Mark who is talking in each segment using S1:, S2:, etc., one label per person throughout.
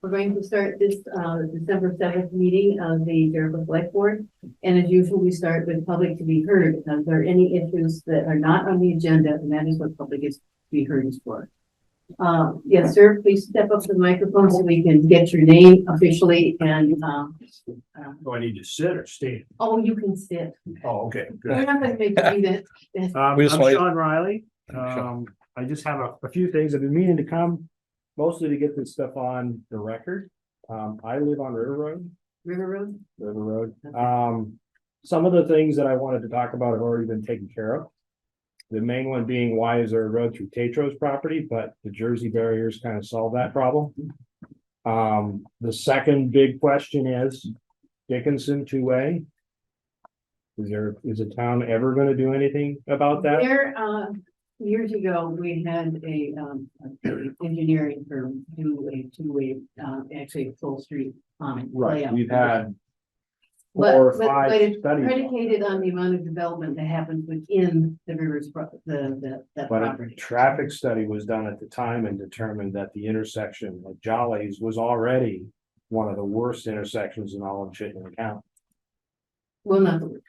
S1: We're going to start this December 7th meeting of the Jericho Selectboard. And as usual, we start with public to be heard. If there are any issues that are not on the agenda, and that is what public is to be heard is for. Yes, sir, please step up to the microphone so we can get your name officially and
S2: Do I need to sit or stand?
S1: oh, you can sit.
S2: Oh, okay,
S1: We're
S2: good.
S1: not going to make you do that.
S2: I'm
S3: We just want-
S2: Sean Riley. I just have a few things. I've been meaning to come, mostly to get this stuff on the record. I live on
S1: River Road.
S2: River Road. Some of the things that I wanted to talk about have already been taken care of. The main one being, why is there a road through Tetro's property, but the Jersey barriers kind of solve that problem. The second big question is Dickinson two-way. Is the town ever going to do anything about that?
S1: There, years ago, we had a engineering firm do a two-way, actually a full street.
S2: Right,
S1: layout.
S2: we've had
S1: But
S2: 4 or
S1: but
S2: 5
S1: it's
S2: studies.
S1: predicated on the amount of development that happens within the rivers, that
S2: But a
S1: property.
S2: traffic study was done at the time and determined that the intersection of Jolly's was already one of the worst intersections in all of Chittenden County.
S1: Well, not the worst.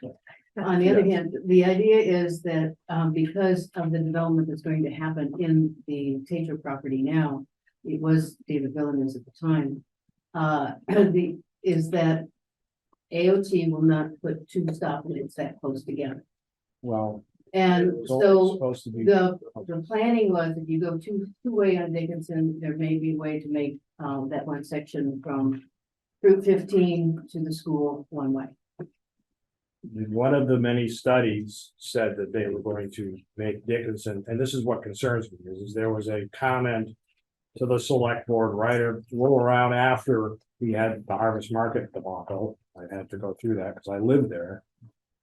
S1: On the other hand, the idea is that, because of the development that's going to happen in the Tatro property now, it was David Villeneuve at the time, is that AOT will not put 2 stop limits that close together.
S2: Well,
S1: And
S2: it's only
S1: so
S2: supposed to be.
S1: the planning was, if you go two-way on Dickinson, there may be a way to make, that one section from Route 15 to the school one way.
S2: One of the many studies said that they were going to make Dickinson, and this is what concerns me, is there was a comment to the select board right a little around after we had the Harvest Market debacle. I had to go through that because I lived there.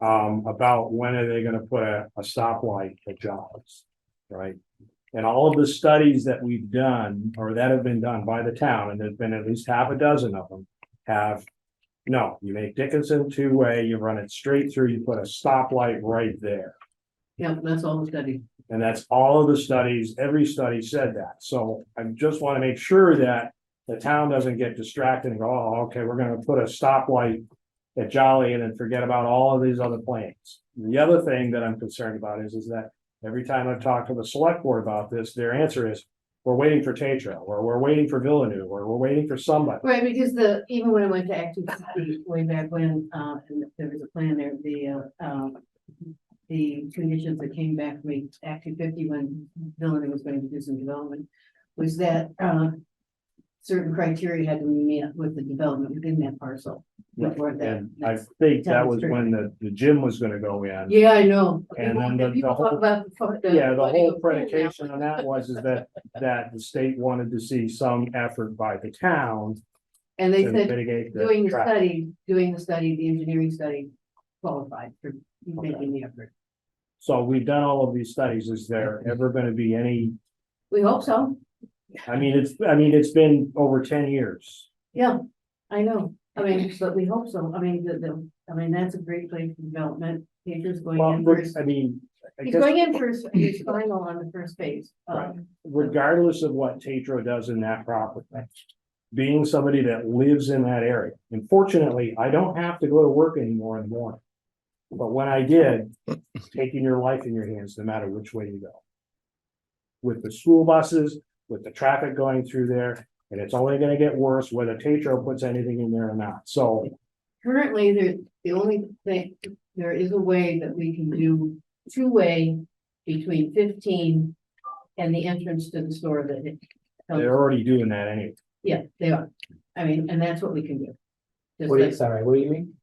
S2: About when are they gonna put a stoplight at Jobs, right? And all of the studies that we've done, or that have been done by the town, and there's been at least half a dozen of them, have no, you make Dickinson two-way, you run it straight through, you put a stoplight right there.
S1: Yeah, that's all the study.
S2: And that's all of the studies, every study said that. So I just want to make sure that the town doesn't get distracted and go, oh, okay, we're gonna put a stoplight at Jolly and then forget about all of these other plans. The other thing that I'm concerned about is that every time I've talked to the select board about this, their answer is, we're waiting for Tatro, or we're waiting for Villeneuve, or we're waiting for somebody.
S1: Right, because even when I went to Act 250 way back when, and there was a plan there, the conditions that came back with Act 250 when Villeneuve was going to do some development was that, certain criteria had to be met with the development within that parcel. Before that.
S2: And I think that was when the gym was gonna go in.
S1: Yeah, I know.
S2: And then the
S1: People
S2: whole-
S1: talk about
S2: Yeah, the
S1: flooding
S2: whole
S1: of-
S2: predication on that was that the state wanted to see some effort by the town
S1: And they
S2: to
S1: said,
S2: mitigate the
S1: doing the
S2: traffic.
S1: study, the engineering study qualified for making the effort.
S2: So we've done all of these studies. Is there ever gonna be any,
S1: We hope so.
S2: I mean, it's been over 10 years.
S1: Yeah, I know. I mean, but we hope so. I mean, that's a great place for development. Peter's going
S2: Well,
S1: in first.
S2: I mean, I
S1: He's
S2: guess
S1: going in first, he's final on the first phase.
S2: Right. regardless of what Tatro does in that property, being somebody that lives in that area, and fortunately, I don't have to go to work anymore in the morning. But when I did, it's taking your life in your hands, no matter which way you go. With the school buses, with the traffic going through there, and it's only gonna get worse whether Tatro puts anything in there or not, so.
S1: Currently, the only thing, there is a way that we can do two-way between 15 and the entrance to the store that it comes.
S2: They're already doing that anyway.
S1: Yeah, they are. I mean, and that's what we can do. Just
S3: What do
S1: like-
S3: you, sorry, what do you mean?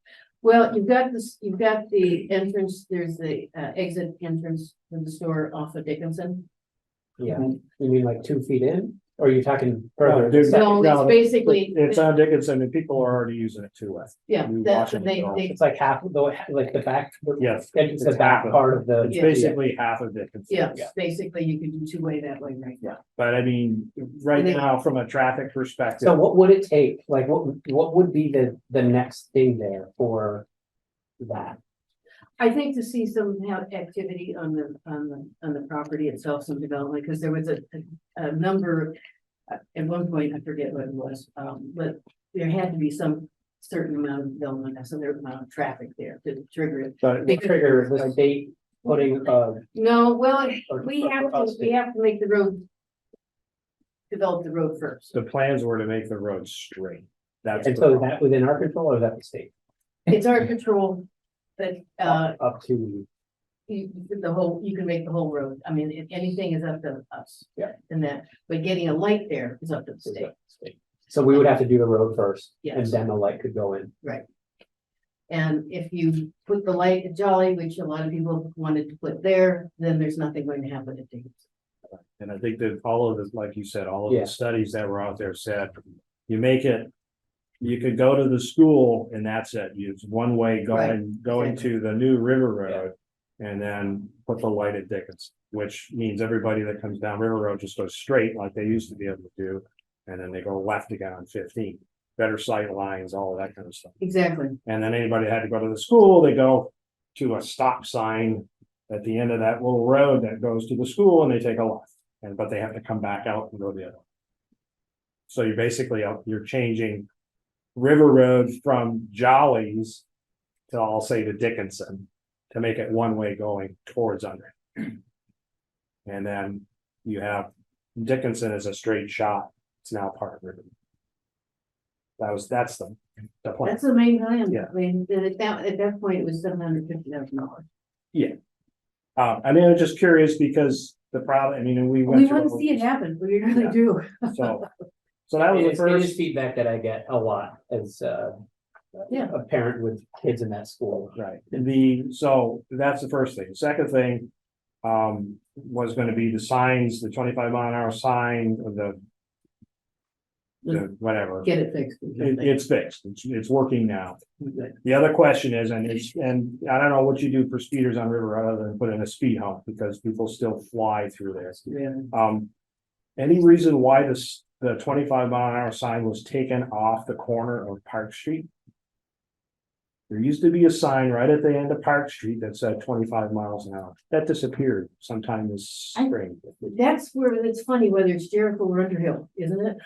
S1: Well, you've got this, you've got the entrance, there's the exit entrance to the store off of Dickinson.
S3: Yeah, you mean like 2 feet in, or are you talking
S2: No,
S3: further?
S2: dude,
S1: No, it's basically,
S2: It's on Dickinson and people are already using it too.
S1: yeah,
S2: we
S1: that's,
S2: watch it
S1: they,
S2: go.
S3: It's like half of the, like the back.
S2: Yes.
S3: It's the
S2: It's
S3: back
S2: half of-
S3: part of the.
S2: It's
S1: Yeah.
S2: basically half of Dickinson.
S1: yeah, basically you could do two-way that way, right?
S2: Yeah, but I mean, right
S1: And they-
S2: now, from a traffic perspective.
S3: So what would it take, like, what would be the next thing there for that?
S1: I think to see some activity on the property itself, some development, because there was a number At one point, I forget what it was, but there had to be some certain amount of development, a certain amount of traffic there to trigger it.
S2: But
S3: They trigger the state putting,
S1: No, well,
S3: Or-
S1: we
S3: or
S1: have to,
S3: us.
S1: we have to make the road. Develop the road first.
S2: the plans were to make the road straight. That's.
S3: and so is that within our control or is that the state?
S1: It's our control that,
S3: Up to,
S1: you can make the whole road. I mean, anything is up to us.
S3: Yeah.
S1: And that, but getting a light there is up to the state.
S3: so we would have to do the road first and
S1: Yes.
S3: then the light could go in.
S1: And if you put the light at Jolly, which a lot of people wanted to put there, then there's nothing going to happen at Dickinson.
S2: And I think that all of the, like you said, all of
S3: Yeah.
S2: the studies that were out there said, you make it. You could go to the school and that's it. Use one way going to the new River Road. And then put the light at Dickinson, which means everybody that comes down River Road just goes straight like they used to be able to do. And then they go left again on 15, better sight lines, all of that kind of stuff.
S1: Exactly.
S2: And then anybody that had to go to the school, they go to a stop sign at the end of that little road that goes to the school and they take a left. But they have to come back out and go the other way. So you basically, you're changing River Road from Jolly's to, I'll say, to Dickinson to make it one way going towards under. And then you have Dickinson as a straight shot. It's now part of River. That's the plan.
S1: That's the main plan.
S2: Yeah.
S1: I mean, at that point, it was $750,000.
S2: I mean, I'm just curious because the problem, I mean, we went
S1: We
S2: through.
S1: want to see it happen, we really
S2: Yeah.
S1: do.
S2: So that was the
S3: It is
S2: first,
S3: feedback that I get a lot as,
S1: Yeah.
S3: a parent with kids in that school.
S2: right, so that's the first thing. The second thing. Was gonna be the signs, the 25-mile-an-hour sign, or the whatever.
S1: Get it fixed.
S2: It's fixed, it's working now.
S1: Good.
S2: The other question is, and I don't know what you do for speeders on River other than put in a speed hump, because people still fly through there.
S1: Yeah.
S2: Any reason why the 25-mile-an-hour sign was taken off the corner of Park Street? There used to be a sign right at the end of Park Street that said 25 miles an hour. That disappeared sometime this spring.
S1: That's where it's funny whether it's Jericho or Underhill, isn't it?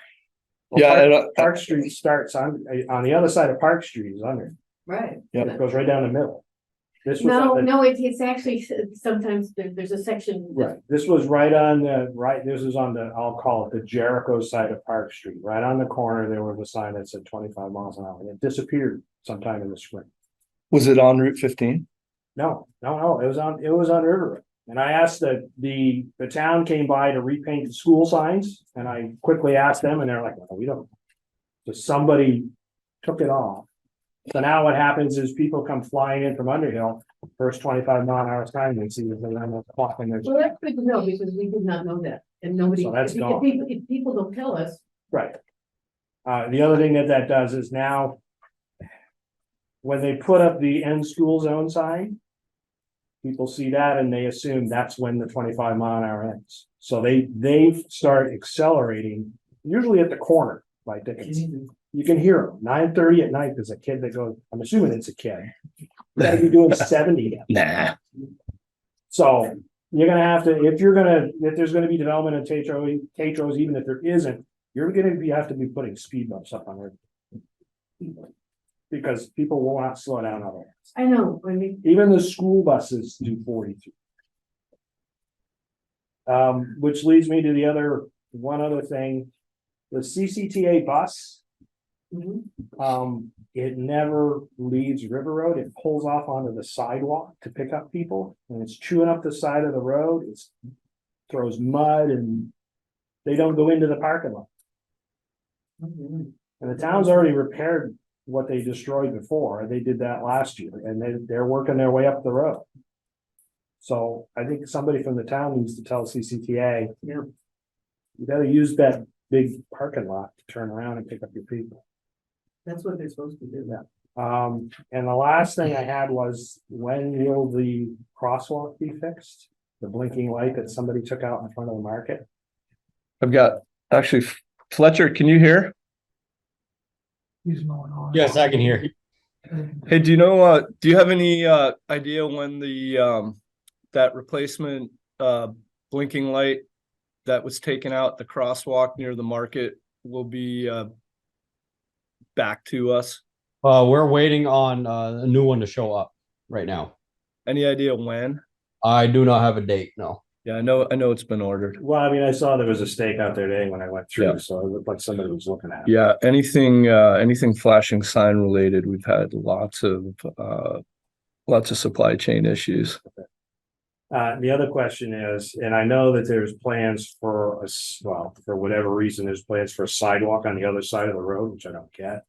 S2: Park Street starts on the other side of Park Street is under.
S1: Right.
S2: It goes right down the middle. This was
S1: No,
S2: on the-
S1: no, it's actually, sometimes there's a section.
S2: Right, this was right on this is on the, I'll call it the Jericho side of Park Street, right on the corner, there was a sign that said 25 miles an hour, and it disappeared sometime in the spring.
S4: Was it on Route 15?
S2: No, it was on River Road. And I asked the town came by to repaint the school signs, and I quickly asked them, and they're like, well, we don't. So somebody took it off. So now what happens is people come flying in from Underhill, first 25-mile-an-hour sign, they see that they're on the clock and there's.
S1: Well, that's good to know because we did not know that and nobody,
S2: So that's gone.
S1: if people don't tell us.
S2: Right. The other thing that does is now. When they put up the end school zone sign. People see that and they assume that's when the 25-mile-an-hour ends. So they start accelerating, usually at the corner, like you can hear them, 9:30 at night, there's a kid that goes, I'm assuming it's a kid. You gotta be doing 70.
S4: Nah.
S2: So you're gonna have to, if there's gonna be development in Tetros, even if there isn't, you're gonna have to be putting speed bumps up on it. Because people will not slow down otherwise.
S1: I know, I mean,
S2: Even the school buses do 42. Which leads me to one other thing, the CCTA bus. It never leaves River Road, it pulls off onto the sidewalk to pick up people, and it's chewing up the side of the road, throws mud and they don't go into the parking lot. And the town's already repaired what they destroyed before, they did that last year, and they're working their way up the road. So I think somebody from the town needs to tell CCTA.
S1: Yeah.
S2: You gotta use that big parking lot to turn around and pick up your people.
S1: that's what they're supposed to do.
S2: And the last thing I had was, when will the crosswalk be fixed? The blinking light that somebody took out in front of the market?
S4: I've got, actually, Fletcher, can you hear?
S5: Yes, I can hear.
S4: Hey, do you have any idea when the that replacement blinking light that was taken out, the crosswalk near the market will be back to us.
S5: We're waiting on a new one to show up right now.
S4: Any idea when?
S5: I do not have a date, no.
S4: Yeah, I know it's been ordered.
S2: Well, I mean, I saw there was a stake out there today when I went
S4: Yeah.
S2: through, so it looked like somebody was looking at it.
S4: Yeah, anything flashing sign related, we've had lots of supply chain issues.
S2: The other question is, and I know that there's plans for well, for whatever reason, there's plans for a sidewalk on the other side of the road, which I don't get.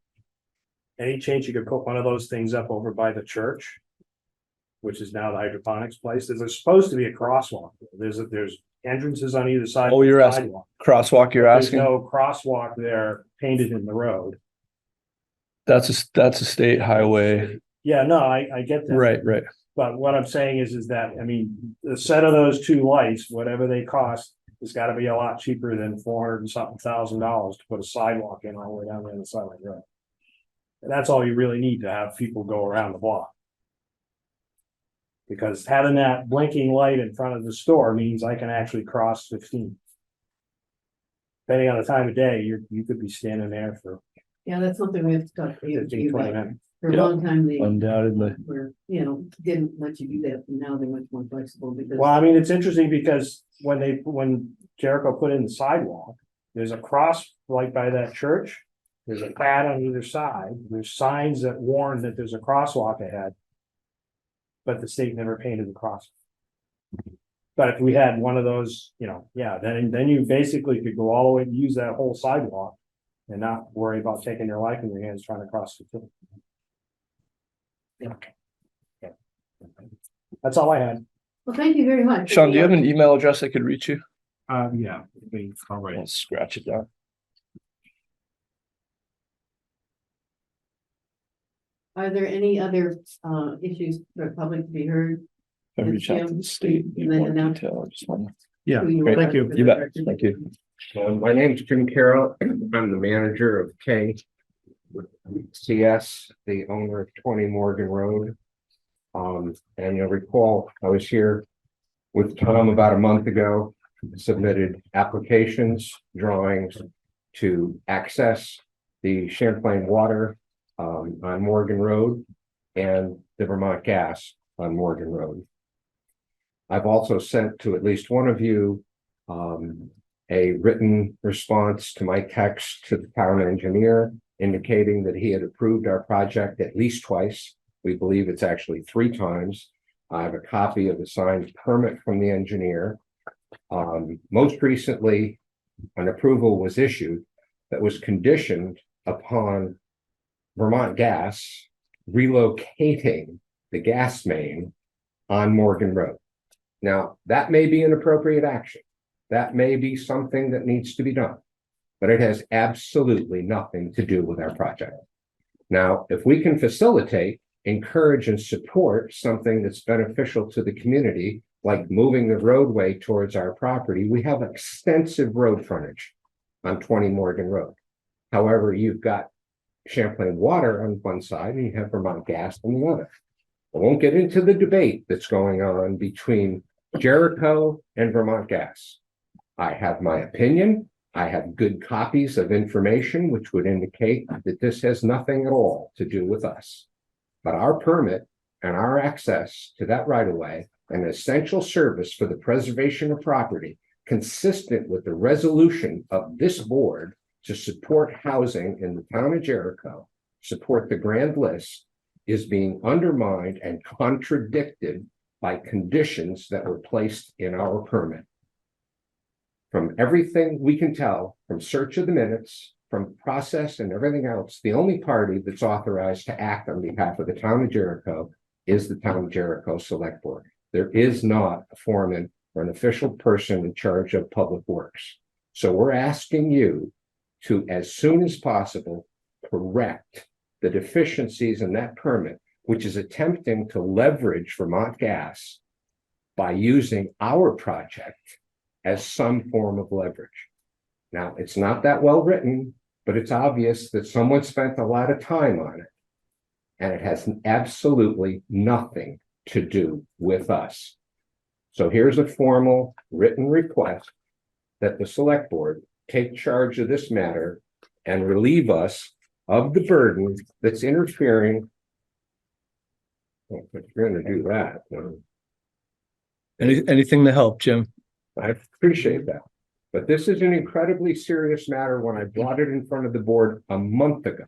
S2: Any chance you could put one of those things up over by the church? Which is now the hydroponics place. There's supposed to be a crosswalk. There's entrances on either side.
S4: Oh,
S2: of the
S4: you're asking-
S2: sidewalk.
S4: Crosswalk, you're
S2: There's
S4: asking?
S2: no crosswalk there painted in the road.
S4: That's a state highway.
S2: Yeah, no, I get that.
S4: Right.
S2: But what I'm saying is that, I mean, the set of those two lights, whatever they cost, has got to be a lot cheaper than $400 and something thousand to put a sidewalk in all the way down the other side of the road. And that's all you really need to have people go around the block. Because having that blinking light in front of the store means I can actually cross 15. Depending on the time of day, you could be standing there for
S1: Yeah, that's something we have to talk to you
S2: 15, 20
S1: about.
S2: minutes.
S1: For a
S4: Yeah,
S1: long time, they
S4: undoubtedly.
S1: were, didn't let you do that, and now they're much more flexible because.
S2: Well, I mean, it's interesting because when Jericho put in the sidewalk, there's a cross right by that church. There's a pad on either side. There's signs that warn that there's a crosswalk ahead. But the state never painted the cross. But if we had one of those, then you basically could go all the way and use that whole sidewalk. And not worry about taking your life in your hands trying to cross the field. Yeah. That's all I had.
S1: Well, thank you very much.
S4: Sean, do you have an email address I could reach you?
S2: Yeah. All right.
S4: I'll scratch it down.
S1: Are there any other issues for the public to be heard?
S4: I reach out to the state. Need
S1: And then
S4: more
S1: announce-
S4: detail. I just want to.
S2: Yeah,
S1: who you
S4: great.
S1: are
S2: Thank you.
S1: for
S4: You
S1: the
S4: bet.
S1: record?
S4: Thank you.
S6: My name's Jim Carroll. I'm the manager of CS, the owner of 20 Morgan Road. And you'll recall, I was here with Tom about a month ago, submitted applications, drawings to access the Champlain water on Morgan Road and the Vermont gas on Morgan Road. I've also sent to at least one of you a written response to my text to the town engineer indicating that he had approved our project at least twice. We believe it's actually 3 times. I have a copy of the signed permit from the engineer. Most recently, an approval was issued that was conditioned upon Vermont Gas relocating the gas main on Morgan Road. Now, that may be an appropriate action. That may be something that needs to be done, but it has absolutely nothing to do with our project. Now, if we can facilitate, encourage, and support something that's beneficial to the community, like moving the roadway towards our property, we have extensive road frontage on 20 Morgan Road. However, you've got Champlain water on one side and you have Vermont gas on the other. I won't get into the debate that's going on between Jericho and Vermont gas. I have my opinion. I have good copies of information which would indicate that this has nothing at all to do with us. But our permit and our access to that right of way, an essential service for the preservation of property, consistent with the resolution of this board to support housing in the town of Jericho, support the grand list, is being undermined and contradicted by conditions that were placed in our permit. From everything we can tell, from search of the minutes, from process and everything else, the only party that's authorized to act on behalf of the town of Jericho is the town of Jericho Select Board. There is not a foreman or an official person in charge of public works. So we're asking you to, as soon as possible, correct the deficiencies in that permit, which is attempting to leverage Vermont gas by using our project as some form of leverage. Now, it's not that well written, but it's obvious that someone spent a lot of time on it. And it has absolutely nothing to do with us. So here's a formal written request that the select board take charge of this matter and relieve us of the burden that's interfering. Well, if you're gonna do that, then
S4: Anything to help, Jim.
S6: I appreciate that. But this is an incredibly serious matter when I brought it in front of the board a month ago.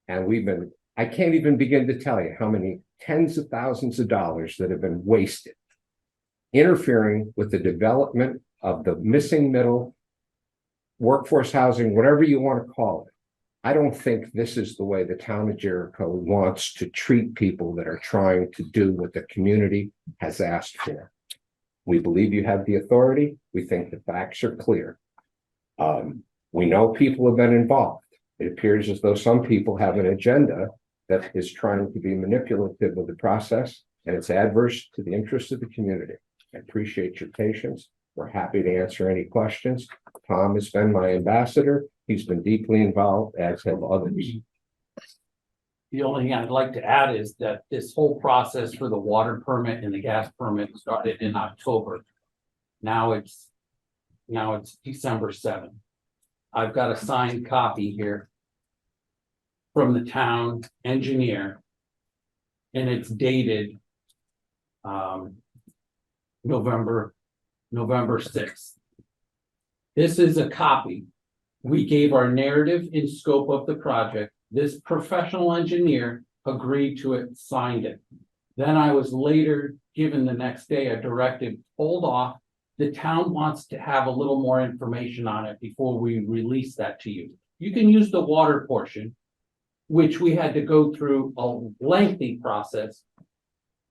S6: And I can't even begin to tell you how many tens of thousands of dollars that have been wasted interfering with the development of the missing middle, workforce housing, whatever you want to call it. I don't think this is the way the town of Jericho wants to treat people that are trying to do what the community has asked for. We believe you have the authority. We think the facts are clear. We know people have been involved. It appears as though some people have an agenda that is trying to be manipulative of the process, and it's adverse to the interests of the community. I appreciate your patience. We're happy to answer any questions. Tom has been my ambassador. He's been deeply involved, as have others.
S7: The only thing I'd like to add is that this whole process for the water permit and the gas permit started in October. Now it's December 7th. I've got a signed copy here from the town engineer, and it's dated November 6th. This is a copy. We gave our narrative and scope of the project. This professional engineer agreed to it, signed it. Then I was later given the next day a directive, hold off. The town wants to have a little more information on it before we release that to you. You can use the water portion, which we had to go through a lengthy process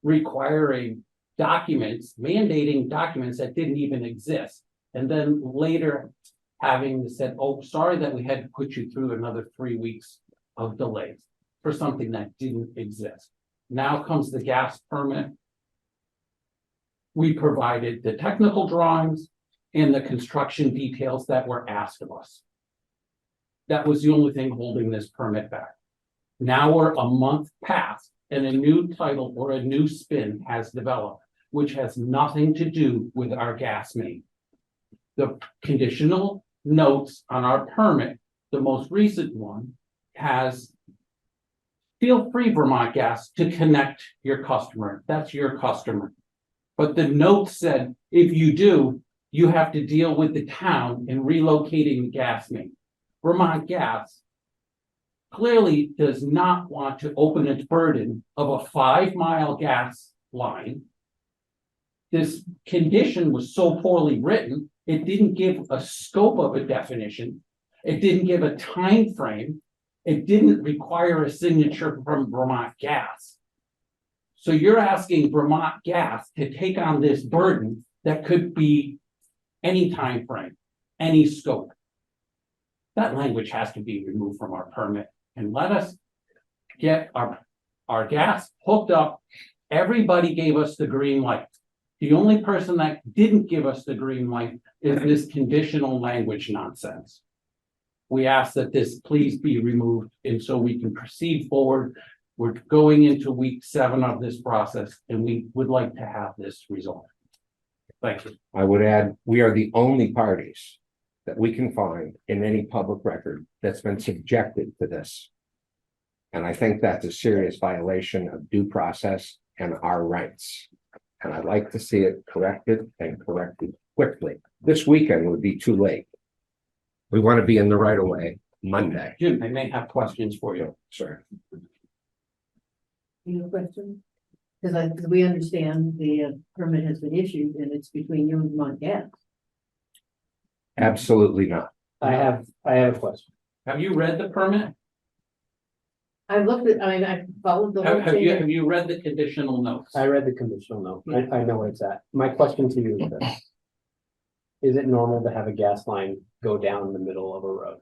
S7: requiring documents, mandating documents that didn't even exist. And then later having said, oh, sorry that we had to put you through another 3 weeks of delays for something that didn't exist. Now comes the gas permit. We provided the technical drawings and the construction details that were asked of us. That was the only thing holding this permit back. Now we're a month past and a new title or a new spin has developed, which has nothing to do with our gas main. The conditional notes on our permit, the most recent one, has feel free, Vermont Gas, to connect your customer. That's your customer. But the note said, if you do, you have to deal with the town in relocating the gas main. Vermont Gas clearly does not want to open its burden of a 5-mile gas line. This condition was so poorly written, it didn't give a scope of a definition. It didn't give a time frame. It didn't require a signature from Vermont Gas. So you're asking Vermont Gas to take on this burden that could be any time frame, any scope. That language has to be removed from our permit and let us get our gas hooked up. Everybody gave us the green light. The only person that didn't give us the green light is this conditional language nonsense. We ask that this please be removed and so we can proceed forward. We're going into week 7 of this process and we would like to have this resolved. Thank you.
S6: I would add, we are the only parties that we can find in any public record that's been subjected to this. And I think that's a serious violation of due process and our rights. And I'd like to see it corrected and corrected quickly. This weekend would be too late. We want to be in the right of way Monday.
S7: Jim, I may have questions for you.
S6: Sir.
S1: Any question? Because we understand the permit has been issued and it's between you and Vermont Gas.
S6: Absolutely not.
S3: I have a question.
S7: Have you read the permit?
S1: I've looked at, I followed the whole
S7: Have
S1: thing.
S7: you read the conditional notes?
S3: I read the conditional note. I know where it's at. My question to you is this. Is it normal to have a gas line go down the middle of a road?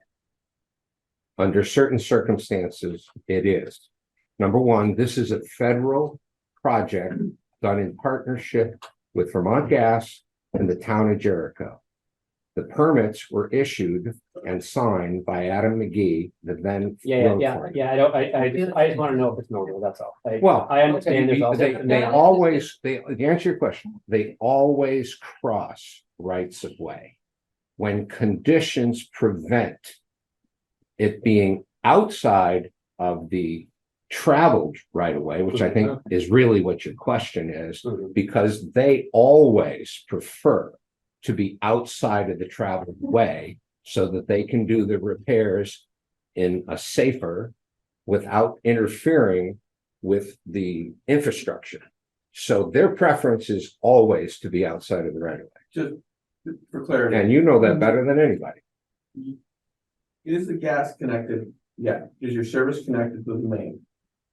S6: Under certain circumstances, it is. Number one, this is a federal project done in partnership with Vermont Gas and the town of Jericho. The permits were issued and signed by Adam McGee, the then.
S3: Yeah. I just want to know if it's normal, that's all. I understand there's also.
S6: They always, to answer your question, they always cross rights of way. when conditions prevent it being outside of the traveled right of way, which I think is really what your question is, because they always prefer to be outside of the traveled way so that they can do the repairs in a safer, without interfering with the infrastructure. So their preference is always to be outside of the right of way.
S8: Just for clarity.
S6: And you know that better than anybody.
S8: Is the gas connected? Yeah. Is your service connected to the main?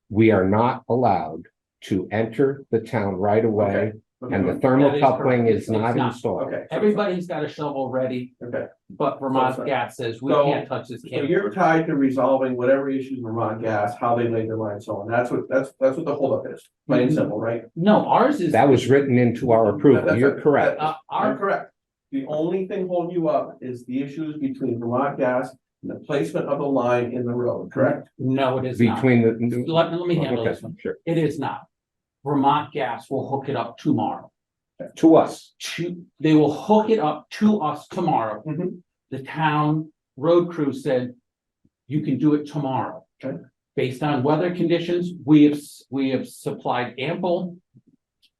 S6: We are not allowed to enter the town right away, and the thermocoupling is not installed.
S8: Okay.
S7: Everybody's got a shovel ready,
S8: Okay.
S7: but Vermont Gas says we
S8: So-
S7: can't touch this
S8: So
S7: camera.
S8: you're tied to resolving whatever issues Vermont Gas, how they lay their line, so on. That's what the holdup is. Plain and simple, right?
S7: No, ours is.
S6: That was written into our approval.
S8: That's-
S6: You're correct.
S8: I'm correct. The only thing holding you up is the issues between Vermont Gas and the placement of the line in the road, correct?
S7: No, it is not.
S6: Between the.
S7: Let me handle
S6: Okay,
S7: this one.
S6: sure.
S7: It is not. Vermont Gas will hook it up tomorrow.
S6: To us.
S7: They will hook it up to us tomorrow.
S8: Mhm.
S7: The town road crew said, you can do it tomorrow.
S8: Okay.
S7: Based on weather conditions, we have supplied ample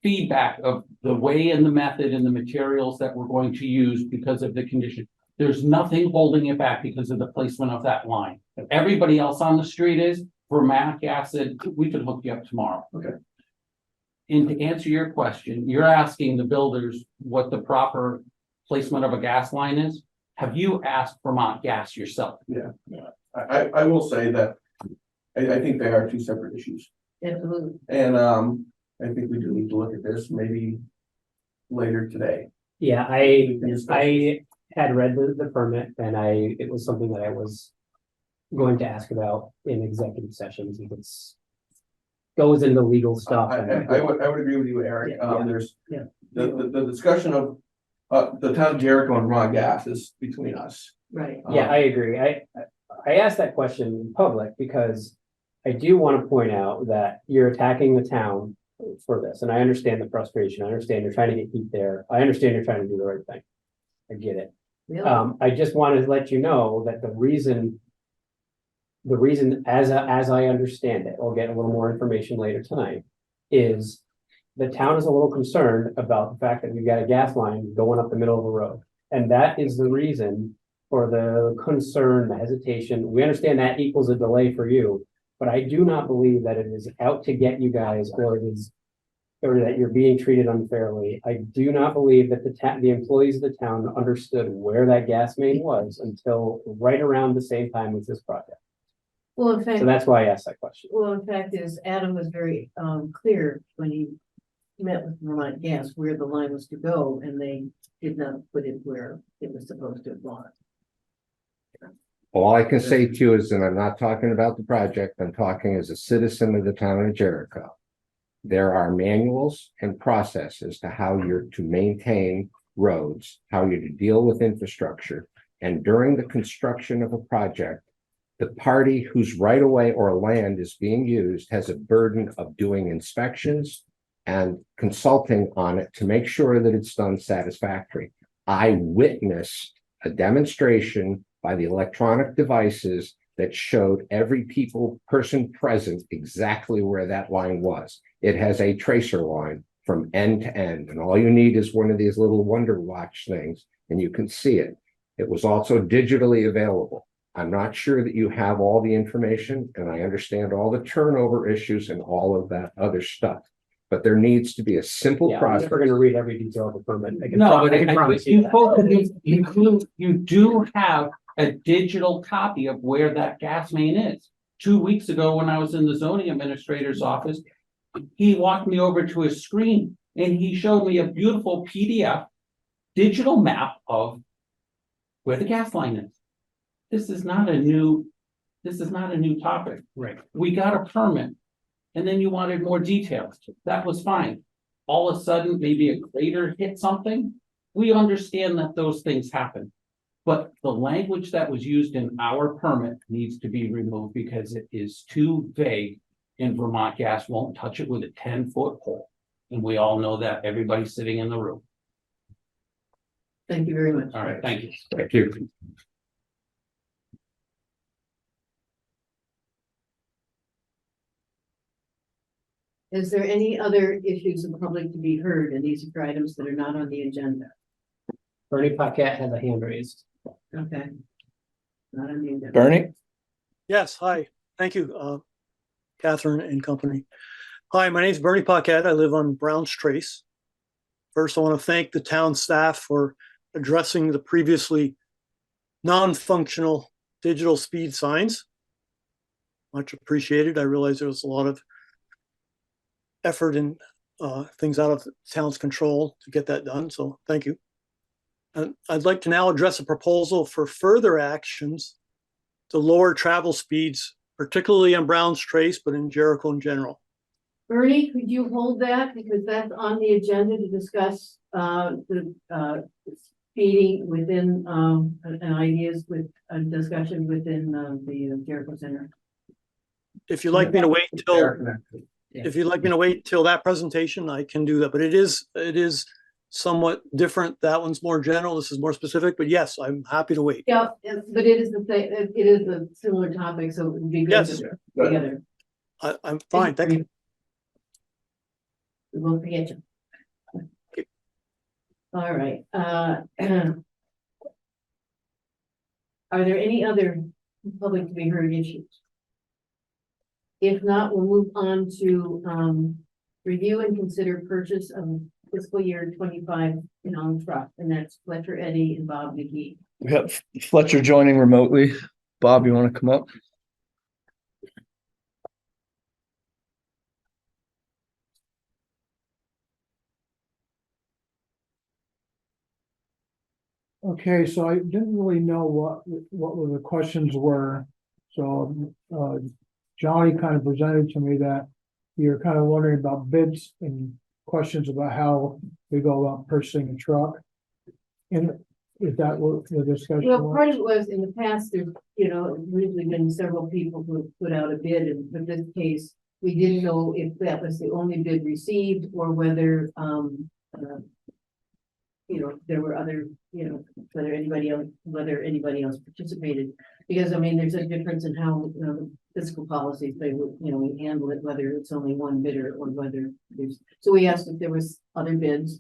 S7: feedback of the way and the method and the materials that we're going to use because of the condition. There's nothing holding it back because of the placement of that line. Everybody else on the street is, Vermont Gas said, we can hook you up tomorrow.
S8: Okay.
S7: And to answer your question, you're asking the builders what the proper placement of a gas line is. Have you asked Vermont Gas yourself?
S8: I will say that I think they are two separate issues.
S1: Absolutely.
S8: And I think we do need to look at this maybe later today.
S3: Yeah, I had read the permit and it was something that I was going to ask about in executive sessions. It's goes into legal stuff.
S8: I would agree with you, Eric.
S3: Yeah.
S8: There's
S1: Yeah.
S8: the discussion of the town of Jericho and Vermont Gas is between us.
S1: Right.
S3: Yeah, I agree. I asked that question in public because I do want to point out that you're attacking the town for this, and I understand the frustration. I understand you're trying to get heat there. I understand you're trying to do the right thing. I get it.
S1: Really?
S3: I just wanted to let you know that the reason, as I understand it, I'll get a little more information later tonight, is the town is a little concerned about the fact that we've got a gas line going up the middle of the road. And that is the reason for the concern, the hesitation. We understand that equals a delay for you, but I do not believe that it is out to get you guys or that you're being treated unfairly. I do not believe that the employees of the town understood where that gas main was until right around the same time as this project.
S1: Well, in fact.
S3: So that's why I asked that question.
S1: Well, in fact, is Adam was very clear when he met with Vermont Gas where the line was to go, and they did not put it where it was supposed to have gone.
S6: All I can say to you is that I'm not talking about the project, I'm talking as a citizen of the town of Jericho. There are manuals and processes to how you're to maintain roads, how you're to deal with infrastructure. And during the construction of a project, the party whose right of way or land is being used has a burden of doing inspections and consulting on it to make sure that it's done satisfactory. I witnessed a demonstration by the electronic devices that showed every person present exactly where that line was. It has a tracer line from end to end, and all you need is one of these little Wonder Watch things, and you can see it. It was also digitally available. I'm not sure that you have all the information, and I understand all the turnover issues and all of that other stuff. But there needs to be a simple
S3: Yeah, I'm
S6: process.
S3: never gonna read every detail of the permit. I can
S7: No,
S3: pro-
S7: but
S3: I can promise you that.
S7: you do have a digital copy of where that gas main is. 2 weeks ago, when I was in the zoning administrator's office, he walked me over to his screen and he showed me a beautiful PDF digital map of where the gas line is. This is not a new topic.
S3: Right.
S7: We got a permit and then you wanted more details. That was fine. All of a sudden, maybe a grader hit something. We understand that those things happen. But the language that was used in our permit needs to be removed because it is too vague. And Vermont Gas won't touch it with a 10-foot pole. And we all know that, everybody sitting in the room.
S1: Thank you very much.
S7: All right, thank you.
S6: Thank you.
S1: Is there any other issues in public to be heard, and these are for items that are not on the agenda?
S3: Bernie Paquette has a hand raised.
S1: Okay. Not on the agenda.
S9: Bernie?
S10: Yes, hi, thank you, Catherine and company. Hi, my name is Bernie Paquette. I live on Brown's Trace. First, I want to thank the town staff for addressing the previously non-functional digital speed signs. Much appreciated. I realize there was a lot of effort and things out of the town's control to get that done, so thank you. And I'd like to now address a proposal for further actions to lower travel speeds, particularly on Brown's Trace, but in Jericho in general.
S1: Bernie, could you hold that, because that's on the agenda to discuss the speeding within and ideas with a discussion within the Jericho Center.
S10: If you'd like me to wait till that presentation, I can do that, but it is somewhat different. That one's more general, this is more specific, but yes, I'm happy to wait.
S1: Yeah, but it is the same, it is a similar topic, so it would be good
S10: Yes.
S1: to together.
S10: I'm fine, thank you.
S1: We won't forget you. All right, are there any other public to be heard issues? If not, we'll move on to review and consider purchase of fiscal year 25 truck, and that's Fletcher Eddy and Bob McGee.
S9: We have Fletcher joining remotely. Bob, you want to come up?
S11: Okay, so I didn't really know what the questions were. So Johnny kind of presented to me that you're kind of wondering about bids and questions about how we go about purchasing a truck. And is that what the discussion
S1: Well,
S11: was?
S1: part of it was in the past, there's, usually been several people who have put out a bid, and in this case, we didn't know if that was the only bid received or whether, there were other, whether anybody else participated. Because, I mean, there's a difference in how, fiscal policies, they would, we handle it, whether it's only one bidder or whether there's, so we asked if there was other bids.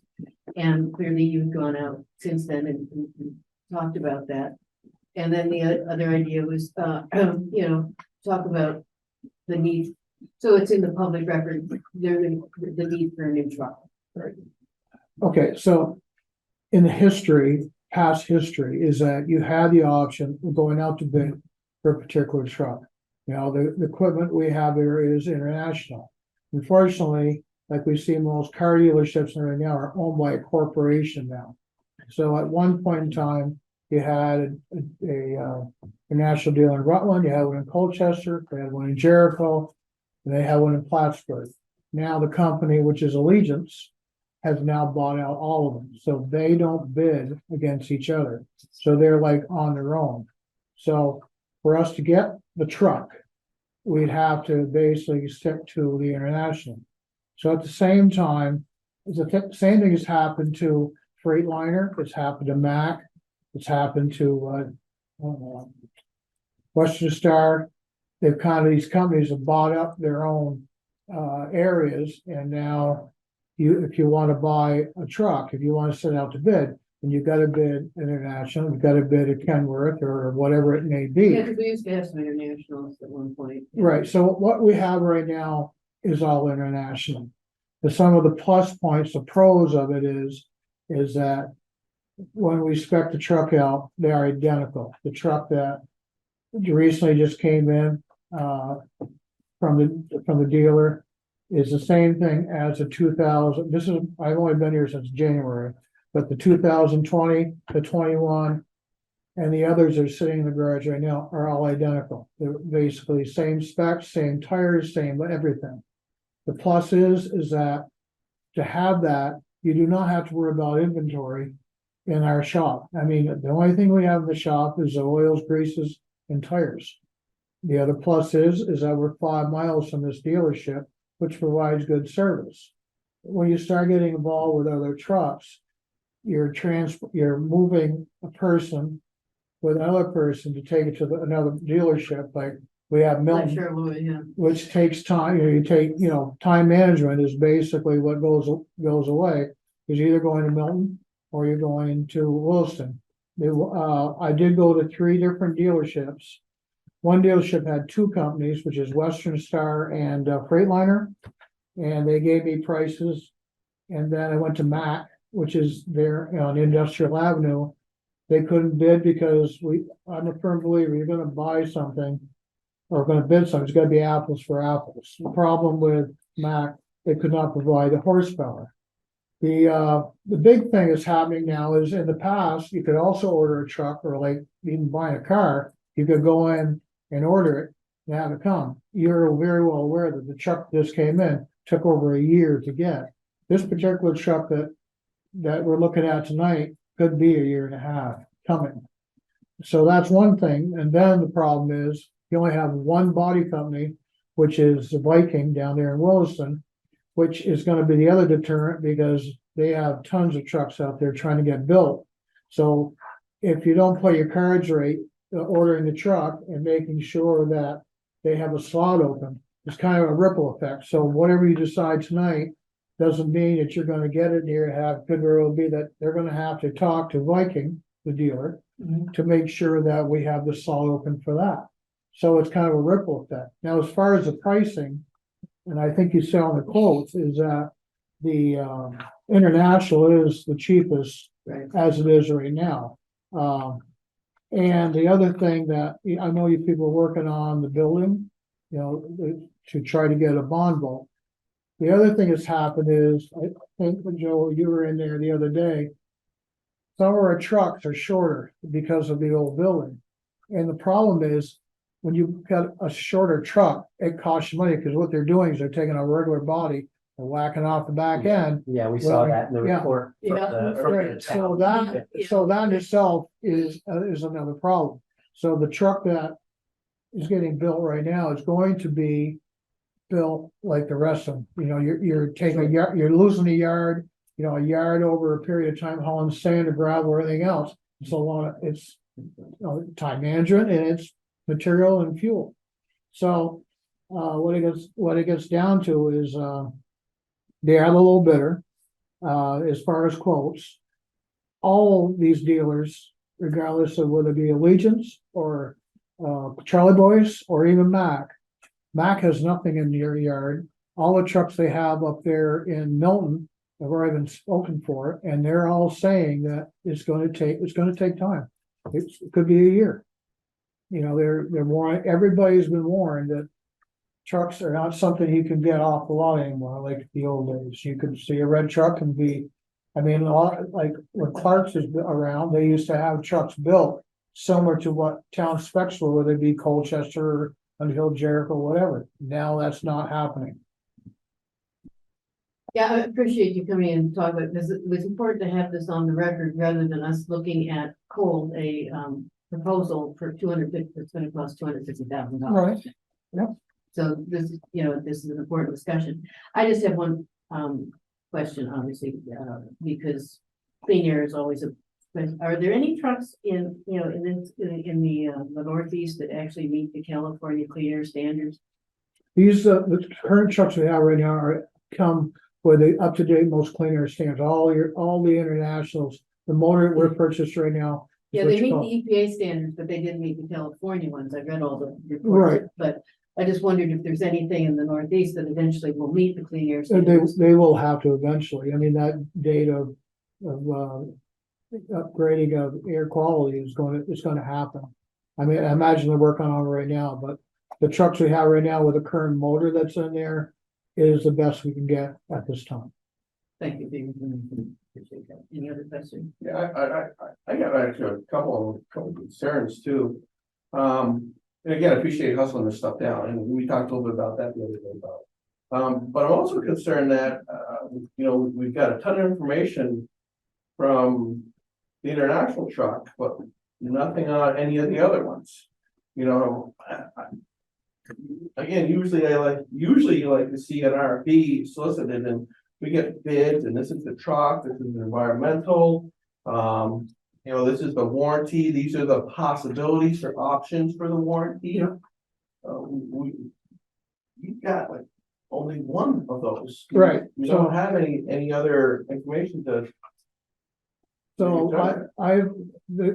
S1: And clearly you've gone out since then and talked about that. And then the other idea was, talk about the need. So it's in the public record, the need for a new truck.
S11: Okay, so in the history, past history, is that you had the option of going out to bid for a particular truck. The equipment we have here is international. Unfortunately, like we see most car dealerships right now are owned by a corporation now. So at one point in time, you had a national dealer in Rutland, you had one in Colchester, they had one in Jericho, and they had one in Plattsburgh. Now the company, which is Allegiance, has now bought out all of them. So they don't bid against each other. So they're like on their own. So for us to get the truck, we'd have to basically stick to the international. So at the same time, the same thing has happened to Freightliner, it's happened to Mack, it's happened to Western Star. These companies have bought up their own areas, and now if you want to buy a truck, if you want to send out to bid, then you've got to bid international, you've got to bid at Kenworth or whatever it may be.
S1: Yeah, because we used to have some internationals at one point.
S11: Right, so what we have right now is all international. The some of the plus points, the pros of it is that when we spec the truck out, they are identical. The truck that recently just came in from the dealer is the same thing as the 2000. I've only been here since January, but the 2020, the 21, and the others that are sitting in the garage right now are all identical. They're basically same specs, same tires, same everything. The plus is that to have that, you do not have to worry about inventory in our shop. I mean, the only thing we have in the shop is the oils, greases, and tires. The other plus is that we're 5 miles from this dealership, which provides good service. When you start getting involved with other trucks, you're moving a person with another person to take it to another dealership, like we have
S1: Like
S11: Milton,
S1: Sherwood, yeah.
S11: which takes time, you take, time management is basically what goes away. Is either going to Milton or you're going to Williston. I did go to 3 different dealerships. One dealership had 2 companies, which is Western Star and Freightliner, and they gave me prices. And then I went to Mac, which is there on Industrial Avenue. They couldn't bid because I'm a firm believer, you're gonna buy something or gonna bid something, it's gotta be apples for apples. The problem with Mac, they could not provide the horsepower. The big thing that's happening now is in the past, you could also order a truck or like even buying a car, you could go in and order it and have it come. You're very well aware that the truck just came in, took over a year to get. This particular truck that we're looking at tonight could be a year and a half coming. So that's one thing. And then the problem is you only have one body company, which is the Viking down there in Williston, which is going to be the other deterrent because they have tons of trucks out there trying to get built. So if you don't play your cards right, ordering the truck and making sure that they have a slot open, it's kind of a ripple effect. So whatever you decide tonight doesn't mean that you're going to get it near have could very well be that they're going to have to talk to Viking, the dealer, to make sure that we have the slot open for that. So it's kind of a ripple effect. Now, as far as the pricing, and I think you saw on the quotes, is that the international is the cheapest as it is right now. And the other thing that I know you people are working on the building, to try to get a bond vote. The other thing that's happened is, I think, Joe, you were in there the other day. Some of our trucks are shorter because of the old building. And the problem is, when you've got a shorter truck, it costs you money because what they're doing is they're taking a regular body and whacking off the back end.
S3: Yeah, we saw that in the
S11: Yeah.
S3: report. from
S1: Yeah.
S3: the- from the
S11: Right, so
S3: town.
S11: that in itself is another problem. So the truck that is getting built right now is going to be built like the rest of them. You're taking a yard, you're losing a yard, a yard over a period of time, hauling sand or gravel or anything else. It's a lot of, it's time management and it's material and fuel. So what it gets down to is they are a little bitter as far as quotes. All these dealers, regardless of whether it be Allegiance or Charlie Boys or even Mac has nothing in your yard. All the trucks they have up there in Milton have already been spoken for, and they're all saying that it's going to take time. It could be a year. They're warned. Everybody's been warned that trucks are not something you can get off the lot anymore, like the old days. You could see a red truck and be, a lot, like when Clark's is around, they used to have trucks built similar to what town specs were, whether it be Colchester, Until Jericho, whatever. Now that's not happening.
S1: Yeah, I appreciate you coming in and talking about this. It was important to have this on the record rather than us looking at cold, a proposal for 250, that's gonna cost $250,000.
S11: Right. Yep.
S1: So this is, this is an important discussion. I just have one question, obviously, because clean air is always a. Are there any trucks in the Northeast that actually meet the California clean air standards?
S11: These the current trucks we have right now come with the up-to-date most clean air standards. All the internationals, the motor we're purchased right now.
S1: Yeah, they meet the EPA standards, but they didn't meet the California ones. I read all the reports.
S11: Right.
S1: But I just wondered if there's anything in the Northeast that eventually will meet the clean air standards.
S11: They will have to eventually. That date of upgrading of air quality is going to happen. I imagine they're working on it right now, but the trucks we have right now with the current motor that's in there is the best we can get at this time.
S1: Thank you, David. Appreciate that. Any other questions?
S8: Yeah, I got actually a couple concerns too. And again, I appreciate hustling this stuff down, and we talked a little bit about that the other day about. But I'm also concerned that we've got a ton of information from the international truck, but nothing on any of the other ones. Again, usually you like to see an RFP solicited and we get bids and this is the truck, this is the environmental, This is the warranty, these are the possibilities or options for the warranty.
S11: Yeah.
S8: We've got like only one of those.
S11: Right,
S8: We
S11: so-
S8: don't have any other information to.
S11: So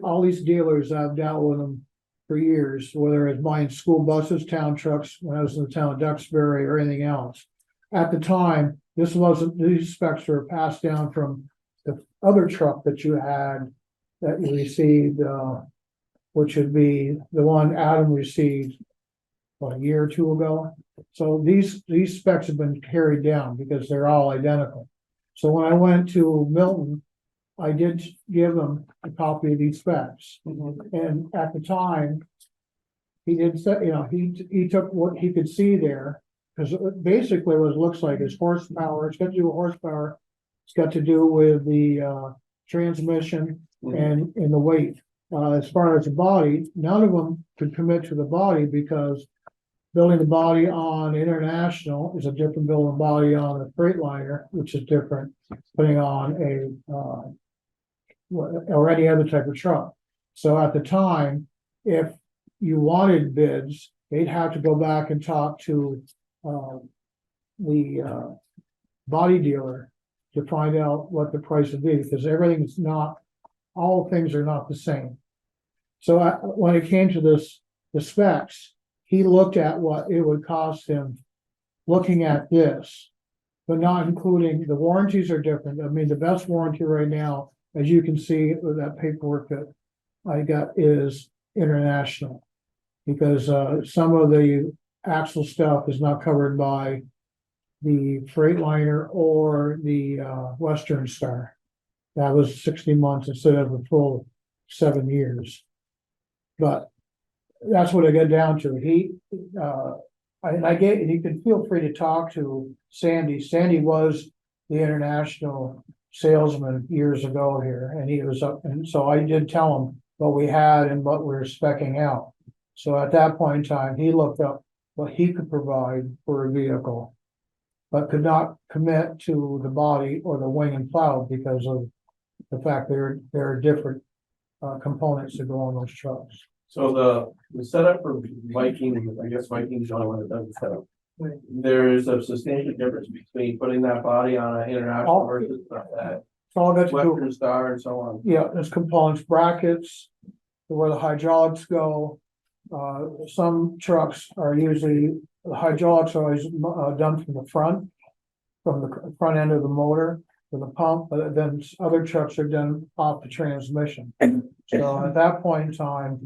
S11: all these dealers, I've dealt with them for years, whether it's buying school buses, town trucks, when I was in the town of Duxbury or anything else. At the time, these specs were passed down from the other truck that you had that you received, which would be the one Adam received a year or two ago. So these specs have been carried down because they're all identical. So when I went to Milton, I did give him a copy of these specs. And at the time, he did say, he took what he could see there, because basically what it looks like is horsepower. It's got to do with horsepower. It's got to do with the transmission and the weight. As far as the body, none of them could commit to the body because building the body on International is a different building body on a Freightliner, which is different, putting on or any other type of truck. So at the time, if you wanted bids, they'd have to go back and talk to the body dealer to find out what the price would be, because everything's not, all things are not the same. So when it came to the specs, he looked at what it would cost him looking at this, but not including, the warranties are different. I mean, the best warranty right now, as you can see with that paperwork that I got, is International. Because some of the axle stuff is not covered by the Freightliner or the Western Star. That was 60 months instead of a full 7 years. But that's what I got down to. You can feel free to talk to Sandy. Sandy was the International salesman years ago here, and he was up, and so I did tell him what we had and what we were speccing out. So at that point in time, he looked up what he could provide for a vehicle, but could not commit to the body or the wing and plow because of the fact there are different components that go on those trucks.
S8: So the setup for Viking, I guess Viking's the only one that does the setup. There is a substantial difference between putting that body on an International versus that
S11: It's all got to do,
S8: Western Star and so on.
S11: yeah, there's components, brackets, where the hydraulics go. Some trucks are usually, the hydraulics are always done from the front end of the motor with the pump, but then other trucks are done off the transmission. So at that point in time,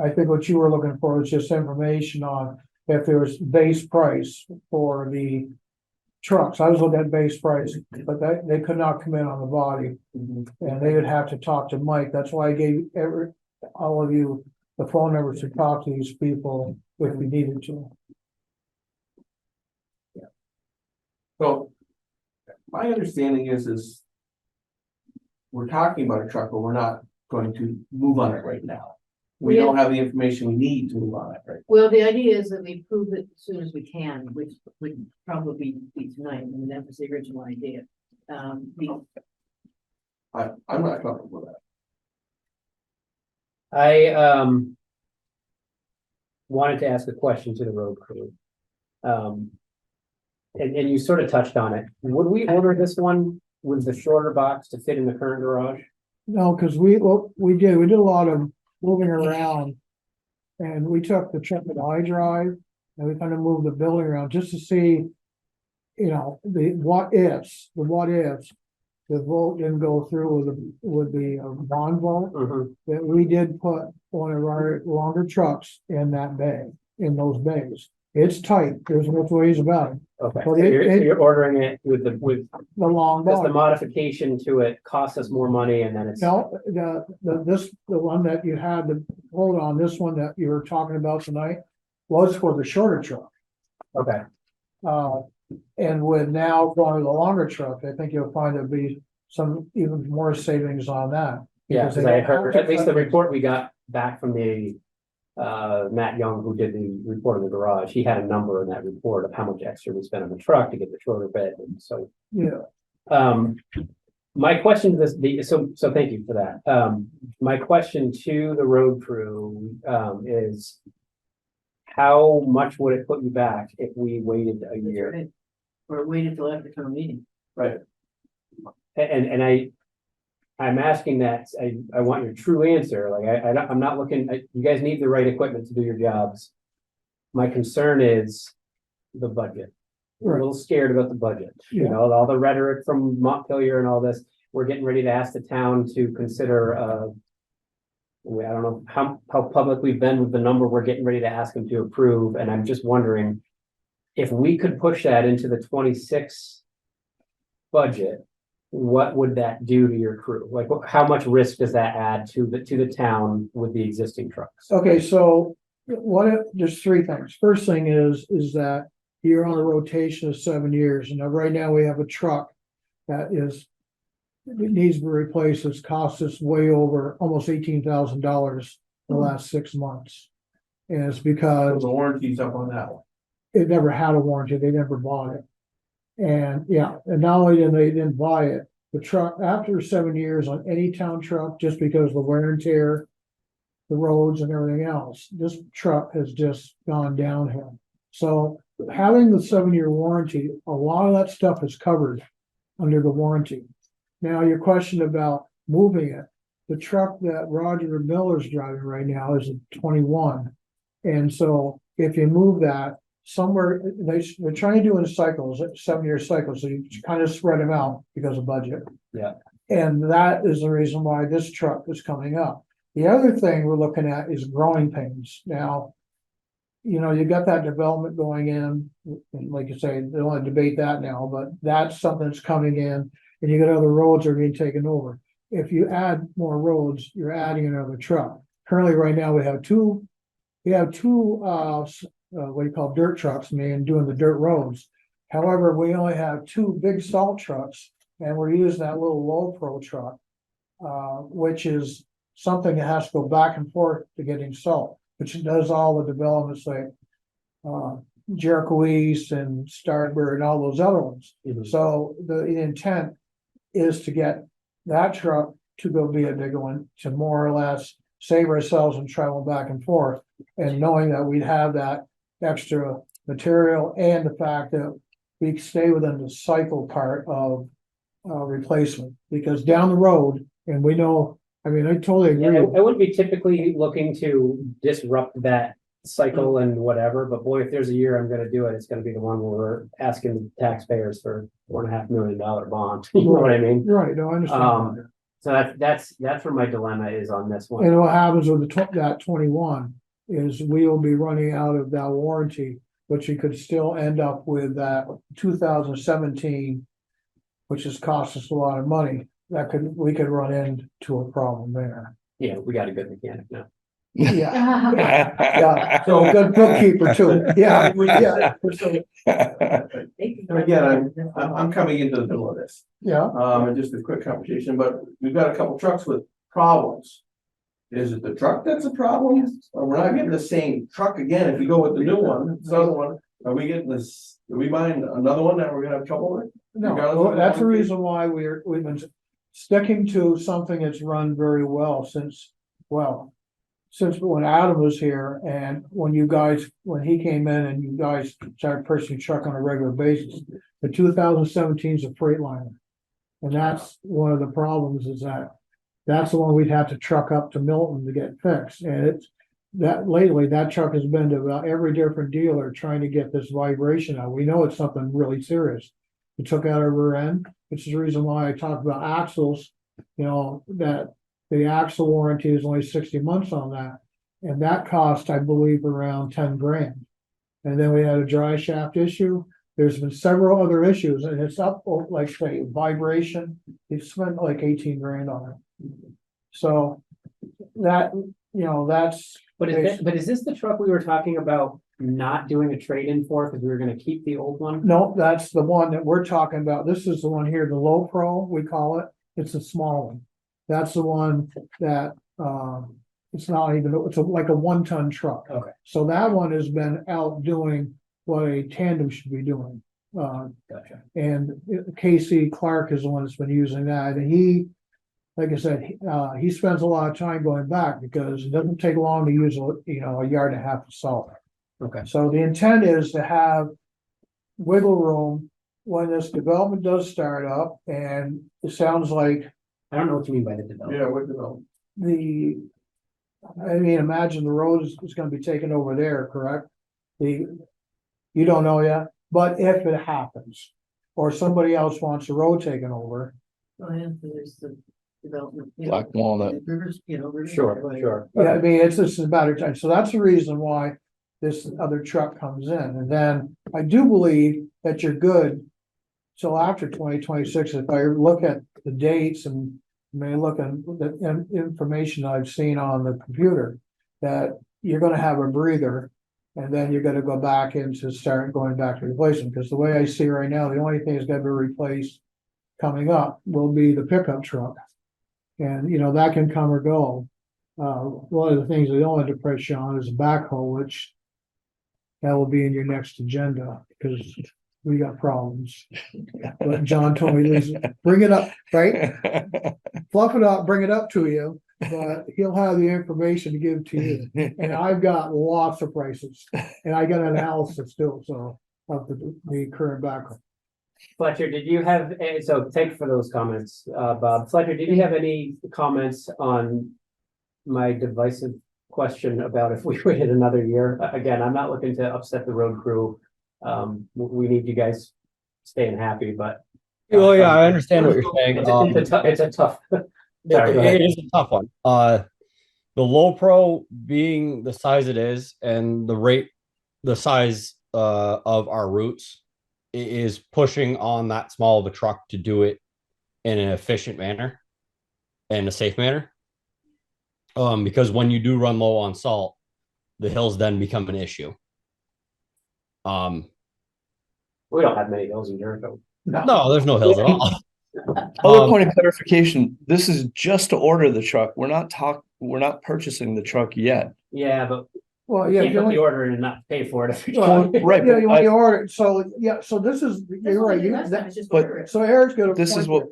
S11: I think what you were looking for was just information on if there was base price for the trucks. I was looking at base price, but they could not come in on the body, and they would have to talk to Mike. That's why I gave all of you the phone numbers to talk to these people if we needed to.
S8: So my understanding is we're talking about a truck, but we're not going to move on it right now. We don't have the information we need to move on it right
S1: Well, the idea is that we prove it as soon as we can, which would probably be tonight. I mean, that was the original idea.
S8: I'm not comfortable with that.
S3: I wanted to ask a question to the road crew. And you sort of touched on it. Would we order this one with the shorter box to fit in the current garage?
S11: No, because we did a lot of moving around. And we took the truck to the high drive and we kind of moved the building around just to see, the what ifs. The vote didn't go through with the bond vote. That we did put one of our longer trucks in that bay, in those bays. It's tight. There's no ways about it.
S3: Okay,
S11: Well,
S3: so you're ordering it with
S11: The long
S3: because the
S11: body.
S3: modification to it costs us more money and then it's.
S11: No, the one that you had to hold on, this one that you were talking about tonight was for the shorter truck.
S3: Okay,
S11: And with now going to the longer truck, I think you'll find there'll be some even more savings on that.
S3: yeah,
S11: Because
S3: because
S11: they
S3: I
S11: don't have
S3: heard,
S11: to
S3: at least the
S11: cut-
S3: report we got back from the Matt Young, who did the report in the garage, he had a number in that report of how much extra we spent on the truck to get the shorter bed, and so.
S11: Yeah,
S3: My question is this, so thank you for that. My question to the road crew, is how much would it put you back if we waited a year?
S1: Or waited till after town meeting.
S3: And I'm asking that, I want your true answer, like, I'm not looking, you guys need the right equipment to do your jobs. My concern is the budget. We're a little scared about the budget, you know, all the rhetoric from Montpelier and all this. We're getting ready to ask the town to consider, I don't know how public we've been with the number we're getting ready to ask them to approve, and I'm just wondering if we could push that into the 26 budget, what would that do to your crew? Like, how much risk does that add to the town with the existing trucks?
S11: Okay, so there's three things. First thing is that you're on a rotation of 7 years. And now right now we have a truck that it needs to be replaced. It's cost us way over almost $18,000 the last 6 months. And it's because
S8: The warranty's up on that one.
S11: it never had a warranty. They never bought it. And and not only did they didn't buy it, the truck, after 7 years on any town truck, just because of the wear and tear, the roads and everything else, this truck has just gone downhill. So having the 7-year warranty, a lot of that stuff is covered under the warranty. Now, your question about moving it, the truck that Roger Miller's driving right now is a 21. And so if you move that somewhere, they're trying to do in cycles, 7-year cycles, so you kind of spread them out because of budget.
S3: Yeah.
S11: And that is the reason why this truck is coming up. The other thing we're looking at is growing pains. Now, you know, you got that development going in, and like you say, they don't want to debate that now, but that's something that's coming in, and you got other roads that are being taken over. If you add more roads, you're adding another truck. Currently, right now, we have two what do you call dirt trucks, doing the dirt roads. However, we only have 2 big salt trucks, and we're using that little low pro truck, which is something that has to go back and forth to getting salt, which does all the developments like Jericho East and Starboard and all those other ones. So the intent is to get that truck to go be a big one, to more or less save ourselves and travel back and forth, and knowing that we'd have that extra material and the fact that we stay within the cycle part of replacement, because down the road, and we know, I mean, I totally agree.
S3: I wouldn't be typically looking to disrupt that cycle and whatever, but boy, if there's a year I'm gonna do it, it's gonna be the one where we're asking taxpayers for $4.5 million bond. You know what I mean?
S11: Right, no, I understand.
S3: So that's where my dilemma is on this one.
S11: And what happens with that 21 is we will be running out of that warranty, but you could still end up with that 2017, which has cost us a lot of money. We could run into a problem there.
S3: Yeah, we got a good mechanic now.
S11: Yeah. Yeah, so good bookkeeper too. Yeah, yeah.
S8: And again, I'm coming into the middle of this.
S11: Yeah,
S8: And just a quick conversation, but we've got a couple trucks with problems. Is it the truck that's a problem? Or we're not getting the same truck again if we go with the new one, this other one, are we getting this, are we buying another one that we're gonna have trouble with?
S11: no, that's the reason why we've been sticking to something that's run very well since when Adam was here, and when he came in and you guys started purchasing truck on a regular basis, the 2017 is a Freightliner. And that's one of the problems, is that's the one we'd have to truck up to Milton to get fixed. And it's that lately, that truck has been to about every different dealer trying to get this vibration out. We know it's something really serious. We took out our rear end, which is the reason why I talked about axles, you know, that the axle warranty is only 60 months on that. And that cost, I believe, around 10 grand. And then we had a dry shaft issue. There's been several other issues, and it's up, like say, vibration. They've spent like 18 grand on it. So that, you know, that's.
S3: But is this the truck we were talking about not doing a trade-in for, because we were gonna keep the old one?
S11: No, that's the one that we're talking about. This is the one here, the low pro, we call it. It's a small one. That's the one that, it's not even, it's like a 1-ton truck.
S3: Okay.
S11: So that one has been out doing what a tandem should be doing.
S3: Gotcha.
S11: And Casey Clark is the one that's been using that, and he, like I said, he spends a lot of time going back because it doesn't take long to use, a yard and a half of salt.
S3: Okay.
S11: So the intent is to have wiggle room when this development does start up, and it sounds like
S3: I don't know what you mean by the development.
S8: Yeah, what the,
S11: imagine the road is gonna be taken over there, correct? You don't know yet, but if it happens, or somebody else wants the road taken over,
S1: Oh, yeah, there's the development.
S9: Black Walnut.
S1: Rivers, Rivers.
S3: Sure.
S11: yeah, it's just a matter of time, so that's the reason why this other truck comes in, and then I do believe that you're good till after 2026, if I look at the dates and look at the information I've seen on the computer, that you're gonna have a breather, and then you're gonna go back into start going back to replacement, because the way I see right now, the only thing that's gotta be replaced coming up will be the pickup truck. And, that can come or go. One of the things I don't want to press you on is a backhoe, which that will be in your next agenda, because we got problems. But John told me, listen, bring it up, right? Fluff it up, bring it up to you, but he'll have the information to give to you. And I've got lots of prices, and I got an analysis still, so of the current background.
S3: Fletcher, did you have, so thank you for those comments, Bob. Fletcher, did you have any comments on my divisive question about if we waited another year? Again, I'm not looking to upset the road crew. We need you guys staying happy, but.
S5: Oh, yeah, I understand what you're saying.
S3: It's a tough. Sorry, go ahead.
S5: It is a tough one. The low pro being the size it is and the size of our routes is pushing on that small of a truck to do it in an efficient manner and a safe manner. Because when you do run low on salt, the hills then become an issue.
S3: We don't have many hills in Jericho.
S5: No, there's no hills at all.
S9: Other point of clarification, this is just to order the truck. We're not purchasing the truck yet.
S3: Yeah, but
S11: Well,
S3: you
S11: yeah,
S3: can't put the order in and not pay for it.
S11: Well,
S9: Right,
S11: yeah,
S9: but
S11: you want to order, so this is, you're right,
S9: but-
S11: so Eric's got a
S9: This is
S11: point
S9: what-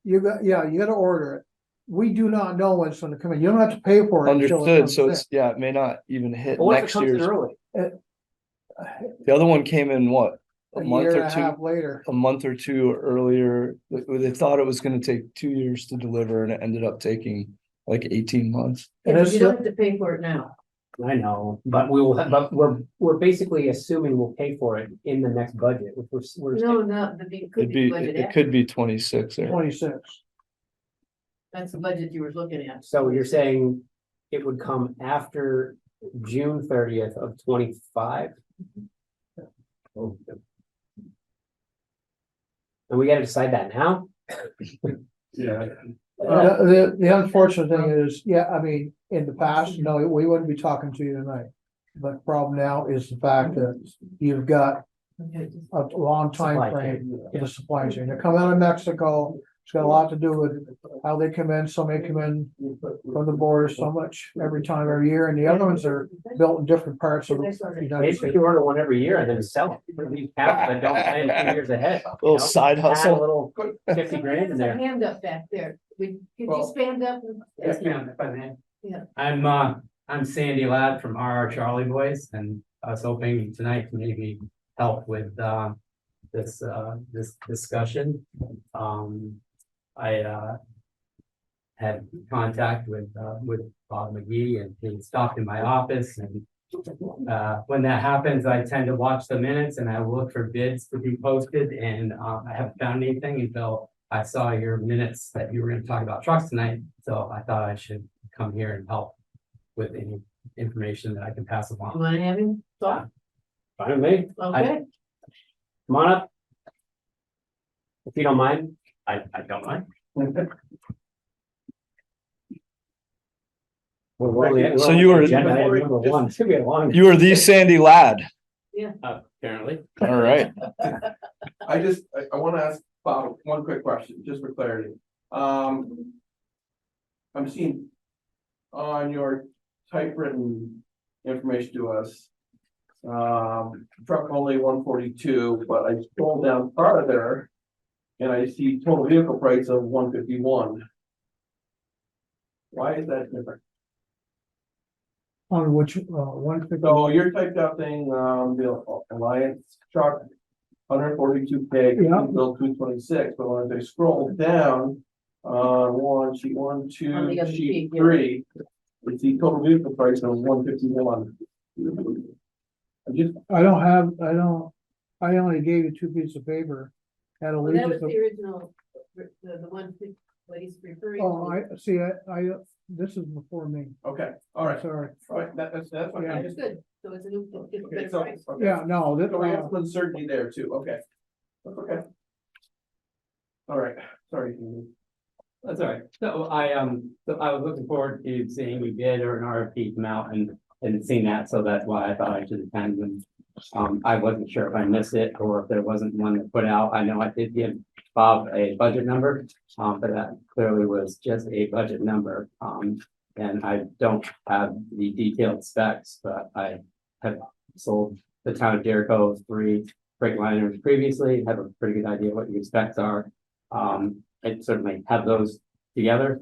S11: there. You gotta order it. We do not know when it's gonna come in, you don't have to pay for it. until it
S9: Understood,
S11: comes
S9: so
S11: in.
S9: it's, yeah, it may not even hit
S3: But what if it
S9: next
S3: comes in
S9: year's.
S3: early?
S9: The other one came in what,
S11: A
S9: a month
S11: year
S9: or
S11: and a half
S9: two,
S11: later.
S9: a month or two earlier. They thought it was gonna take 2 years to deliver and it ended up taking like 18 months.
S11: And
S1: But
S11: it's
S1: you don't have to pay for it now.
S3: I know, but we're basically assuming we'll pay for it in the next budget, which we're.
S1: No, it could be budget
S9: It
S1: after.
S9: could be 26 or
S11: 26.
S1: That's the budget you were looking at.
S3: So you're saying it would come after June 30th of 25? Oh. And we gotta decide that now?
S8: yeah,
S11: The unfortunate thing is, in the past, no, we wouldn't be talking to you tonight. But the problem now is the fact that you've got a long time
S3: Supply
S11: frame in the supply chain. They're coming out of Mexico. It's got a lot to do with how they come in. Some may come in from the border so much every year, and the other ones are built in different parts of the United
S3: Maybe
S11: States.
S3: you order one every year and then sell it. Leave cash that don't plan 2 years ahead. you
S9: little
S3: know?
S9: side
S3: Add a
S9: hustle.
S3: little 50 grand in
S1: There's a
S3: there.
S1: hand up back there. Could you
S8: Well-
S1: stand up?
S12: Yes, ma'am, if I may.
S1: Yeah.
S12: I'm Sandy Ladd from RR Charlie Boys, and I was hoping tonight to maybe help with this discussion. I had contact with Bob McGee, and he stopped in my office, and when that happens, I tend to watch the minutes and I look for bids to be posted, and I haven't found anything until I saw your minutes that you were gonna talk about trucks tonight, so I thought I should come here and help with any information that I can pass
S1: You
S12: along.
S1: wanna have him talk?
S3: Fine with me.
S1: Okay.
S3: Come on up. If you don't mind, I don't mind.
S9: So you were-
S3: It's gonna be a long.
S9: You are the Sandy Ladd.
S12: Apparently.
S9: All right.
S8: I wanna ask Bob one quick question, just for clarity. I'm seeing on your typewritten information to us, Truck only 142, but I scroll down farther. And I see total vehicle price of 151. Why is that different?
S11: On which, one fifty,
S8: So you're typed out thing, the Alliance truck, 142K,
S11: Yeah.
S8: bill 226, but when I scroll down, sheet one, two,
S1: On the other
S8: sheet
S1: sheet, yeah.
S8: 3, it's the total vehicle price of 151.
S11: I only gave you two pieces of paper. Had a
S1: Well, that was
S11: legislative.
S1: the original, the one that he's referring
S11: Oh,
S1: to.
S11: I see, this is before me,
S8: Okay, all right,
S11: sorry.
S8: all right, that's fine.
S11: Yeah.
S1: That's good, so it's a new, it's a
S8: Okay,
S1: better
S8: so,
S1: price.
S8: okay.
S11: Yeah, no,
S8: So we have
S11: that,
S8: some uncertainty there too, okay. That's okay. All right, sorry.
S12: That's all right. So I was looking forward to seeing we did or an RFP come out and seeing that, so that's why I thought I should attend. And I wasn't sure if I missed it or if there wasn't one that put out. I know I did give Bob a budget number, but that clearly was just a budget number. And I don't have the detailed specs, but I have sold the town of Jericho 3 freight liners previously, have a pretty good idea what your specs are. I certainly have those together.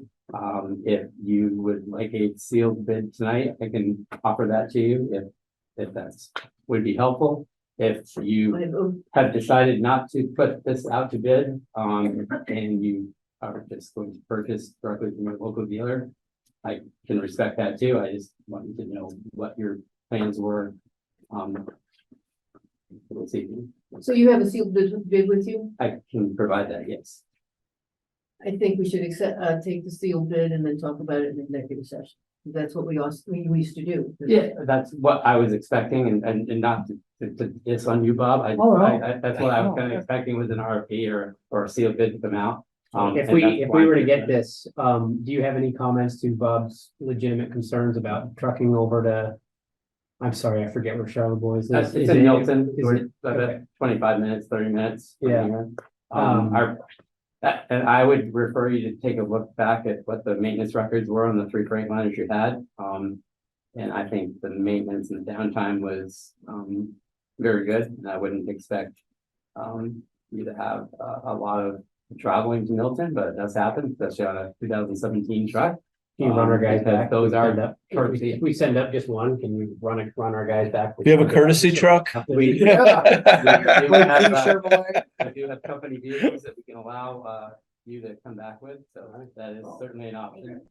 S12: If you would like a sealed bid tonight, I can offer that to you if that's would be helpful. If you have decided not to put this out to bid, and you are just going to purchase directly from your local dealer, I can respect that too. I just wanted to know what your plans were. This evening.
S1: So you have a sealed bid with you?
S12: I can provide that, yes.
S1: I think we should take the sealed bid and then talk about it in executive session. That's what we used to do.
S12: Yeah, that's what I was expecting and not to diss on you, Bob.
S11: Oh, no.
S12: That's what I was kind of expecting with an RFP or a sealed bid to come out.
S3: If
S12: and
S3: we,
S12: that's
S3: if
S12: why
S3: we were to
S12: I'm
S3: get this, do you have any comments to Bob's legitimate concerns about trucking over to? I'm sorry, I forget where Charlevoix is.
S12: It's
S3: Is
S12: in
S3: it-
S12: Milton,
S3: is
S12: we're
S3: it-
S12: about
S3: okay.
S12: 25 minutes, 30 minutes. from
S3: Yeah.
S12: here. And I would refer you to take a look back at what the maintenance records were on the 3 freight liners you had. And I think the maintenance and the downtime was very good, and I wouldn't expect you to have a lot of traveling to Milton, but it does happen, especially on a 2017 truck.
S3: Can you run our guys
S12: because
S3: back?
S12: Those
S3: Send
S12: are
S3: up-
S12: courtesy.
S3: If we send up just one, can you run our guys back?
S9: Do you have a courtesy truck?
S12: We do
S11: Like
S12: have,
S11: King Chevrolet.
S12: we do have company vehicles that we can allow you to come back with, so that is certainly an option.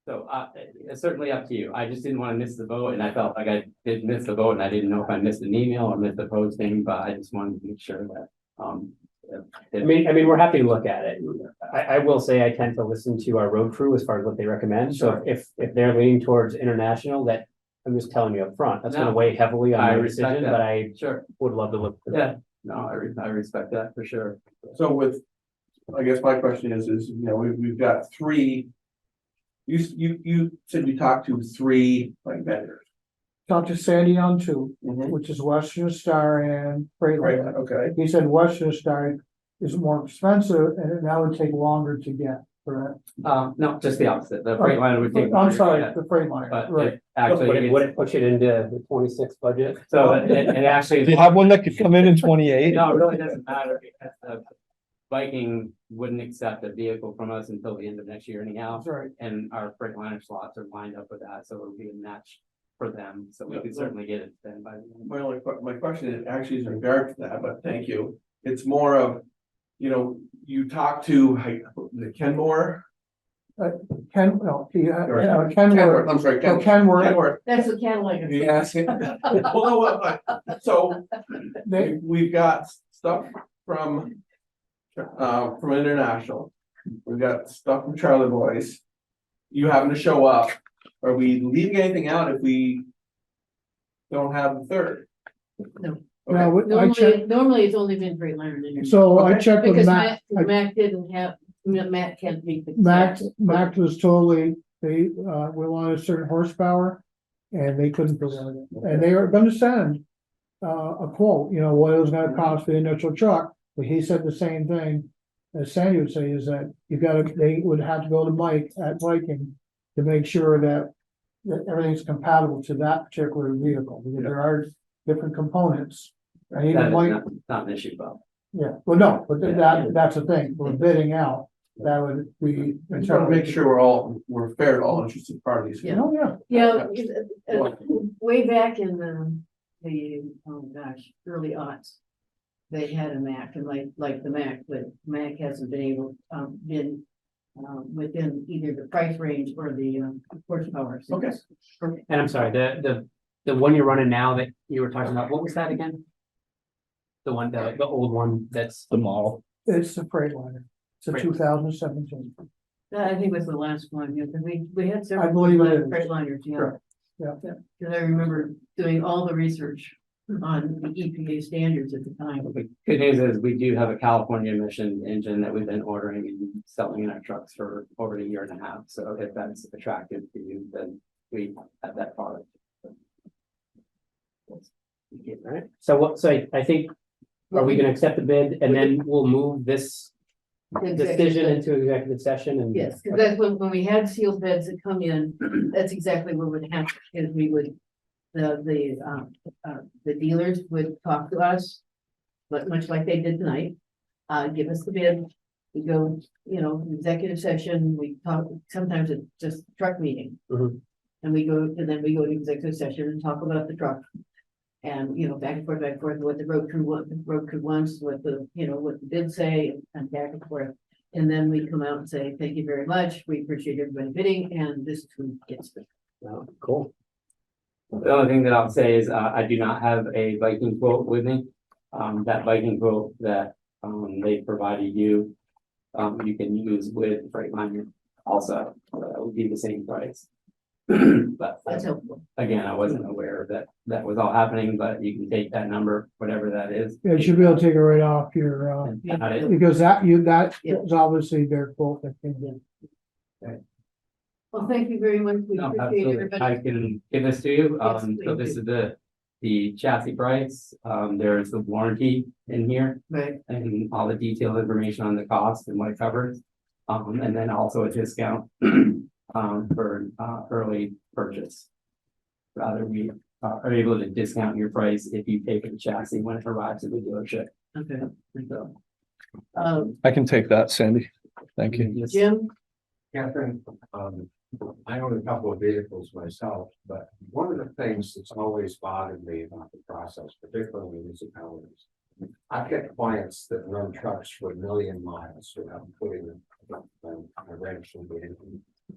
S12: So it's certainly up to you. I just didn't want to miss the boat, and I felt like I did miss the boat, and I didn't know if I missed an email or missed a posting, but I just wanted to make sure that
S3: I mean, we're happy to look at it. I will say I tend to listen to our road crew as far as what they recommend. So
S12: Sure.
S3: if they're leaning towards international, that I'm just telling you up front, that's gonna
S12: No,
S3: weigh heavily on
S12: I
S3: my
S12: respect
S3: decision,
S12: that.
S3: but I
S12: Sure,
S3: would love to look. at
S12: yeah, no, I respect that for sure.
S8: So I guess my question is, we've got 3. You said you talked to 3 like vendors.
S11: Talked to Sandy on 2,
S8: Mhm.
S11: which is Western Star and
S8: Right,
S11: Freightliner.
S8: okay,
S11: He said Western Star is more expensive and that would take longer to get, correct?
S12: No, just the opposite. The freight line would take.
S11: I'm
S12: longer to
S11: sorry,
S12: get,
S11: the Freightliner,
S12: But
S11: right.
S12: it actually,
S3: Would it push it into the 26 budget?
S12: so it actually.
S9: Do you have one that could come in 28?
S12: No, it really doesn't matter because the Viking wouldn't accept a vehicle from us until the end of next year anyhow.
S11: That's right.
S12: And our freight liner slots are lined up with that, so it'll be a match for them, so we could certainly get it then by the end.
S8: my question is actually is in regard to that, but thank you. It's more of, you talk to the Kenmore.
S11: Kenworth,
S8: I'm sorry,
S11: Kenworth,
S8: Kenworth.
S1: That's what Cadillac is.
S8: Yes. Well, no, so we've got stuff from International. We've got stuff from Charlie Boys. You happen to show up. Are we leaving anything out if we don't have the 3rd?
S1: No.
S8: Okay.
S11: now, I checked,
S1: Normally it's only been Freightliner. and
S11: so I
S8: Okay.
S11: checked with
S1: Because
S11: Matt.
S1: Mac didn't have, Matt can't meet the.
S11: Mac was totally, we wanted a certain horsepower and they couldn't provide it. And they were gonna send a quote, what it was gonna cost for the initial truck, but he said the same thing as Sandy would say, is that they would have to go to Mike at Viking to make sure that that everything's compatible to that particular vehicle, because there are different components. And even like,
S12: Not an issue, Bob.
S11: yeah, well, no, but that's the thing, we're bidding out, that would be.
S8: I just want to make sure we're fair to all interested parties.
S1: Yeah.
S11: Oh, yeah.
S1: Yeah, way back in oh gosh, early aughts. They had a Mac and like the Mac, but Mac hasn't been able, been within either the price range or the horsepower.
S8: Okay.
S3: And I'm sorry, the one you're running now that you were talking about, what was that again? The one, the old one that's.
S9: The model.
S11: It's the Freightliner, it's a
S3: Right.
S11: 2017.
S1: I think it was the last one, yeah, because we had several.
S11: I believe it is.
S1: Freightliners, yeah.
S11: Correct. Yeah.
S1: Because I remember doing all the research on the EPA standards at the time.
S12: The good news is we do have a California emission engine that we've been ordering and selling in our trucks for over a year and a half. So if that's attractive to you, then we have that product.
S3: Right, so I think, are we gonna accept the bid and then we'll move this decision into executive session and?
S1: Yes, because that's when we had sealed beds that come in, that's exactly what would happen, is we would, the dealers would talk to us, but much like they did tonight, give us the bid, we go, executive session, we talk, sometimes it's just truck meeting.
S3: Mhm.
S1: And then we go to executive session and talk about the truck. And, back and forth, what the road crew wants, what what the bids say, and back and forth. And then we come out and say, thank you very much, we appreciate everybody bidding, and this is who gets it.
S3: Well, cool.
S12: The only thing that I'll say is, I do not have a Viking quote with me. That Viking quote that, they provided you, you can use with Freightliner also, that would be the same price. But
S1: That's helpful.
S12: again, I wasn't aware that was all happening, but you can take that number, whatever that is.
S11: Yeah, you should be able to take it right off your,
S12: and add it.
S11: because that
S1: Yeah.
S11: was obviously their quote that came in.
S1: Well, thank you very much, we
S12: No,
S1: appreciate
S12: absolutely.
S1: everybody.
S12: I can give this to you.
S1: Yes,
S12: So
S1: please
S12: this
S1: do.
S12: is the chassis price. There's the warranty in here
S1: Right,
S12: and all the detailed information on the cost and what it covers. And then also a discount for early purchase. Rather, we are able to discount your price if you pay for the chassis when it arrives at the dealership.
S1: okay.
S12: So,
S9: I can take that, Sandy. Thank you.
S12: yes.
S1: Jim,
S6: Catherine, I own a couple of vehicles myself, but one of the things that's always bothered me about the process, particularly in municipalities. I've got clients that run trucks for 1 million miles without putting a wrench in it.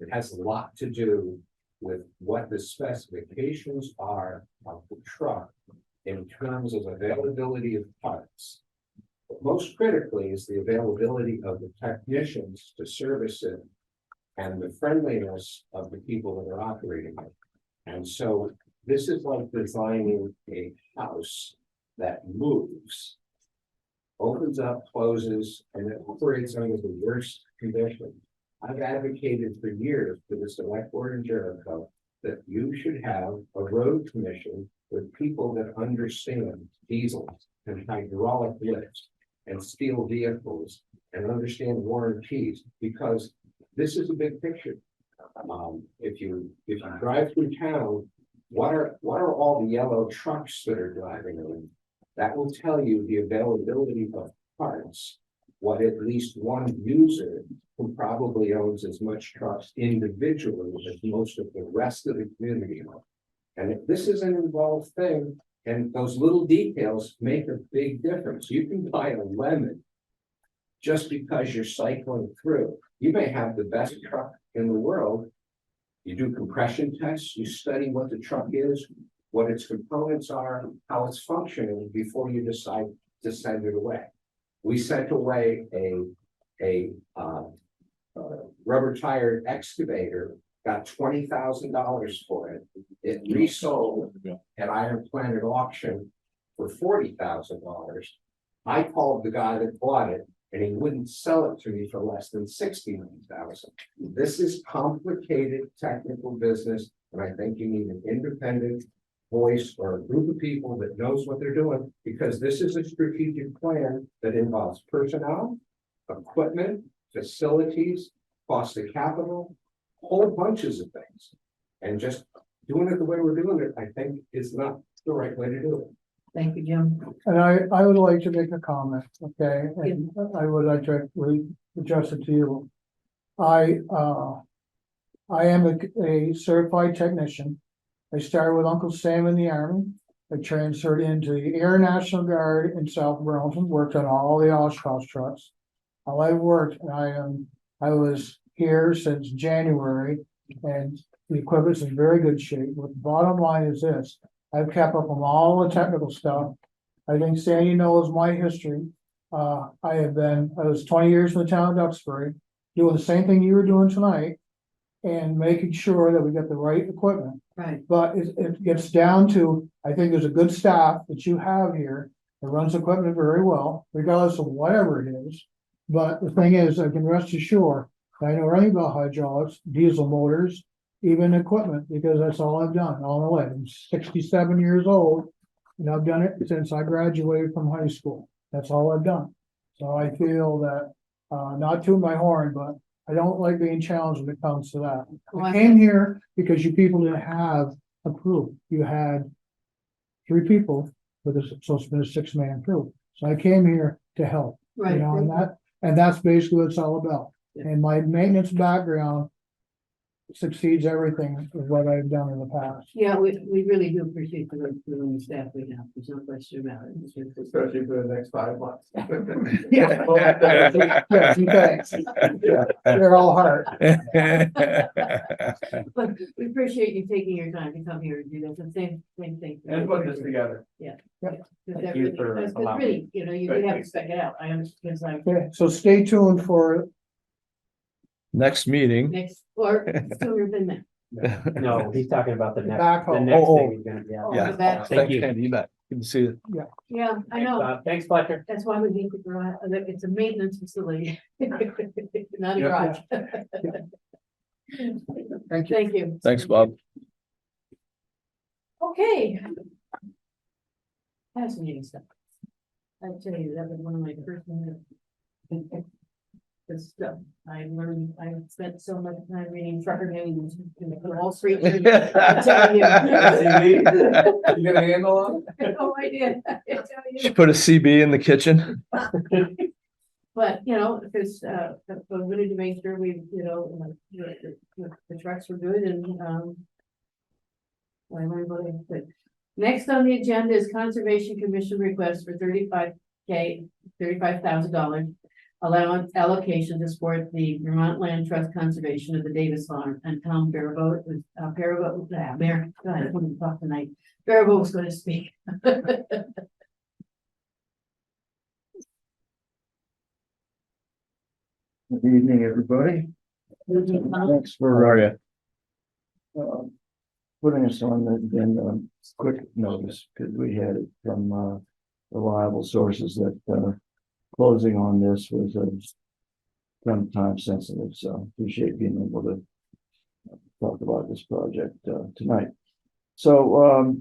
S6: It has a lot to do with what the specifications are of the truck in terms of availability of parts. But most critically is the availability of the technicians to service it and the friendliness of the people that are operating it. And so this is like designing a house that moves, opens up, closes, and it operates under the worst conditions. I've advocated for years to the Selectboard in Jericho that you should have a road commission with people that understand diesels and hydraulic lifts and steel vehicles and understand warranties, because this is a big picture. If you drive through town, what are all the yellow trucks that are driving around? That will tell you the availability of parts, what at least one user who probably owns as much trucks individually as most of the rest of the community own. And if this is an involved thing, and those little details make a big difference. You can buy a lemon just because you're cycling through. You may have the best truck in the world. You do compression tests, you study what the truck is, what its components are, how it's functioning before you decide to send it away. We sent away a rubber tired excavator, got $20,000 for it. It resold at Iron Planet auction for $40,000. I called the guy that bought it and he wouldn't sell it to me for less than $69,000. This is complicated technical business, and I think you need an independent voice or a group of people that knows what they're doing, because this is a strategic plan that involves personnel, equipment, facilities, cost of capital, whole bunches of things. And just doing it the way we're doing it, I think is not the right way to do it.
S1: Thank you, Jim.
S11: And I would like to make a comment, okay, and I would like to address it to you. I am a certified technician. I started with Uncle Sam in the Army. I transferred into the Air National Guard in South Burlington, worked on all the Oshkosh trucks. While I worked, I was here since January, and the equipment's in very good shape. But the bottom line is this: I've kept up on all the technical stuff. I think Sandy knows my history. I was 20 years in the town of Duxbury, doing the same thing you were doing tonight, and making sure that we get the right equipment.
S1: Right.
S11: But it gets down to, I think there's a good staff that you have here that runs equipment very well, regardless of whatever it is. But the thing is, I can rest assured, I know everything about hydraulics, diesel motors, even equipment, because that's all I've done all my life. I'm 67 years old, and I've done it since I graduated from high school. That's all I've done. So I feel that, not to my horn, but I don't like being challenged when it comes to that. I came here because you people didn't have a crew. You had 3 people, but it's supposed to be a 6-man crew. So I came here to help,
S1: Right.
S11: you know, and that's basically what it's all about. And my maintenance background succeeds everything of what I've done in the past.
S1: Yeah, we really do appreciate the work and the staff we have. There's no question about it.
S8: Especially for the next 5 months.
S11: Thanks. They're all hard.
S1: But we appreciate you taking your time to come here and do that. The same thing.
S8: And put this together.
S1: Yeah.
S11: Yep.
S3: Thank you for
S1: Because
S3: allowing
S1: really, you know, you do have to spec it out. I understand, because I'm
S11: Okay, so stay tuned for
S9: Next meeting.
S1: next, or sooner than that.
S3: No, he's talking about the next, the
S11: backhoe.
S3: next
S9: Oh,
S3: thing he's gonna be.
S1: Oh,
S9: Yeah.
S1: the back-
S3: Thank you.
S9: Sandy, you bet. Good to see you.
S1: Yeah, I know.
S3: Thanks, Fletcher.
S1: That's why we need to garage, it's a maintenance facility, not a
S11: Yeah.
S1: garage.
S11: Thank you.
S1: Thank you.
S9: Thanks, Bob.
S1: Okay. Fascinating stuff. I'll tell you, that was one of my first this stuff. I spent so much time reading trucker news in the Wall Street. I tell you.
S8: You gonna handle on?
S1: Oh, I did. I tell
S9: She
S1: you.
S9: put a CB in the kitchen.
S1: But, you know, because, we wanted to make sure we, you know, the trucks were good and, I learned about it, but next on the agenda is Conservation Commission request for $35,000 allowance allocation to support the Vermont Land Trust conservation of the Davis Farm, and Tom Barabo, Mayor, God, I couldn't talk tonight. Barabo was going to speak.
S13: Good evening, everybody. Thanks
S9: How are
S13: for
S9: you?
S13: putting us on the quick notice, because we had it from reliable sources that closing on this was kind of time sensitive, so appreciate being able to talk about this project tonight. So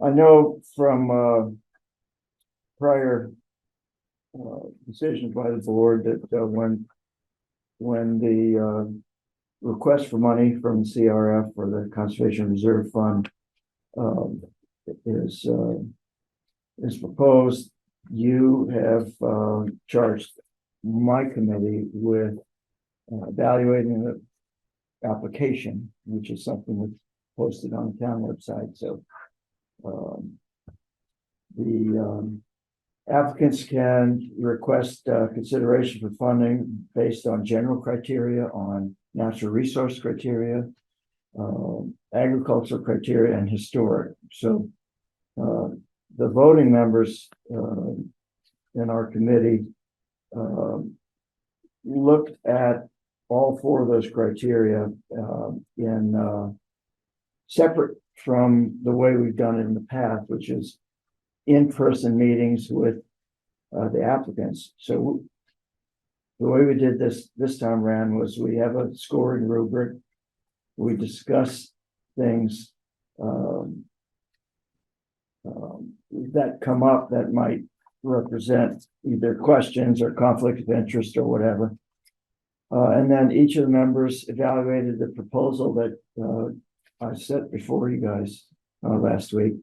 S13: I know from prior decisions by the board that when the request for money from CRF or the Conservation Reserve Fund is proposed, you have charged my committee with evaluating the application, which is something that's posted on the town website. So the applicants can request consideration for funding based on general criteria, on natural resource criteria, agricultural criteria, and historic. So the voting members in our committee looked at all 4 of those criteria in separate from the way we've done it in the past, which is in-person meetings with the applicants. So the way we did this time around was we have a scoring rubric. We discuss things that come up that might represent either questions or conflict of interest or whatever. And then each of the members evaluated the proposal that I set before you guys last week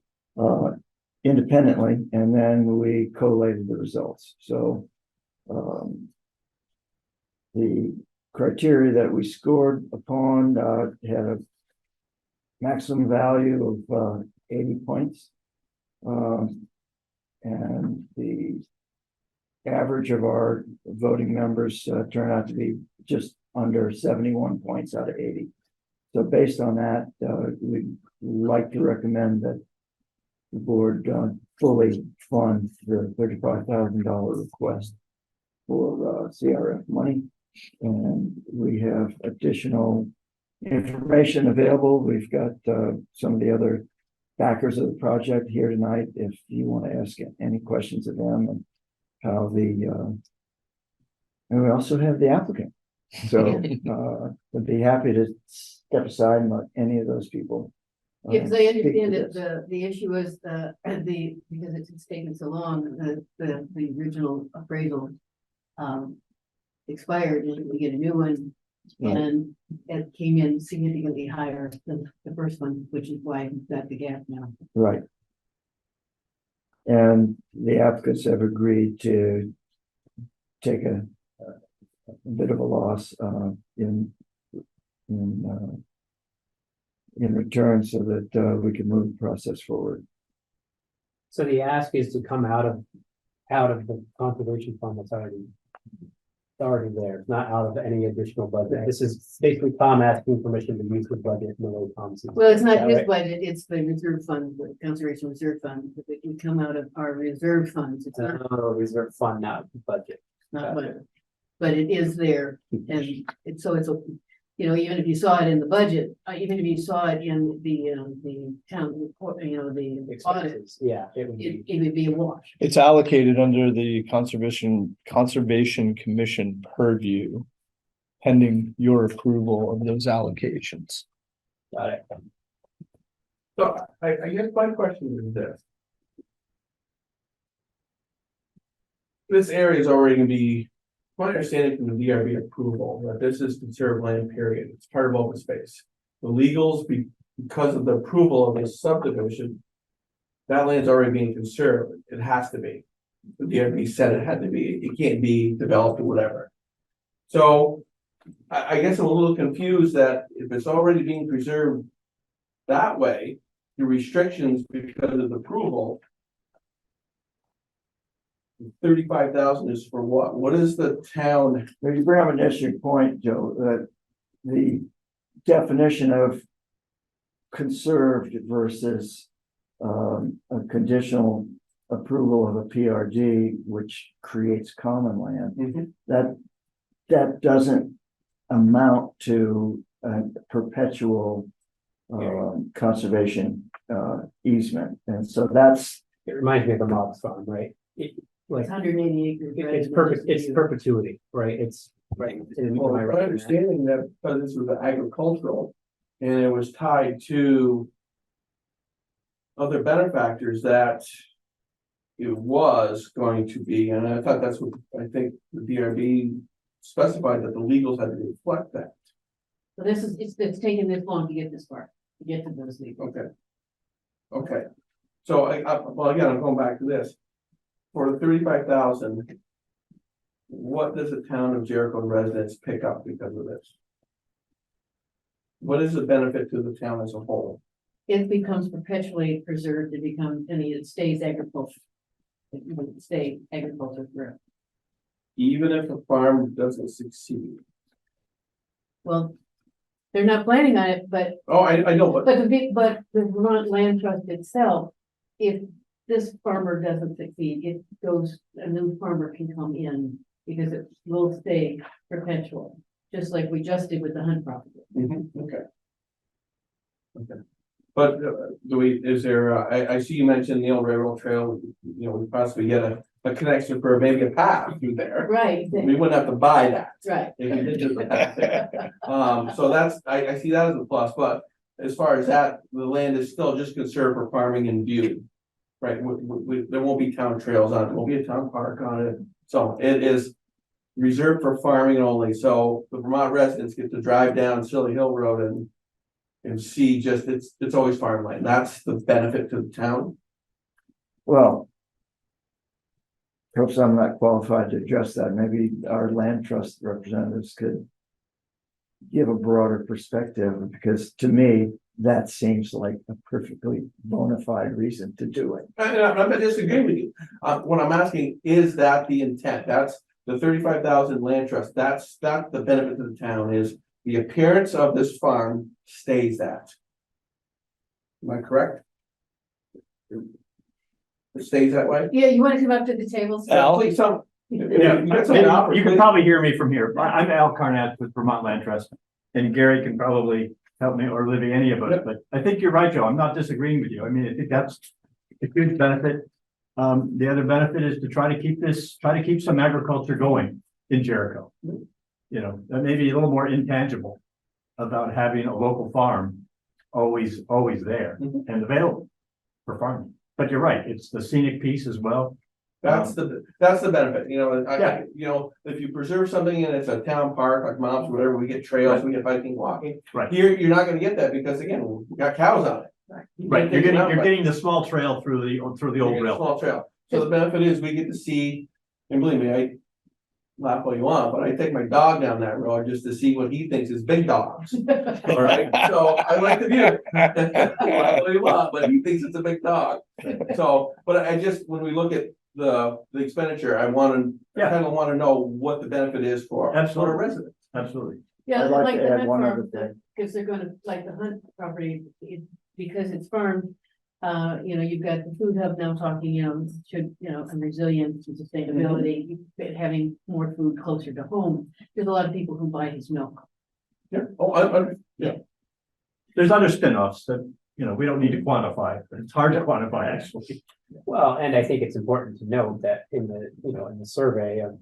S13: independently, and then we collated the results. So the criteria that we scored upon had a maximum value of 80 points. And the average of our voting members turned out to be just under 71 points out of 80. So based on that, we'd like to recommend that the board fully fund the $35,000 request for CRF money. And we have additional information available. We've got some of the other backers of the project here tonight if you want to ask any questions of them, and how and we also have the applicant. So I'd be happy to step aside and let any of those people.
S1: Yeah, because I understand
S13: speak to
S1: that the issue is because it's taken so long, the original appraisal expired and we get a new one.
S13: Right.
S1: And it came in significantly higher than the first one, which is why we've got the gap now.
S13: Right. And the applicants have agreed to take a bit of a loss in return so that we can move the process forward.
S3: So the ask is to come out of the conservation fund that's already there, not out of any additional budget. This is basically Tom asking permission to use the budget in the way Tom sees.
S1: Well, it's not
S3: Is
S1: his
S3: that right?
S1: budget, it's the reserve fund, the conservation reserve fund, but it can come out of our reserve funds. It's not,
S3: Reserve fund, not budget.
S1: not whatever. But it is there, and it's so it's a, even if you saw it in the budget, even if you saw it in the town report, the audit,
S3: Expenses, yeah, it would be.
S1: it would be a wash.
S9: It's allocated under the Conservation Commission purview, pending your approval of those allocations.
S3: Got it.
S8: So I guess my question is this. This area is already gonna be, my understanding from the DRB approval, that this is conserved land, period. It's part of open space. The legals, because of the approval of this subdivision, that land's already being conserved. It has to be. The DRB said it had to be. It can't be developed or whatever. So I guess I'm a little confused that if it's already being preserved that way, the restrictions because of the approval, 35,000 is for what? What is the town?
S13: Well, you bring up an interesting point, Joe, that the definition of conserved versus a conditional approval of a PRD, which creates common land, that doesn't amount to a perpetual conservation easement. And so
S3: It reminds me of the Mott's Farm, right? Like
S1: It's 180 acres. rather
S3: it's
S1: than
S3: perfect,
S1: just
S3: it's
S1: you.
S3: perpetuity, right? It's right.
S8: Well, my understanding that because this was agricultural and it was tied to other benefactors that it was going to be, and I thought that's what I think the DRB specified, that the legals had to reflect that.
S1: So this is, it's taken this long to get this far, to get to those legals.
S8: Okay. So well, again, I'm going back to this. For the 35,000, what does the town of Jericho residents pick up because of this? What is the benefit to the town as a whole?
S1: It becomes perpetually preserved, it stays agriculture. It will stay agriculture forever.
S8: Even if a farm doesn't succeed?
S1: Well, they're not planning on it, but
S8: Oh, I know, but
S1: but the Vermont Land Trust itself, if this farmer doesn't succeed, it goes, a new farmer can come in because it will stay perpetual, just like we just did with the Hunt property.
S8: Okay. But is there, I see you mentioned the old railroad trail, we possibly get a connection for maybe a path through there.
S1: Right.
S8: We wouldn't have to buy that.
S1: Right.
S8: If you did just a path there. So that's, I see that as a plus, but as far as that, the land is still just conserved for farming and view. Right, there won't be town trails on it, there won't be a town park on it, so it is reserved for farming only, so the Vermont residents get to drive down Silly Hill Road and see just, it's always farmland. That's the benefit to the town.
S13: Well. Perhaps I'm not qualified to address that. Maybe our land trust representatives could give a broader perspective, because to me, that seems like a perfectly bona fide reason to do it.
S8: I'm not disagreeing with you. What I'm asking, is that the intent? That's the 35,000 land trust. That's the benefit to the town, is the appearance of this farm stays that. Am I correct? It stays that way?
S1: Yeah, you wanna come up to the table? sir?
S8: Yeah, please, some.
S14: Yeah,
S8: You got something to offer,
S14: you can
S8: please.
S14: probably hear me from here. I'm Al Carnett with Vermont Land Trust. And Gary can probably help me, or Libby, any of us, but I think you're right, Joe. I'm not disagreeing with you. I mean, I think that's a huge benefit. The other benefit is to try to keep some agriculture going in Jericho. You know, that may be a little more intangible about having a local farm always there and available for farming. But you're right, it's the scenic piece as well.
S8: That's the benefit, you know,
S14: Yeah.
S8: you know, if you preserve something and it's a town park, like Mom's, whatever, we get trails, we get hiking, walking.
S14: Right.
S8: Here, you're not gonna get that, because again, we got cows on it.
S14: Right, you're getting the small trail through the old rail.
S8: Small trail, so the benefit is we get to see, and believe me, I laugh all you want, but I take my dog down that road just to see what he thinks is big dogs. All right, so I like the view. Laugh all you want, but he thinks it's a big dog. So, but I just, when we look at the expenditure, I kind of want to know what the benefit is for our residents.
S14: Absolutely.
S1: Yeah,
S13: I'd like
S1: like
S13: to
S1: the
S13: add
S1: hunt
S13: one other
S1: farm,
S13: thing.
S1: because they're gonna, like the hunt property, because it's farmed. You know, you've got the food hub now talking, you know, and resilience and sustainability, having more food closer to home. There's a lot of people who buy his milk.
S8: Yeah, oh, yeah.
S14: There's other spin-offs that, you know, we don't need to quantify, but it's hard to quantify actually.
S3: Well, and I think it's important to note that in the survey of,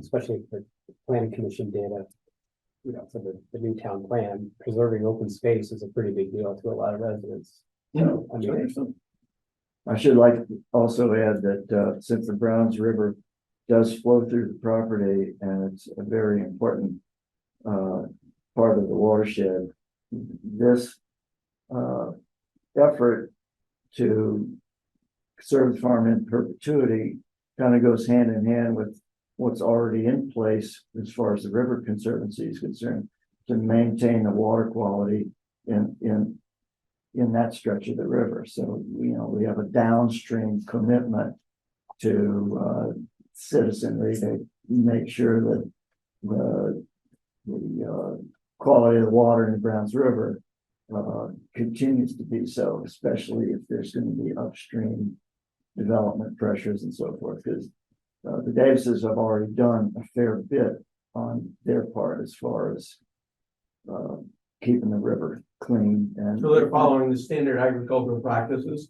S3: especially if the planning commission did for the new town plan, preserving open space is a pretty big deal to a lot of residents. So, I mean,
S13: I should like to also add that since the Browns River does flow through the property and it's a very important part of the watershed, this effort to conserve the farm in perpetuity kind of goes hand in hand with what's already in place as far as the River Conservancy is concerned, to maintain the water quality in that stretch of the river. So, you know, we have a downstream commitment to citizenry to make sure that the quality of the water in the Browns River continues to be so, especially if there's going to be upstream development pressures and so forth, because the Davises have already done a fair bit on their part as far as keeping the river clean. And
S8: So they're following the standard agricultural practices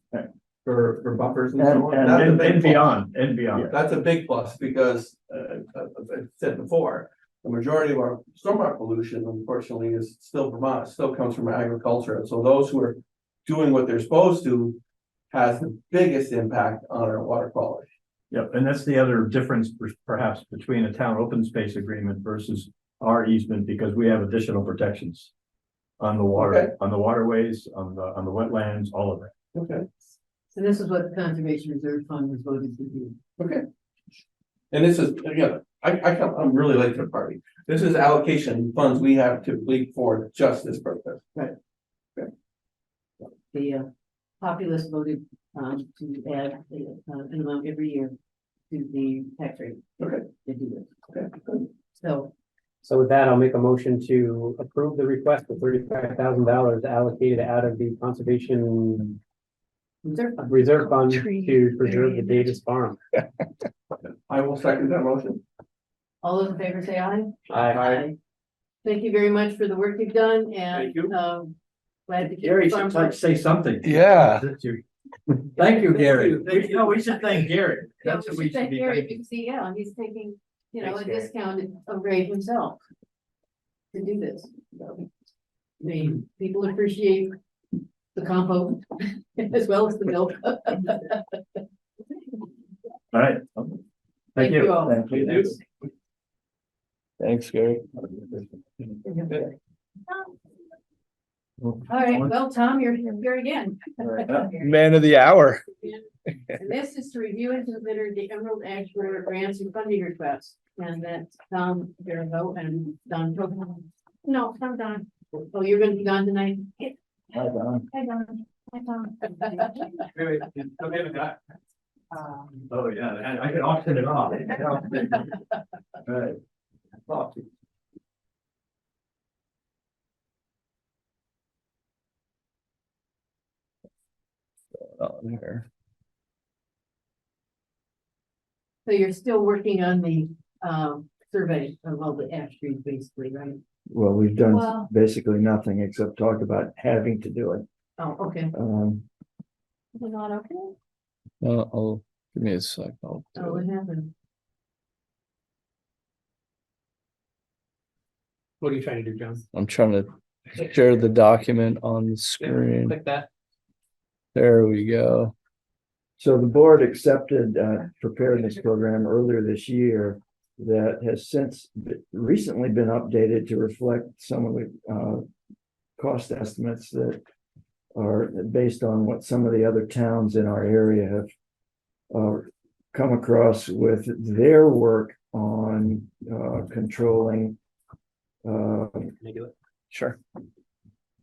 S8: for buffers and so on. That's a
S14: And
S8: big
S14: beyond,
S8: plus.
S14: and beyond.
S8: That's a big plus, because as I said before, the majority of our stormwater pollution, unfortunately, is still Vermont, still comes from agriculture. And so those who are doing what they're supposed to has the biggest impact on our water quality.
S14: Yep, and that's the other difference perhaps between a town open space agreement versus our easement, because we have additional protections on the water,
S8: Okay.
S14: on the waterways, on the wetlands, all of that.
S8: Okay.
S1: So this is what the Conservation Reserve Fund was voted to do.
S8: Okay. And this is, again, I'm really late to the party. This is allocation funds we have typically for just this purpose.
S1: The populace voted to add an amount every year to the tax rate.
S8: Okay.
S1: They do this.
S8: Okay, good.
S3: So with that, I'll make a motion to approve the request for $35,000 allocated out of the conservation reserve fund to preserve the Davis farm.
S8: I will second that motion.
S1: All those in favor say aye.
S3: Aye.
S1: Thank you very much for the work you've done, and
S8: Thank you.
S1: glad to keep
S14: Gary
S1: the farm.
S14: should say something.
S9: Yeah.
S14: Thank you, Gary.
S8: Thank you.
S14: No, we should thank Gary.
S1: Yeah,
S14: That's what
S1: we
S14: we
S1: should thank
S14: should be
S1: Gary,
S14: thanking.
S1: because he's taking, a
S3: Thanks, Gary.
S1: discounted rate himself to do this. So, I mean, people appreciate the compost as well as the milk.
S14: All right. Thank you.
S1: all.
S13: thank you.
S9: Thanks, Gary.
S1: All right, well, Tom, you're here again.
S9: Man of the hour.
S1: And this is to review and consider the Emerald Ash Borer grants and funding requests. And that's Tom Jericho and Don. No, I'm Don. Oh, you're gonna be gone tonight?
S13: Hi, Don.
S1: Hi, Don. Hi, Tom.
S14: Oh, yeah, I could auction it off. Right.
S9: On here.
S1: So you're still working on the survey of all the ash trees, basically, right?
S13: Well, we've done
S1: Well-
S13: basically nothing except talk about having to do it.
S1: Oh, okay.
S15: Is it not okay?
S9: I'll give me a sec. I'll do
S1: Oh,
S9: it.
S1: what happened?
S3: What are you trying to do, John?
S9: I'm trying to share the document on the screen.
S3: Click that.
S9: There we go.
S13: So the board accepted a preparedness program earlier this year that has since recently been updated to reflect some of the cost estimates that are based on what some of the other towns in our area have come across with their work on controlling
S9: Sure.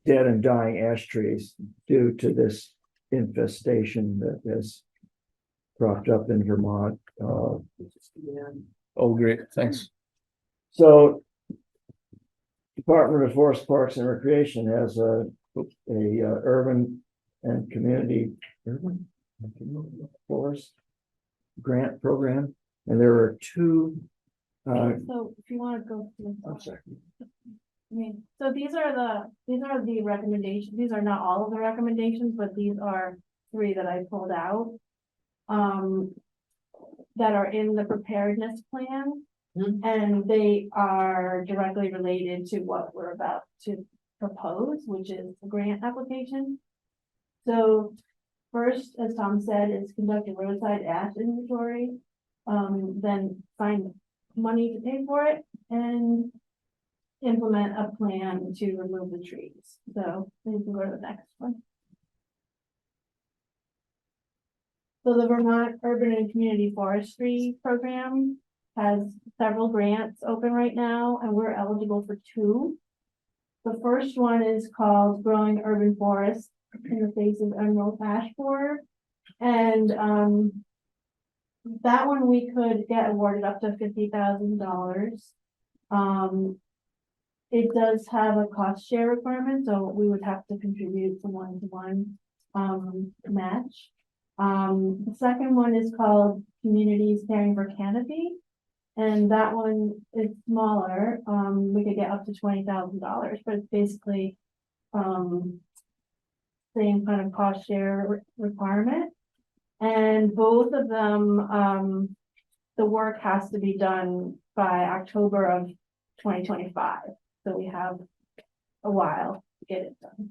S13: dead and dying ash trees due to this infestation that has cropped up in Vermont.
S9: Oh, great. Thanks.
S13: So Department of Forest Parks and Recreation has a urban and community forest grant program, and there are two.
S15: So if you want to go through.
S13: I'm sorry.
S15: I mean, so these are the recommendations. These are not all of the recommendations, but these are 3 that I pulled out. That are in the preparedness plan. And they are directly related to what we're about to propose, which is the grant application. So first, as Tom said, is conduct a roadside ash inventory. Then find money to pay for it and implement a plan to remove the trees. So we can go to the next one. So the Vermont Urban and Community Forestry Program has several grants open right now, and we're eligible for 2. The first one is called Growing Urban Forests in the Face of Emerald Ash Borer. And that one we could get awarded up to $50,000. It does have a cost share requirement, so we would have to contribute to 1-to-1 match. The second one is called Communities Caring for Canopy. And that one is smaller. We could get up to $20,000, but it's basically same kind of cost share requirement. And both of them, the work has to be done by October of 2025. So we have a while to get it done.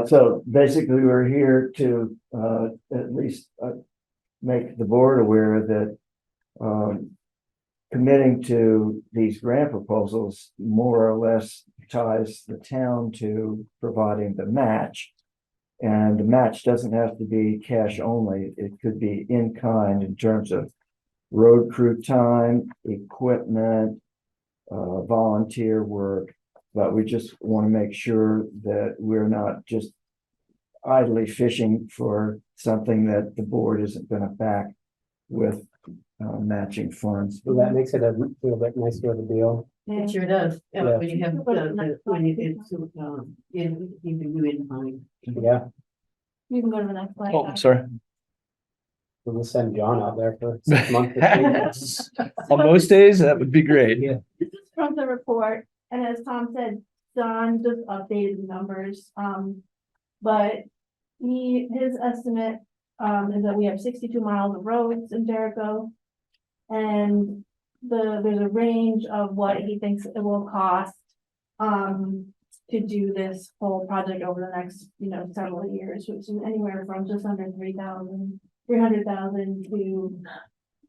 S13: So basically, we're here to at least make the board aware that committing to these grant proposals more or less ties the town to providing the match. And the match doesn't have to be cash only. It could be in kind in terms of road crew time, equipment, volunteer work. But we just want to make sure that we're not just idly fishing for something that the board isn't going to back with matching funds.
S3: So that makes it a little bit nicer of a deal.
S1: It sure does. Yeah,
S3: Yeah.
S1: when you have, when you get to, you can do it in time.
S3: Yeah,
S15: You can go to the next slide.
S9: Oh, I'm sorry.
S3: we'll just send John out there for 6 months.
S9: On most days, that would be great.
S3: Yeah.
S15: This is from the report, and as Tom said, Don just updated the numbers, but his estimate, is that we have 62 miles of roads in Jericho. And there's a range of what he thinks it will cost, to do this whole project over the next, several years, which is anywhere from just under 300,000 to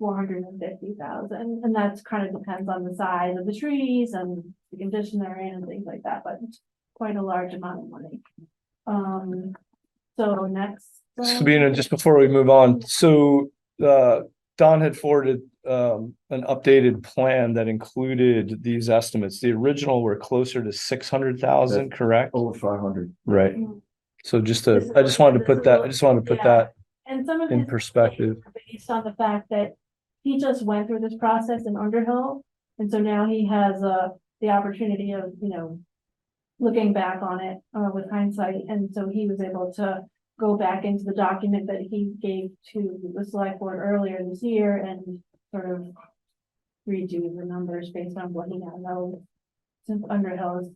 S15: 450,000, and that's kind of depends on the size of the trees and the condition they're in and things like that, but it's quite a large amount of money. So next.
S9: Sabina, just before we move on, so Don had forwarded an updated plan that included these estimates. The original were closer to 600,000, correct?
S13: Over 500.
S9: Right. So I just wanted to put that
S15: And some of
S9: in
S15: his
S9: perspective.
S15: are based on the fact that he just went through this process in Underhill, and so now he has the opportunity of, looking back on it with hindsight, and so he was able to go back into the document that he gave to the select board earlier this year and sort of redo the numbers based on what he now knows. Since Underhill has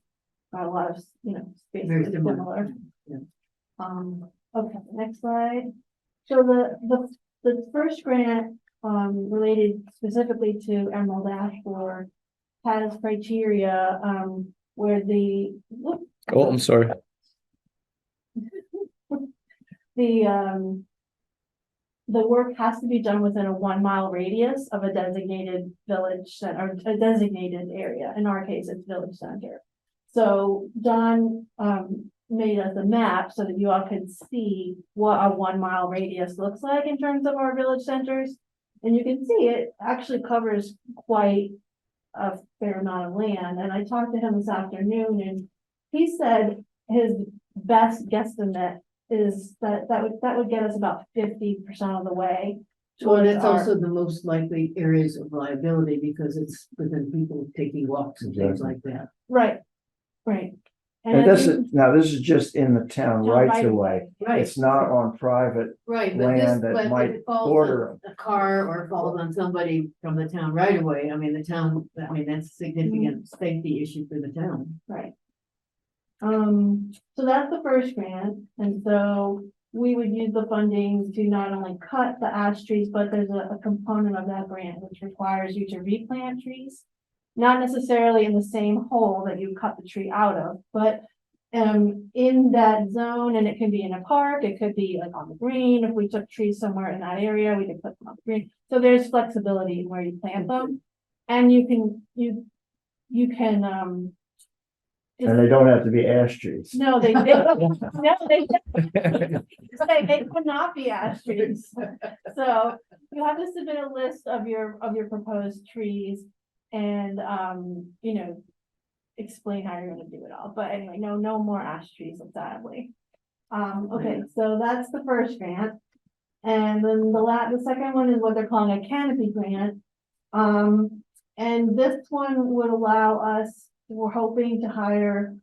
S15: got a lot of, space
S1: Very
S15: that's
S1: similar.
S15: similar. Okay, next slide. So the first grant, related specifically to Emerald Ash Borer has criteria, where
S9: Oh, I'm sorry.
S15: The work has to be done within a 1 mile radius of a designated village center, or a designated area. In our case, it's village center. So Don, made us a map so that you all could see what a 1 mile radius looks like in terms of our village centers. And you can see it actually covers quite a fair amount of land. And I talked to him this afternoon, and he said his best guesstimate is that would get us about 50% of the way.
S1: Well,
S15: towards
S1: that's
S15: our-
S1: also the most likely areas of liability because it's within people taking walks and things like that.
S15: Right, right.
S13: And
S15: I
S13: this
S15: think-
S13: is, now this is just in the town
S15: Town
S13: rights
S15: right of
S13: away.
S1: Right.
S13: It's not on private
S1: Right, but this,
S13: land
S1: but
S13: that
S1: if
S13: might
S1: it falls
S13: border
S1: on a car or falls on somebody from the town right away, that's a significant safety issue for the town.
S15: Right. So that's the first grant, and so we would use the funding to not only cut the ash trees, but there's a component of that grant which requires you to replant trees. Not necessarily in the same hole that you cut the tree out of, but in that zone, and it could be in a park, it could be like on the green. If we took trees somewhere in that area, we could put them on the green. So there's flexibility in where you plant them. And you can
S13: and they don't have to be ash trees.
S15: no, they could not be ash trees. So you have to submit a list of your proposed trees and, explain how you're gonna do it all. But anyway, no more ash trees, sadly. Okay, so that's the first grant. And then the second one is what they're calling a canopy grant. And this one would allow us, we're hoping to hire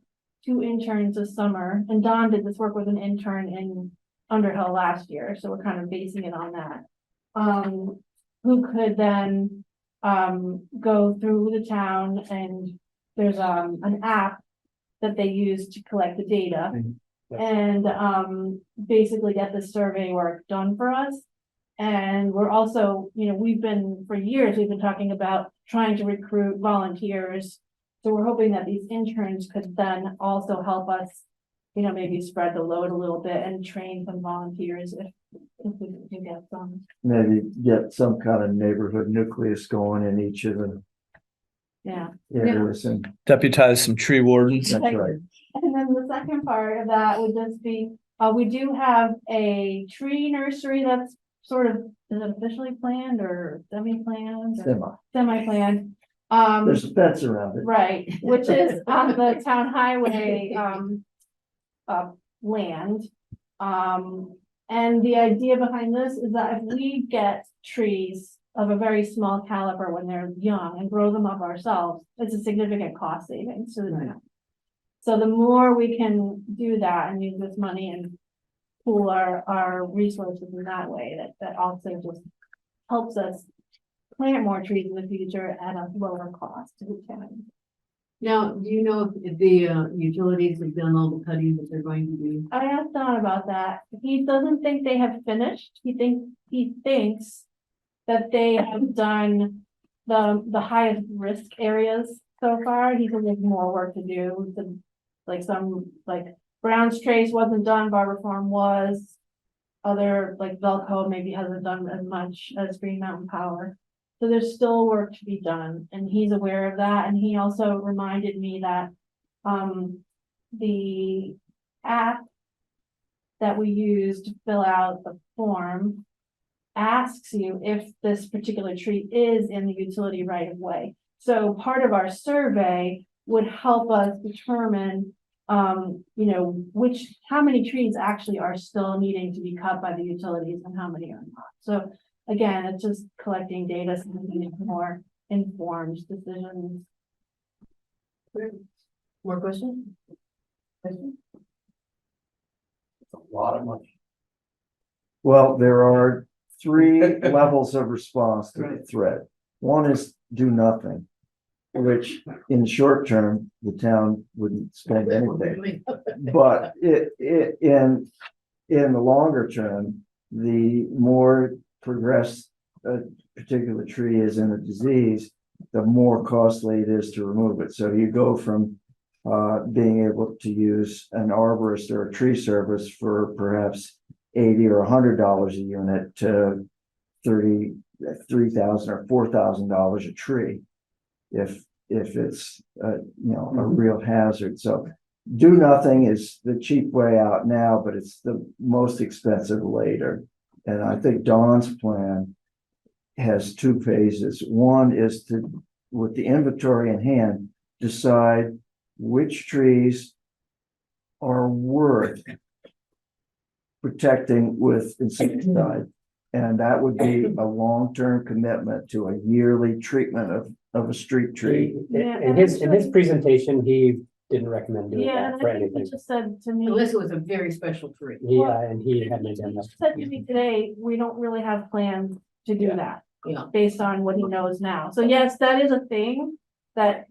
S15: 2 interns this summer, and Don did this work with an intern in Underhill last year, so we're kind of basing it on that. Who could then go through the town, and there's an app that they use to collect the data and basically get the survey work done for us. And we're also, we've been talking about trying to recruit volunteers. So we're hoping that these interns could then also help us, maybe spread the load a little bit and train some volunteers if we can get some.
S13: Maybe get some kind of neighborhood nucleus going in each of the
S15: Yeah.
S13: areas and
S9: Deputize some tree wardens.
S13: that's right.
S15: And then the second part of that would just be, we do have a tree nursery that's sort of, is it officially planned or semi-planned? Semi-planned.
S13: There's a fence around it.
S15: Right, which is on the town highway, land. And the idea behind this is that if we get trees of a very small caliber when they're young and grow them up ourselves, it's a significant cost savings to the town. So the more we can do that and use this money and pool our resources in that way, that also just helps us plant more trees in the future at a lower cost to the town.
S1: Now, do you know if the utilities have done all the cutting that they're going to do?
S15: I asked Don about that. He doesn't think they have finished. He thinks that they have done the highest risk areas so far. He said there's more work to do. Like Brown's Trace wasn't done, Barber Farm was. other, like Velco maybe hasn't done as much as Green Mountain Power. So there's still work to be done, and he's aware of that, and he also reminded me that, the app that we use to fill out the form asks you if this particular tree is in the utility right of way. So part of our survey would help us determine, how many trees actually are still needing to be cut by the utilities and how many are not. So again, it's just collecting data so we can make more informed decisions.
S1: More questions?
S8: A lot of money.
S13: Well, there are three levels of response to the threat. One is do nothing, which in the short term, the town wouldn't spend anything. But in the longer term, the more progressed a particular tree is in a disease, the more costly it is to remove it. So you go from being able to use an arborist or a tree service for perhaps $80 or $100 a unit to $3,000 or $4,000 a tree, if it's a real hazard. So do nothing is the cheap way out now, but it's the most expensive later. And I think Don's plan has two phases. One is to, with the inventory in hand, decide which trees are worth protecting with insecticide. And that would be a long-term commitment to a yearly treatment of a street tree.
S3: In his presentation, he didn't recommend doing
S15: Yeah,
S3: that
S15: and
S3: for
S15: I think he
S3: anything.
S15: just said to me.
S1: Unless it was a very special tree.
S3: Yeah, and he had mentioned
S15: He
S3: that.
S15: said to me today, we don't really have plans to do that.
S1: Yeah.
S15: Based on what he knows now. So yes, that is a thing that,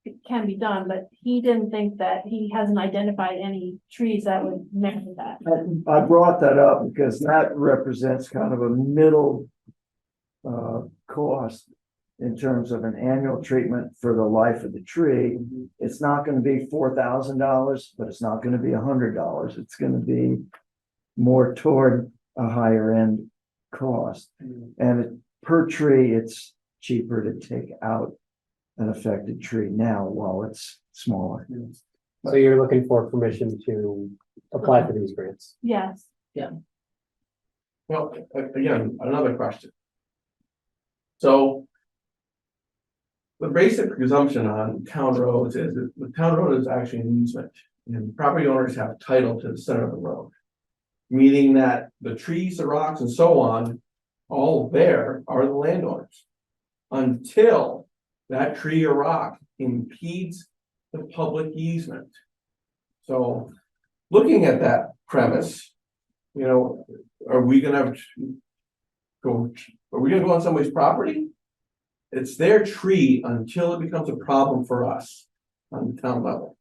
S15: it can be done, but he didn't think that he hasn't identified any trees that would merit that.
S13: I brought that up because that represents kind of a middle cost in terms of an annual treatment for the life of the tree. It's not going to be $4,000, but it's not going to be $100. It's going to be more toward a higher end cost. And per tree, it's cheaper to take out an affected tree now while it's smaller.
S3: So you're looking for permission to apply for these grants?
S15: Yes.
S8: Well, again, another question. So the basic presumption on town roads is that the town road is actually an easement, and property owners have title to the center of the road. Meaning that the trees, the rocks, and so on, all there are the landowners. Until that tree or rock impedes the public easement. So, looking at that premise, are we gonna go on somebody's property? It's their tree until it becomes a problem for us on the town level.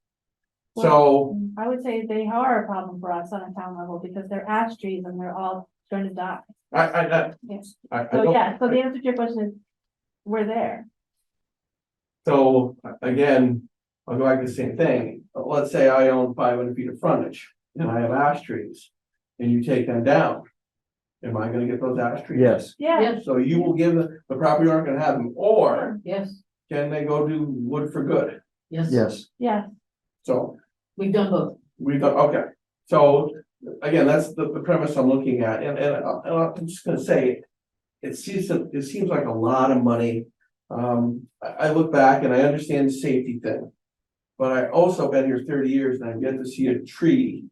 S8: So
S15: I would say they are a problem for us on a town level because they're ash trees and they're all going to die.
S8: Yes.
S15: So yeah, so the answer to your question is, we're there.
S8: So again, I'll go back to the same thing. Let's say I own 500 feet of frontage and I have ash trees and you take them down. Am I gonna get those ash trees?
S13: Yes.
S15: Yeah.
S8: So you will give the property owner can have them, or
S1: Yes,
S8: can they go do wood for good?
S1: yes.
S13: Yes.
S15: Yeah.
S8: So
S1: We've done both.
S8: we've done, okay. So again, that's the premise I'm looking at, and I'm just gonna say, it seems like a lot of money. I look back and I understand the safety thing, but I also been here 30 years and I've yet to see a tree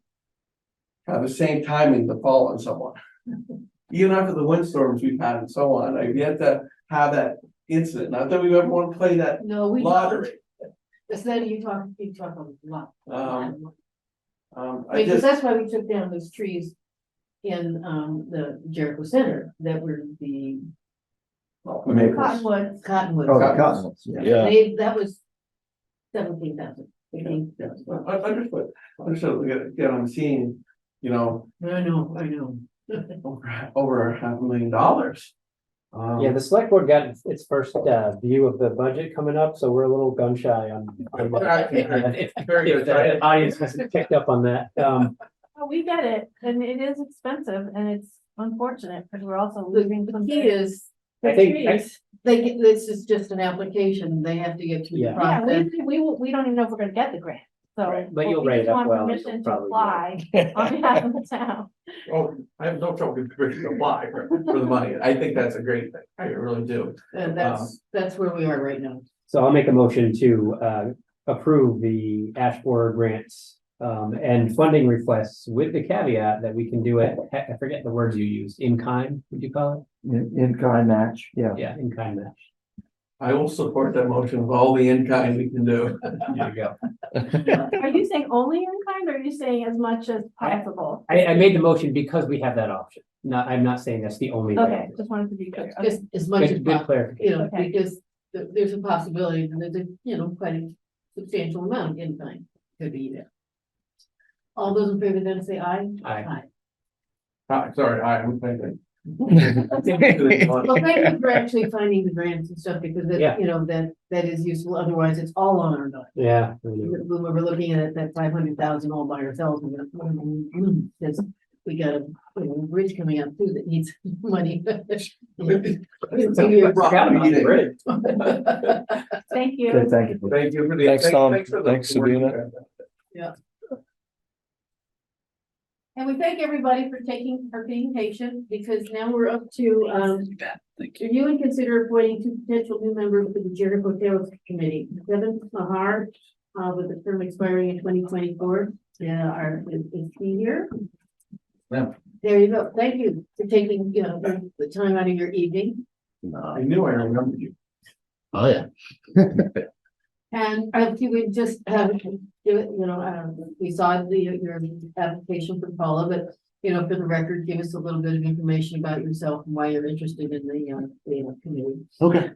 S8: have the same timing to fall on someone. Even after the windstorms we've had and so on, I've yet to have that incident. Not that we ever want to play that
S1: No, we.
S8: lottery.
S1: That's that you talk a lot.
S8: I
S1: Because
S8: just,
S1: that's why we took down those trees in the Jericho Center that were the
S15: Cottonwood.
S1: cottonwood.
S13: Oh, the cottonwoods, yeah.
S1: That was 17,000.
S8: understood. Again, I'm seeing,
S1: I know.
S8: over $500,000.
S3: Yeah, the select board got its first view of the budget coming up, so we're a little gun shy on.
S8: Very good.
S3: The audience hasn't picked up on that.
S15: Well, we get it, and it is expensive, and it's unfortunate, because we're also
S1: The
S15: losing
S1: the
S15: some.
S1: key is,
S3: I think,
S1: this is just an application, they have to get through the
S3: Yeah.
S15: Yeah,
S1: process.
S15: we don't even know if we're gonna get the grant, so.
S3: Right, but you'll
S15: we
S3: write
S15: just
S3: it up
S15: want
S3: well,
S15: Permission
S3: you'll
S15: to
S3: probably
S15: apply on behalf of the town.
S8: Oh, I have no trouble with permission to apply for the money. I think that's a great thing. I really do.
S1: And that's where we are right now.
S3: so I'll make a motion to approve the Ashford grants and funding requests with the caveat that we can do it, I forget the words you used, in kind, would you call
S13: In kind match, yeah.
S3: it? Yeah, in kind match.
S8: I will support that motion with all the in-kind we can do.
S3: There you go.
S15: Are you saying only in kind, or are you saying as much as possible?
S3: I made the motion because we have that option. Not, I'm not saying that's the only way.
S15: Okay, just wanted to be clear. Okay.
S1: Just as much as
S3: Good
S1: possible,
S3: clarification.
S15: Okay.
S1: because there's a possibility that there's quite a substantial amount in kind could be there. All those in favor then say aye.
S3: Aye.
S8: Sorry, I'm thinking.
S1: Well, thank you for actually finding the grants and stuff, because
S3: Yeah.
S1: that is useful, otherwise it's all on our dime.
S3: Yeah.
S1: When we were looking at it, that 500,000 all by ourselves, we because we got a bridge coming up too that needs money.
S3: Forgot about the bridge.
S15: Thank you.
S13: Okay, thank you.
S8: Thank you for the.
S9: Thanks, Tom.
S8: for the
S9: Thanks,
S8: work.
S9: Sabina.
S1: And we thank everybody for being patient, because now we're up to, review and consider appointing two potential new members to the Jericho Sales Committee. Kevin Mahar, with the term expiring in 2024. Yeah, is he here?
S8: Yeah.
S1: There you go. Thank you for taking, the time out of your evening.
S8: I knew I remembered you.
S2: Oh, yeah.
S1: And if you would just have, we saw your application for Paula, but, for the record, give us a little bit of information about yourself and why you're interested in the committee.
S16: Okay,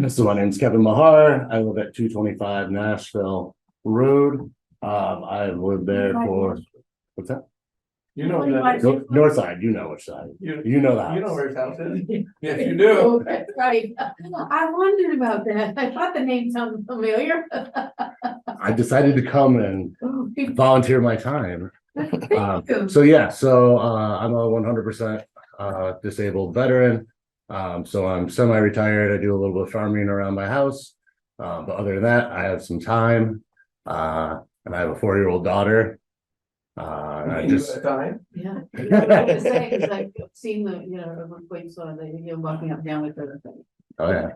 S16: so my name's Kevin Mahar. I live at 225 Nashville Road. I've lived there for, what's that?
S8: You know that.
S16: North side, you know which side. You know the house.
S8: You know where his house is. Yes, you do.
S1: Oh, that's right. I wondered about that. I thought the name sounded familiar.
S16: I decided to come and volunteer my time.
S1: Thank you.
S16: So I'm a 100% disabled veteran. So I'm semi-retired. I do a little bit of farming around my house. But other than that, I have some time. And I have a 4-year-old daughter. And I just
S8: time.
S1: Yeah. I was gonna say, 'cause I've seen the, at one point saw the, walking up and down with her.
S16: Oh,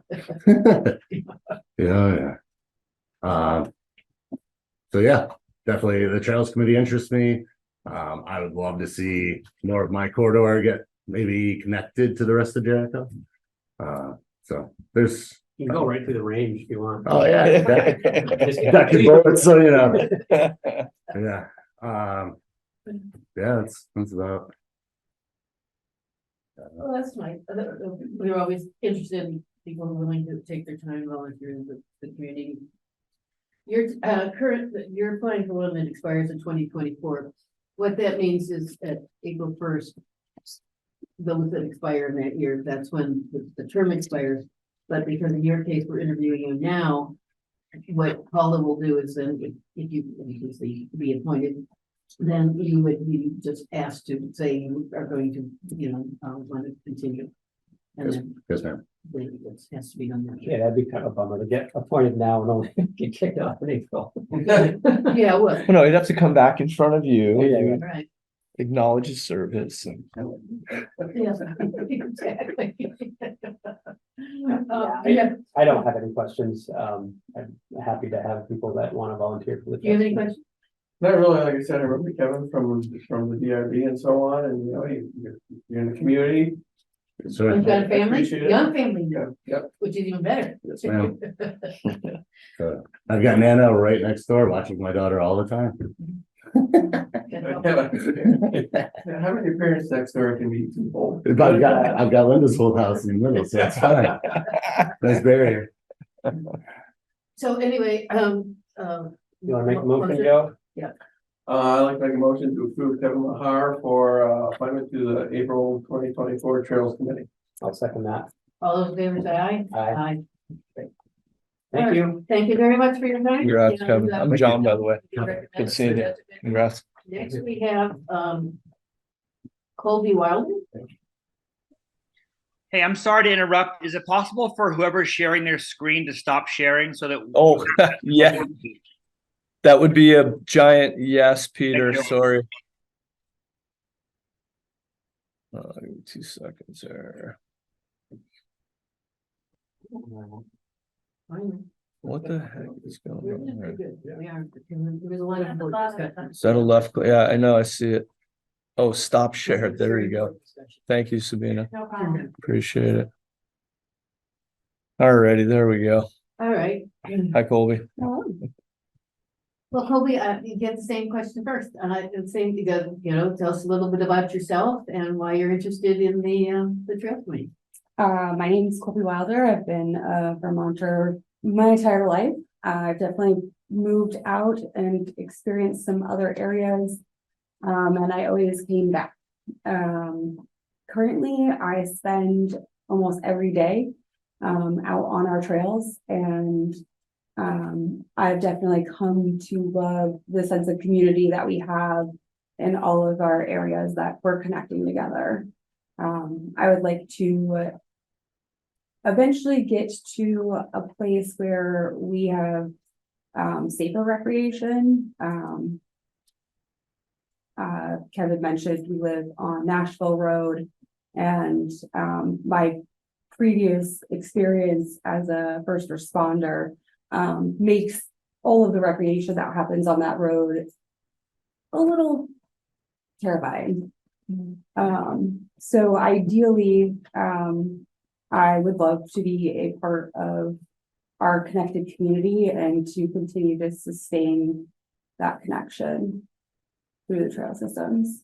S16: yeah. So yeah, definitely the Trails Committee interests me. I would love to see more of my corridor get maybe connected to the rest of Jericho. So there's.
S3: You can go right through the range if you want.
S16: Oh, yeah. That could vote, so, yeah. Yeah, that's about.
S1: Well, that's nice. We're always interested in people who are willing to take their time volunteering with the community. Your you're applying for one that expires in 2024. What that means is that April 1st, those that expire in that year, that's when the term expires. But because in your case, we're interviewing you now, what Paula will do is then, if you be appointed, then you would be just asked to say you are going to, want to continue. And then
S16: Yes, ma'am.
S1: it has to be done that way.
S3: Yeah, that'd be kind of a bummer to get appointed now and only get kicked off in April.
S1: Yeah, well,
S9: No, he'd have to come back in front of you.
S3: Yeah,
S9: you
S1: right.
S9: Acknowledge his service.
S1: Yes, exactly.
S3: I don't have any questions. I'm happy to have people that want to volunteer for the.
S1: Do you have any questions?
S8: Not really, like I said, I remember Kevin from the DRB and so on, and you're in the community.
S16: So
S1: You've got a family,
S8: appreciate it.
S1: young family,
S8: Yep.
S1: which is even better.
S16: Yes, ma'am. I've got Nana right next door watching my daughter all the time.
S8: How many parents next door can be too old?
S16: But I've got Linda's whole house in the middle, so it's fine. Nice barrier.
S1: So anyway,
S3: You wanna make a motion, Joe?
S1: Yeah.
S8: I'd like to make a motion to approve Kevin Mahar for appointment to the April 2024 Trails Committee.
S3: I'll second that.
S1: All those in favor say aye.
S3: Aye.
S1: Great.
S3: Thank you.
S1: Thank you very much for your time.
S9: Congrats,
S1: And,
S9: Kevin. I'm John, by the way.
S1: Good
S9: Good seeing you. Congrats.
S1: Next we have, Colby Wilder.
S17: Hey, I'm sorry to interrupt. Is it possible for whoever's sharing their screen to stop sharing so that?
S9: Oh, yeah, that would be a giant yes, Peter,
S17: Thank you.
S9: sorry. Give me 2 seconds there. What the heck is going on here?
S1: There's a lot of discussion.
S9: Is that a left? Yeah, I know, I see it. Oh, stop share. There you go. Thank you, Sabina.
S15: No problem.
S9: Appreciate it. Alrighty, there we go.
S1: All right.
S9: Hi, Colby.
S1: Well, Colby, you get the same question first. The same, tell us a little bit about yourself and why you're interested in the trail committee.
S18: My name is Colby Wilder. I've been a Vermonter my entire life. I've definitely moved out and experienced some other areas. And I always came back. Currently, I spend almost every day out on our trails, and I've definitely come to love the sense of community that we have in all of our areas that we're connecting together. I would like to eventually get to a place where we have safer recreation. Kevin mentioned we live on Nashville Road, and my previous experience as a first responder makes all of the recreation that happens on that road a little terrifying. So ideally, I would love to be a part of our connected community and to continue to sustain that connection through the trail systems.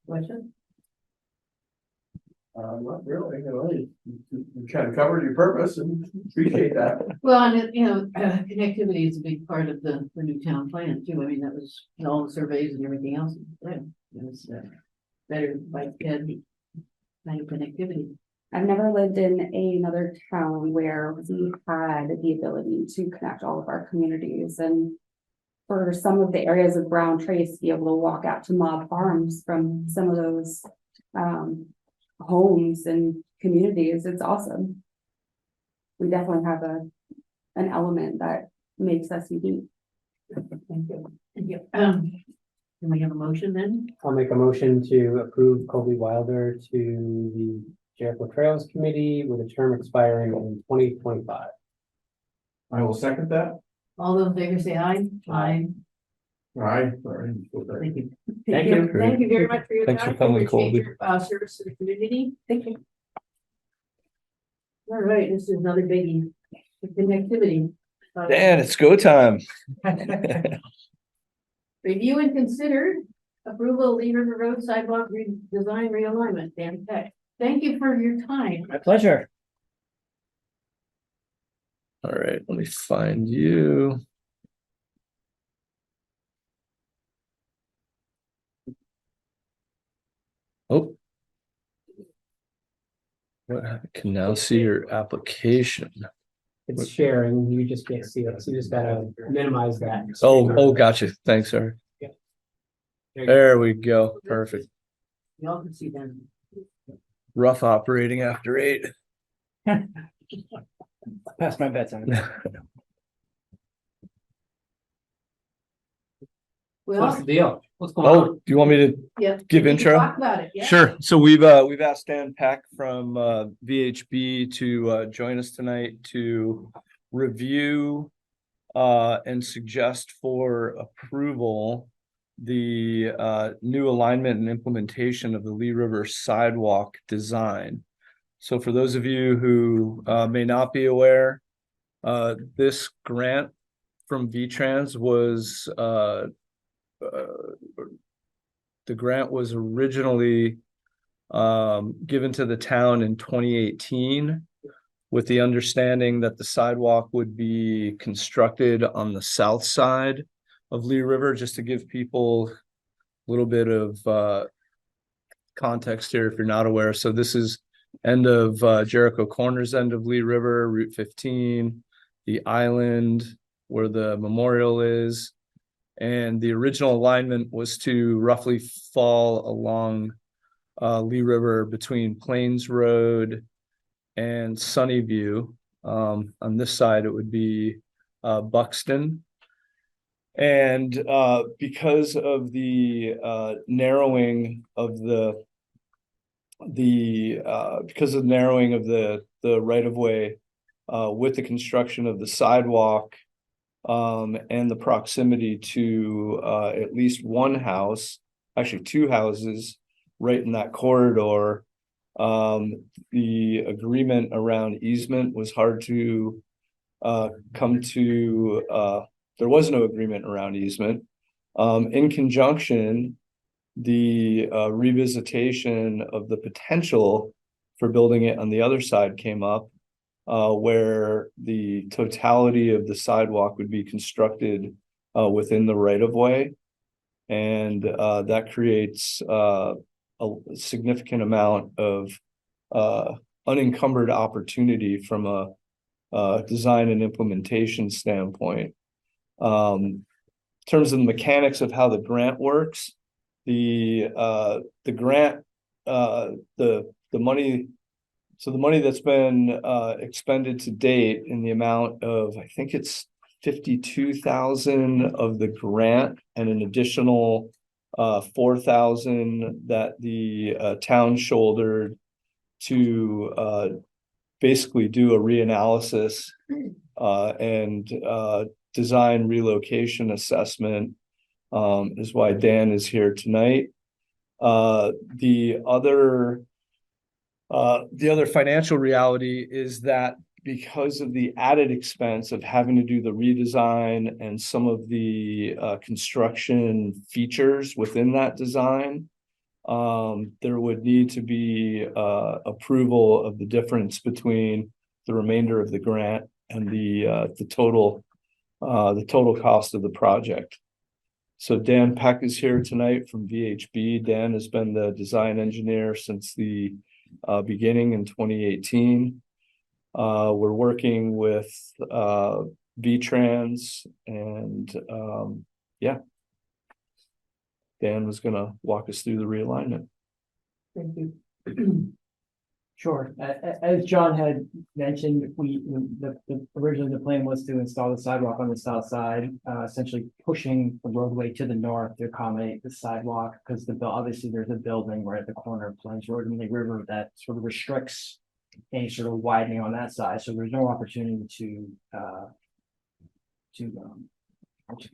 S1: Question?
S8: Not really, you kind of covered your purpose and appreciate that.
S1: Well, and connectivity is a big part of the new town plan too. I mean, that was all the surveys and everything else. It was better bike ped kind of connectivity.
S18: I've never lived in another town where we had the ability to connect all of our communities, and for some of the areas of Brown Trace to be able to walk out to Mob Farms from some of those homes and communities, it's awesome. We definitely have an element that makes us unique.
S1: Thank you. Thank you. Can we have a motion then?
S3: I'll make a motion to approve Colby Wilder to the Jericho Trails Committee with a term expiring in 2025.
S8: I will second that.
S1: All those in favor say aye. Aye.
S8: Aye.
S1: Thank you.
S3: Thank you.
S1: Thank you very much for your
S9: Thanks
S1: time.
S9: for coming,
S1: Appreciate
S9: Colby.
S1: your, service to the community.
S18: Thank you.
S1: All right, this is another biggie, the connectivity.
S9: Dan, it's go time.
S1: Review and consider approval of Lee River Road sidewalk redesign realignment. Dan Peck. Thank you for your time.
S3: My pleasure.
S9: All right, let me find you. Oh. What happened? Can now see your application.
S3: It's sharing. You just can't see it. So you just gotta minimize that.
S9: Oh, gotcha. Thanks, sir. There we go. Perfect.
S1: Y'all can see them.
S9: Rough operating after 8.
S3: Past my bedtime.
S1: Well,
S3: What's the deal? What's going
S9: Oh,
S3: on?
S9: do you want me to
S1: yeah.
S9: give
S1: we can
S9: intro?
S1: Talk about it. Yeah.
S9: Sure. So we've asked Dan Peck from VHB to join us tonight to review and suggest for approval the new alignment and implementation of the Lee River sidewalk design. So for those of you who may not be aware, this grant from VTrans was the grant was originally given to the town in 2018 with the understanding that the sidewalk would be constructed on the south side of Lee River, just to give people a little bit of context here if you're not aware. So this is end of Jericho Corners, end of Lee River, Route 15, the island where the memorial is. And the original alignment was to roughly fall along Lee River between Plains Road and Sunnyview. On this side, it would be Buxton. And because of the narrowing of the right of way with the construction of the sidewalk and the proximity to at least one house, actually two houses right in that corridor, the agreement around easement was hard to come to. There was no agreement around easement. In conjunction, the revisitation of the potential for building it on the other side came up, where the totality of the sidewalk would be constructed within the right of way. And that creates a significant amount of unencumbered opportunity from a design and implementation standpoint. In terms of the mechanics of how the grant works, the grant, the money, so the money that's been expended to date in the amount of, I think it's 52,000 of the grant and an additional 4,000 that the town shouldered to basically do a reanalysis and design relocation assessment, is why Dan is here tonight. The other financial reality is that because of the added expense of having to do the redesign and some of the construction features within that design, there would need to be approval of the difference between the remainder of the grant and the total cost of the project. So Dan Peck is here tonight from VHB. Dan has been the design engineer since the beginning in 2018. We're working with VTrans and yeah. Dan was gonna walk us through the realignment.
S19: Thank you. Sure. As John had mentioned, originally the plan was to install the sidewalk on the south side, essentially pushing the roadway to the north to accommodate the sidewalk, because obviously there's a building right at the corner of Plains Road and Lee River that sort of restricts any sort of widening on that side. So there's no opportunity to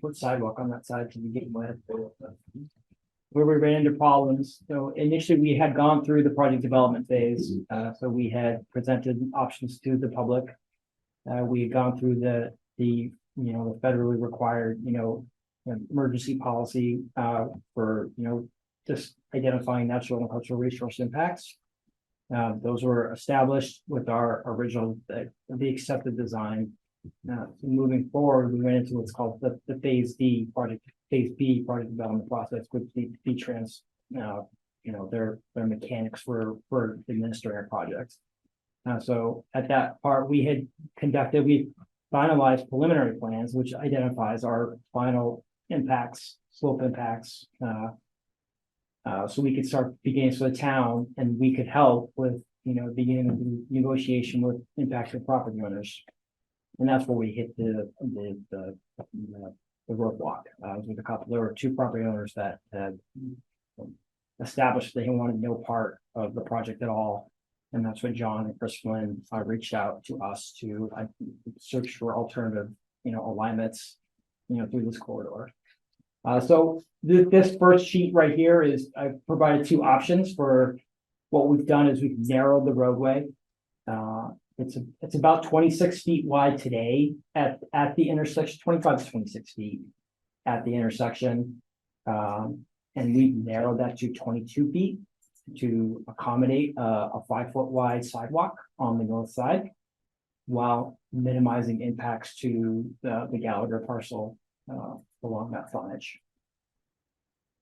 S19: put sidewalk on that side to begin with. Where we ran into problems. So initially we had gone through the project development phase. So we had presented options to the public. We had gone through the federally required, emergency policy for, just identifying natural and cultural resource impacts. Those were established with our original, the accepted design. Moving forward, we went into what's called the phase B project development process, which the VTrans, their mechanics for administering our projects. So at that part, we finalized preliminary plans, which identifies our final impacts, slope impacts. So we could start beginning for the town, and we could help with, beginning the negotiation with impacted property owners. And that's where we hit the roadblock. There were two property owners that had established they wanted no part of the project at all. And that's when John and Chris Flynn reached out to us to search for alternative, alignments, through this corridor. So this first sheet right here is, I've provided two options for what we've done is we've narrowed the roadway. It's about 26 feet wide today at the intersection, 25 to 26 feet at the intersection. And we've narrowed that to 22 feet to accommodate a 5-foot wide sidewalk on the north side, while minimizing impacts to the Gallagher parcel along that frontage.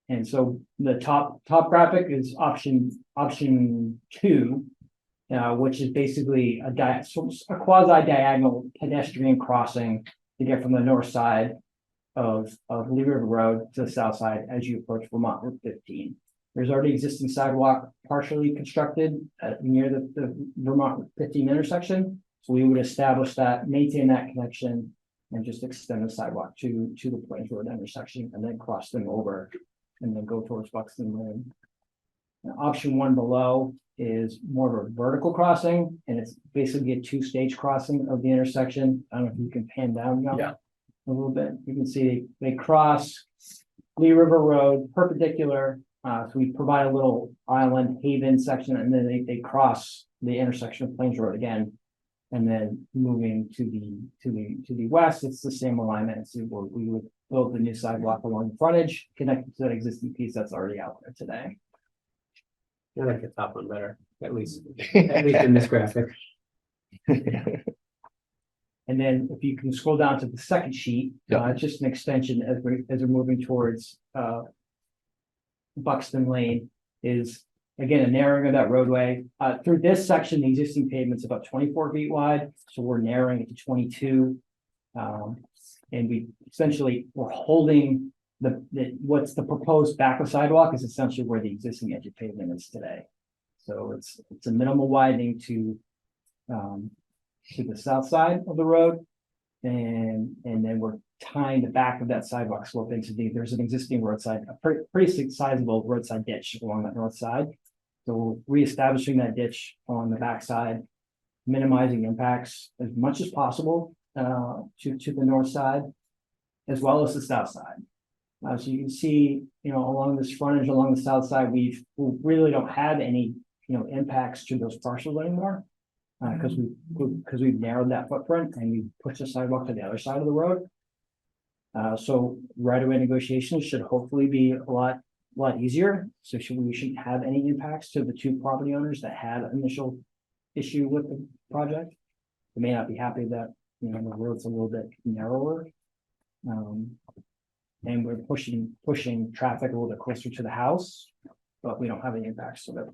S19: And so the top graphic is option 2. Which is basically a quasi-diagonal pedestrian crossing to get from the north side of Lee River Road to the south side as you approach Vermont Route 15. There's already existing sidewalk partially constructed near the Vermont Route 15 intersection. So we would establish that, maintain that connection, and just extend the sidewalk to the Plains Road intersection and then cross them over and then go towards Buxton Lane. Now, option one below is more of a vertical crossing, and it's basically a two-stage crossing of the intersection. I don't know if you can pan down now a little bit. You can see they cross Lee River Road perpendicular. So we provide a little island haven section, and then they cross the intersection of Plains Road again. And then moving to the west, it's the same alignment. So we would build the new sidewalk along the frontage, connected to that existing piece that's already out there today.
S3: I like the top one better, at least in this graphic.
S19: And then if you can scroll down to the second sheet, it's just an extension as we're moving towards Buxton Lane, is again a narrowing of that roadway. Through this section, the existing pavement's about 24 feet wide, so we're narrowing it to 22. And we're holding what's the proposed back of sidewalk is essentially where the existing edge of pavement is today. So it's a minimal widening to the south side of the road, and then we're tying the back of that sidewalk slope into there's an existing roadside, a pretty sizable roadside ditch along that north side. So we're reestablishing that ditch on the backside, minimizing impacts as much as possible to the north side, as well as the south side. So you can see, along this frontage, along the south side, we really don't have any, impacts to those parcels anymore. Because we've narrowed that footprint and we pushed the sidewalk to the other side of the road. So right-of-way negotiations should hopefully be a lot easier. So we shouldn't have any impacts to the two property owners that had initial issue with the project. They may not be happy that the road's a little bit narrower. And we're pushing traffic a little bit closer to the house, but we don't have any impacts to that.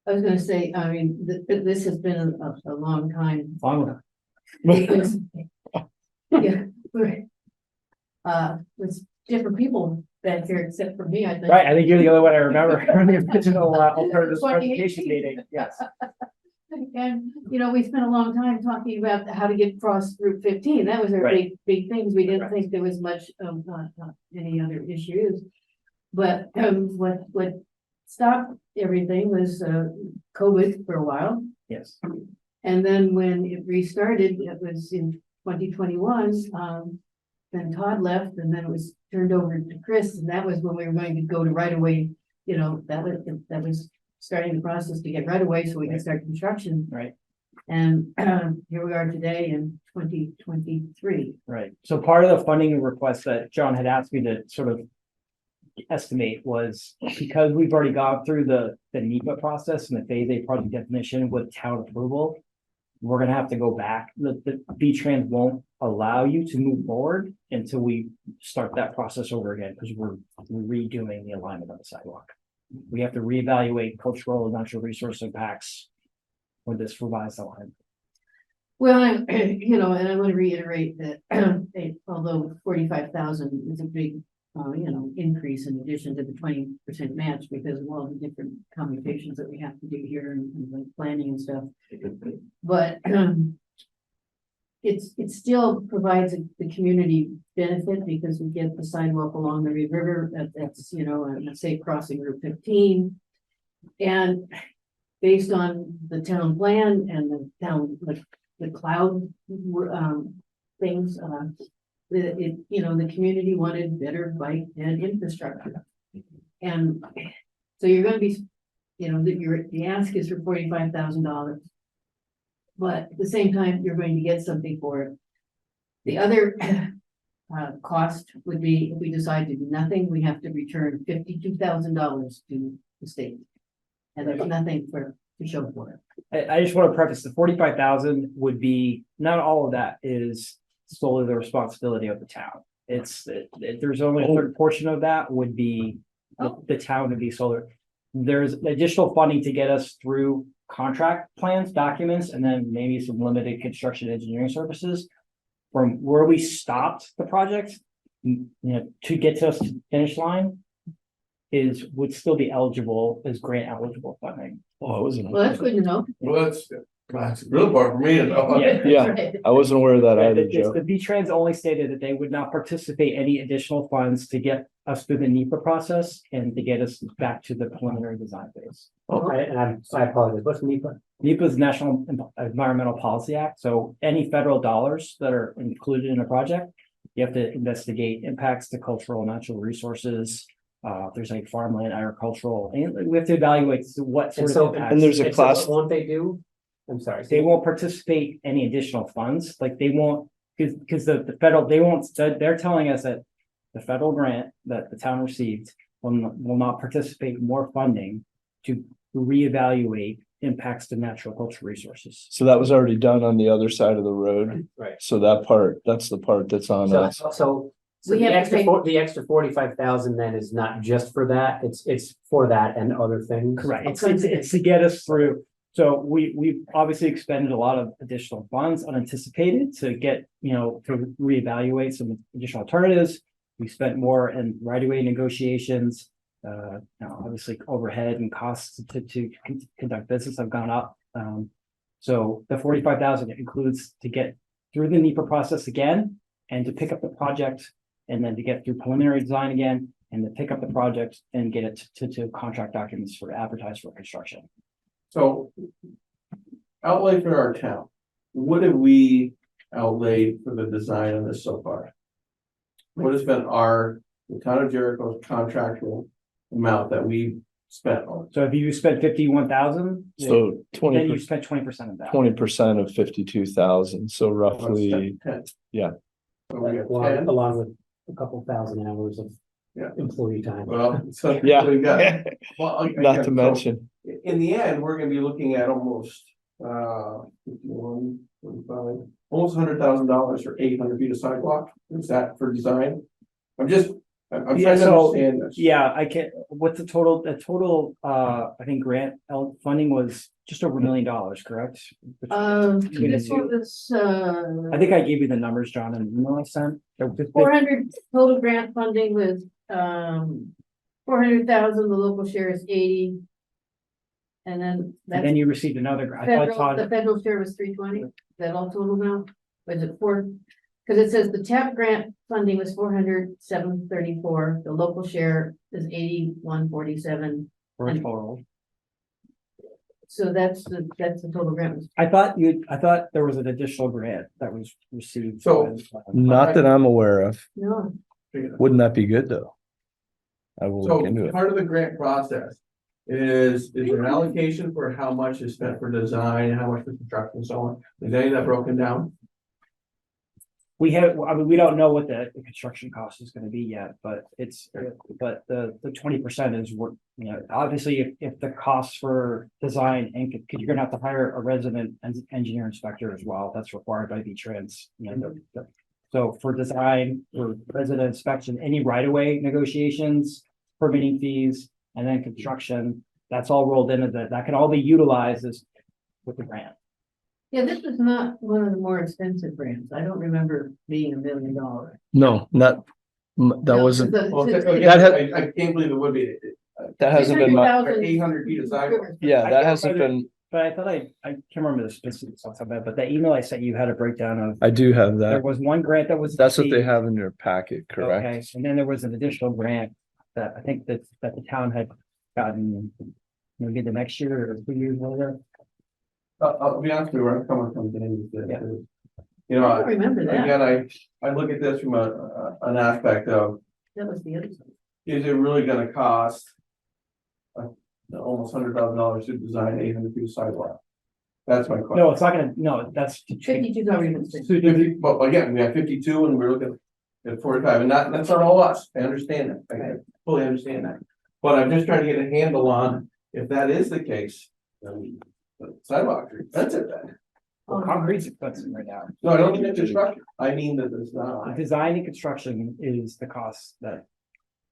S1: I was gonna say, I mean, this has been a long time. Yeah, with different people back here except for me, I think.
S19: Right, I think you're the only one I remember from the original alternative presentation meeting, yes.
S1: And, we spent a long time talking about how to get across Route 15. That was our big things. We didn't think there was much of any other issues. But what stopped everything was COVID for a while.
S19: Yes.
S1: And then when it restarted, it was in 2021. Then Todd left, and then it was turned over to Chris, and that was when we were going to go to right away. That was starting the process to get right away so we could start construction.
S19: Right.
S1: And here we are today in 2023.
S19: Right. So part of the funding request that John had asked me to sort of estimate was because we've already gone through the NEPA process and the phase A project definition with town approval, we're going to have to go back. The V-Trans won't allow you to move forward until we start that process over again because we're redoing the alignment of the sidewalk. We have to reevaluate cultural and natural resource impacts with this revised alignment.
S1: Well, and I want to reiterate that although 45,000 is a big increase in addition to the 20% match because of all the different commutations that we have to do here and like planning and stuff. But it still provides the community benefit because we get the sidewalk along the river. That's a safe crossing Route 15, and based on the town plan and the town the cloud things. The community wanted better bike and infrastructure. And so you're going to be, the ask is for $45,000, but at the same time, you're going to get something for it. The other cost would be if we decide to do nothing, we have to return $52,000 to the state. And there's nothing to show for it.
S19: I just want to preface the 45,000 would be, not all of that is solely the responsibility of the town. There's only a certain portion of that would be the town to be solar. There's additional funding to get us through contract plans, documents, and then maybe some limited construction engineering services. From where we stopped the project, to get to us to the finish line would still be eligible as grant eligible funding.
S9: Oh, I wasn't.
S1: Well, that's good to know.
S8: Well, that's the real part for me to know.
S9: Yeah, I wasn't aware of that either, Joe.
S19: The V-Trans only stated that they would not participate any additional funds to get us through the NEPA process and to get us back to the preliminary design phase.
S3: I apologize, what's NEPA?
S19: NEPA is National Environmental Policy Act, so any federal dollars that are included in a project, you have to investigate impacts to cultural and natural resources. If there's any farmland, agricultural, and we have to evaluate what sort of impacts.
S9: And there's a class.
S3: Won't they do? I'm sorry.
S19: They won't participate any additional funds, like they won't, because the federal, they're telling us that the federal grant that the town received will not participate in more funding to reevaluate impacts to natural cultural resources.
S9: So that was already done on the other side of the road.
S3: Right.
S9: So that's the part that's on us.
S3: So
S1: We
S3: the
S1: have to
S3: extra,
S1: pay-
S3: the extra 45,000 then is not just for that, it's for that and other things.
S19: Correct. It's to get us through. So we obviously expended a lot of additional funds unanticipated to get, to reevaluate some additional alternatives. We spent more in right-of-way negotiations. Obviously overhead and costs to conduct business have gone up. So the 45,000 includes to get through the NEPA process again and to pick up the project and then to get through preliminary design again and to pick up the project and get it to contract documents for advertise for construction.
S8: So outlay for our town, what have we outlaid for the design of this so far? What has been the town of Jericho's contractual amount that we spent on?
S19: So if you spent 51,000,
S9: So
S19: then you
S9: 20%,
S19: spent 20% of that.
S9: 20% of 52,000. So roughly,
S8: 10.
S9: yeah.
S8: So we got
S3: Along
S8: 10.
S3: along with a couple thousand hours of
S8: Yeah.
S3: employee time.
S8: Well, so
S9: Yeah.
S8: we've got, well,
S9: Not
S8: again,
S9: to
S8: so
S9: mention,
S8: in the end, we're gonna be looking at almost 51, 45, almost $100,000 for 800 feet of sidewalk. Is that for design? I'm trying
S19: Yeah,
S8: to
S19: so,
S8: understand this.
S19: yeah, I can, what's the total, I think grant funding was just over $1 million, correct?
S1: This one was,
S19: I think I gave you the numbers, John, and email I sent.
S1: 400 total grant funding with, 400,000, the local share is 80. And then
S19: And
S1: that's
S19: then you received another grant. I
S1: federal,
S19: thought
S1: the federal share was 320, is that all total now? Was it four? Because it says the TAP grant funding was 400,734, the local share is 8147.
S19: for a total.
S1: So that's the total grant.
S19: I thought there was an additional grant that was received.
S8: So-
S9: not that I'm aware of.
S1: No,
S9: Wouldn't that be good though? I will look into
S8: So
S9: it.
S8: part of the grant process is there an allocation for how much is spent for design, how much for construction and so on? Is any of that broken down?
S19: We don't know what the construction cost is gonna be yet, but but the 20% is what, obviously if the costs for design and cause you're gonna have to hire a resident engineer inspector as well, that's required by V-Trans. So for design, for resident inspection, any right-of-way negotiations, permitting fees, and then construction, that's all rolled into that can all be utilized as with the grant.
S1: yeah, this was not one of the more expensive grants. I don't remember being $1 million.
S9: No, that
S1: No,
S9: wasn't,
S1: the-
S8: Well,
S1: the-
S9: that had-
S8: I can't believe it would be.
S9: that hasn't been my,
S8: 800 feet of sidewalk.
S9: yeah,
S19: I
S9: that
S19: can't
S9: hasn't
S19: remember-
S9: been,
S19: But I thought I can't remember the specifics off the top of my head, but the email I sent you had a breakdown of,
S9: I do have
S19: there
S9: that.
S19: was one grant that was.
S9: That's what they
S19: received.
S9: have in their packet,
S19: Okay,
S9: correct?
S19: and then there was an additional grant that I think that the town had gotten maybe the next year or 2 years later.
S8: I'll be honest with you, where I'm coming from, Danny, is that,
S19: Yeah.
S8: you know,
S1: I don't remember that.
S8: again, I look at this from an aspect of,
S1: That was the other side.
S8: is it really gonna cost almost $100,000 to design 800 feet of sidewalk? That's my question.
S19: No, it's not gonna, no, that's.
S1: 52 already been spent.
S8: But again, we have 52 and we're looking at 45, and that's not all us, I understand that, I fully understand that. But I'm just trying to get a handle on, if that is the case, then the sidewalks are expensive then.
S19: Well, concrete's expensive right now.
S8: No, I don't mean the construction, I mean that it's
S19: The
S8: not.
S19: design and construction is the cost that,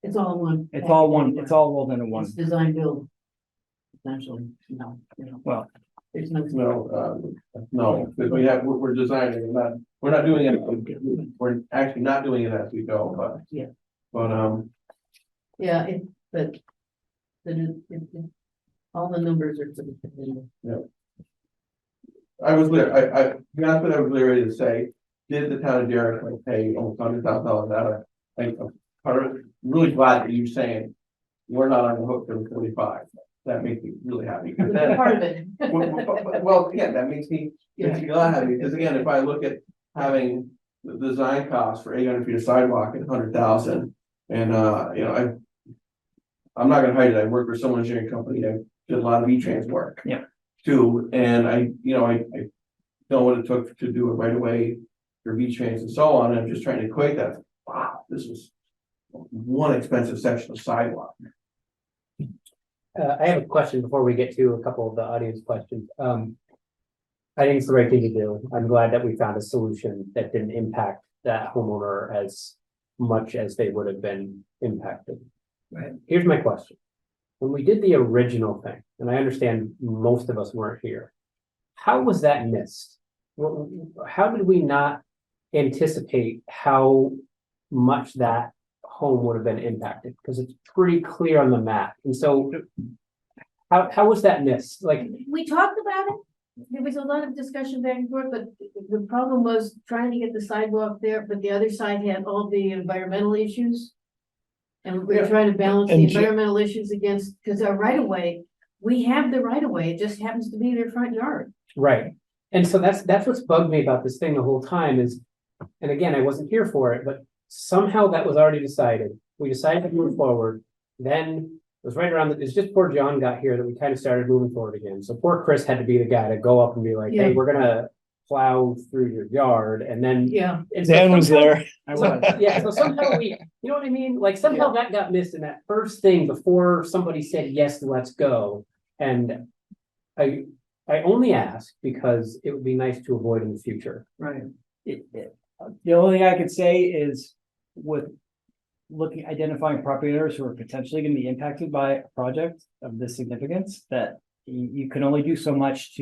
S1: It's all one.
S19: it's all rolled into one.
S1: It's design build. Essentially, no.
S19: Well,
S1: There's no.
S8: No, because we're designing, we're not doing it, we're actually not doing it as we go, but.
S1: Yeah.
S8: But,
S1: Yeah, but all the numbers are.
S8: yeah. I was, to be honest with you, I was literally to say, did the town of Jericho pay almost $100,000 out? I'm really glad that you're saying we're not on the hook for the 45. That makes me really happy.
S1: Part of it.
S8: Well, again, that makes me glad, because again, if I look at having the design costs for 800 feet of sidewalk at 100,000, and I'm not gonna hide it, I work for some engineering company that did a lot of E-Trans work.
S19: Yeah.
S8: Too, and I know what it took to do it right away for V-Trans and so on, and I'm just trying to equate that. Wow, this was one expensive section of sidewalk.
S3: I have a question before we get to a couple of the audience questions. I think it's the right thing to do. I'm glad that we found a solution that didn't impact that homeowner as much as they would have been impacted. Right. Here's my question. When we did the original thing, and I understand most of us weren't here, how was that missed? How did we not anticipate how much that home would have been impacted? Because it's pretty clear on the map. And so how was that missed? Like,
S1: We talked about it. There was a lot of discussion back and forth, but the problem was trying to get the sidewalk there, but the other side had all the environmental issues. And we're trying to balance the
S9: And
S1: environmental issues against, because our right of way, we have the right of way, it just happens to be their front yard.
S3: right. And so that's what's bugged me about this thing the whole time is, and again, I wasn't here for it, but somehow that was already decided. We decided to move forward. Then it was right around, it's just poor John got here that we kind of started moving forward again. So poor Chris had to be the guy to go up and be like, hey,
S1: Yeah.
S3: we're gonna plow through your yard. And then
S1: Yeah.
S3: and so
S9: Dan was
S3: somehow-
S9: there.
S19: I was.
S3: Yeah, so somehow we, you know what I mean? Like somehow that got missed in that first thing before somebody said, yes, let's go. And I only ask because it would be nice to avoid in the future.
S1: Right.
S19: The only thing I could say is with identifying property owners who are potentially going to be impacted by a project of this significance, that you can only do so much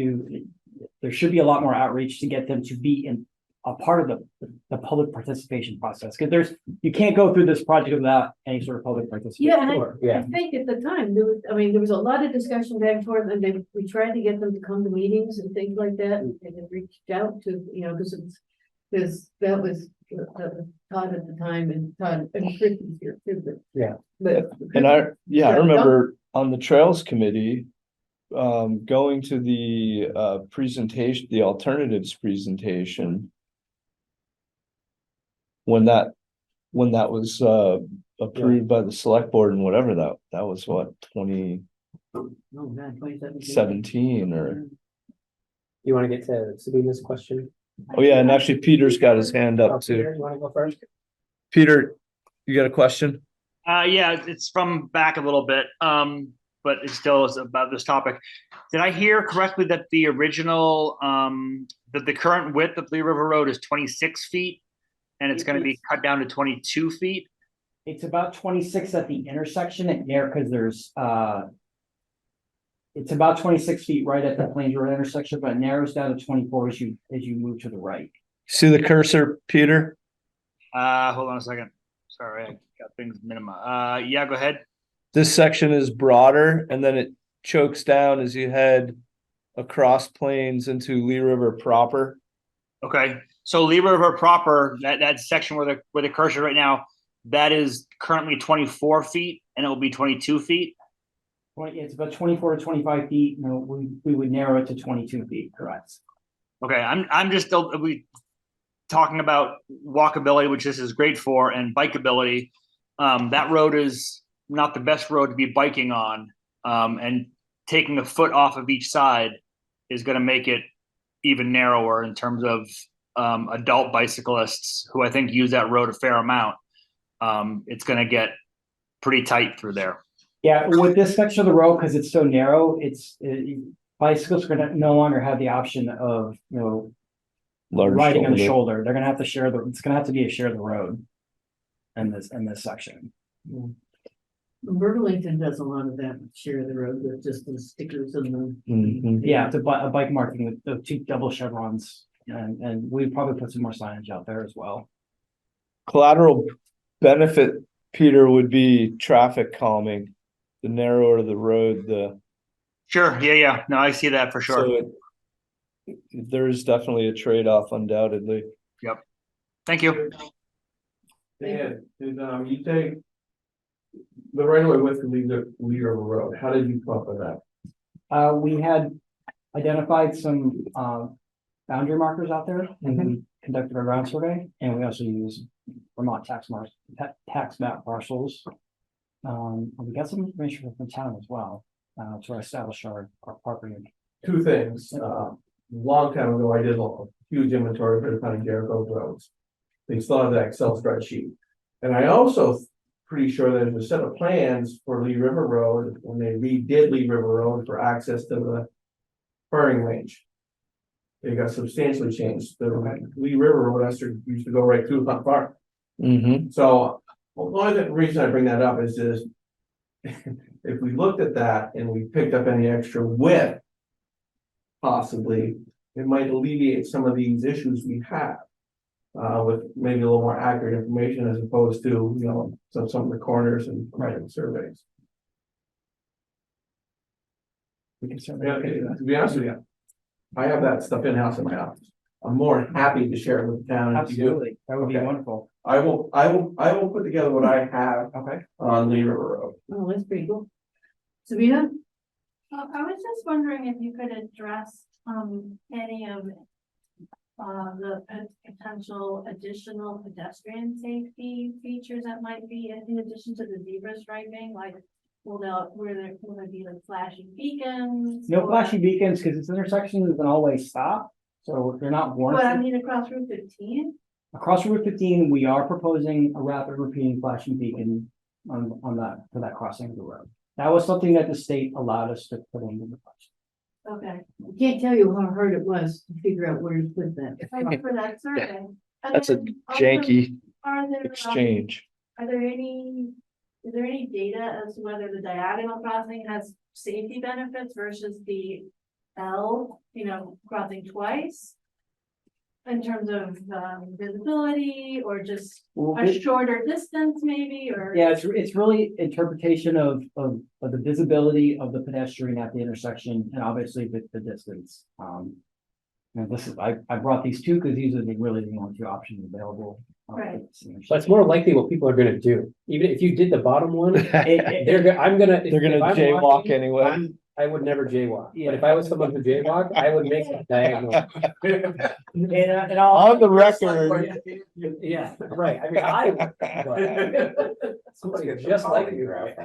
S19: there should be a lot more outreach to get them to be in a part of the public participation process. Because you can't go through this project without any sort of public participation.
S1: Yeah, and
S3: Yeah.
S1: I think at the time, there was a lot of discussion back and forth, and we tried to get them to come to meetings and things like that, and they reached out to, because that was Todd at the time, and Todd, and Chris was here too, but.
S3: Yeah.
S9: And I remember on the Trails Committee, going to the presentation, the alternatives presentation. When that was approved by the select board and whatever that was what, 2017 or.
S3: You want to get to Sabina's question?
S9: Oh, yeah, and actually Peter's got his hand up too.
S3: Peter, you want to go first?
S9: Peter, you got a question?
S17: Yeah, it's from back a little bit, but it still is about this topic. Did I hear correctly that the original, that the current width of Lee River Road is 26 feet? And it's going to be cut down to 22 feet?
S19: It's about 26 at the intersection at there, because there's it's about 26 feet right at the Plains Road intersection, but it narrows down to 24 as you move to the right.
S9: See the cursor, Peter?
S17: Hold on a second. Sorry, I got things minima. Yeah, go ahead.
S9: This section is broader and then it chokes down as you head across Plains into Lee River proper.
S17: Okay, so Lee River proper, that section where the cursor right now, that is currently 24 feet and it will be 22 feet.
S19: It's about 24 to 25 feet. No, we would narrow it to 22 feet, correct?
S17: Okay, I'm just still talking about walkability, which this is great for, and bikeability. That road is not the best road to be biking on, and taking a foot off of each side is going to make it even narrower in terms of adult bicyclists who I think use that road a fair amount. It's going to get pretty tight through there.
S19: Yeah, with this section of the road, because it's so narrow, bicyclists are going to no longer have the option of riding on the shoulder. They're going to have to it's going to have to be a share the road in this section.
S1: Burlington does a lot of that, share the road with just the stickers and the.
S19: Yeah, it's a bike marking with the two double chevrons, and we probably put some more signage out there as well.
S9: Collateral benefit, Peter, would be traffic calming. The narrower the road, the.
S17: Sure, yeah, no, I see that for sure.
S9: So there's definitely a trade-off undoubtedly.
S17: Yep. Thank you.
S8: Dan, you take the right of way with the Lee River Road, how did you come up with that?
S19: We had identified some boundary markers out there, and we conducted a ground survey, and we also use Vermont tax map parcels. We got some information from the town as well, to establish our property.
S8: Two things, long time ago, I did a huge inventory for the county Jericho roads. They still have that Excel spreadsheet. And I also pretty sure there's a set of plans for Lee River Road when they redid Lee River Road for access to the firing range. They got substantially changed. The Lee River Road used to go right through Hunt Park. So the only reason I bring that up is if we looked at that and we picked up any extra width, possibly it might alleviate some of these issues we have. With maybe a little more accurate information as opposed to, some of the corners and surveys.
S19: We can certainly look into that.
S8: To be honest with you, I have that stuff in-house in my office. I'm more than happy to share it with the town.
S19: Absolutely, that would be wonderful.
S8: I will put together what I have. On Lee River Road.
S1: Oh, that's pretty cool. Sabina?
S15: I was just wondering if you could address, any of the potential additional pedestrian safety features that might be in addition to the zebra striping, like will there be like flashing beacons?
S19: No flashing beacons, because this intersection is an all-way stop, so they're not warranted.
S15: But I mean, across Route 15?
S19: Across Route 15, we are proposing a rapid repeating flashing beacon on that, for that crossing of the road. That was something that the state allowed us to put into the budget.
S15: Okay.
S1: I can't tell you how hard it was to figure out where to put that.
S15: For that survey.
S9: That's a janky
S15: Are there,
S9: exchange.
S15: Is there any data as to whether the diagonal crossing has safety benefits versus the L, crossing twice? In terms of visibility or just a shorter distance maybe, or?
S19: Yeah, it's really interpretation of the visibility of the pedestrian at the intersection and obviously the distance. And this is, I brought these two because these are really the only two options available.
S15: Right.
S3: But it's more likely what people are gonna do. Even if you did the bottom one, they're gonna
S9: jaywalk anyway.
S3: I would never jaywalk, but if I was someone who jaywalked, I would make it diagonal.
S19: And
S9: on the record.
S3: Yeah, right. I mean, somebody just like you, right?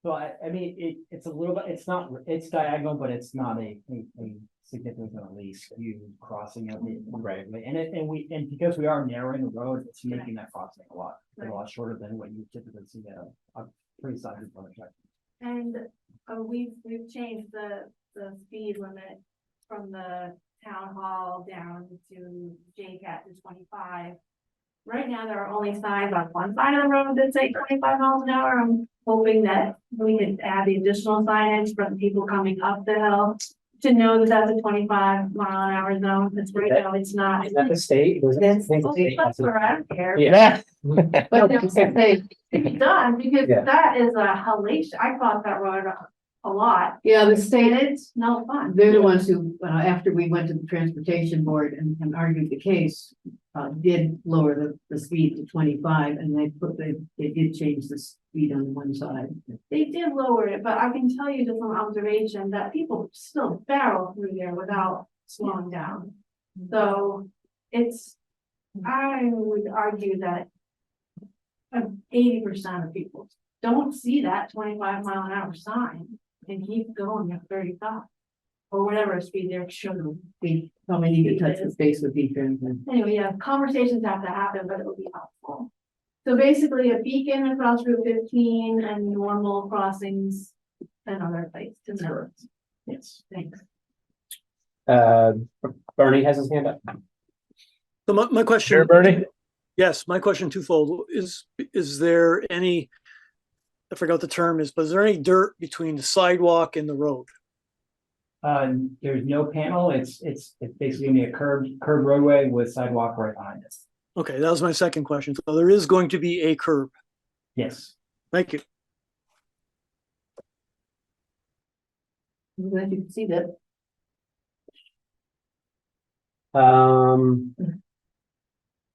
S19: So I mean, it's a little bit, it's diagonal, but it's not a significantly skewed crossing of the right. And because we are narrowing the road, it's making that crossing a lot shorter than what you typically see at a pretty sizable intersection.
S15: And we've changed the speed limit from the town hall down to JCAT to 25. Right now, there are only signs on one side of the road that say 25 miles an hour. I'm hoping that we could add the additional signage for the people coming up the hill to know that that's a 25 mile an hour zone. Because right now it's not.
S3: Is that the state?
S15: That's where I don't care.
S3: Yeah.
S15: But it's done because that is a hellacious. I crossed that road a lot.
S1: Yeah, the state,
S15: It's no fun.
S1: they're the ones who, after we went to the transportation board and argued the case, did lower the speed to 25, and they did change the speed on one side.
S15: They did lower it, but I can tell you just from observation that people still barrel through there without slowing down. So I would argue that 80% of people don't see that 25 mile an hour sign and keep going at 35 or whatever speed they're showing.
S1: How many to touch the space would be transmitted.
S15: Anyway, yeah, conversations have to happen, but it will be helpful. So basically a beacon across Route 15 and normal crossings and other places.
S19: Yes.
S15: Thanks.
S3: Bernie has his hand up.
S10: So my question.
S9: Sure, Bernie.
S10: Yes, my question twofold is there any, I forgot the term is, but is there any dirt between the sidewalk and the road?
S19: There's no panel. It's basically gonna be a curved roadway with sidewalk right behind us.
S10: Okay, that was my second question. So there is going to be a curb.
S19: Yes.
S10: Thank you.
S1: I'm glad you can see that.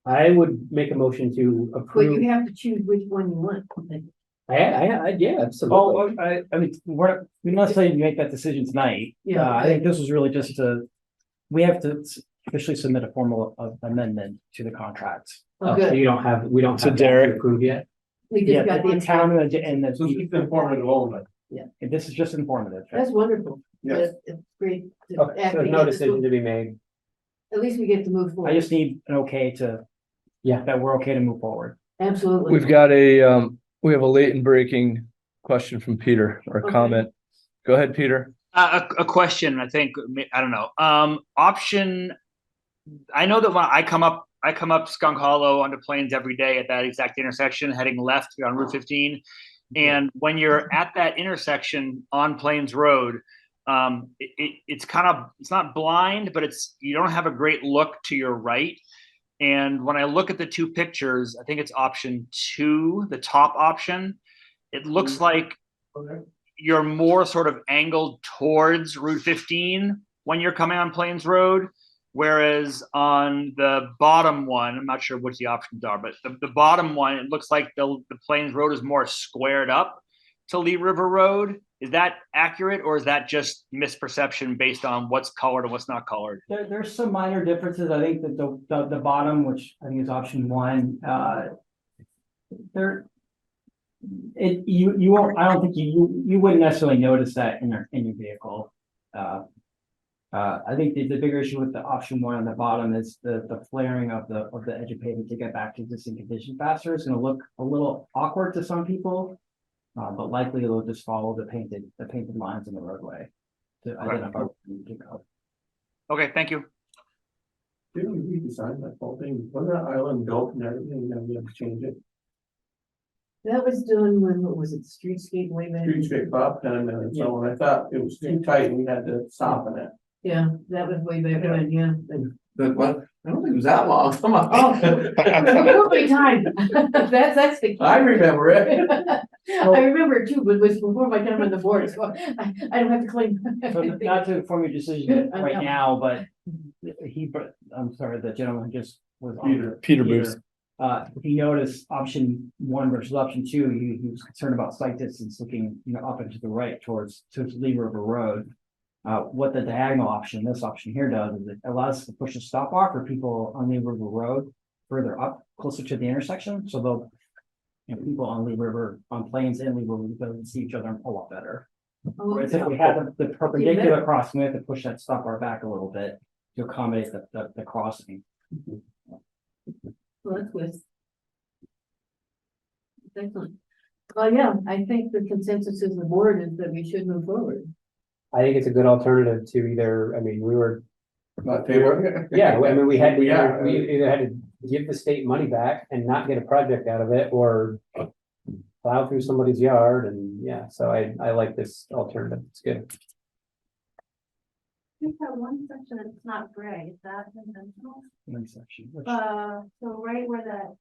S3: I would make a motion to
S1: But
S3: approve.
S1: you have to choose which one you want.
S3: Yeah, absolutely.
S19: Oh, I mean, we don't necessarily make that decision tonight.
S1: Yeah.
S19: I think this was really just we have to officially submit a formal amendment to the contract.
S3: So
S1: Okay,
S3: we don't have
S9: So
S3: that
S9: Derek-
S3: approved yet.
S1: we
S19: Yeah,
S1: just got
S19: the
S1: the
S19: town
S1: town.
S19: and
S8: So it's just informative only.
S19: this is just informative.
S1: That's wonderful.
S8: Yes.
S1: It's great. to
S3: Okay, so
S1: actually
S3: there's no
S1: get this
S3: decision
S1: move-
S3: to be made.
S1: At least we get to move forward.
S19: I just need an okay to, that we're okay to move forward.
S1: Absolutely.
S9: We've got we have a late and breaking question from Peter or
S1: Okay.
S9: comment. Go ahead, Peter.
S17: A question, I think, I don't know. Option, I know that when I come up Skunk Hollow onto Plains every day at that exact intersection, heading left on Route 15. And when you're at that intersection on Plains Road, it's not blind, but you don't have a great look to your right. And when I look at the two pictures, I think it's option 2, the top option. It looks like you're more sort of angled towards Route 15 when you're coming on Plains Road. Whereas on the bottom one, I'm not sure what the options are, but the bottom one, it looks like the Plains Road is more squared up to Lee River Road. Is that accurate, or is that just misperception based on what's colored and what's not colored?
S19: There's some minor differences. I think that the bottom, which I think is option 1, you won't, I don't think you wouldn't necessarily notice that in your vehicle. I think the bigger issue with the option 1 on the bottom is the flaring of the edge of pavement to get back to existing condition faster. It's gonna look a little awkward to some people, but likely they'll just follow the painted lines in the roadway to identify what you need to go.
S17: Okay, thank you.
S8: Didn't we redesign that whole thing? Wasn't that island built and everything, and we have to change it?
S1: That was done when, what was it, streetscape way back?
S8: Streetscape Bob kind of, and so on. I thought it was too tight and we had to soften it.
S1: Yeah, that was way back when, yeah.
S8: But what, I don't think it was that long. Come on.
S1: Before my time. That's the key.
S8: I remember it.
S1: I remember it too, but it was before my time on the board, so I don't have to claim.
S19: So not to inform your decision
S1: I
S19: right
S1: know.
S19: now, but I'm sorry, the gentleman who just was on.
S9: Peter Booth.
S19: If you notice option 1 versus option 2, he was concerned about sight distance looking, up and to the right towards Lee River Road. What the diagonal option, this option here does, is it allows us to push a stop bar for people on Lee River Road further up, closer to the intersection, so they'll, people on Lee River, on Plains and Lee River, they'll see each other a lot better. Whereas if we had the perpendicular crossing, we have to push that stop bar back a little bit to accommodate the crossing.
S1: Well, that's good. Excellent. Well, yeah, I think the consensus of the board is that we should move forward.
S3: I think it's a good alternative to either, I mean, we were.
S8: Not favor.
S3: Yeah, I mean, we had, we
S8: Yeah.
S3: either had to give the state money back and not get a project out of it, or plow through somebody's yard, and so I like this alternative, it's good.
S15: We have one section that's not gray, is that intentional?
S19: One section.
S15: So right where the.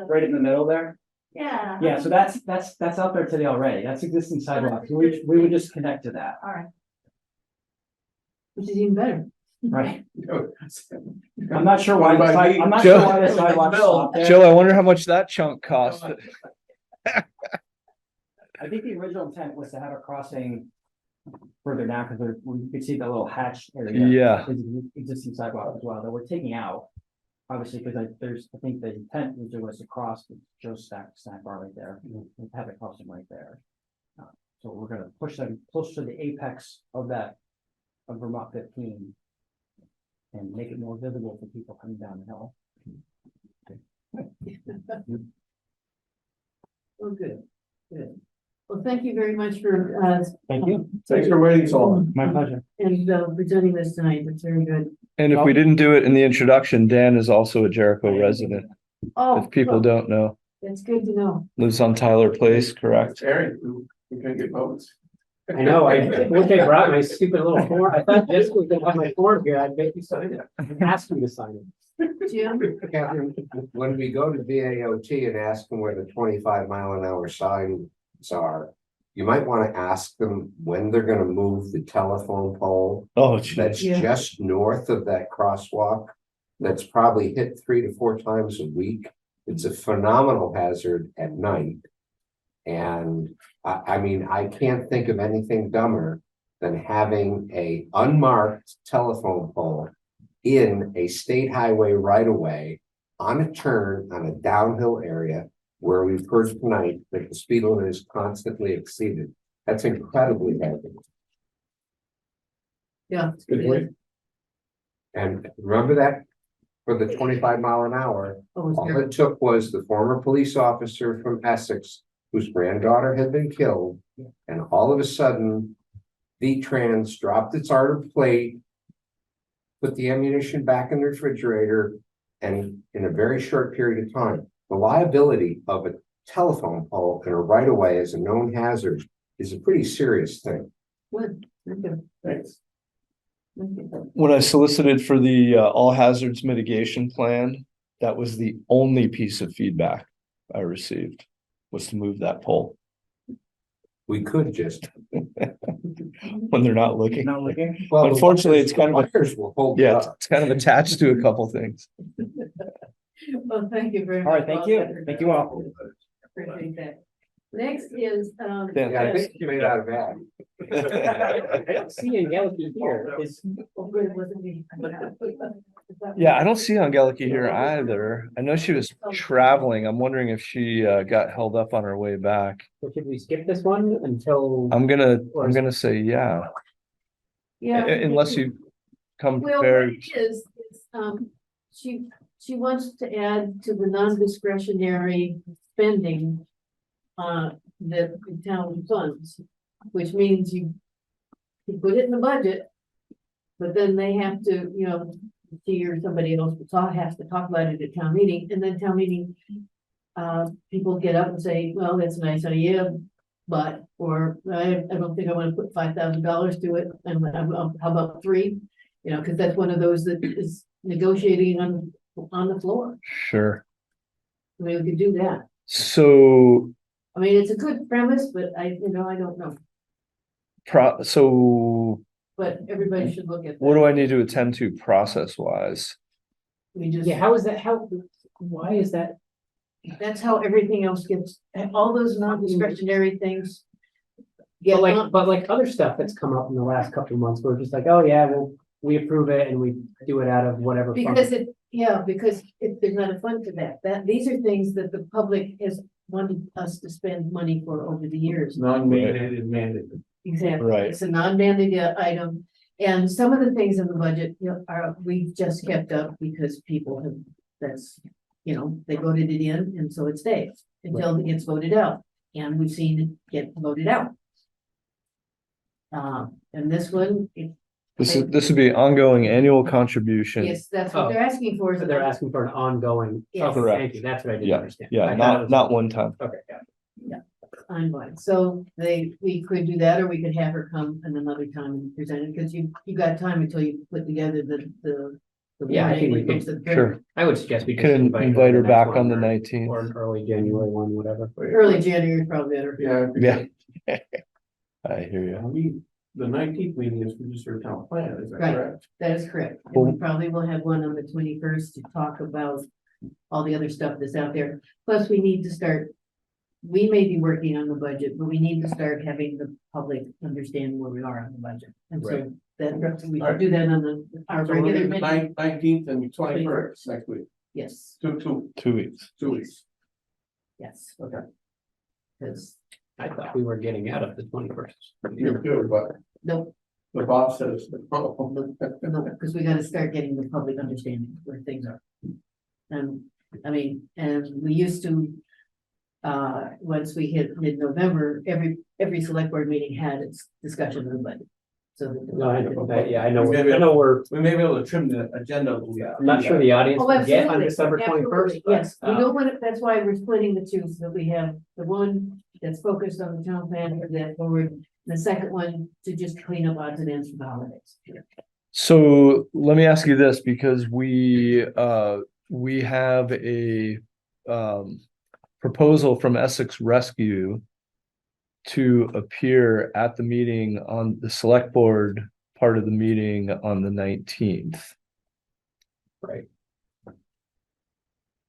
S19: Right in the middle there?
S15: Yeah.
S19: Yeah, so that's out there today already. That's existing sidewalk. So we would just connect to that,
S15: All right.
S1: Which is even better.
S19: right? I'm not sure why the
S9: Joe-
S19: sidewalk stopped there.
S9: Joe, I wonder how much that chunk cost.
S19: I think the original intent was to have a crossing further down, because you could see the little hatch area.
S9: Yeah.
S19: There's an existing sidewalk as well that we're taking out. Obviously, because I think the intent was to cross the Joe's snack bar right there, and have it crossing right there. So we're gonna push them close to the apex of Vermont 15. And make it more visible for people coming down the hill.
S1: Well, good. Well, thank you very much for,
S19: Thank you.
S8: Thanks for waiting so long.
S19: My pleasure.
S1: and presenting this tonight. It's very good.
S9: And if we didn't do it in the introduction, Dan is also a Jericho resident.
S15: Oh,
S9: if people don't know.
S15: It's good to know.
S9: Lives on Tyler Place, correct?
S8: Eric, we can get votes.
S3: I know, I wish I brought my stupid little form. I thought Jessica was gonna have my form here. I'd make you sign it. I'd ask you to sign it.
S15: Jim?
S6: Catherine, when we go to VAOT and ask them where the 25-mile-an-hour signs are, you might want to ask them when they're gonna move the telephone pole.
S9: Oh,
S6: That's
S15: Yeah.
S6: just north of that crosswalk. That's probably hit 3 to 4 times a week. It's a phenomenal hazard at night. And I mean, I can't think of anything dumber than having a unmarked telephone pole in a state highway right away on a turn on a downhill area where we've heard tonight that the speed limit is constantly exceeded. That's incredibly heavy.
S1: Yeah.
S6: Good point. And remember that for the 25-mile-an-hour, all it took was the former police officer from Essex whose granddaughter had been killed, and all of a sudden, V-Trans dropped its art plate, put the ammunition back in the refrigerator, and in a very short period of time, the liability of a telephone pole in a right-of-way as a known hazard is a pretty serious thing.
S1: Good. Thank you.
S8: Thanks.
S1: Thank you.
S9: When I solicited for the all hazards mitigation plan, that was the only piece of feedback I received, was to move that pole
S6: We could just.
S9: when they're not looking.
S14: Not looking.
S6: Well,
S9: Unfortunately, it's kind of
S6: wires will hold it
S9: yeah,
S6: up.
S9: it's kind of attached to a couple things.
S1: Well, thank you very much.
S19: All right, thank you. Thank you all.
S1: Appreciate that. Next is,
S9: Dan.
S6: Yeah, I think you made out of that.
S3: I don't see Angeliki here. Is,
S1: oh, good, it wasn't me.
S9: Yeah, I don't see Angeliki here either. I know she was traveling. I'm wondering if she got held up on her way back.
S3: so should we skip this one until?
S9: I'm gonna say yeah,
S1: Yeah.
S9: unless you come
S1: Well, what
S9: prepared.
S1: it is, she wants to add to the non-discretionary spending. The town funds, which means you put it in the budget. But then they have to, you know, she or somebody else has to talk about it at town meeting, and then town meeting. People get up and say, well, that's a nice idea, but, or I don't think I want to put $5,000 to it, and how about 3? You know, because that's one of those that is negotiating on the floor.
S9: Sure.
S1: I mean, we could do that.
S9: So,
S1: I mean, it's a good premise, but I don't know,
S9: so
S1: but everybody should look at.
S9: what do I need to attend to process wise?
S1: We just.
S3: Yeah, how is that, why is that?
S1: That's how everything else gets, all those non-discretionary things.
S3: But like other stuff that's come up in the last couple of months, we're just like, oh yeah, well, we approve it and we do it out of whatever. fund.
S1: Because there's not a fund for that, these are things that the public has wanted us to spend money for over the years.
S8: Non-mandated, mandated.
S1: Exactly,
S9: Right.
S1: it's a non-mandated item, and some of the things in the budget, you know, we've just kept up because people have, they voted it in, and so it stays until it gets voted out, and we've seen it get voted out. And this one,
S9: This would be ongoing annual contribution.
S1: yes, that's what they're asking for.
S3: So they're asking for an ongoing.
S1: Yes.
S3: Okay, thank you, that's what I didn't
S9: Yeah,
S3: understand.
S9: yeah,
S3: I thought it was-
S9: not one time.
S3: Okay, yeah.
S1: Ongoing, so we could do that, or we could have her come in another time and present it, because you got time until you put together the.
S3: Yeah, I think we
S1: warning and
S3: could-
S1: post the print.
S9: Sure.
S3: I would suggest we
S9: Can
S3: just
S9: invite her
S3: the next
S9: back
S3: one
S9: on the
S3: or-
S9: 19th.
S3: Or an early January one, whatever.
S1: Early January, probably better.
S8: Yeah.
S9: Yeah. I hear you.
S8: The 19th meeting is just our town plan, is that
S1: Right.
S8: correct?
S1: That is correct. And
S9: Well-
S1: we probably will have one on the 21st to talk about all the other stuff that's out there. Plus, we need to start, we may be working on the budget, but we need to start having the public understand where we are on the budget. And so
S8: Right.
S1: that, we should do that on our
S8: So we're
S1: regular
S8: gonna
S1: meeting.
S8: do 19th and 21st next week,
S1: Yes,
S9: 2 weeks.
S8: 2 weeks.
S1: yes.
S8: Okay.
S1: Because,
S3: I thought we were getting out of the 21st.
S8: You're good, but
S1: no,
S8: the boss says.
S1: no, because we gotta start getting the public understanding where things are. And, I mean, and we used to, once we hit mid-November, every select board meeting had its discussion of the budget. So.
S3: No, I know, yeah, I know,
S7: Maybe-
S3: I know we're,
S7: We may be able to trim the agenda. a little bit.
S3: I'm not sure the audience
S1: Oh,
S3: will get on
S1: absolutely,
S3: December twenty-first.
S1: absolutely, yes, we don't want it, that's why we're splitting the two, so that we have the one that's focused on the town plan for that forward, the second one to just clean up odds and ends for the holidays.
S9: So let me ask you this, because we have a proposal from Essex Rescue to appear at the meeting on the select board part of the meeting on the 19th.
S3: Right.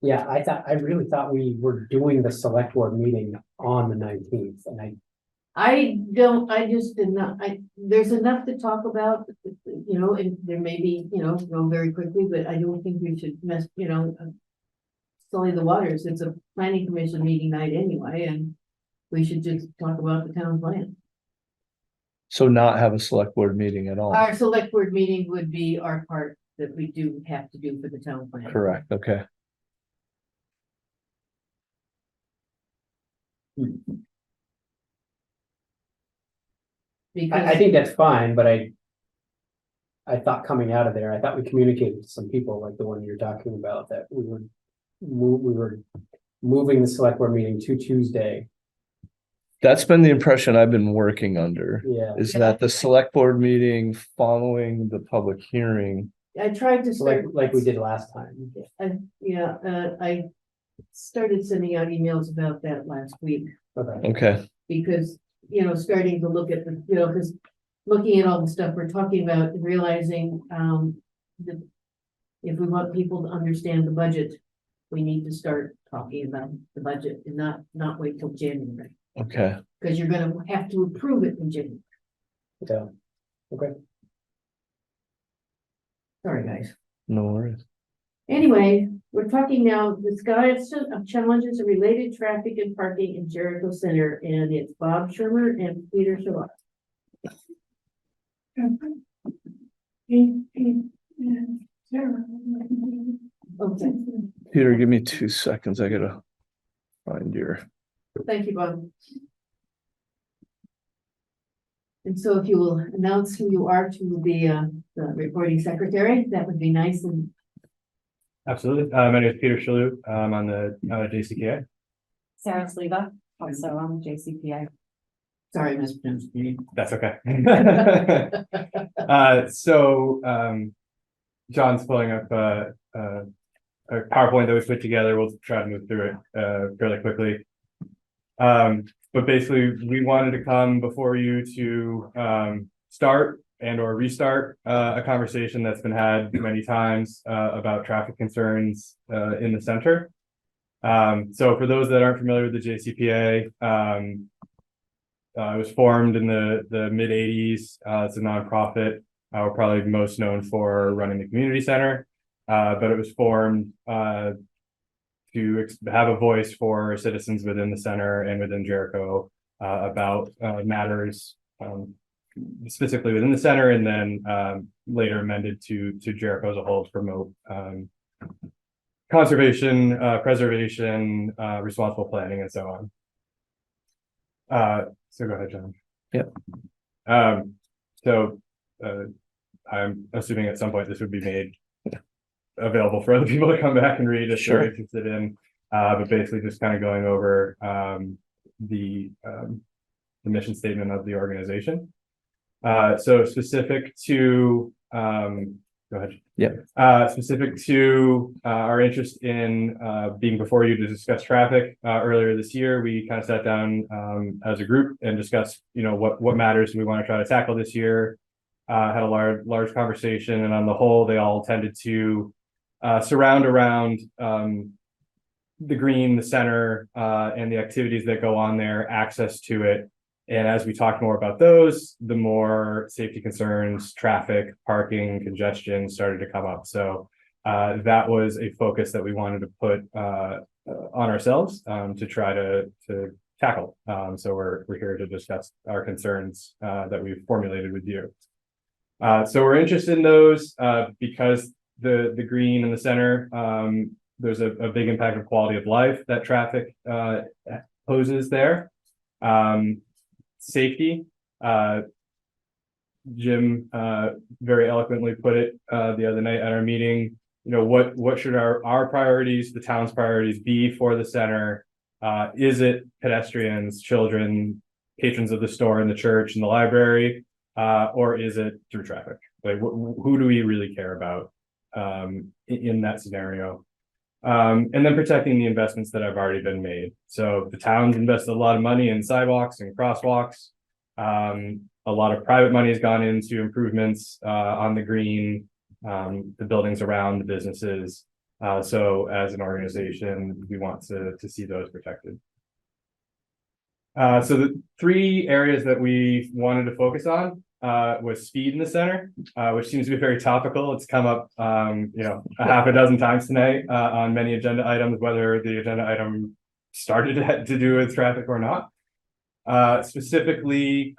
S3: Yeah, I really thought we were doing the select board meeting on the 19th, and
S1: I just did not, there's enough to talk about, you know, and there may be, you know, go very quickly, but I don't think we should mess, you know, sully the waters. It's a planning commission meeting night anyway, and we should just talk about the town plan.
S9: So not have a select board meeting at all.
S1: Our select board meeting would be our part that we do have to do for the town plan.
S9: Correct, okay.
S1: Because
S3: I think that's fine, but I thought coming out of there, I thought we communicated to some people like the one you're talking about, that we were moving the select board meeting to Tuesday.
S9: That's been the impression I've been working under.
S3: Yeah.
S9: Is that the select board meeting following the public hearing?
S1: I tried to start.
S3: Like we did last time.
S1: I started sending out emails about that last week.
S9: Okay,
S1: Because, you know, starting to look at the, you know, because looking at all the stuff we're talking about, realizing, that if we want people to understand the budget, we need to start talking about the budget and not wait till January.
S9: okay.
S1: Because you're gonna have to approve it in January.
S3: Yeah. Okay.
S1: Sorry, guys.
S9: No worries.
S1: Anyway, we're talking now, discussion of challenges of related traffic and parking in Jericho Center, and it's Bob Shermer and Peter Shabbat. Okay,
S9: Peter, give me 2 seconds. I gotta find your.
S1: thank you, Bob. And so if you will announce who you are to the recording secretary, that would be nice. And
S20: Absolutely. My name is Peter Shalhoub. I'm on the JCPA.
S18: Sarah Sleva, also on JCPA.
S1: sorry, mispronounced your name.
S20: That's okay. John's pulling up a PowerPoint that we put together. We'll try to move through it fairly quickly. But basically, we wanted to come before you to start and or restart a conversation that's been had many times about traffic concerns in the center. So for those that aren't familiar with the JCPA, it was formed in the mid-80s. It's a nonprofit. We're probably most known for running the community center, but it was formed to have a voice for citizens within the center and within Jericho about matters specifically within the center, and then later amended to Jericho as a whole to promote conservation, preservation, responsible planning, and so on. So go ahead, John.
S9: Yep.
S20: I'm assuming at some point this would be made available for other people to come back and read if they're interested in, but basically just kind of going over the mission statement of the organization. So specific to go ahead.
S9: Yeah.
S20: Specific to our interest in being before you to discuss traffic, earlier this year, we kind of sat down as a group and discussed, what matters we want to try to tackle this year. Had a large conversation, and on the whole, they all tended to surround around the green, the center, and the activities that go on there, access to it. And as we talked more about those, the more safety concerns, traffic, parking, congestion started to come up. So that was a focus that we wanted to put on ourselves to try to tackle. So we're here to discuss our concerns that we've formulated with you. So we're interested in those because the green in the center, there's a big impact of quality of life that traffic poses there. Safety, Jim very eloquently put it the other night at our meeting. You know, what should our priorities, the town's priorities be for the center? Is it pedestrians, children, patrons of the store and the church and the library, or is it through traffic? Like, who do we really care about in that scenario? And then protecting the investments that have already been made. So the town's invested a lot of money in sidewalks and crosswalks. A lot of private money has gone into improvements on the green, the buildings around the businesses. So as an organization, we want to see those protected. So the three areas that we wanted to focus on was speed in the center, which seems to be very topical. It's come up, you know, a half a dozen times tonight on many agenda items, whether the agenda item started to do with traffic or not. Specifically,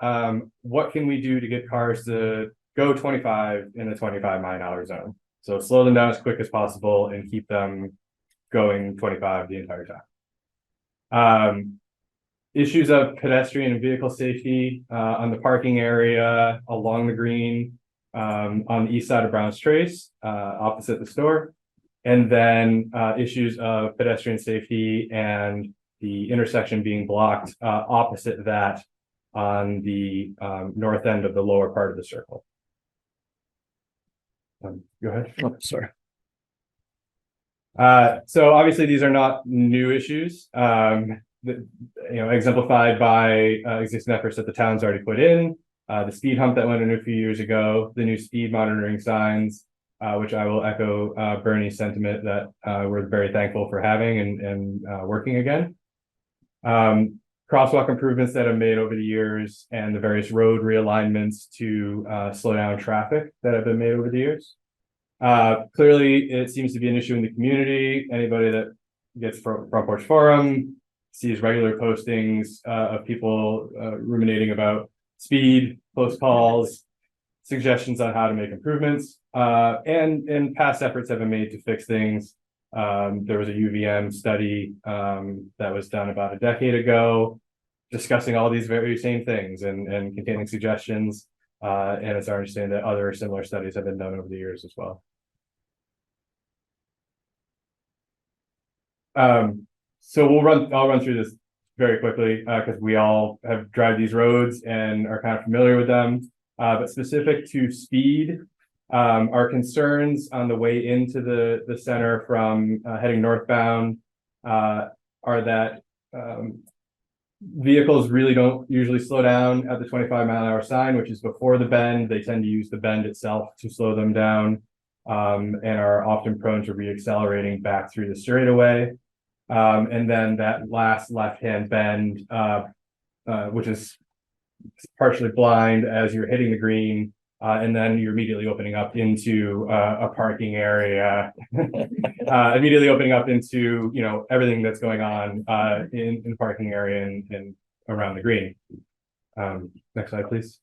S20: what can we do to get cars to go 25 in the 25-mile-an-hour zone? So slow them down as quick as possible and keep them going 25 the entire time. Issues of pedestrian and vehicle safety on the parking area along the green on the east side of Brown's Trace, opposite the store. And then issues of pedestrian safety and the intersection being blocked opposite that on the north end of the lower part of the circle. Go ahead.
S9: Oh, sorry.
S20: So obviously these are not new issues. Exemplified by existing efforts that the town's already put in, the speed hump that went in a few years ago, the new speed monitoring signs, which I will echo Bernie's sentiment that we're very thankful for having and working again. Crosswalk improvements that have made over the years and the various road realignments to slow down traffic that have been made over the years. Clearly, it seems to be an issue in the community. Anybody that gets Front Porch Forum sees regular postings of people ruminating about speed, close calls, suggestions on how to make improvements, and past efforts have been made to fix things. There was a UVM study that was done about a decade ago, discussing all these very same things and containing suggestions. And it's our understanding that other similar studies have been done over the years as well. So I'll run through this very quickly because we all have drive these roads and are kind of familiar with them. But specific to speed, our concerns on the way into the center from heading northbound are that vehicles really don't usually slow down at the 25-mile-an-hour sign, which is before the bend. They tend to use the bend itself to slow them down and are often prone to re-accelerating back through the straightaway. And then that last left-hand bend, which is partially blind as you're hitting the green, and then you're immediately opening up into a parking area, immediately opening up into, you know, everything that's going on in the parking area and around the green. Next slide, please.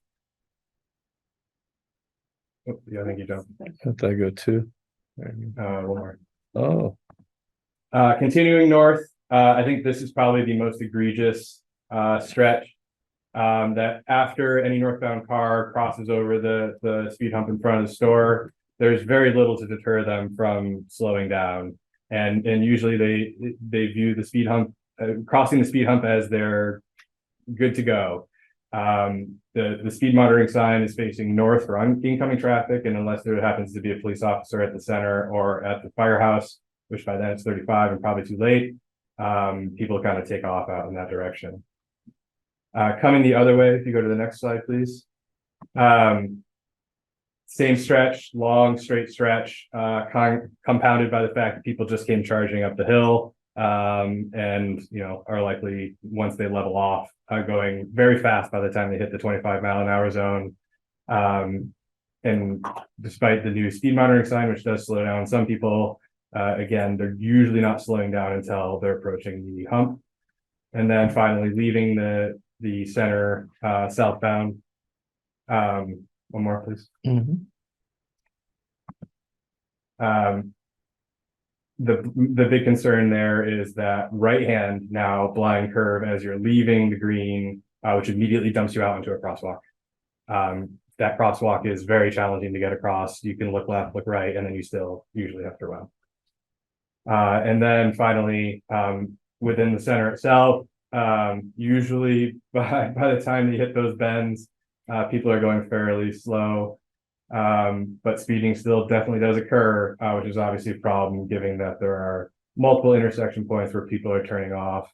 S20: Oh, yeah, I think you jumped.
S9: Let that go too.
S20: One more.
S9: Oh.
S20: Continuing north, I think this is probably the most egregious stretch. That after any northbound car crosses over the speed hump in front of the store, there's very little to deter them from slowing down. And usually they view the speed hump, crossing the speed hump as they're good to go. The speed monitoring sign is facing north for incoming traffic, and unless there happens to be a police officer at the center or at the firehouse, which by then it's 35 and probably too late, people kind of take off out in that direction. Coming the other way, if you go to the next slide, please. Same stretch, long, straight stretch, compounded by the fact that people just came charging up the hill and, you know, are likely, once they level off, going very fast by the time they hit the 25-mile-an-hour zone. And despite the new speed monitoring sign, which does slow down some people, again, they're usually not slowing down until they're approaching the hump. And then finally leaving the center southbound. One more, please.
S9: Mm-hmm.
S20: The big concern there is that right hand now blind curve as you're leaving the green, which immediately dumps you out into a crosswalk. that crosswalk is very challenging to get across. You can look left, look right, and then you still usually have to run. And then finally, within the center itself, usually by the time you hit those bends, people are going fairly slow. But speeding still definitely does occur, which is obviously a problem given that there are multiple intersection points where people are turning off,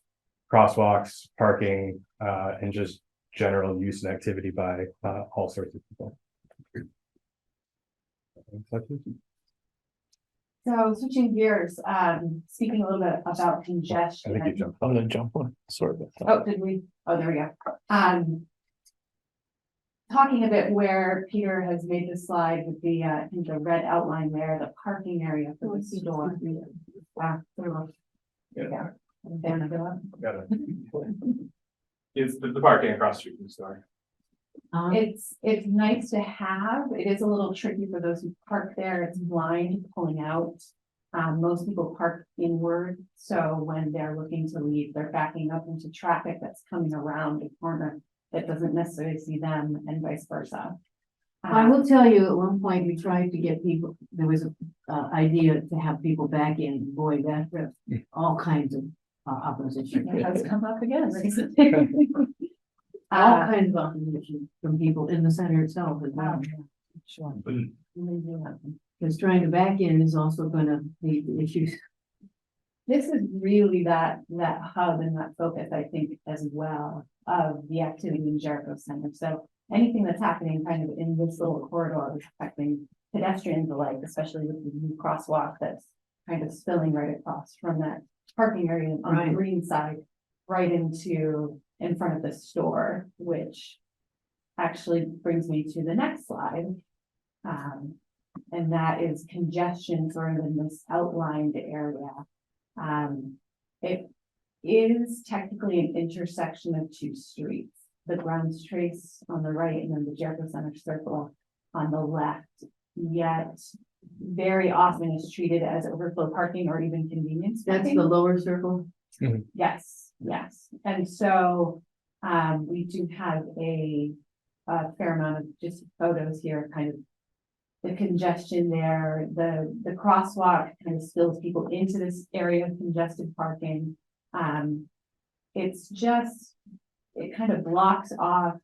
S20: crosswalks, parking, and just general use and activity by all sorts of people.
S15: So switching gears, speaking a little bit about
S20: I
S15: congestion.
S20: think you jumped.
S9: I'm gonna jump on. Sorry about that.
S15: Oh, did we? Oh, there we go. Talking a bit where Peter has made the slide with the, the red outline there, the parking area for the store. Yeah.
S20: Got it. It's the parking across the street from the store.
S15: It's nice to have. It is a little tricky for those who park there. It's blind pulling out. Most people park inward, so when they're looking to leave, they're backing up into traffic that's coming around the corner that doesn't necessarily see them, and vice versa.
S1: I will tell you, at one point, we tried to get people, there was a idea to have people back in, boy, that all kinds of opposition.
S15: It has come up again.
S1: All kinds of opposition from people in the center itself as well.
S15: Sure.
S1: Because trying to back in is also gonna lead to issues.
S15: This is really that hub and that focus, I think, as well, of the activity in Jericho Center. So anything that's happening kind of in this little corridor is affecting pedestrians alike, especially with the new crosswalk that's kind of spilling right across from that parking area on the green side, right into in front of the store, which actually brings me to the next slide. And that is congestion sort of in this outlined area. It is technically an intersection of two streets, the Grounds Trace on the right and then the Jericho Center Circle on the left, yet very often is treated as overflow parking or even convenience
S1: That's
S15: parking.
S1: the lower circle.
S15: Yes, yes. And so we do have a fair amount of just photos here, kind of the congestion there, the crosswalk kind of spills people into this area of congested parking. It's just, it kind of blocks off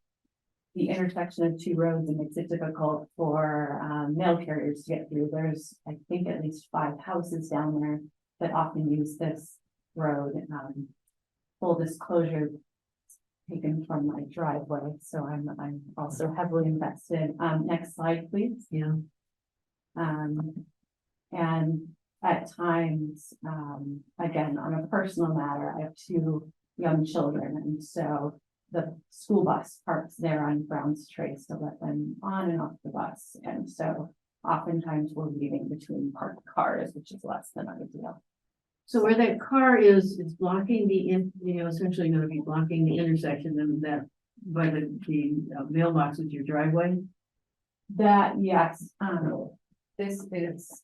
S15: the intersection of two roads and makes it difficult for mail carriers to get through. There's, I think, at least 5 houses down there that often use this road. Full disclosure, taken from my driveway, so I'm also heavily invested. Next slide, please.
S1: Yeah.
S15: And at times, again, on a personal matter, I have 2 young children, and so the school bus parks there on Brown's Trace to let them on and off the bus, and so oftentimes we're leaving between parked cars, which is less than ideal.
S1: So where that car is, it's blocking essentially gonna be blocking the intersection and that by the mailbox with your driveway.
S15: That, yes, this is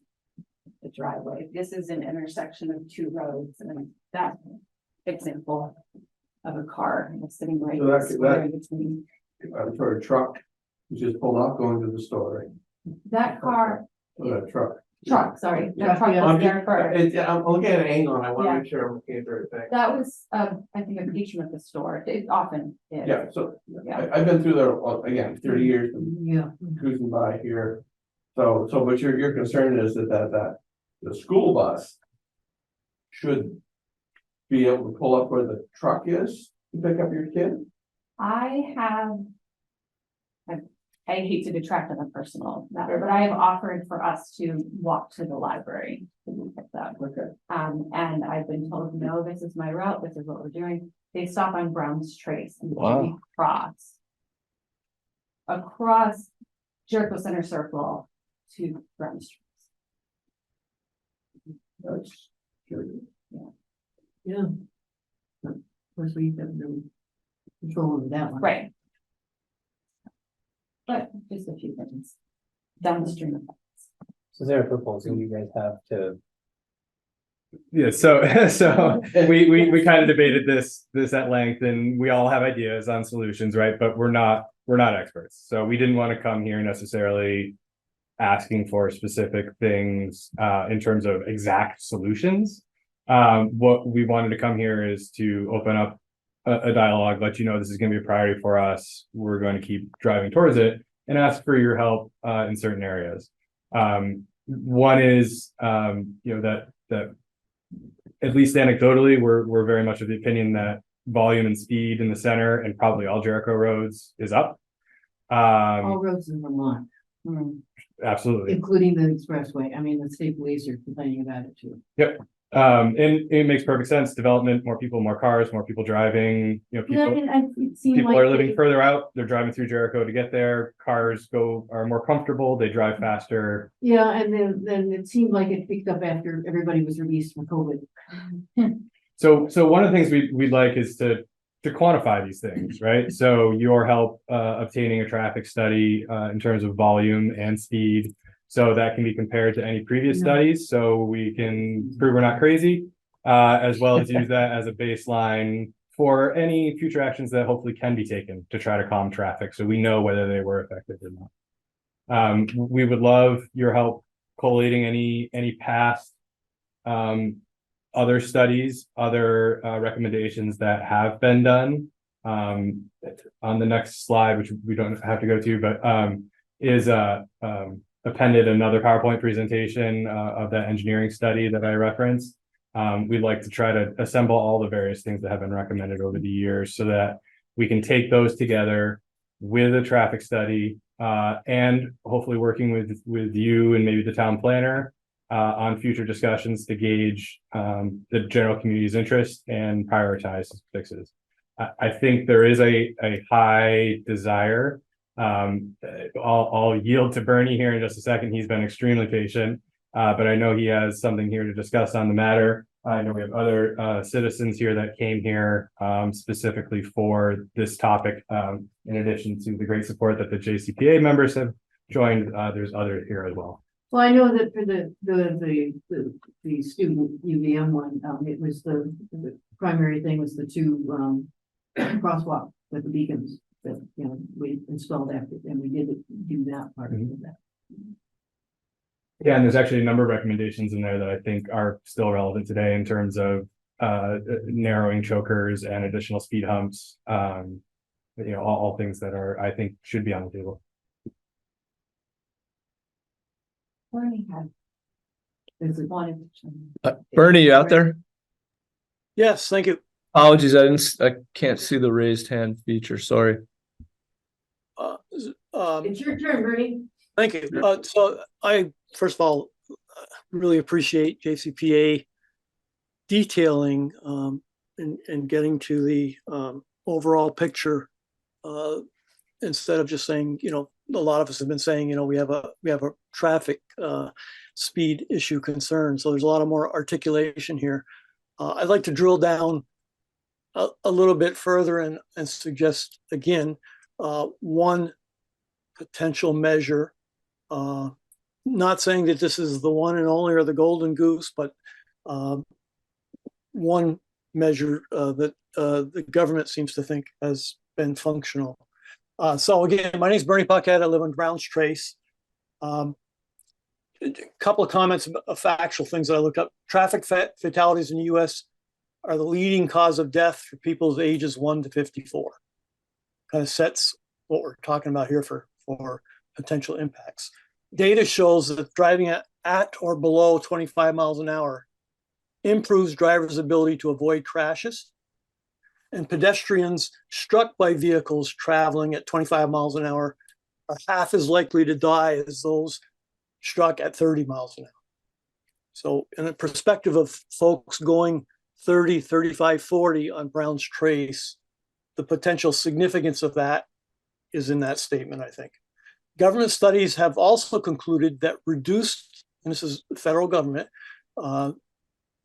S15: the driveway. This is an intersection of 2 roads, and that example of a car sitting right
S8: So
S15: square in between.
S8: For a truck, you just pulled off going to the store, right?
S15: That car,
S8: Truck.
S15: sorry,
S1: Truck,
S15: that truck
S1: yeah.
S15: was there first.
S8: I'm looking at an angle and I want
S15: Yeah.
S8: to make sure I'm looking at the right thing.
S15: That was, I think, a patron of the store. It often is.
S8: Yeah, so
S15: Yeah.
S8: I've been through there, again, 30 years
S1: Yeah.
S8: cruising by here. So, but your concern is that the school bus should be able to pull up where the truck is to pick up your kid?
S15: I hate to detract on a personal matter, but I have offered for us to walk to the library to be picked up.
S8: Okay.
S15: And I've been told, no, this is my route, this is what we're doing. They stop on Brown's Trace and we across Jericho Center Circle to Brown's Trace.
S8: That's curious.
S1: Yeah. Of course, we have no control over that one.
S15: Right. But just a few things downstream of that.
S3: So is there a proposal you guys have to?
S20: Yeah, so we kind of debated this at length, and we all have ideas on solutions, right? But we're not we're not experts, so we didn't want to come here necessarily asking for specific things in terms of exact solutions. What we wanted to come here is to open up a dialogue, let you know this is going to be a priority for us. We're going to keep driving towards it and ask for your help in certain areas. One is, that at least anecdotally, we're very much of the opinion that volume and speed in the center and probably all Jericho roads is up.
S1: All roads in Vermont.
S20: Absolutely.
S1: Including the expressway. I mean, the state police are complaining about it too.
S20: Yep. And it makes perfect sense. Development, more people, more cars, more people driving, people are living further out. They're driving through Jericho to get there. Cars are more comfortable. They drive faster.
S1: Yeah, and then it seemed like it picked up after everybody was released from COVID.
S20: So one of the things we'd like is to quantify these things, right? So your help obtaining a traffic study in terms of volume and speed, so that can be compared to any previous studies, so we can prove we're not crazy, as well as use that as a baseline for any future actions that hopefully can be taken to try to calm traffic, so we know whether they were effective or not. We would love your help collating any past other studies, other recommendations that have been done. On the next slide, which we don't have to go to, but is appended another PowerPoint presentation of that engineering study that I referenced. We'd like to try to assemble all the various things that have been recommended over the years so that we can take those together with a traffic study and hopefully working with you and maybe the town planner on future discussions to gauge the general community's interest and prioritize fixes. I think there is a high desire. I'll yield to Bernie here in just a second. He's been extremely patient, but I know he has something here to discuss on the matter. I know we have other citizens here that came here specifically for this topic. In addition to the great support that the JCPA members have joined, there's others here as well.
S1: Well, I know that for the student UVM one, it was the primary thing was the two crosswalk with the beacons that, we installed after, and we did do that part of that.
S20: Yeah, and there's actually a number of recommendations in there that I think are still relevant today in terms of narrowing chokers and additional speed humps. All things that I think should be on the table.
S4: Bernie, you out there?
S10: Yes, thank you.
S4: Apologies, I can't see the raised hand feature. Sorry.
S1: It's your turn, Bernie.
S10: Thank you. So I, first of all, really appreciate JCPA detailing and getting to the overall picture instead of just saying, a lot of us have been saying, we have a traffic speed issue concern. So there's a lot of more articulation here. I'd like to drill down a little bit further and suggest again one potential measure. Not saying that this is the one and only or the golden goose, but one measure that the government seems to think has been functional. So again, my name is Bernie Paquette. I live on Browns Trace. A couple of comments of factual things that I looked up. Traffic fatalities in the U.S. are the leading cause of death for people's ages 1 to 54. Kind of sets what we're talking about here for potential impacts. Data shows that driving at or below 25 miles an hour improves drivers' ability to avoid crashes, and pedestrians struck by vehicles traveling at 25 miles an hour are half as likely to die as those struck at 30 miles an hour. So in the perspective of folks going 30, 35, 40 on Brown's Trace, the potential significance of that is in that statement, I think. Government studies have also concluded that reduced, and this is the federal government,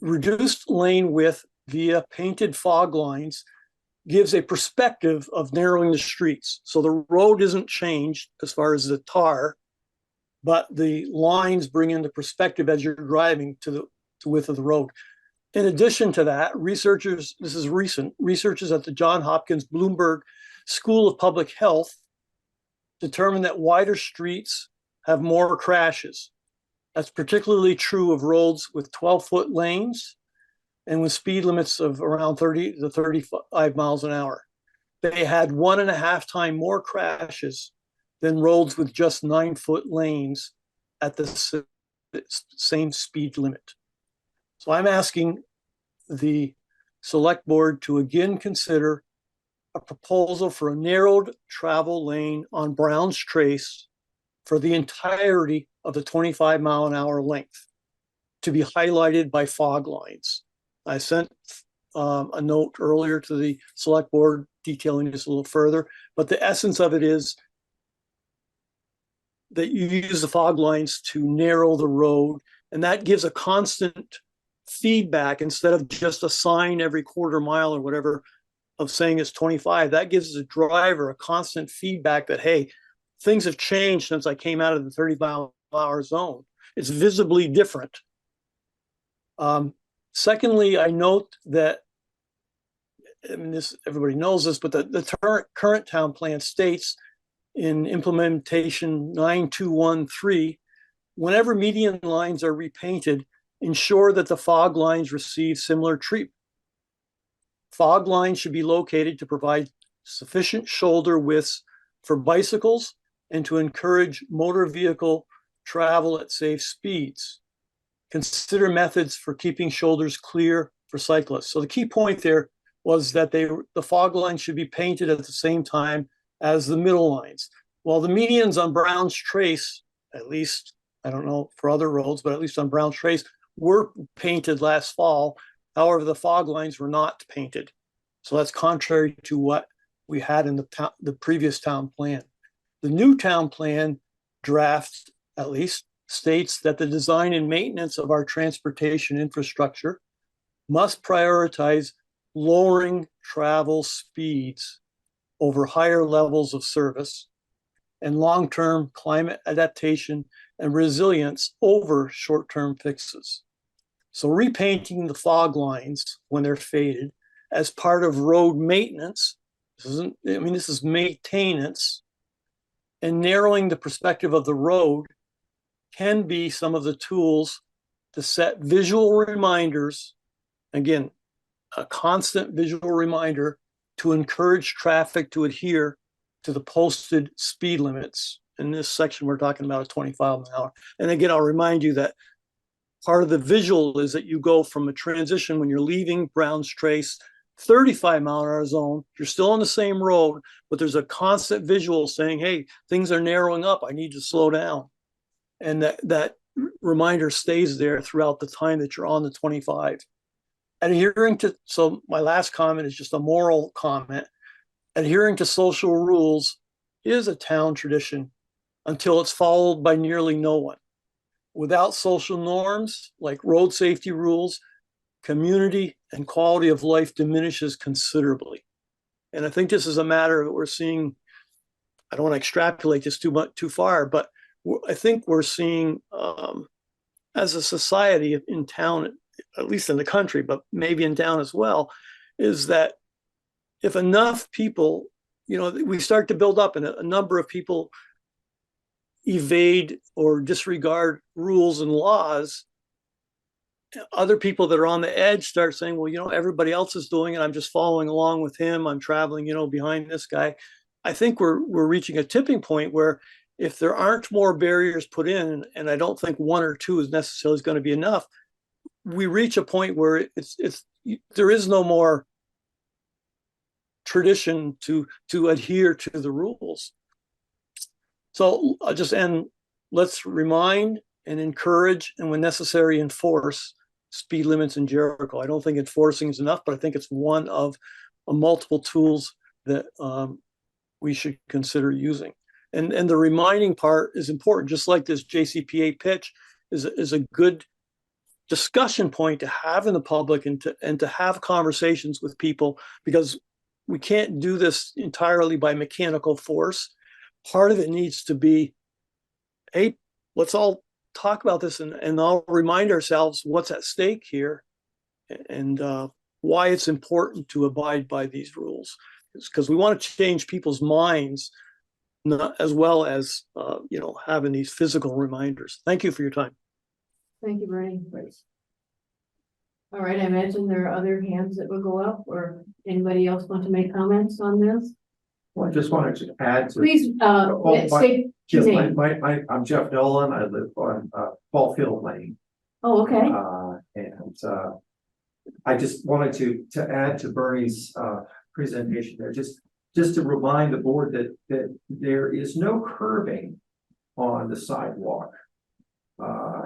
S10: reduced lane width via painted fog lines gives a perspective of narrowing the streets. So the road isn't changed as far as the tar, but the lines bring into perspective as you're driving to the width of the road. In addition to that, researchers, this is recent, researchers at the Johns Hopkins Bloomberg School of Public Health determined that wider streets have more crashes. That's particularly true of roads with 12-foot lanes and with speed limits of around 30 to 35 miles an hour. They had 1.5 times more crashes than roads with just 9-foot lanes at the same speed limit. So I'm asking the select board to again consider a proposal for a narrowed travel lane on Brown's Trace for the entirety of the 25-mile-an-hour length to be highlighted by fog lines. I sent a note earlier to the select board detailing this a little further, but the essence of it is that you use the fog lines to narrow the road, and that gives a constant feedback instead of just a sign every quarter mile or whatever of saying it's 25. That gives the driver a constant feedback that, hey, things have changed since I came out of the 30-mile-an-hour zone. It's visibly different. Secondly, I note that, I mean, this, everybody knows this, but the current town plan states in implementation 9213, whenever median lines are repainted, ensure that the fog lines receive similar treatment. Fog lines should be located to provide sufficient shoulder widths for bicycles and to encourage motor vehicle travel at safe speeds. Consider methods for keeping shoulders clear for cyclists. So the key point there was that the fog lines should be painted at the same time as the middle lines. While the medians on Brown's Trace, at least, I don't know for other roads, but at least on Brown's Trace, were painted last fall. However, the fog lines were not painted. So that's contrary to what we had in the previous town plan. The new town plan draft, at least, states that the design and maintenance of our transportation infrastructure must prioritize lowering travel speeds over higher levels of service and long-term climate adaptation and resilience over short-term fixes. So repainting the fog lines when they're faded as part of road maintenance, this is maintenance, and narrowing the perspective of the road can be some of the tools to set visual reminders, again, a constant visual reminder to encourage traffic to adhere to the posted speed limits. In this section, we're talking about a 25 an hour. And again, I'll remind you that part of the visual is that you go from a transition when you're leaving Brown's Trace, 35-mile-an-hour zone, you're still on the same road, but there's a constant visual saying, hey, things are narrowing up, I need to slow down. And that reminder stays there throughout the time that you're on the 25. Adhering to, so my last comment is just a moral comment. Adhering to social rules is a town tradition until it's followed by nearly no one. Without social norms like road safety rules, community and quality of life diminishes considerably. And I think this is a matter that we're seeing. I don't want to extrapolate this too far, but I think we're seeing as a society in town, at least in the country, but maybe in town as well, is that if enough people, we start to build up and a number of people evade or disregard rules and laws, other people that are on the edge start saying, well, everybody else is doing it, I'm just following along with him, I'm traveling, behind this guy. I think we're reaching a tipping point where if there aren't more barriers put in, and I don't think one or two is necessarily going to be enough, we reach a point where there is no more tradition to adhere to the rules. So I'll just end. Let's remind and encourage, and when necessary, enforce speed limits in Jericho. I don't think enforcing is enough, but I think it's one of multiple tools that we should consider using. And the reminding part is important, just like this JCPA pitch is a good discussion point to have in the public and to have conversations with people, because we can't do this entirely by mechanical force. Part of it needs to be, hey, let's all talk about this and all remind ourselves what's at stake here and why it's important to abide by these rules. It's because we want to change people's minds not as well as, having these physical reminders. Thank you for your time.
S1: Thank you, Bernie. All right, I imagine there are other hands that will go up, or anybody else want to make comments on this?
S21: Well, I just wanted to add to.
S1: Please, state your
S21: Yes,
S1: name.
S21: I'm Jeff Nolan. I live on, Ball Field Lane.
S1: Oh, okay.
S21: And I just wanted to add to Bernie's, presentation there, just to remind the board that there is no curbing on the sidewalk,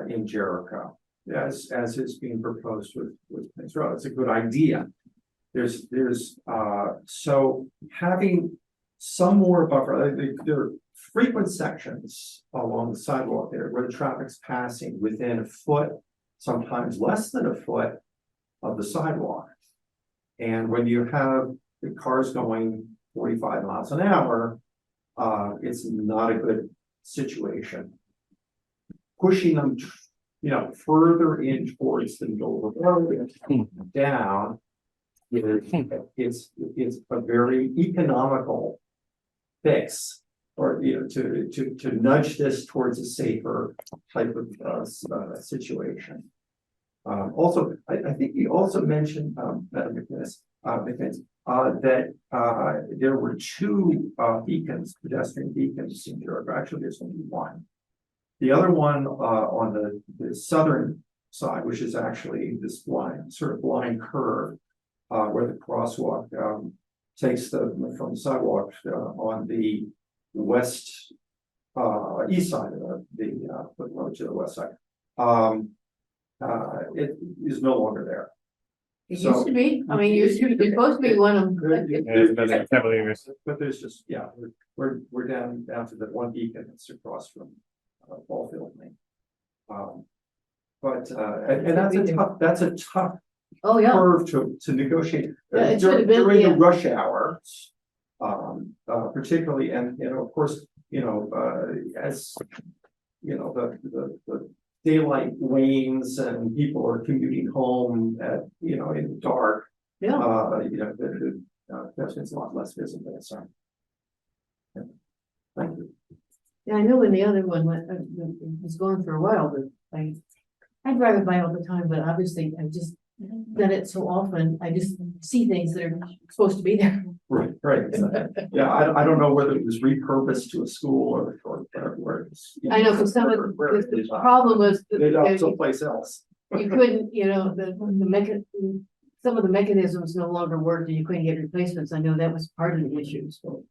S21: in Jericho, as is being proposed with Prince Road. It's a good idea. There's so having some more buffer, there are frequent sections along the sidewalk there where the traffic's passing within a foot, sometimes less than a foot of the sidewalk. And when you have the cars going 45 miles an hour, it's not a good situation. Pushing them, further in towards the middle of the road, down, it's a very economical fix, or to nudge this towards a safer type of situation. Also, I think you also mentioned, Madam McInnes, that there were two beacons, pedestrian beacons in Jericho. Actually, there's only one. The other one on the southern side, which is actually this sort of blind curve, where the crosswalk takes from the sidewalk on the west east side of the road to the west side. It is no longer there.
S1: It used to be. I mean, it's supposed to be one of them.
S21: But there's just, we're down to the one beacon that's across from Ball Field Lane. And that's a tough
S1: oh, yeah.
S21: curve to negotiate
S1: During
S21: the rush hours, particularly, and of course, as the daylight wanes and people are commuting home at in the dark.
S1: Yeah.
S21: It's a lot less visible. So, thank you.
S1: Yeah, I know when the other one was going for a while, but I drive it by all the time, but obviously I just done it so often, I just see things that are supposed to be there.
S21: Right. Yeah, I don't know whether it was repurposed to a school or where it was.
S1: I know, because the problem was
S21: someplace else.
S1: You couldn't, some of the mechanisms no longer worked and you couldn't get replacements. I know that was part of the issue, so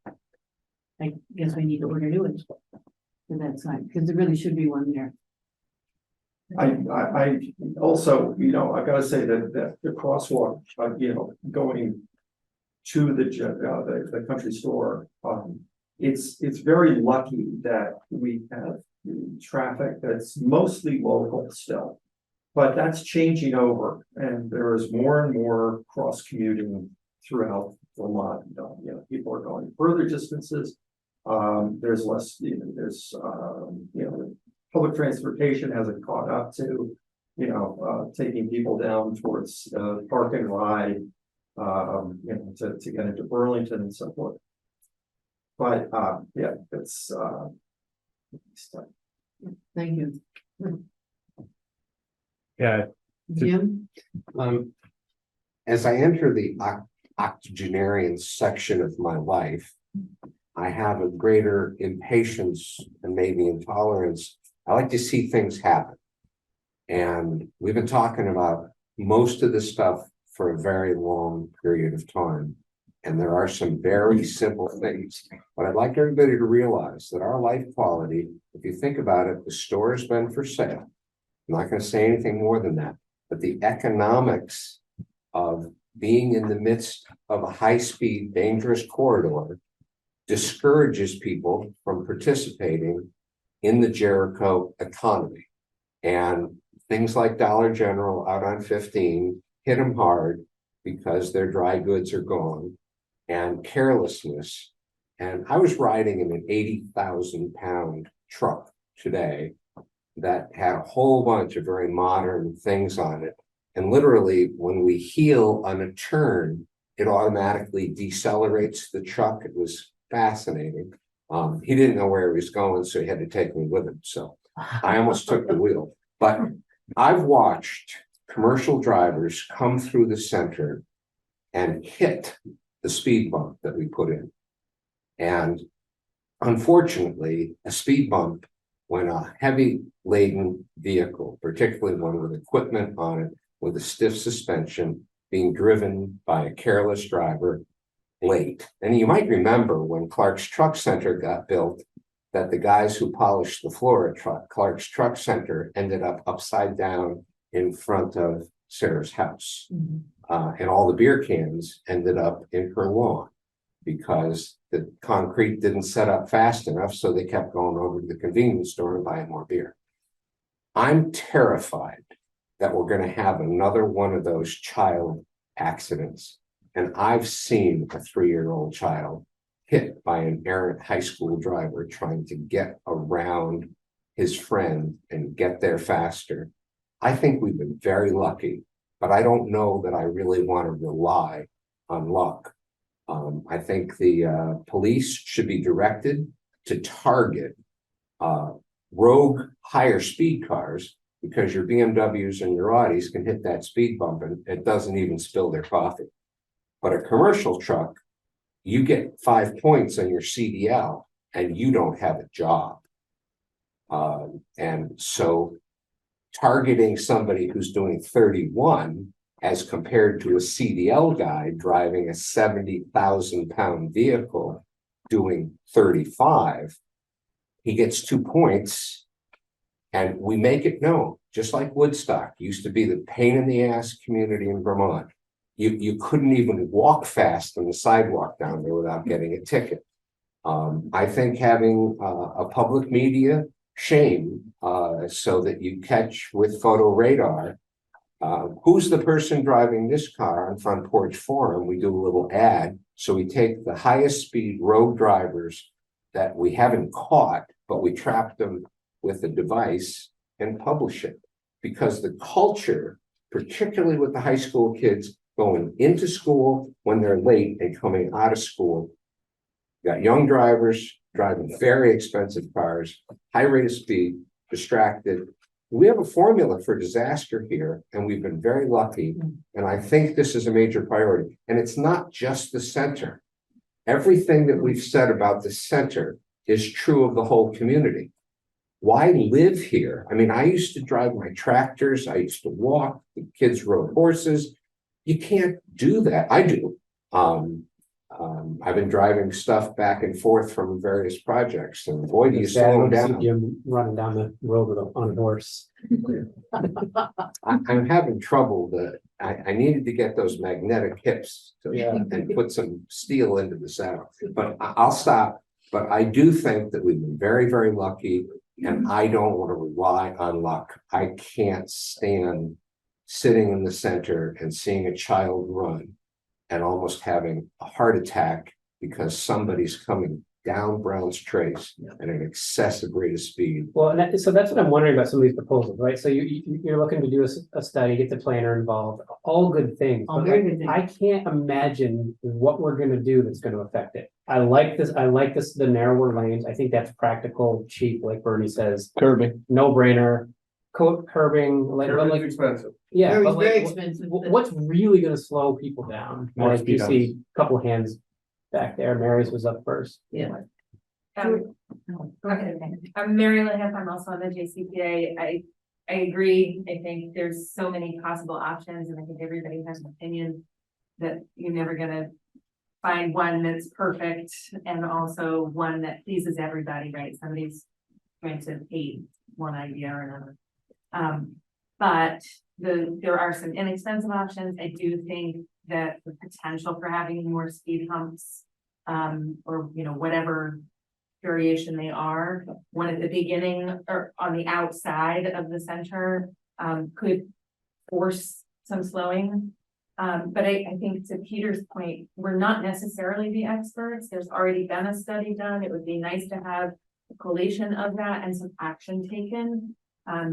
S1: I guess we need to order new ones for that side, because there really should be one there.
S21: I also, I gotta say that the crosswalk, going to the country store, it's very lucky that we have traffic that's mostly local still, but that's changing over, and there is more and more cross commuting throughout Vermont. People are going further distances. There's less, public transportation hasn't caught up to, taking people down towards Park and Ride, to get into Burlington and so forth. But it's
S1: thank you.
S2: Yeah.
S1: Jim?
S6: As I enter the octogenarian section of my life, I have a greater impatience and maybe intolerance. I like to see things happen. And we've been talking about most of this stuff for a very long period of time. And there are some very simple things. But I'd like everybody to realize that our life quality, if you think about it, the store has been for sale. I'm not going to say anything more than that. But the economics of being in the midst of a high-speed, dangerous corridor discourages people from participating in the Jericho economy. And things like Dollar General out on 15 hit them hard because their dry goods are gone, and carelessness. And I was riding in an 80,000-pound truck today that had a whole bunch of very modern things on it. And literally, when we heel on a turn, it automatically decelerates the truck. It was fascinating. He didn't know where he was going, so he had to take me with him, so I almost took the wheel. But I've watched commercial drivers come through the center and hit the speed bump that we put in. And unfortunately, a speed bump when a heavy laden vehicle, particularly one with equipment on it, with a stiff suspension, being driven by a careless driver late. And you might remember when Clark's Truck Center got built, that the guys who polished the floor at Clark's Truck Center ended up upside down in front of Sarah's house. And all the beer cans ended up in her lawn because the concrete didn't set up fast enough, so they kept going over to the convenience store and buying more beer. I'm terrified that we're going to have another one of those child accidents. And I've seen a 3-year-old child hit by an errant high school driver trying to get around his friend and get there faster. I think we've been very lucky, but I don't know that I really want to rely on luck. I think the police should be directed to target rogue higher speed cars, because your BMWs and your Audis can hit that speed bump and it doesn't even spill their coffee. But a commercial truck, you get 5 points on your CDL and you don't have a job. And so targeting somebody who's doing 31 as compared to a CDL guy driving a 70,000-pound vehicle doing 35, he gets 2 points. And we make it known, just like Woodstock used to be the pain in the ass community in Vermont. You couldn't even walk fast on the sidewalk down there without getting a ticket. I think having a public media shame so that you catch with photo radar who's the person driving this car on Front Porch Forum. We do a little ad. So we take the highest speed road drivers that we haven't caught, but we trap them with a device and publish it. Because the culture, particularly with the high school kids going into school when they're late and coming out of school, you got young drivers driving very expensive cars, high rate of speed, distracted. We have a formula for disaster here, and we've been very lucky. And I think this is a major priority. And it's not just the center. Everything that we've said about the center is true of the whole community. Why live here? I mean, I used to drive my tractors. I used to walk. The kids rode horses. You can't do that. I do. I've been driving stuff back and forth from various projects, and boy, do you slow down.
S3: Jim running down the road on a horse.
S6: I'm having trouble. I needed to get those magnetic hips and put some steel into the saddle. But I'll stop. But I do think that we've been very, very lucky. And I don't want to rely on luck. I can't stand sitting in the center and seeing a child run and almost having a heart attack because somebody's coming down Brown's Trace at an excessive rate of speed.
S3: Well, and so that's what I'm wondering about some of these proposals, right? So you're looking to do a study, get the planner involved, all good things.
S1: All
S3: But
S1: very good things.
S3: I can't imagine what we're going to do that's going to affect it. I like this, the narrower lanes. I think that's practical, cheap, like Bernie says.
S9: Curbing.
S3: No brainer. Curbing, like
S8: expensive.
S3: Yeah,
S1: Curbing's
S3: but like,
S1: very expensive.
S3: what's really going to slow people down?
S20: More
S3: Like you
S20: speed
S3: see a couple hands back there. Mary's was up first.
S1: Yeah.
S5: I'm Mary Lehef. I'm also on the JCPA. I agree. I think there's so many possible options, and I think everybody has an opinion that you're never gonna find one that's perfect and also one that pleases everybody, right? Somebody's going to hate one idea or another. But there are some inexpensive options. I do think that the potential for having more speed humps, or whatever variation they are, one at the beginning or on the outside of the center, could force some slowing. But I think to Peter's point, we're not necessarily the experts. There's already been a study done. It would be nice to have a collation of that and some action taken.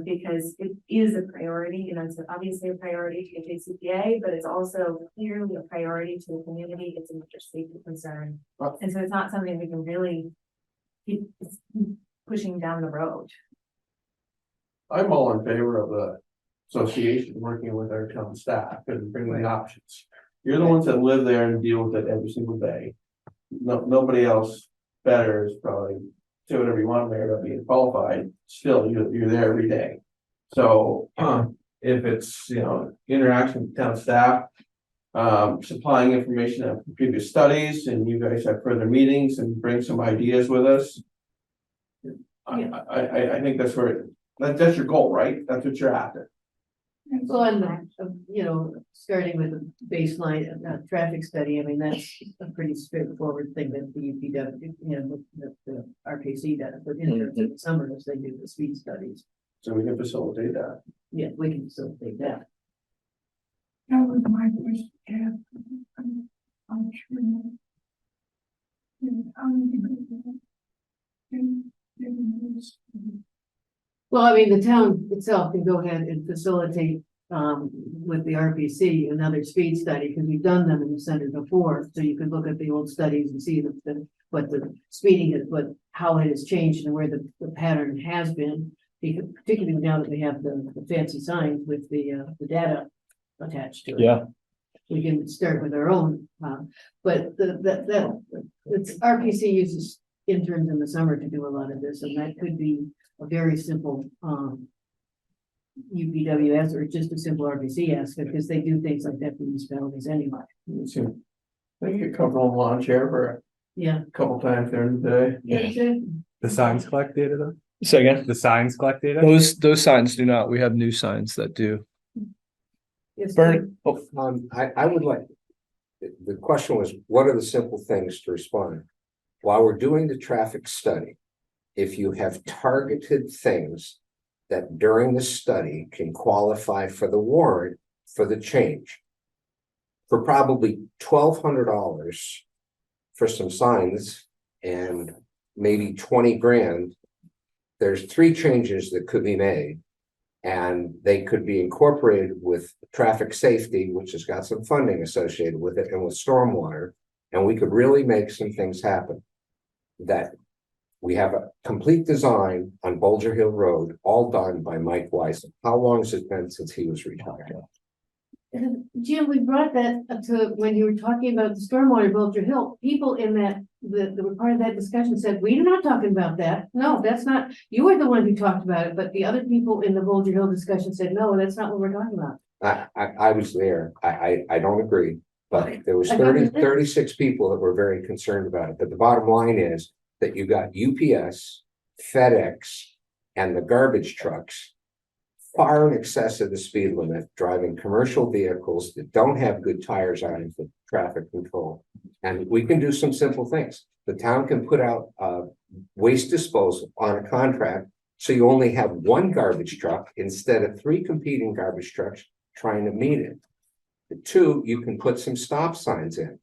S5: Because it is a priority, it's obviously a priority to the JCPA, but it's also clearly a priority to the community. It's a major safety concern. And so it's not something we can really keep pushing down the road.
S8: I'm all in favor of the association working with our town staff and bringing the options. You're the ones that live there and deal with it every single day. Nobody else better is probably, say whatever you want there about being qualified, still, you're there every day. So, if it's, interaction with town staff, supplying information of previous studies, and you guys have further meetings and bring some ideas with us. I think that's where, that's your goal, right? That's what you're after.
S1: Well, and, starting with the baseline, traffic study, I mean, that's a pretty straightforward thing that the UPW, the RPC does, but in terms of the summer, as they do the speed studies.
S8: So we can facilitate that.
S1: Yeah, we can facilitate that.
S11: That was my question, Kat. I'm sure.
S1: Well, I mean, the town itself can go ahead and facilitate with the RPC another speed study, because we've done them in the center before. So you could look at the old studies and see what the speeding is, how it has changed and where the pattern has been. Because particularly now that we have the fancy signs with the data attached to it.
S9: Yeah.
S1: We can start with our own, but it's RPC uses interns in the summer to do a lot of this, and that could be a very simple UPWS or just a simple RPC aspect, because they do things like that for municipalities anyway.
S8: They get comfortable in the lawn chair for
S1: a
S8: couple times during the day.
S20: The signs collect data though?
S9: Say again?
S20: The signs collect data?
S9: Those signs do not. We have new signs that do.
S1: Yes,
S9: Bernie,
S6: I would like, the question was, what are the simple things to respond? While we're doing the traffic study, if you have targeted things that during the study can qualify for the warrant for the change, for probably $1,200 for some signs and maybe 20 grand, there's 3 changes that could be made. And they could be incorporated with traffic safety, which has got some funding associated with it, and with stormwater. And we could really make some things happen. That we have a complete design on Bulger Hill Road, all done by Mike Weisen. How long has it been since he was retired?
S1: Jim, we brought that up to when you were talking about the stormwater Bulger Hill. People in that were part of that discussion said, we're not talking about that. No, that's not, you were the one who talked about it, but the other people in the Bulger Hill discussion said, no, that's not what we're talking about.
S6: I was there. I don't agree, but there was 36 people that were very concerned about it. But the bottom line is that you got UPS, FedEx, and the garbage trucks far in excess of the speed limit, driving commercial vehicles that don't have good tires on for traffic control. And we can do some simple things. The town can put out waste disposal on a contract, so you only have 1 garbage truck instead of 3 competing garbage trucks trying to meet it. 2, you can put some stop signs in.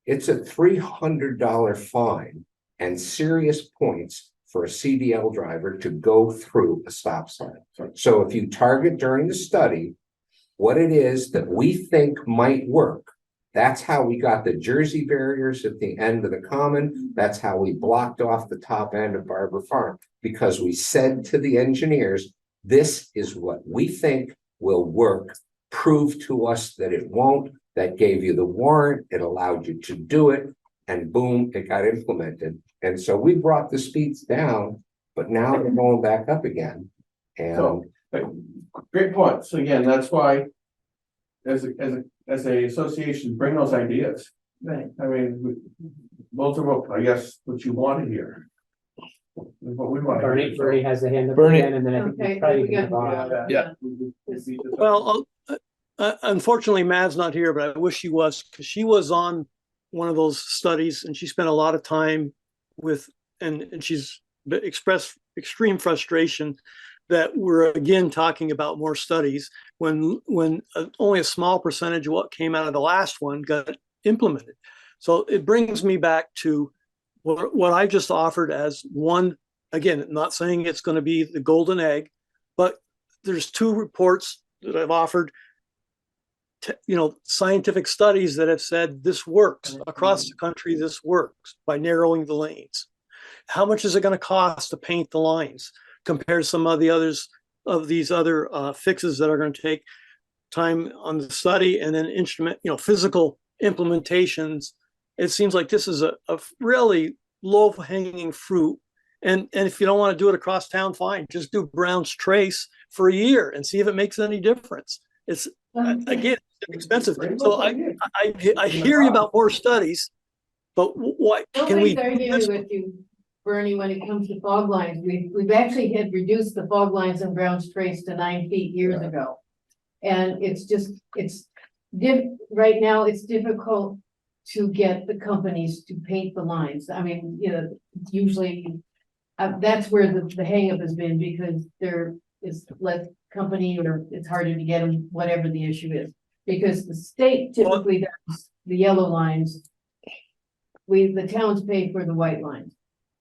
S6: It's a $300 fine and serious points for a CDL driver to go through a stop sign. So if you target during the study what it is that we think might work, that's how we got the Jersey barriers at the end of the common. That's how we blocked off the top end of Barber Farm, because we said to the engineers, this is what we think will work. Prove to us that it won't. That gave you the warrant. It allowed you to do it. And boom, it got implemented. And so we brought the speeds down, but now they're going back up again. And
S8: So, great point. So again, that's why as a association, bring those ideas.
S1: Right.
S8: I mean, both of them, I guess, what you want to hear. What we want.
S3: Bernie has the hand up
S9: Bernie.
S3: again, and then I think
S1: Okay,
S3: we probably
S1: we
S3: can
S1: got-
S3: move on.
S9: Yeah.
S10: Well, unfortunately, Mad's not here, but I wish she was, because she was on one of those studies and she spent a lot of time with, and she's expressed extreme frustration that we're again talking about more studies when only a small percentage of what came out of the last one got implemented. So it brings me back to what I just offered as one, again, not saying it's going to be the golden egg, but there's 2 reports that I've offered, scientific studies that have said this works across the country. This works by narrowing the lanes. how much is it gonna cost to paint the lines compared to some of the others of these other fixes that are gonna take time on the study and then physical implementations. It seems like this is a really low hanging fruit. And if you don't want to do it across town, fine, just do Brown's Trace for a year and see if it makes any difference. It's again, it's expensive. So I hear you about more studies, but what can we?
S1: Nobody's arguing with you, Bernie, when it comes to fog lines. We've actually had reduced the fog lines in Brown's Trace to 9 feet years ago. And right now it's difficult to get the companies to paint the lines. I mean, usually that's where the hang up has been, because there is less company, or it's harder to get them, whatever the issue is. Because the state typically does the yellow lines. The towns pay for the white lines,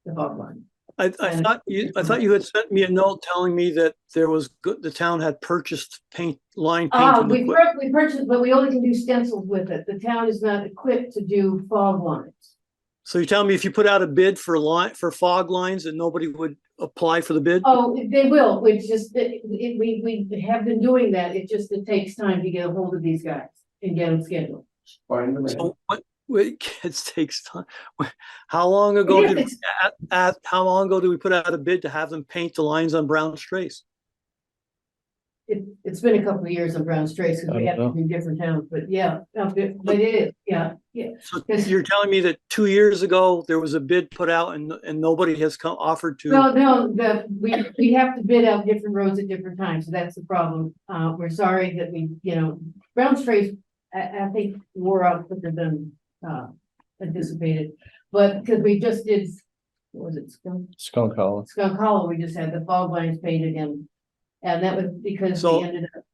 S1: the fog line.
S10: I thought you had sent me a note telling me that the town had purchased line painting.
S1: We purchased, but we only can do stencils with it. The town is not equipped to do fog lines.
S10: So you're telling me if you put out a bid for fog lines, that nobody would apply for the bid?
S1: Oh, they will. It's just that we have been doing that. It takes time to get a hold of these guys and get them scheduled.
S10: So it takes time. How long ago did we put out a bid to have them paint the lines on Brown's Trace?
S1: It's been a couple of years on Brown's Trace because we have to do different towns, but yeah, but it is, yeah.
S10: So you're telling me that 2 years ago there was a bid put out and nobody has offered to?
S1: No, we have to bid out different roads at different times, so that's the problem. We're sorry that Brown's Trace, I think wore out quicker than anticipated, but because we just did, what was it,
S9: Skunk Hollow.
S1: Skunk Hollow, we just had the fog lines painted in. And that was because we ended up.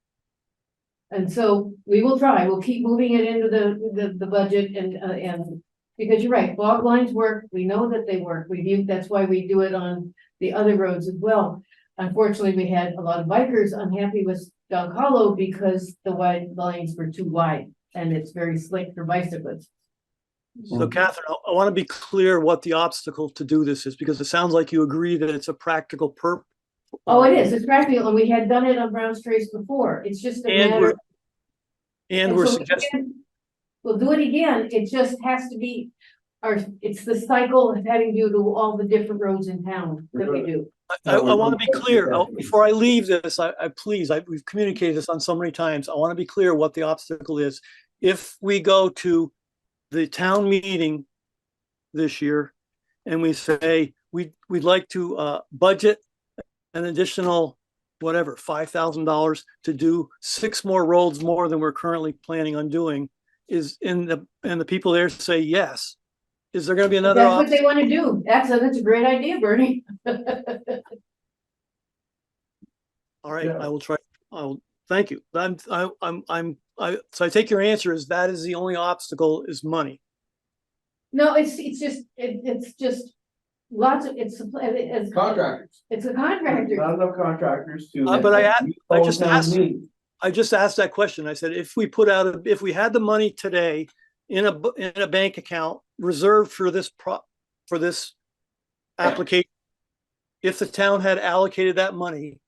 S1: And so we will try, we'll keep moving it into the budget and because you're right, fog lines work, we know that they work. That's why we do it on the other roads as well. Unfortunately, we had a lot of bikers unhappy with Skunk Hollow because the wide lines were too wide and it's very slick for bicyclists.
S10: So Catherine, I want to be clear what the obstacle to do this is, because it sounds like you agree that it's a practical purpose.
S1: Oh, it is. It's practical, and we had done it on Brown's Trace before. It's just a matter.
S10: We're suggesting
S1: we'll do it again. It just has to be it's the cycle of having to do all the different roads in town that we do.
S10: I want to be clear before I leave this. We've communicated this on so many times. I want to be clear what the obstacle is. If we go to the town meeting this year and we say we'd like to budget an additional whatever $5,000 to do 6 more roads more than we're currently planning on doing, and the people there say yes, is there going to be another?
S1: That's what they want to do. That's a great idea, Bernie.
S10: All right, I will try. Thank you. So I take your answer as that is the only obstacle is money.
S1: No, it's just lots of it's
S8: contractors.
S1: It's a contractor.
S8: Not enough contractors to.
S10: But I just asked that question. I said, if we had the money today in a bank account reserved for this application, if the town had allocated that money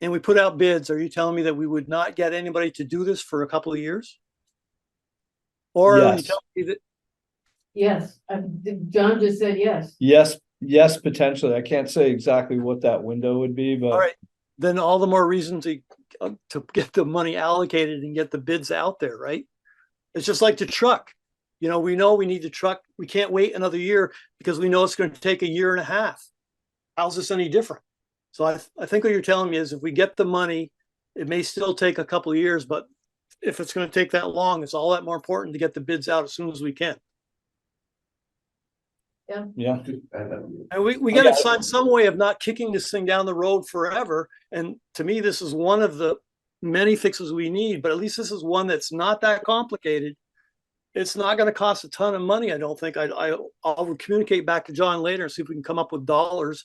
S10: and we put out bids, are you telling me that we would not get anybody to do this for a couple of years? Or
S9: yes.
S10: Are you telling me that?
S1: Yes, John just said yes.
S9: Yes, potentially. I can't say exactly what that window would be, but
S10: all right, then all the more reason to get the money allocated and get the bids out there, right? It's just like the truck. We know we need the truck. We can't wait another year because we know it's going to take 1.5 years. How's this any different? So I think what you're telling me is if we get the money, it may still take a couple of years, but if it's going to take that long, it's all that more important to get the bids out as soon as we can.
S9: Yeah.
S10: And we got to find some way of not kicking this thing down the road forever. And to me, this is one of the many fixes we need, but at least this is one that's not that complicated. It's not going to cost a ton of money. I don't think. I'll communicate back to John later and see if we can come up with dollars,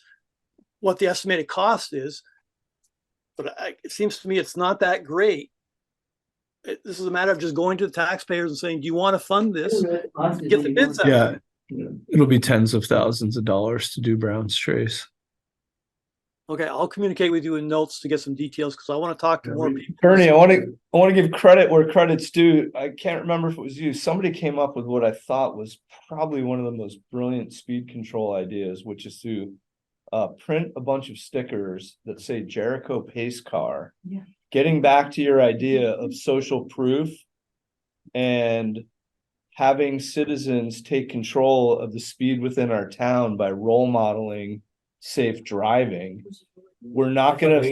S10: what the estimated cost is. But it seems to me it's not that great. This is a matter of just going to the taxpayers and saying, do you want to fund this? Get the bids out.
S9: Yeah. It'll be tens of thousands of dollars to do Brown's Trace.
S10: Okay, I'll communicate with you in notes to get some details, because I want to talk to more people.
S9: Bernie, I want to give credit where credit's due. I can't remember if it was you. Somebody came up with what I thought was probably one of the most brilliant speed control ideas, which is to print a bunch of stickers that say Jericho Pace Car.
S1: Yeah.
S9: Getting back to your idea of social proof and having citizens take control of the speed within our town by role modeling safe driving. We're not gonna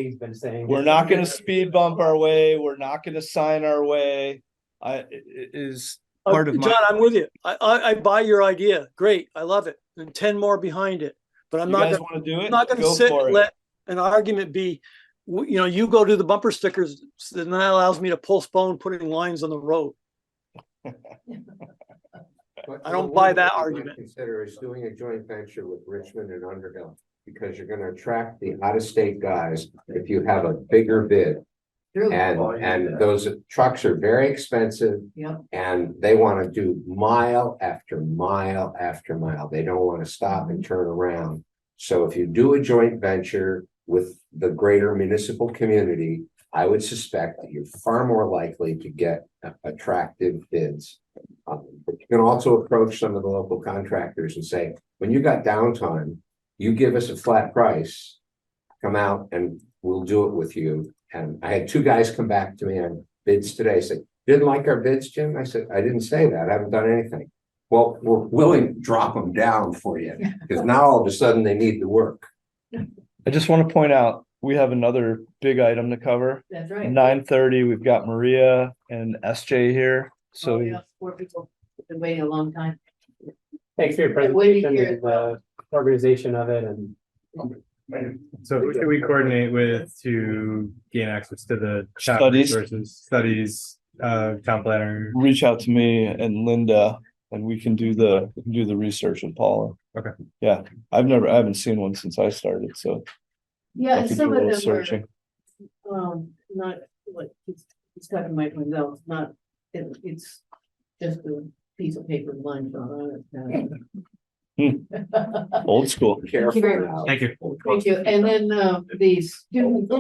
S9: speed bump our way. We're not gonna sign our way. Is part of
S10: John, I'm with you. I buy your idea. Great. I love it. And 10 more behind it. But I'm
S9: You
S10: not
S9: guys
S10: gonna,
S9: want to do it?
S10: I'm not gonna
S9: Go
S10: sit
S9: for
S10: and
S9: it.
S10: let an argument be, you go do the bumper stickers, then that allows me to postpone putting lines on the road. I don't buy that argument.
S6: Consider is doing a joint venture with Richmond and Underhill, because you're gonna attract the out-of-state guys if you have a bigger bid. And those trucks are very expensive.
S1: Yep.
S6: And they want to do mile after mile after mile. They don't want to stop and turn around. So if you do a joint venture with the greater municipal community, I would suspect that you're far more likely to get attractive bids. But you can also approach some of the local contractors and say, when you got downtime, you give us a flat price, come out and we'll do it with you. And I had 2 guys come back to me on bids today, say, didn't like our bids, Jim? I said, I didn't say that. I haven't done anything. Well, we're willing to drop them down for you, because now all of a sudden they need the work.
S9: I just want to point out, we have another big item to cover.
S1: That's right.
S9: 9:30, we've got Maria and SJ here. So
S1: Oh, yeah, 4 people have been waiting a long time.
S3: Thanks for your presentation and the organization of it, and
S20: So who should we coordinate with to gain access to the chat
S9: Studies.
S20: resources, studies, town planner?
S9: reach out to me and Linda, and we can do the research with Paula.
S20: Okay.
S9: Yeah, I haven't seen one since I started, so.
S1: Yeah,
S9: I
S1: and
S9: could
S1: some
S9: do a
S1: of
S9: little
S1: them
S9: searching.
S1: are, not what it's got in my window, not, it's just a piece of paper line on it.
S9: Old school.
S1: Thank you very much.
S20: Thank you.
S1: Thank you. And then, the student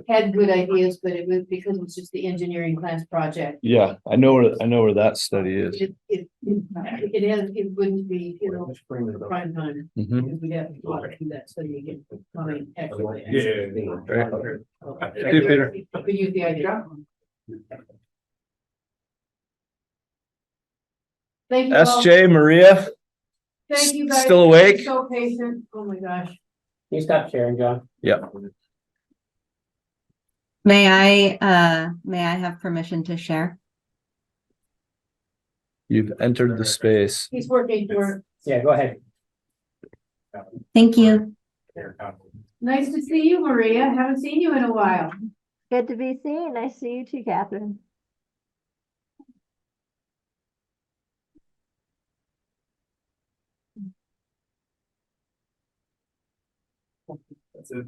S1: had good ideas, but it was because it's just the engineering class project.
S9: Yeah, I know where that study is.
S1: It wouldn't be, prime time.
S9: Mhm.
S1: Because we'd have to do that, so you get coming.
S20: Yeah.
S9: See you, Peter.
S1: Could use the idea. Thank you. all.
S9: SJ, Maria,
S1: Thank you guys.
S9: still awake?
S1: So patient. Oh my gosh.
S3: you stop sharing, John.
S9: Yeah.
S12: May I have permission to share?
S9: You've entered the space.
S1: He's working for,
S3: Yeah, go ahead.
S12: Thank you.
S1: nice to see you, Maria. Haven't seen you in a while.
S12: Good to be seen. Nice to see you too, Catherine.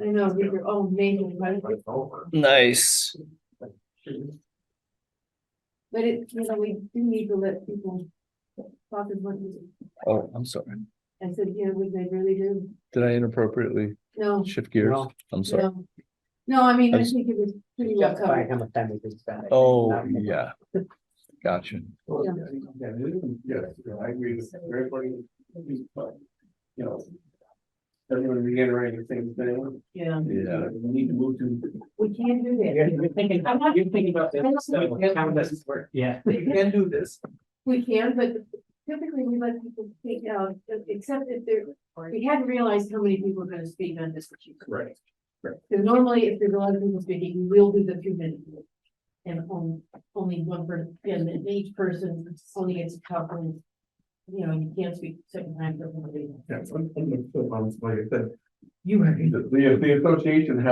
S1: I know, these are all amazing, right?
S9: Nice.
S1: But we do need to let people talk as much as.
S9: Oh, I'm sorry.
S1: I said, they really do.
S9: Did I inappropriately
S1: No.
S9: shift gears?
S3: No.
S9: I'm sorry.
S1: No. No, I mean,
S9: I
S1: I
S9: just-
S1: think it was pretty well
S3: Justify
S1: covered.
S3: how much time we could spend.
S9: Oh, yeah. Gotcha.
S8: Yeah, I agree with everybody. But, everyone reiterating things there.
S1: Yeah.
S9: Yeah.
S8: We need to move to.
S1: We can't do that.
S3: You're thinking about this. How does this work? Yeah.
S8: We can do this.
S1: We can, but typically we let people speak out, except if we hadn't realized how many people are gonna speak on this issue.
S8: Right.
S1: Because normally, if there's a lot of people speaking, we will do the 2 minute rule. And only one person, and then each person only gets to talk when, you can't speak second time for everybody.
S8: Yeah, like I said, the association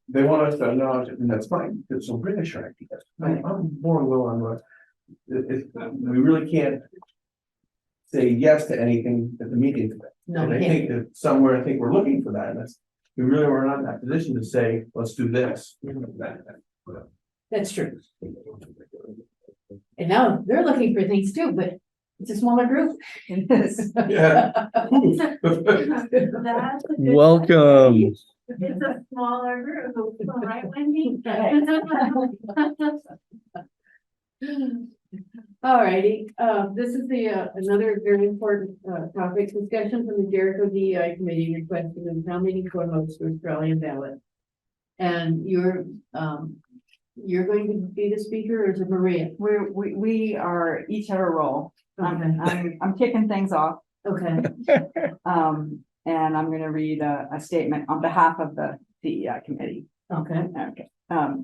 S8: they want us to acknowledge it, and that's fine, it's some British ideas. I'm more willing on we really can't say yes to anything at the meeting today.
S1: No,
S8: And
S1: we
S8: I
S1: can't.
S8: think that somewhere, I think we're looking for that, and we really are not in that position to say, let's do this.
S1: That's true. And now they're looking for things too, but
S13: It's a smaller group. It is.
S8: Yeah.
S15: That's a good
S9: Welcome.
S15: sign. It's a smaller group, right, Wendy?
S1: Alrighty, this is another very important, topic, discussion from the Jericho DEI committee requesting the town meeting for votes to Australian ballot. And you're going to be the speaker, or is it Maria?
S13: We are each have a role.
S1: Okay.
S13: I'm kicking things off.
S1: Okay.
S13: And I'm gonna read a statement on behalf of the DEI committee.
S1: Okay.
S13: Okay,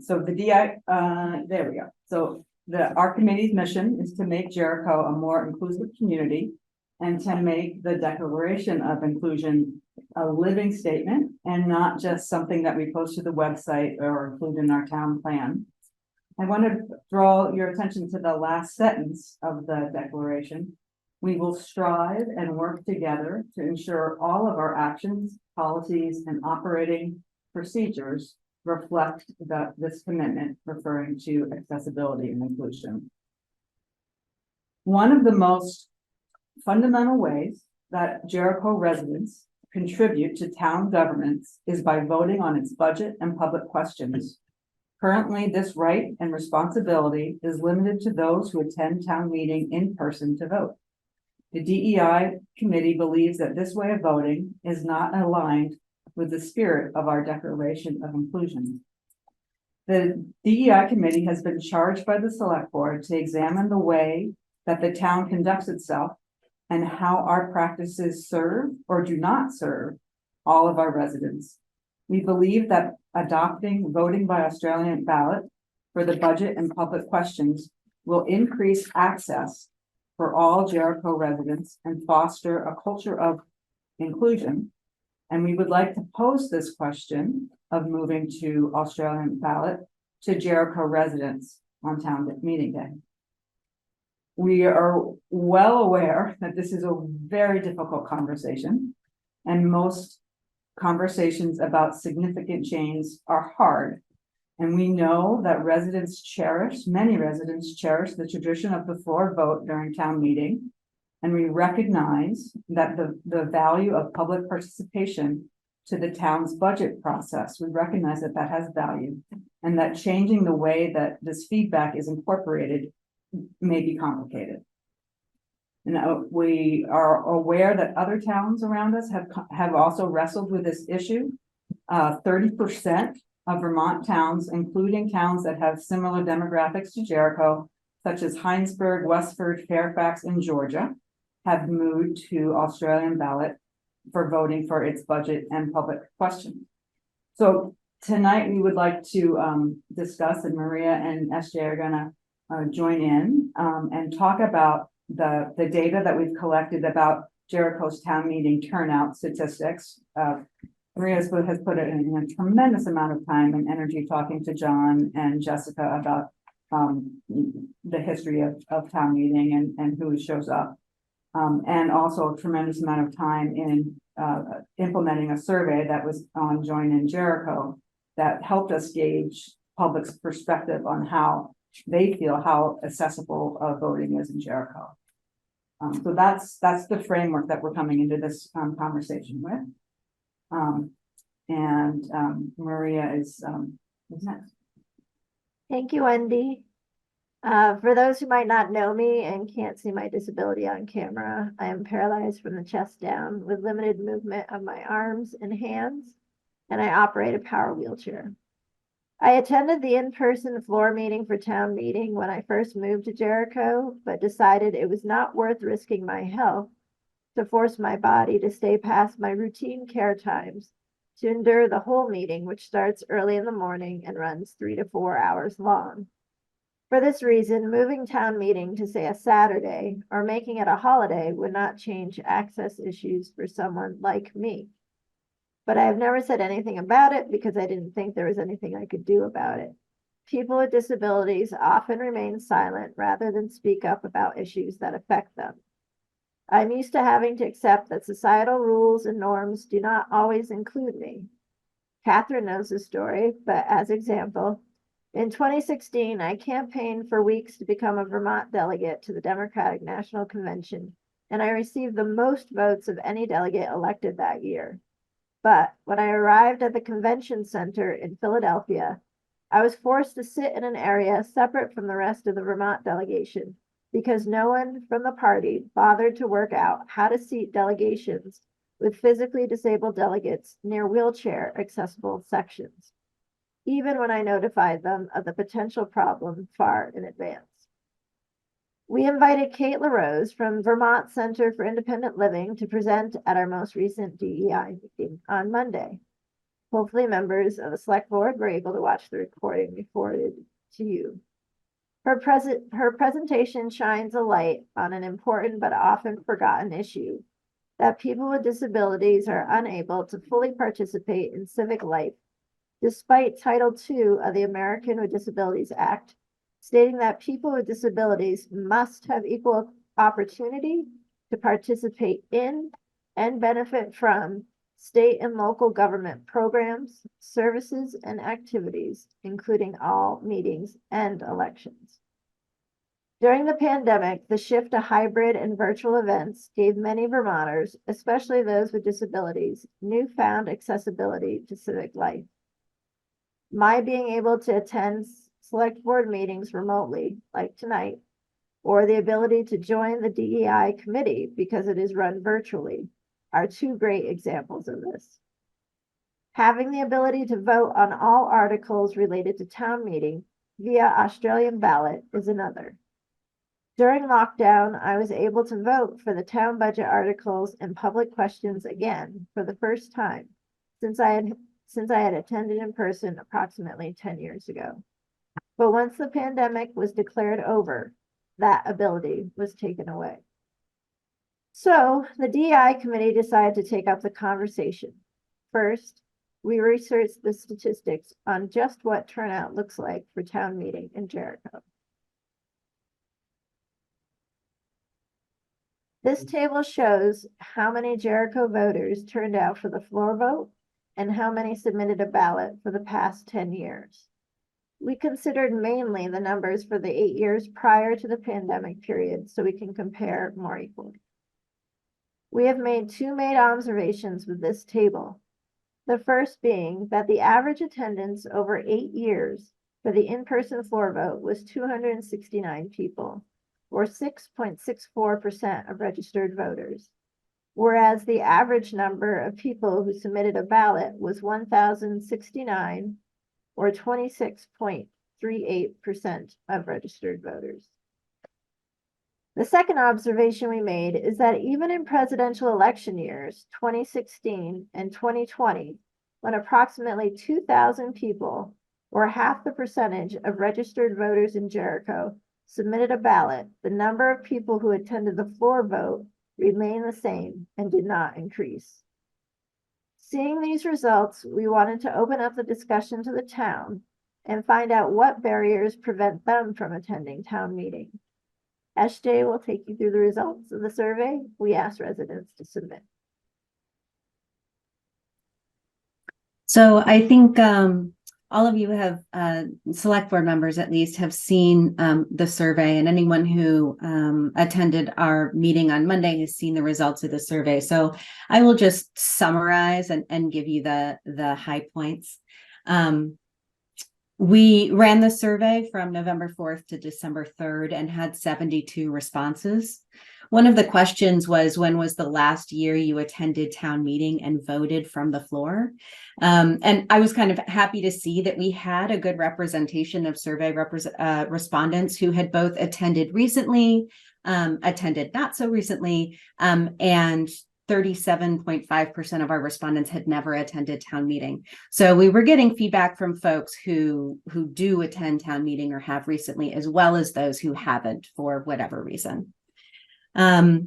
S13: so the DI, there we go. So our committee's mission is to make Jericho a more inclusive community and to make the Declaration of Inclusion a living statement and not just something that we post to the website or include in our town plan. I want to draw your attention to the last sentence of the declaration. We will strive and work together to ensure all of our actions, policies, and operating procedures reflect this commitment, referring to accessibility and inclusion. One of the most fundamental ways that Jericho residents contribute to town governance is by voting on its budget and public questions. Currently, this right and responsibility is limited to those who attend town meeting in person to vote. The DEI committee believes that this way of voting is not aligned with the spirit of our Declaration of Inclusion. The DEI committee has been charged by the select board to examine the way that the town conducts itself and how our practices serve or do not serve all of our residents. We believe that adopting voting by Australian ballot for the budget and public questions will increase access for all Jericho residents and foster a culture of inclusion. And we would like to pose this question of moving to Australian ballot to Jericho residents on town meeting day. We are well aware that this is a very difficult conversation, and most conversations about significant change are hard. And we know that many residents cherish the tradition of the floor vote during town meeting. And we recognize that the value of public participation to the town's budget process, we recognize that that has value, and that changing the way that this feedback is incorporated may be complicated. And we are aware that other towns around us have also wrestled with this issue. 30% of Vermont towns, including towns that have similar demographics to Jericho, such as Heinsberg, Westford, Fairfax, and Georgia, have moved to Australian ballot for voting for its budget and public questions. So tonight we would like to discuss, and Maria and SJ are gonna join in and talk about the data that we've collected about Jericho's town meeting turnout statistics. Maria has put in a tremendous amount of time and energy talking to John and Jessica about the history of town meeting and who shows up. And also a tremendous amount of time in implementing a survey that was on Join in Jericho that helped us gauge public's perspective on how they feel how accessible
S1: voting is in Jericho. So that's the framework that we're coming into this conversation with. Maria is next.
S22: Thank you, Wendy. For those who might not know me and can't see my disability on camera, I am paralyzed from the chest down with limited movement of my arms and hands, and I operate a power wheelchair. I attended the in-person floor meeting for town meeting when I first moved to Jericho, but decided it was not worth risking my health to force my body to stay past my routine care times to endure the whole meeting, which starts early in the morning and runs 3 to 4 hours long. For this reason, moving town meeting to, say, a Saturday or making it a holiday would not change access issues for someone like me. But I have never said anything about it because I didn't think there was anything I could do about it. People with disabilities often remain silent rather than speak up about issues that affect them. I'm used to having to accept that societal rules and norms do not always include me. Catherine knows the story, but as example, In 2016, I campaigned for weeks to become a Vermont delegate to the Democratic National Convention, and I received the most votes of any delegate elected that year. But when I arrived at the convention center in Philadelphia, I was forced to sit in an area separate from the rest of the Vermont delegation because no one from the party bothered to work out how to seat delegations with physically disabled delegates near wheelchair accessible sections, even when I notified them of the potential problem far in advance. We invited Kate LaRose from Vermont Center for Independent Living to present at our most recent DEI meeting on Monday. Hopefully members of the select board were able to watch the recording we forwarded to you. Her presentation shines a light on an important but often forgotten issue, that people with disabilities are unable to fully participate in civic life, despite Title II of the American with Disabilities Act, stating that people with disabilities must have equal opportunity to participate in and benefit from state and local government programs, services, and activities, including all meetings and elections. During the pandemic, the shift to hybrid and virtual events gave many Vermonters, especially those with disabilities, newfound accessibility to civic life. My being able to attend select board meetings remotely, like tonight, or the ability to join the DEI committee because it is run virtually, are two great examples of this. Having the ability to vote on all articles related to town meeting via Australian ballot is another. During lockdown, I was able to vote for the town budget articles and public questions again for the first time since I had attended in person approximately 10 years ago. But once the pandemic was declared over, that ability was taken away. So the DEI committee decided to take up the conversation. First, we researched the statistics on just what turnout looks like for town meeting in Jericho. This table shows how many Jericho voters turned out for the floor vote and how many submitted a ballot for the past 10 years. We considered mainly the numbers for the 8 years prior to the pandemic period so we can compare more equally. We have made two main observations with this table. The first being that the average attendance over 8 years for the in-person floor vote was 269 people, or 6.64% of registered voters, whereas the average number of people who submitted a ballot was 1,069, or 26.38% of registered voters. The second observation we made is that even in presidential election years, 2016 and 2020, when approximately 2,000 people, or half the percentage of registered voters in Jericho, submitted a ballot, the number of people who attended the floor vote remained the same and did not increase. Seeing these results, we wanted to open up the discussion to the town and find out what barriers prevent them from attending town meeting. SJ will take you through the results of the survey we asked residents to submit.
S12: So I think all of you have, select board members at least, have seen the survey, and anyone who attended our meeting on Monday has seen the results of the survey. So I will just summarize and give you the high points. We ran the survey from November 4th to December 3rd and had 72 responses. One of the questions was, when was the last year you attended town meeting and voted from the floor? And I was kind of happy to see that we had a good representation of survey respondents who had both attended recently, attended not so recently, and 37.5% of our respondents had never attended town meeting. So we were getting feedback from folks who do attend town meeting or have recently, as well as those who haven't for whatever reason. Of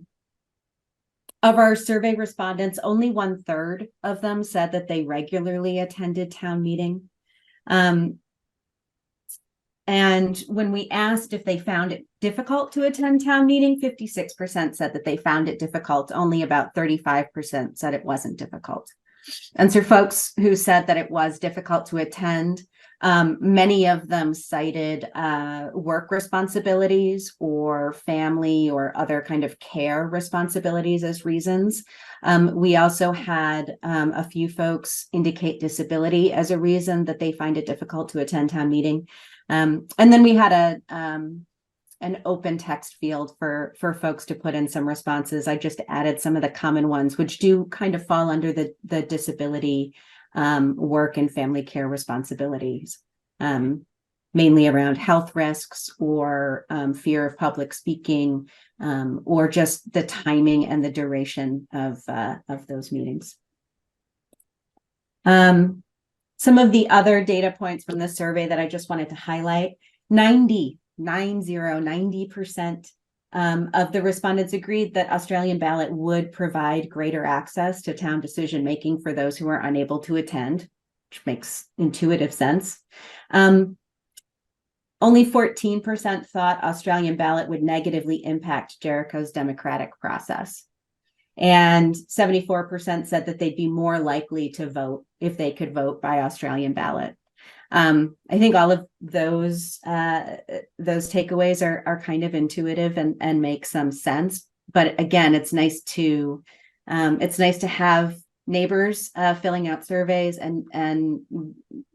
S12: our survey respondents, only 1/3 of them said that they regularly attended town meeting. And when we asked if they found it difficult to attend town meeting, 56% said that they found it difficult. Only about 35% said it wasn't difficult. And so folks who said that it was difficult to attend, Many of them cited work responsibilities or family or other kind of care responsibilities as reasons. We also had a few folks indicate disability as a reason that they find it difficult to attend town meeting. And then we had an open text field for folks to put in some responses. I just added some of the common ones, which do kind of fall under the disability work and family care responsibilities, mainly around health risks or fear of public speaking, or just the timing and the duration of those meetings. Some of the other data points from the survey that I just wanted to highlight: 90% of the respondents agreed that Australian Ballot would provide greater access to town decision making for those who are unable to attend, which makes intuitive sense. Only 14% thought Australian Ballot would negatively impact Jericho's democratic process. And 74% said that they'd be more likely to vote if they could vote by Australian Ballot. I think all of those takeaways are kind of intuitive and make some sense. But again, it's nice to have neighbors filling out surveys and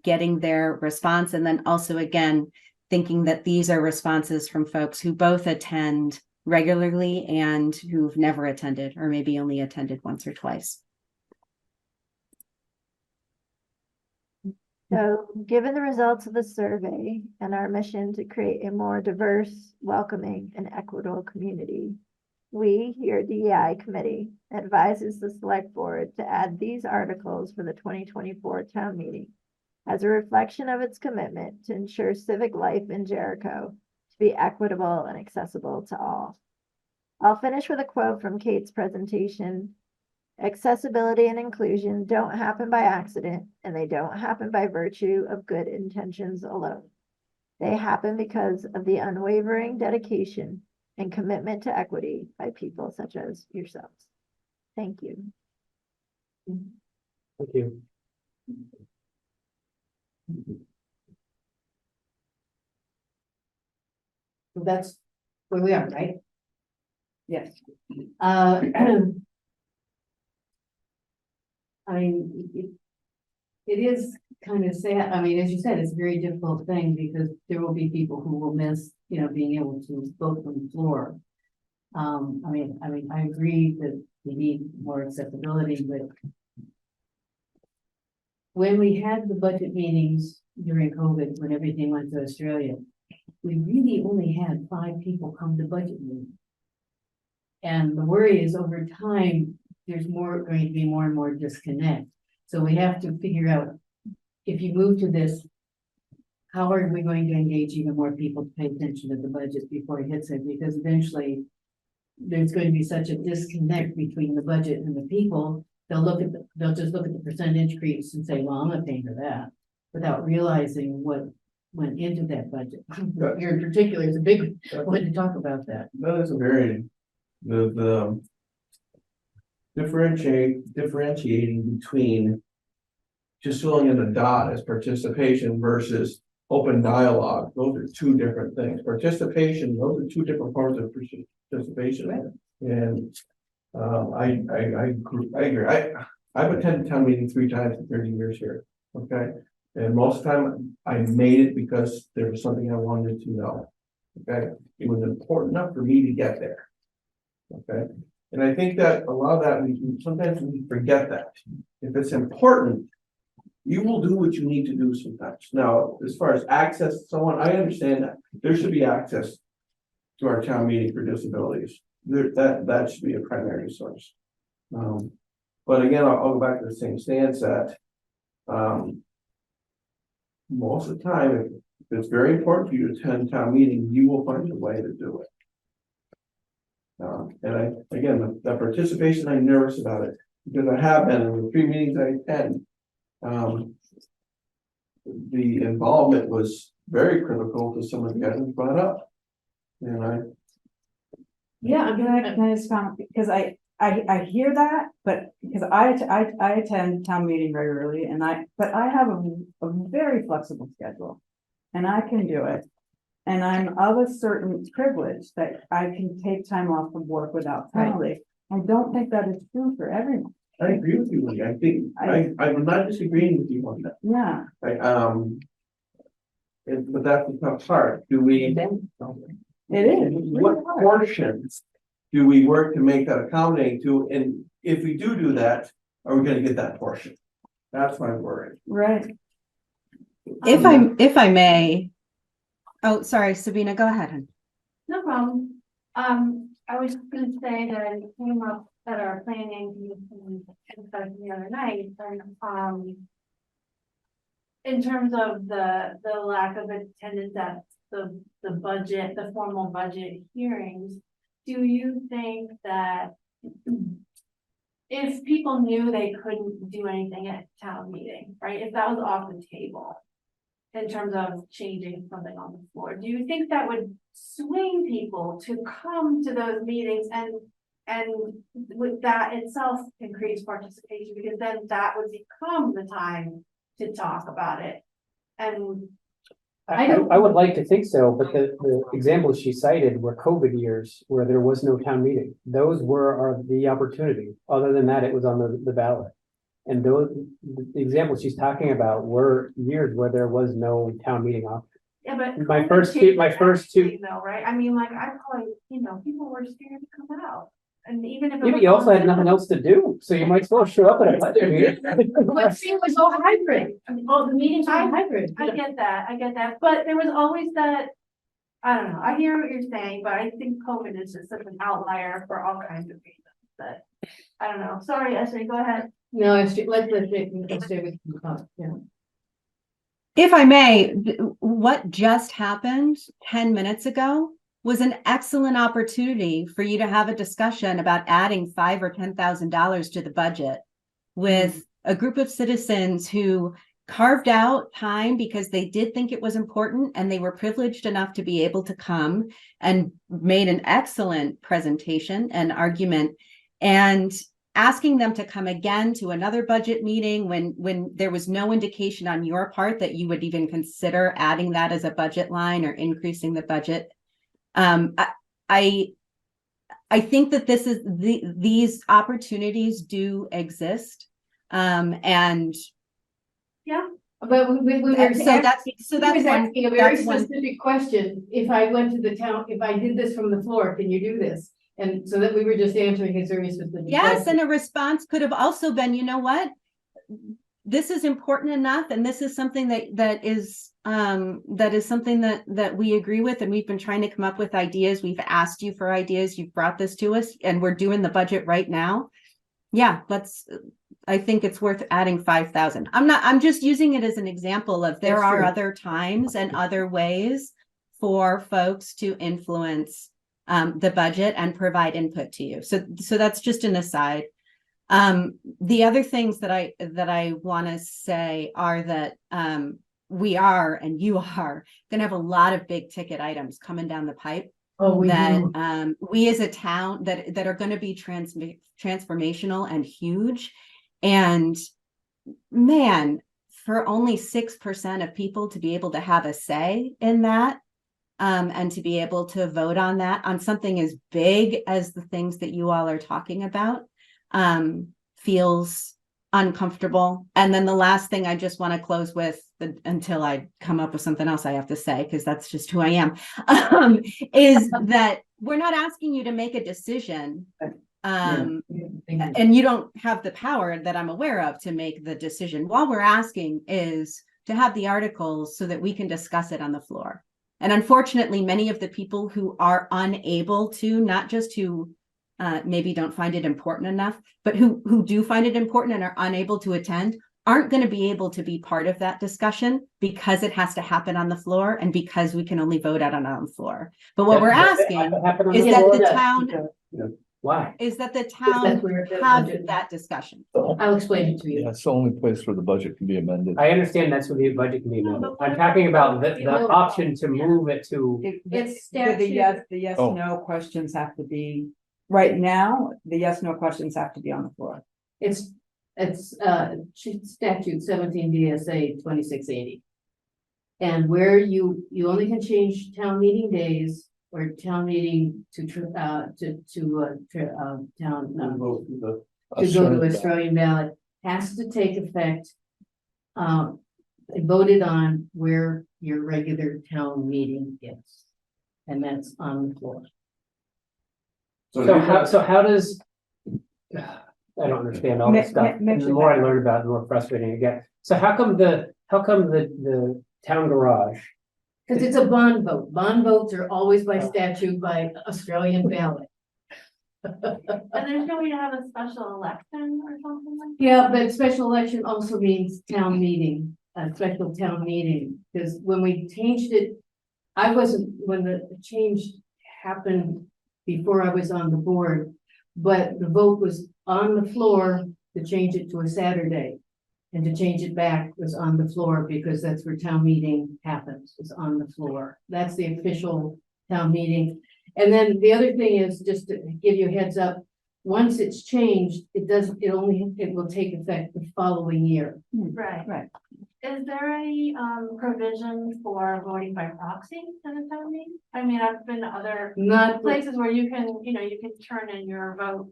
S12: getting their response, and then also again thinking that these are responses from folks who both attend regularly and who've never attended, or maybe only attended once or twice.
S22: So, given the results of the survey and our mission to create a more diverse, welcoming, and equitable community, we, your DEI committee, advises the select board to add these articles for the 2024 town meeting as a reflection of its commitment to ensure civic life in Jericho to be equitable and accessible to all. I'll finish with a quote from Kate's presentation. Accessibility and inclusion don't happen by accident, and they don't happen by virtue of good intentions alone. They happen because of the unwavering dedication and commitment to equity by people such as yourselves. Thank you.
S3: Thank you.
S1: So that's where we are, right?
S13: Yes.
S1: I mean, it is kind of sad. I mean, as you said, it's a very difficult thing because there will be people who will miss, being able to vote from the floor. I mean, I agree that we need more accessibility, but when we had the budget meetings during COVID, when everything went to Australia, we really only had 5 people come to budget meetings. And the worry is over time, there's going to be more and more disconnect. So we have to figure out, if you move to this, how are we going to engage even more people to pay attention to the budget before it hits it? Because eventually there's going to be such a disconnect between the budget and the people. They'll just look at the percent increase and say, well, I'm not paying for that, without realizing what went into that budget. Here in particular is a big one to talk about that.
S8: That is a very, the differentiating between just filling in a dot as participation versus open dialogue. Those are 2 different things. Participation, those are 2 different forms of participation. Right. And I agree. I've attended town meeting 3 times in 30 years here. Okay. And most of the time I made it because there was something I wanted to know. Okay. It was important enough for me to get there. Okay. And I think that a lot of that, sometimes we forget that. If it's important, you will do what you need to do sometimes. Now, as far as access to someone, I understand that. There should be access to our town meeting for disabilities. That should be a primary source. But again, I'll go back to the same stance that most of the time, if it's very important for you to attend town meeting, you will find a way to do it. And again, the participation, I'm nervous about it because I have been in the 3 meetings I attend. The involvement was very critical to some of the items brought up. And
S13: can I just comment, because I hear that, but because I attend town meeting regularly but I have a very flexible schedule. And I can do it. And I'm of a certain privilege that I can take time off from work without penalty. I don't think that is true for everyone.
S8: I agree with you, Lee. I think, I'm not disagreeing with you on that.
S13: Yeah.
S8: But that's the tough part. Do we?
S13: It is.
S8: What portions do we work to make that accommodating to? And if we do that, are we gonna get that portion? That's my worry.
S13: Right.
S12: If I may, oh, sorry, Sabina, go ahead. Hon.
S15: No problem. I was just gonna say that it came up at our planning meeting the other night, and in terms of the lack of attendance at the formal budget hearings, do you think that if people knew they couldn't do anything at town meeting, right, if that was off the table in terms of changing something on the floor, do you think that would swing people to come to those meetings and with that itself increase participation, because then that would become the time to talk about it? And
S3: I would like to think so, but the examples she cited were COVID years where there was no town meeting. Those were the opportunity. Other than that, it was on the ballot. And the examples she's talking about were years where there was no town meeting option.
S15: yeah, but
S3: My first two,
S15: though, right? I mean, like, I probably, people were scared to come out. And even if.
S3: yeah, but you also had nothing else to do, so you might as well show up at a budget meeting.
S15: But see, it was all hybrid. I mean, the meetings were hybrid. I get that, but there was always that, I don't know, I hear what you're saying, but I think COVID is just such an outlier for all kinds of reasons that, I don't know. Sorry, Esther, go ahead.
S1: No, let's stay with, yeah.
S12: If I may, what just happened 10 minutes ago was an excellent opportunity for you to have a discussion about adding $5,000 or $10,000 to the budget with a group of citizens who carved out time because they did think it was important and they were privileged enough to be able to come and made an excellent presentation and argument, and asking them to come again to another budget meeting when there was no indication on your part that you would even consider adding that as a budget line or increasing the budget. I think that these opportunities do exist. And
S1: yeah, but we were asking a very specific question. If I went to the town, if I did this from the floor, can you do this? And so that we were just answering his very specific
S12: yes, and a response could have also been, you know what? This is important enough, and this is something that is something that we agree with, and we've been trying to come up with ideas. We've asked you for ideas, you've brought this to us, and we're doing the budget right now. Yeah, I think it's worth adding 5,000. I'm just using it as an example of there are other times and other ways for folks to influence the budget and provide input to you. So that's just an aside. The other things that I want to say are that we are, and you are, going to have a lot of big ticket items coming down the pipe. We as a town that are going to be transformational and huge. And man, for only 6% of people to be able to have a say in that, and to be able to vote on that, on something as big as the things that you all are talking about, feels uncomfortable. And then the last thing I just want to close with, until I come up with something else I have to say, because that's just who I am, is that we're not asking you to make a decision. And you don't have the power that I'm aware of to make the decision. All we're asking is to have the articles so that we can discuss it on the floor. And unfortunately, many of the people who are unable to, not just who maybe don't find it important enough, but who do find it important and are unable to attend, aren't going to be able to be part of that discussion because it has to happen on the floor and because we can only vote out on the floor. But what we're asking is that the town have that discussion.
S1: I'll explain it to you.
S9: That's the only place where the budget can be amended.
S3: I understand that's where the budget can be amended. I'm talking about the option to move it to.
S13: The yes, no questions have to be right now, the yes, no questions have to be on the floor.
S1: It's statute 17 DSA 2680. And where you only can change town meeting days or town meeting to town, to go to Australian ballot, has to take effect. Voted on where your regular town meeting is. And that's on the floor.
S3: So how does? I don't understand all this stuff. And the more I learn about it, the more frustrating it gets. So how come the town garage?
S1: Because it's a bond vote. Bond votes are always by statute by Australian ballot.
S15: And there's no way to have a special election or something like that?
S1: Yeah, but special election also means town meeting, a special town meeting, because when we changed it, I wasn't, when the change happened before I was on the board, but the vote was on the floor to change it to a Saturday. And to change it back was on the floor because that's where town meeting happens, is on the floor. That's the official town meeting. And then the other thing is, just to give you a heads up, once it's changed, it will take effect the following year.
S15: Right. Is there any provision for voting by proxy in the town meeting? I mean, I've been to other places where you can turn in your vote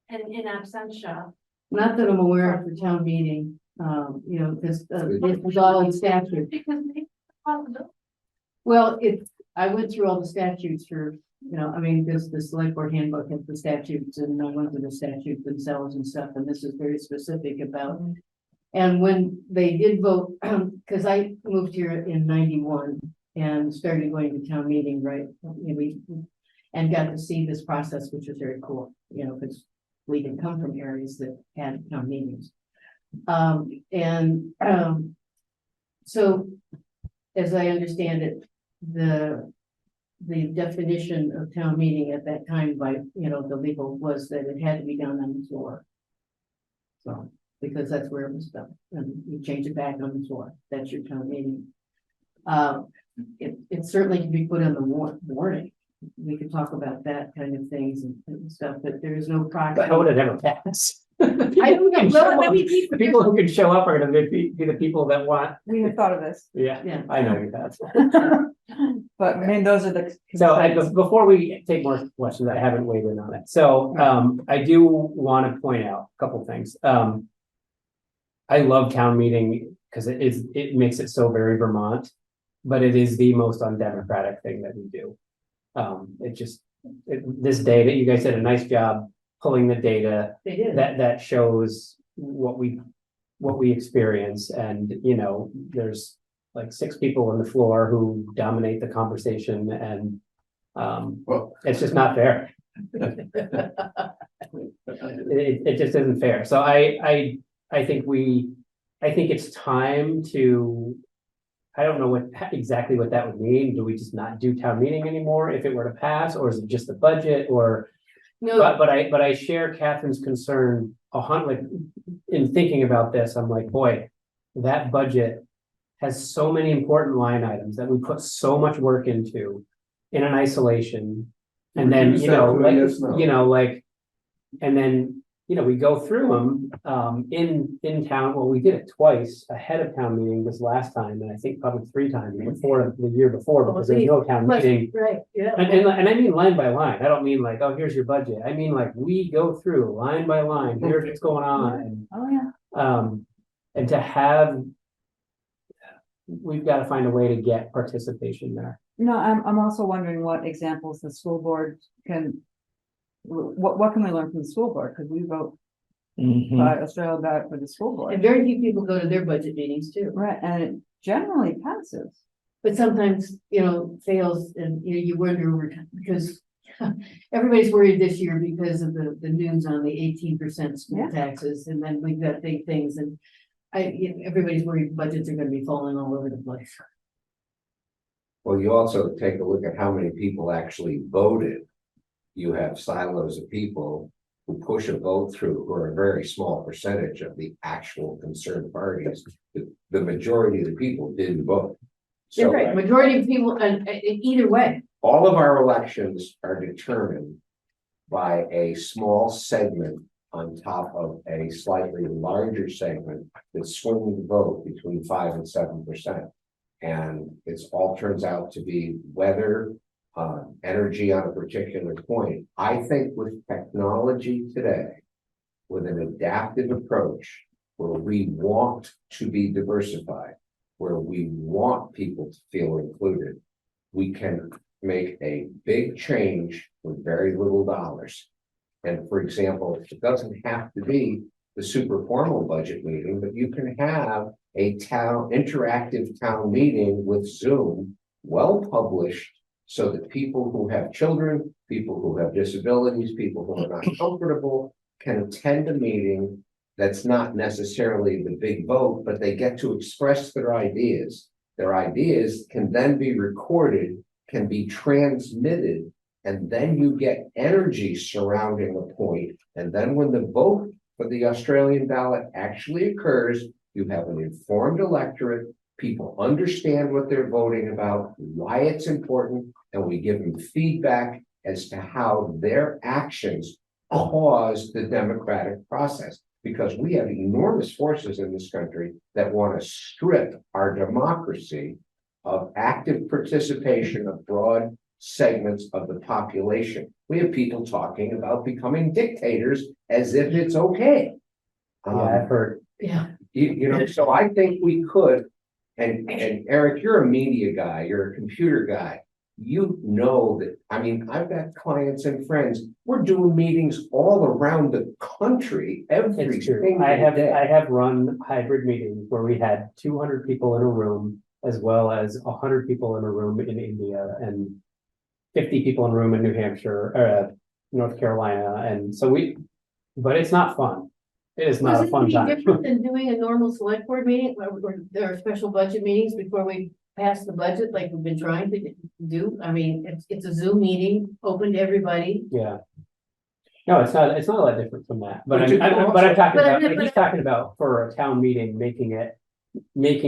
S15: in absentia.
S1: Not that I'm aware of for town meeting, because it was all in statute.
S15: Because maybe it's a possibility.
S1: Well, I went through all the statutes for, because the select board handbook has the statutes and I went to the statutes themselves and stuff, and this is very specific about. And when they did vote, because I moved here in 91 and started going to town meeting, right? And got to see this process, which was very cool, because we didn't come from areas that had town meetings. So as I understand it, the definition of town meeting at that time by, the legal was that it had to be done on the floor. So, because that's where it was done, and you change it back on the floor, that's your town meeting. It certainly can be put on the warning. We could talk about that kind of things and stuff, but there is no proxy.
S3: But how would it ever pass?
S1: I don't know.
S3: The people who can show up are gonna be the people that want.
S13: We have thought of this.
S3: Yeah, I know you have.
S13: But I mean, those are the.
S3: So before we take more questions, I haven't weighed in on it. So I do want to point out a couple things. I love town meeting because it makes it so very Vermont, but it is the most undemocratic thing that we do. This data, you guys did a nice job pulling the data that shows what we experience, and there's like 6 people on the floor who dominate the conversation, and it's just not fair. It just isn't fair. So I think it's time to. I don't know exactly what that would mean. Do we just not do town meeting anymore if it were to pass, or is it just the budget? Or no? But I share Catherine's concern. Like in thinking about this, I'm like, boy, that budget has so many important line items that we put so much work into in an isolation, and then and then we go through them in town. Well, we did it twice ahead of town meeting this last time, and I think probably 3 times before the year before, because there's no town meeting.
S1: Right, yeah.
S3: And I mean line by line. I don't mean like, oh, here's your budget. I mean like we go through line by line. Here's what's going on. And, and to have, we've got to find a way to get participation there.
S13: No, I'm also wondering what examples the school board can. What can we learn from the school board? Because we vote by Australia ballot for the school board.
S1: And very few people go to their budget meetings too.
S13: Right, and it generally passes.
S1: But sometimes, fails, and you wonder over time, because everybody's worried this year because of the news on the 18% school taxes, and then we've got big things, and everybody's worried budgets are gonna be falling all over the place.
S6: Well, you also take a look at how many people actually voted. You have silos of people who push a vote through, who are a very small percentage of the actual concerned parties. The majority of the people didn't vote. So
S1: right. Majority of people, and either way.
S6: All of our elections are determined by a small segment on top of a slightly larger segment that's swinging the vote between 5 and 7%. And it's all turns out to be weather, energy on a particular point. I think with technology today, with an adaptive approach, where we want to be diversified, where we want people to feel included, we can make a big change with very little dollars. And for example, it doesn't have to be the super formal budget meeting, but you can have a interactive town meeting with Zoom, well published, so that people who have children, people who have disabilities, people who are not comfortable can attend a meeting that's not necessarily the big vote, but they get to express their ideas. Their ideas can then be recorded, can be transmitted, and then you get energy surrounding a point. And then when the vote for the Australian ballot actually occurs, you have an informed electorate. People understand what they're voting about, why it's important, and we give them feedback as to how their actions cause the democratic process. Because we have enormous forces in this country that want to strip our democracy of active participation of broad segments of the population. We have people talking about becoming dictators as if it's okay.
S3: Yeah, I've heard.
S1: Yeah.
S6: You know, so I think we could, and Eric, you're a media guy, you're a computer guy. You know that, I mean, I've got clients and friends, we're doing meetings all around the country every
S3: It's true.
S6: single
S3: I
S6: day.
S3: have run hybrid meetings where we had 200 people in a room, as well as 100 people in a room in India, and 50 people in a room in New Hampshire, North Carolina, and so but it's not fun. It is not a fun
S1: Was it
S3: time.
S1: any different than doing a normal select board meeting, or there are special budget meetings before we pass the budget, like we've been trying to do? I mean, it's a Zoom meeting, open to everybody.
S3: Yeah. No, it's not a lot different from that, but
S6: But you can
S3: but I'm talking
S1: But I
S3: about,
S1: mean,
S3: like, he's talking about for a town meeting, making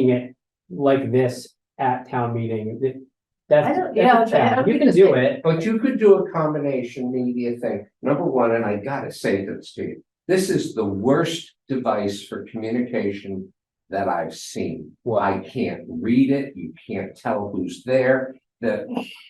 S3: it like this at town meeting. That's a challenge. You can do it.
S6: But you could do a combination media thing. Number one, and I gotta say this to you, this is the worst device for communication that I've seen. Well, I can't read it. You can't tell who's there.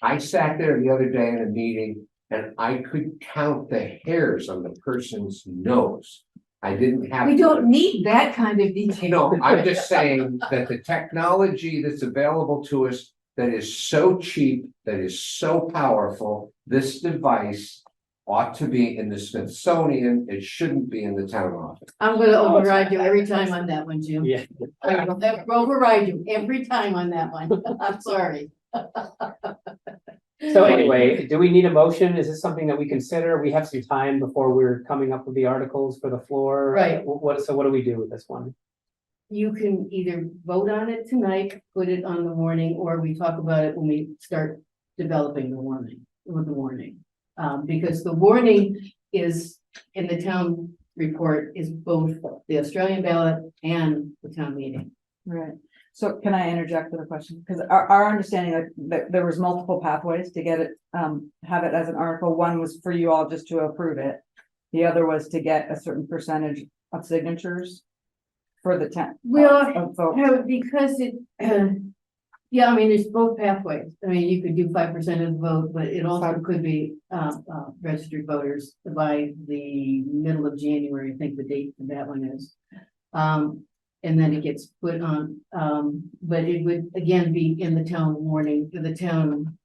S6: I sat there the other day in a meeting and I could count the hairs on the person's nose. I didn't have.
S1: We don't need that kind of detail.
S6: No, I'm just saying that the technology that's available to us that is so cheap, that is so powerful, this device ought to be in the Smithsonian. It shouldn't be in the town office.
S1: I'm gonna override you every time on that one, Jim.
S3: Yeah.
S1: I will override you every time on that one. I'm sorry.
S3: So anyway, do we need a motion? Is this something that we consider? We have some time before we're coming up with the articles for the floor.
S1: Right.
S3: So what do we do with this one?
S1: You can either vote on it tonight, put it on the warning, or we talk about it when we start developing the warning, with the warning. Because the warning is, in the town report, is both the Australian ballot and the town meeting.
S13: Right. So can I interject with a question? Because our understanding that there was multiple pathways to get it, have it as an article. One was for you all just to approve it. The other was to get a certain percentage of signatures for the town.
S1: Well, because it, yeah, I mean, there's both pathways. I mean, you could do 5% of the vote, but it also could be registered voters by the middle of January. I think the date for that one is. And then it gets put on, but it would again be in the town warning, the town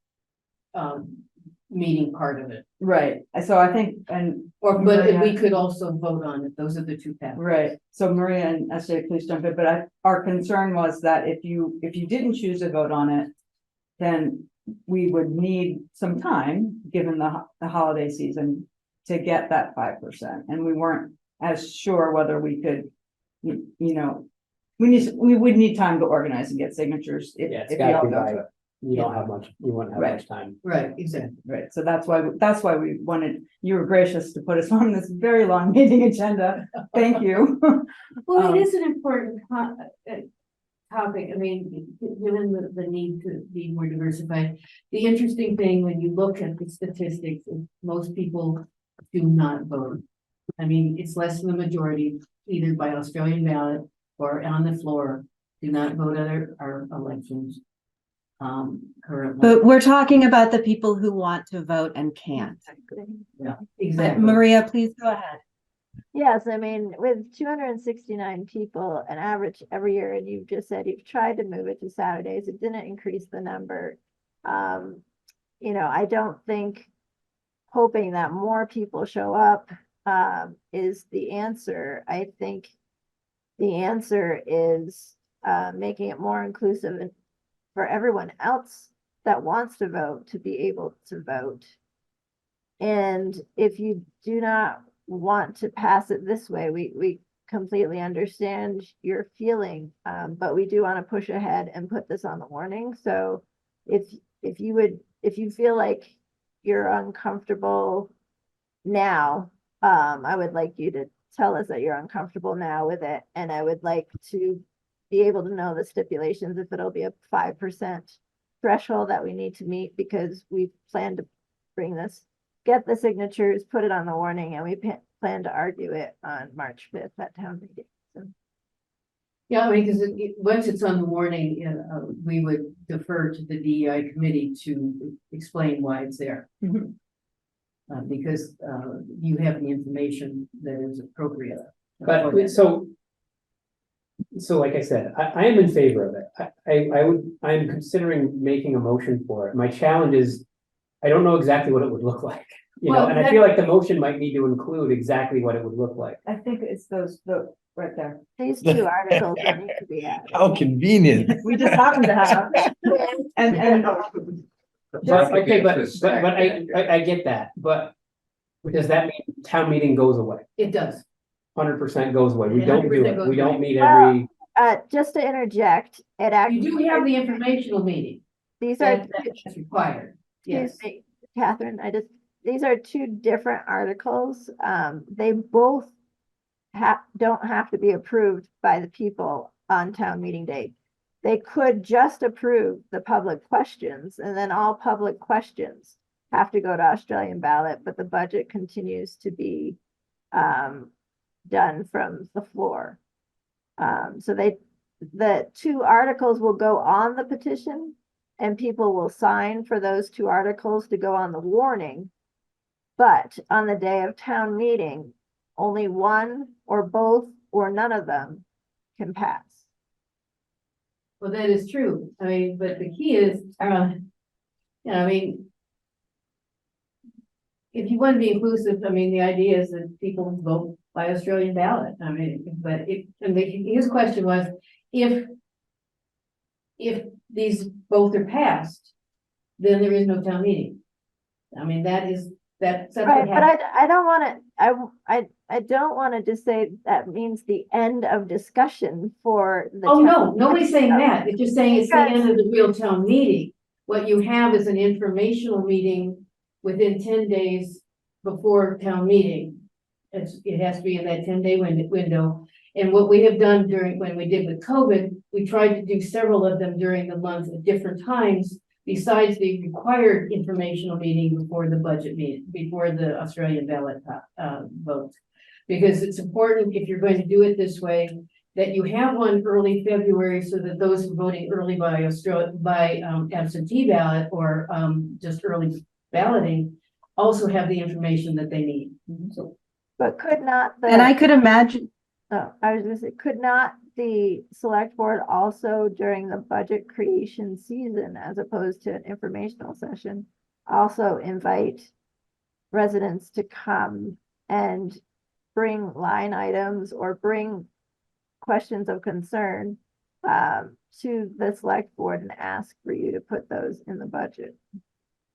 S1: meeting part of it.
S13: Right. So I think,
S1: But
S13: Maria,
S1: we could also vote on it. Those are the two paths.
S13: right. So Maria and SJ, please jump in. But our concern was that if you didn't choose to vote on it, then we would need some time, given the holiday season, to get that 5%. And we weren't as sure whether we could, you know, we would need time to organize and get signatures.
S3: You don't have much, you wouldn't have much time.
S1: Right, exactly.
S13: Right, so that's why we wanted, you were gracious to put us on this very long meeting agenda. Thank you.
S1: Well, it is an important topic. I mean, given the need to be more diversified. The interesting thing when you look at the statistics, is most people do not vote. I mean, it's less than the majority, either by Australian ballot or on the floor, do not vote at our elections. Currently.
S12: But we're talking about the people who want to vote and can't.
S1: Yeah,
S12: But
S1: exactly.
S12: Maria, please go ahead.
S22: Yes, I mean, with 269 people, an average every year, and you've just said you've tried to move it to Saturdays, it didn't increase the number. You know, I don't think hoping that more people show up is the answer. I think the answer is making it more inclusive and for everyone else that wants to vote to be able to vote. And if you do not want to pass it this way, we completely understand your feeling, but we do want to push ahead and put this on the warning. So if you feel like you're uncomfortable now, I would like you to tell us that you're uncomfortable now with it, and I would like to be able to know the stipulations, if it'll be a 5% threshold that we need to meet, because we plan to bring this, get the signatures, put it on the warning, and we plan to argue it on March 5th at town meeting. So.
S1: Yeah, I mean, because once it's on the warning, we would defer to the DEI committee to explain why it's there. Because you have the information that is appropriate.
S3: But so like I said, I am in favor of it. I'm considering making a motion for it. My challenge is, I don't know exactly what it would look like, you know, and I feel like the motion might need to include exactly what it would look like.
S13: I think it's those right there.
S22: These two articles that need to be added.
S9: How convenient.
S13: We just happen to have. And
S3: But, okay, but I get that, but does that mean town meeting goes away?
S1: It does.
S3: 100% goes away. We don't do
S1: 100%
S3: it.
S1: goes
S3: We don't
S1: away.
S3: meet every.
S22: Just to interject, it actually.
S1: You do have the informational meeting.
S22: These are.
S1: That's required. Yes.
S22: Excuse me, Catherine, these are two different articles. They both don't have to be approved by the people on town meeting day. They could just approve the public questions, and then all public questions have to go to Australian ballot, but the budget continues to be done from the floor. So the two articles will go on the petition, and people will sign for those two articles to go on the warning. But on the day of town meeting, only one or both or none of them can pass.
S1: Well, that is true. I mean, but the key is, I mean, if you want to be inclusive, I mean, the idea is that people vote by Australian ballot. I mean, but his question was, if these both are passed, then there is no town meeting. I mean, that's
S22: right, but I don't want to. I don't want to just say that means the end of discussion for the.
S1: Oh, no, nobody's saying that. It's just saying it's the end of the real town meeting. What you have is an informational meeting within 10 days before town meeting. It has to be in that 10-day window. And what we have done when we did with COVID, we tried to do several of them during the month at different times, besides the required informational meeting before the budget meeting, before the Australian ballot vote. Because it's important, if you're going to do it this way, that you have one early February, so that those voting early by absentee ballot or just early balloting also have the information that they need. So,
S22: but could not
S12: and I could imagine.
S22: Oh, I was gonna say, could not the select board also during the budget creation season, as opposed to an informational session, also invite residents to come and bring line items or bring questions of concern to the select board and ask for you to put those in the budget?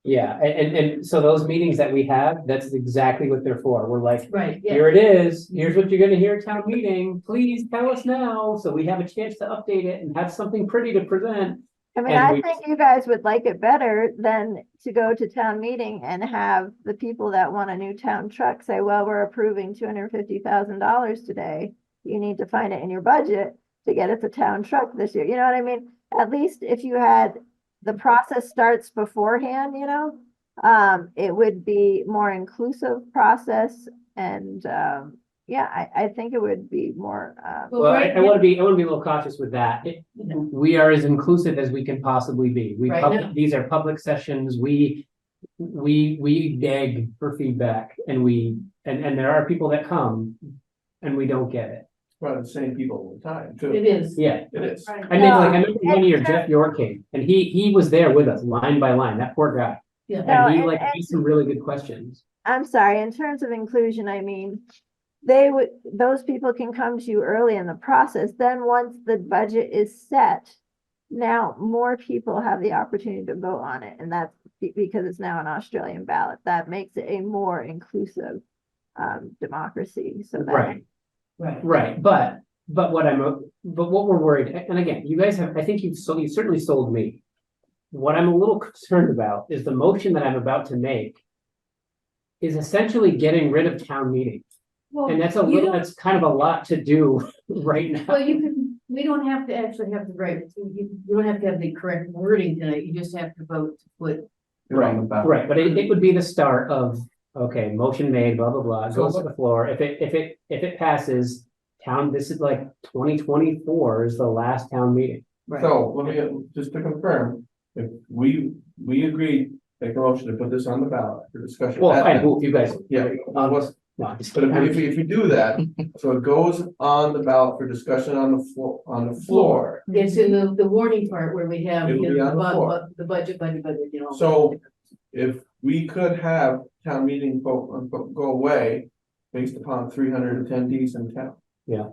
S3: Yeah, and so those meetings that we have, that's exactly what they're for. We're like,
S1: right, yeah.
S3: Here it is. Here's what you're gonna hear at town meeting. Please tell us now, so we have a chance to update it and have something pretty to present.
S22: I mean, I think you guys would like it better than to go to town meeting and have the people that want a new town truck say, well, we're approving $250,000 today. You need to find it in your budget to get it to town truck this year. You know what I mean? At least if you had, the process starts beforehand, you know, It would be more inclusive process and, yeah, I think it would be more,
S3: Well, I want to be a little cautious with that. We are as inclusive as we can possibly be. These are public sessions. We beg for feedback and and there are people that come and we don't get it.
S8: Well, the same people all the time too.
S1: It is.
S3: Yeah.
S8: It is.
S22: Right.
S3: I remember one year Jeff York came and he was there with us line by line, that poor guy.
S1: Yeah.
S22: No,
S3: And he
S22: and-
S3: asked some really good questions.
S22: I'm sorry, in terms of inclusion, I mean, those people can come to you early in the process, then once the budget is set, now more people have the opportunity to vote on it, and that's because it's now an Australian ballot. That makes it a more inclusive democracy, so that.
S3: Right, but what we're worried, and again, you guys have, I think you certainly sold me. What I'm a little concerned about is the motion that I'm about to make is essentially getting rid of town meetings. And that's kind of a lot to do right now.
S1: Well, we don't have to actually have the right, you don't have to have the correct wording tonight, you just have to vote to put.
S3: Right, but it would be the start of, okay, motion made, blah, blah, blah, goes to the floor. If it passes, this is like 2024 is the last town meeting.
S8: So let me, just to confirm, if we agreed, make a motion to put this on the ballot for discussion.
S3: Well, I hope you guys.
S8: Yeah.
S3: No,
S8: But if we do that, so it goes on the ballot for discussion on the floor.
S1: It's in the warning part where we have,
S8: It'll be on the floor.
S1: the budget, you know.
S8: So if we could have town meeting vote go away based upon 300 attendees in town.
S3: Yeah.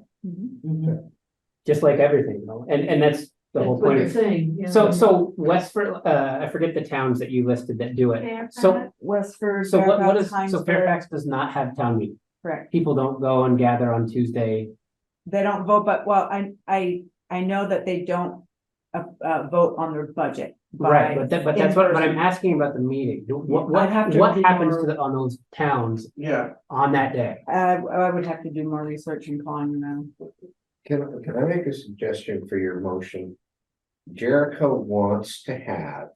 S3: Just like everything, you know, and that's the whole
S1: That's what
S3: point.
S1: they're saying, yeah.
S3: So Westford, I forget the towns that you listed that do it. So
S13: Westford.
S3: So what is,
S13: Fairfax,
S3: so Fairfax does not have town meeting?
S13: Correct.
S3: People don't go and gather on Tuesday.
S13: They don't vote, but I know that they don't vote on their budget.
S3: Right, but that's what I'm asking about the meeting. What happens on those towns?
S8: Yeah.
S3: On that day?
S13: I would have to do more research and calling them.
S6: Can I make a suggestion for your motion? Jericho wants to have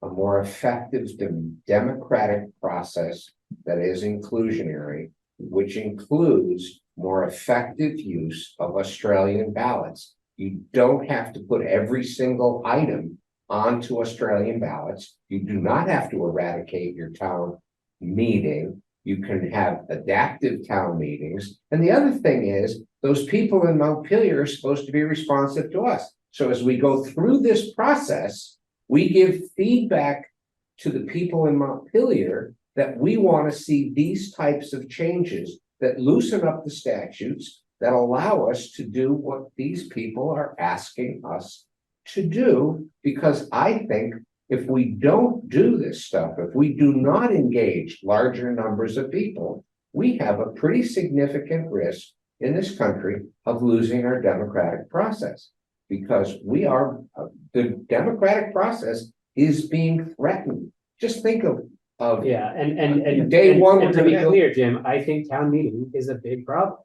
S6: a more effective democratic process that is inclusionary, which includes more effective use of Australian ballots. You don't have to put every single item onto Australian ballots. You do not have to eradicate your town meeting. You can have adaptive town meetings. And the other thing is, those people in Montpelier are supposed to be responsive to us. So as we go through this process, we give feedback to the people in Montpelier that we want to see these types of changes that loosen up the statutes, that allow us to do what these people are asking us to do. Because I think if we don't do this stuff, if we do not engage larger numbers of people, we have a pretty significant risk in this country of losing our democratic process. Because the democratic process is being threatened. Just think of
S3: Yeah, and
S6: day one.
S3: And to be clear, Jim, I think town meeting is a big problem.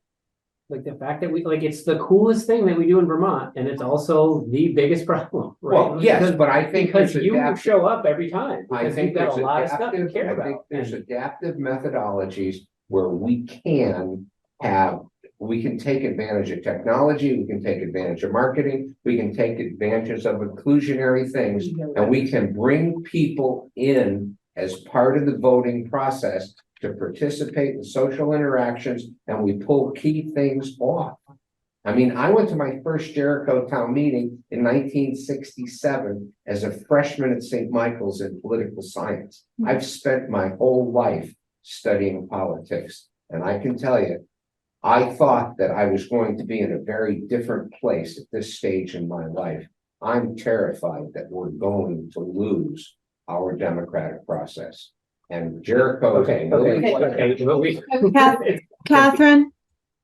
S3: Like the fact that it's the coolest thing that we do in Vermont, and it's also the biggest problem, right?
S6: Well, yes, but I think
S3: because
S6: there's
S3: you
S6: adaptive-
S3: show up every time,
S6: I
S3: because
S6: think
S3: you've got
S6: there's
S3: a lot of stuff to care
S6: I think
S3: about.
S6: there's adaptive methodologies where we can take advantage of technology, we can take advantage of marketing, we can take advantage of inclusionary things, and we can bring people in as part of the voting process to participate in social interactions, and we pull key things off. I mean, I went to my first Jericho town meeting in 1967 as a freshman at St. Michael's in political science. I've spent my whole life studying politics, and I can tell you, I thought that I was going to be in a very different place at this stage in my life. I'm terrified that we're going to lose our democratic process. And Jericho.
S12: Catherine?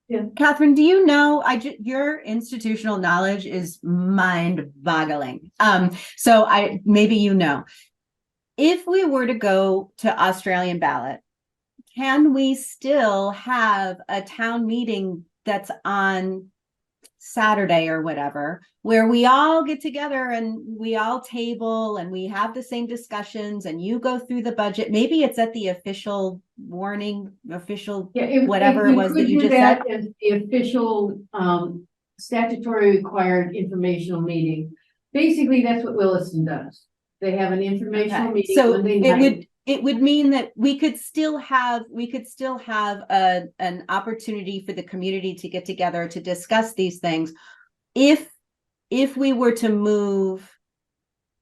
S1: Yeah.
S12: Catherine, do you know, your institutional knowledge is mind-boggling. So maybe you know. If we were to go to Australian ballot, can we still have a town meeting that's on Saturday or whatever, where we all get together and we all table and we have the same discussions and you go through the budget. Maybe it's at the official warning, official, whatever it was that you just said.
S1: As the official, statutory required informational meeting. Basically, that's what Williston does. They have an informational
S12: Okay.
S1: meeting.
S12: So
S1: Monday
S12: it
S1: night.
S12: would mean that we could still have an opportunity for the community to get together to discuss these things. If we were to move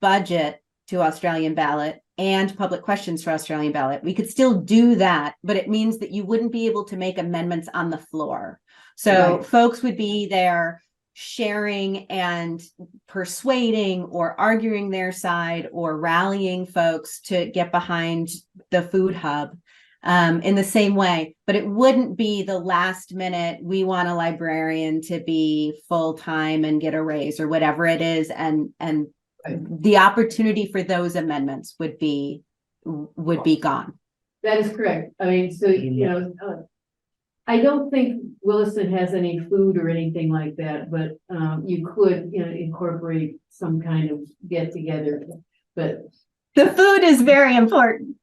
S12: budget to Australian ballot and public questions for Australian ballot, we could still do that, but it means that you wouldn't be able to make amendments on the floor. So
S1: Right.
S12: folks would be there sharing and persuading or arguing their side or rallying folks to get behind the food hub in the same way, but it wouldn't be the last minute, we want a librarian to be full-time and get a raise or whatever it is. And the opportunity for those amendments would be gone.
S1: That is correct. I mean, so, you know, I don't think Williston has any food or anything like that, but, you could, you know, incorporate some kind of get together, but.
S12: The food is very important.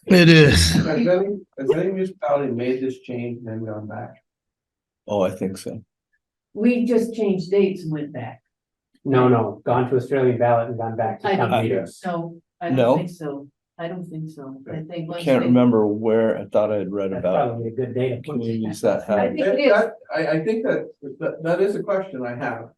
S4: It is.
S8: Has any municipality made this change and then gone back?
S9: Oh, I think so.
S1: We just changed dates and went back.
S3: No, gone to Australian ballot and gone back to
S1: I
S3: town
S1: don't
S3: meeting.
S1: think so. I
S9: No?
S1: don't think so. I don't think so. I think. once
S9: Can't
S1: they-
S9: remember where. I thought I had read
S3: That's
S9: about
S3: probably a good data point.
S9: communities that
S1: I
S9: have.
S1: think it is.
S8: I think that is a question I have.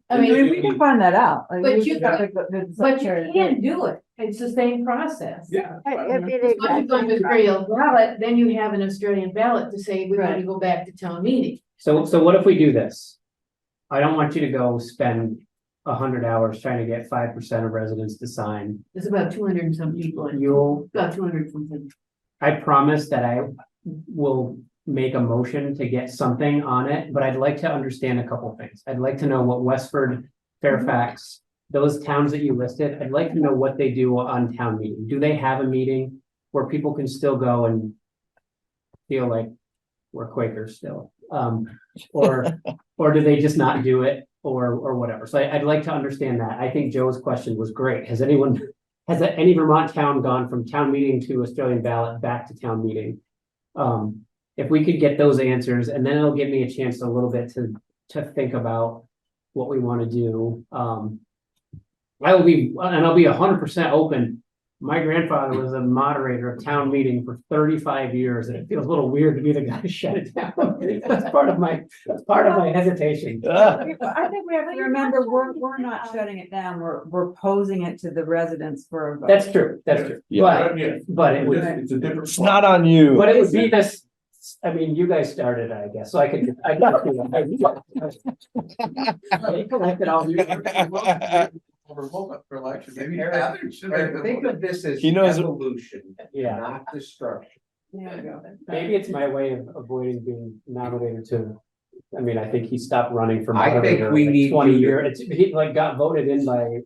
S1: I mean,
S13: We can find that out. Like,
S1: But
S13: we
S1: you-
S13: should have the
S1: but you
S13: secretary-
S1: can't do it. It's the same process.
S8: Yeah.
S22: It'd be the
S1: Once you
S22: exact
S1: go
S22: same
S1: to Australian ballot, then you have an Australian ballot to say we're going to go back to town meeting.
S3: So what if we do this? I don't want you to go spend 100 hours trying to get 5% of residents to sign.
S1: There's about 200 and some people.
S3: You'll,
S1: About 200 something.
S3: I promise that I will make a motion to get something on it, but I'd like to understand a couple things. I'd like to know what Westford, Fairfax, those towns that you listed, I'd like to know what they do on town meeting. Do they have a meeting where people can still go and feel like we're Quakers still? Or do they just not do it or whatever? So I'd like to understand that. I think Joe's question was great. Has any Vermont town gone from town meeting to Australian ballot back to town meeting? If we could get those answers, and then it'll give me a chance a little bit to think about what we want to do. I'll be 100% open. My grandfather was a moderator of town meeting for 35 years, and it feels a little weird to be the guy to shut it down. That's part of my hesitation.
S13: I think we have to remember, we're not shutting it down, we're posing it to the residents for a vote.
S3: That's true, that's true. But it would,
S8: It's a different.
S9: It's not on you.
S3: but it would be this, I mean, you guys started, I guess, so I could. Collected all.
S8: For election, maybe
S6: Eric,
S8: Catherine should have.
S6: Think of this as
S9: He knows-
S6: evolution,
S3: Yeah.
S6: not destruction.
S3: Maybe it's my way of avoiding being nominated to, I mean, I think he stopped running for.
S6: I think
S3: moderator
S6: we
S3: like
S6: need
S3: 20
S6: you to-
S3: years, he like got voted in by.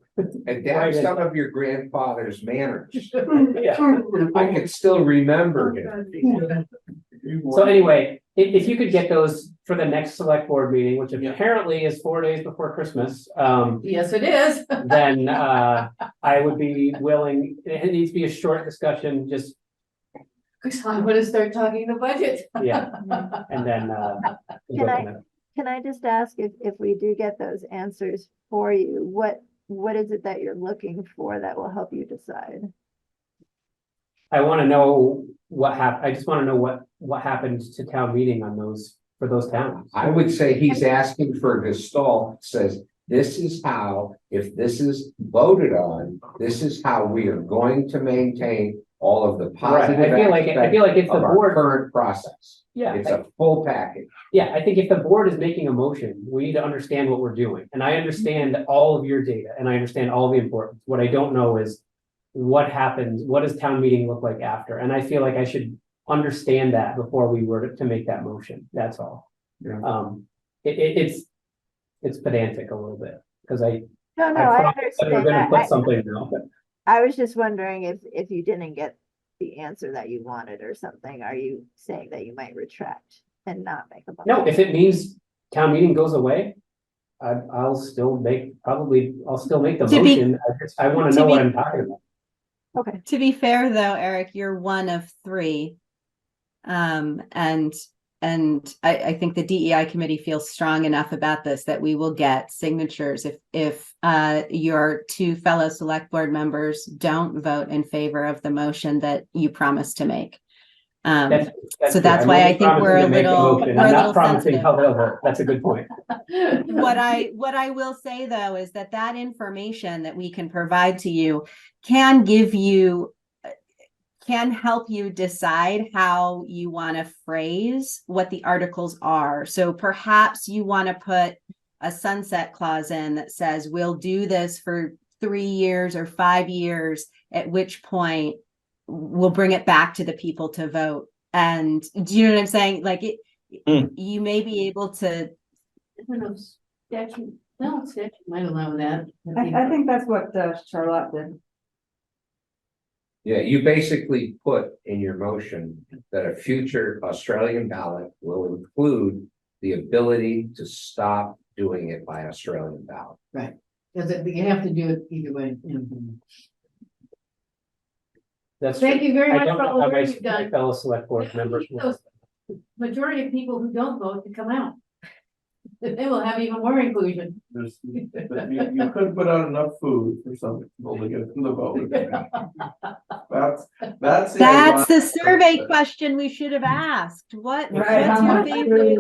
S6: Adapt some of your grandfather's manners.
S3: Yeah.
S6: I can still remember him.
S3: So anyway, if you could get those for the next select board meeting, which apparently is 4 days before Christmas,
S1: Yes, it is.
S3: then I would be willing, it needs to be a short discussion, just,
S1: Cause I'm gonna start talking the budget.
S3: yeah, and then
S22: Can Can I just ask if we do get those answers for you, what is it that you're looking for that will help you decide?
S3: I want to know what I just want to know what happened to town meeting on those, for those towns.
S6: I would say he's asking for a gestalt, says, this is how, if this is voted on, this is how we are going to maintain all of the positive
S3: I feel like if the
S6: of our
S3: board,
S6: current process.
S3: yeah,
S6: It's a full package.
S3: yeah, I think if the board is making a motion, we need to understand what we're doing. And I understand all of your data and I understand all the importance. What I don't know is what happens, what does town meeting look like after? And I feel like I should understand that before we were to make that motion. That's all.
S6: Yeah.
S3: It's pedantic a little bit because I
S22: No,
S3: promised that we're
S22: understand
S3: gonna put
S22: that.
S3: something out.
S22: I was just wondering if you didn't get the answer that you wanted or something, are you saying that you might retract and not make a?
S3: No, if it means town meeting goes away, I'll still make the
S12: To be-
S3: motion. I want to know what I'm talking about.
S22: Okay.
S12: To be fair, though, Eric, you're one of three. And I think the DEI committee feels strong enough about this that we will get signatures if your two fellow select board members don't vote in favor of the motion that you promised to make. So
S3: true.
S12: that's
S3: I'm
S12: why
S3: only
S12: I think we're a
S3: promising to make the
S12: little,
S3: motion.
S12: we're
S3: I'm
S12: a
S3: not
S12: little
S3: promising
S12: sensitive.
S3: how they'll vote. That's a good point.
S12: What I will say, though, is that information that we can provide to you can help you decide how you want to phrase what the articles are. So perhaps you want to put a sunset clause in that says we'll do this for 3 years or 5 years, at which point we'll bring it back to the people to vote. And do you know what I'm saying? Like you may be able to.
S1: I don't know, statute might allow that.
S13: I think that's what Charlotte did.
S6: Yeah, you basically put in your motion that a future Australian ballot will include the ability to stop doing it by Australian ballot.
S1: Right, because you have to do it either way.
S3: That's
S1: Thank
S3: true.
S1: you very
S3: I
S1: much
S3: don't
S1: for
S3: know
S1: all the
S3: how
S1: work
S3: my
S1: you've done.
S3: fellow select board members will.
S1: Those majority of people who don't vote to come out. They will have even more inclusion.
S8: You couldn't put out enough food for some people to get to the vote. That's
S12: The survey question we should have asked. What's your favorite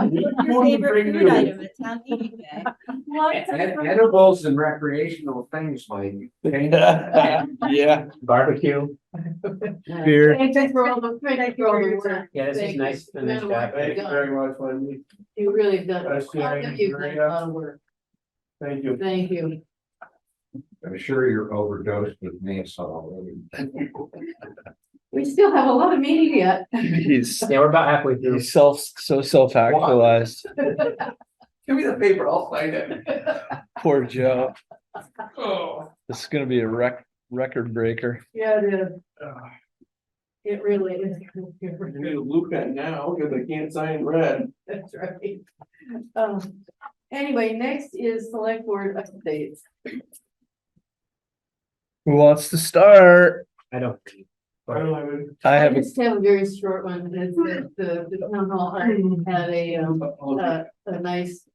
S12: food item at town meeting day?
S6: Edibles and recreational things, Mike.
S9: Yeah.
S3: Barbecue.
S9: Beer.
S1: Thanks for all the work.
S3: Yeah, this is
S1: Thank
S3: nice.
S1: you.
S3: A nice job.
S8: Thank you very much, Wendy.
S1: You really have done,
S8: Nice sharing,
S1: you've done a
S8: Maria.
S1: lot of work.
S8: Thank you.
S1: Thank you.
S6: I'm sure you're overdosed with Manson already.
S1: We still have a lot of meeting yet.
S9: He's
S3: Yeah, we're about halfway through.
S9: so self-actualized.
S8: Give me the paper, I'll sign it.
S9: Poor Joe.
S8: Oh.
S9: This is gonna be a record breaker.
S1: Yeah, it is. It really is.
S8: I need to look at now because I can't sign red.
S1: That's right. Anyway, next is select board updates.
S9: Who wants to start?
S3: I don't.
S9: I have
S1: just have a very short one. It's that the town hall had a nice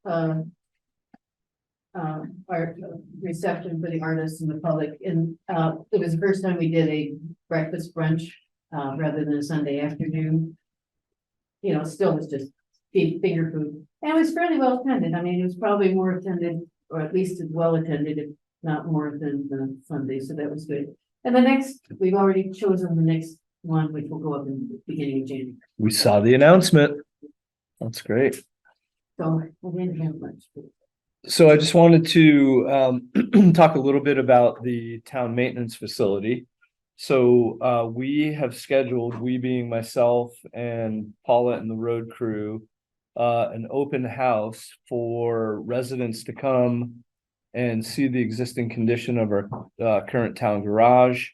S1: art reception for the artists and the public, and it was the first time we did a breakfast brunch rather than a Sunday afternoon. You know, still was just finger food, and it was fairly well attended. I mean, it was probably more attended, or at least as well attended, if not more than the Sunday, so that was good. And the next, we've already chosen the next one, which will go up in the beginning of January.
S9: We saw the announcement. That's great.
S1: So we didn't have much.
S9: So I just wanted to talk a little bit about the town maintenance facility. So we have scheduled, we being myself and Paula and the road crew, an open house for residents to come and see the existing condition of our current town garage.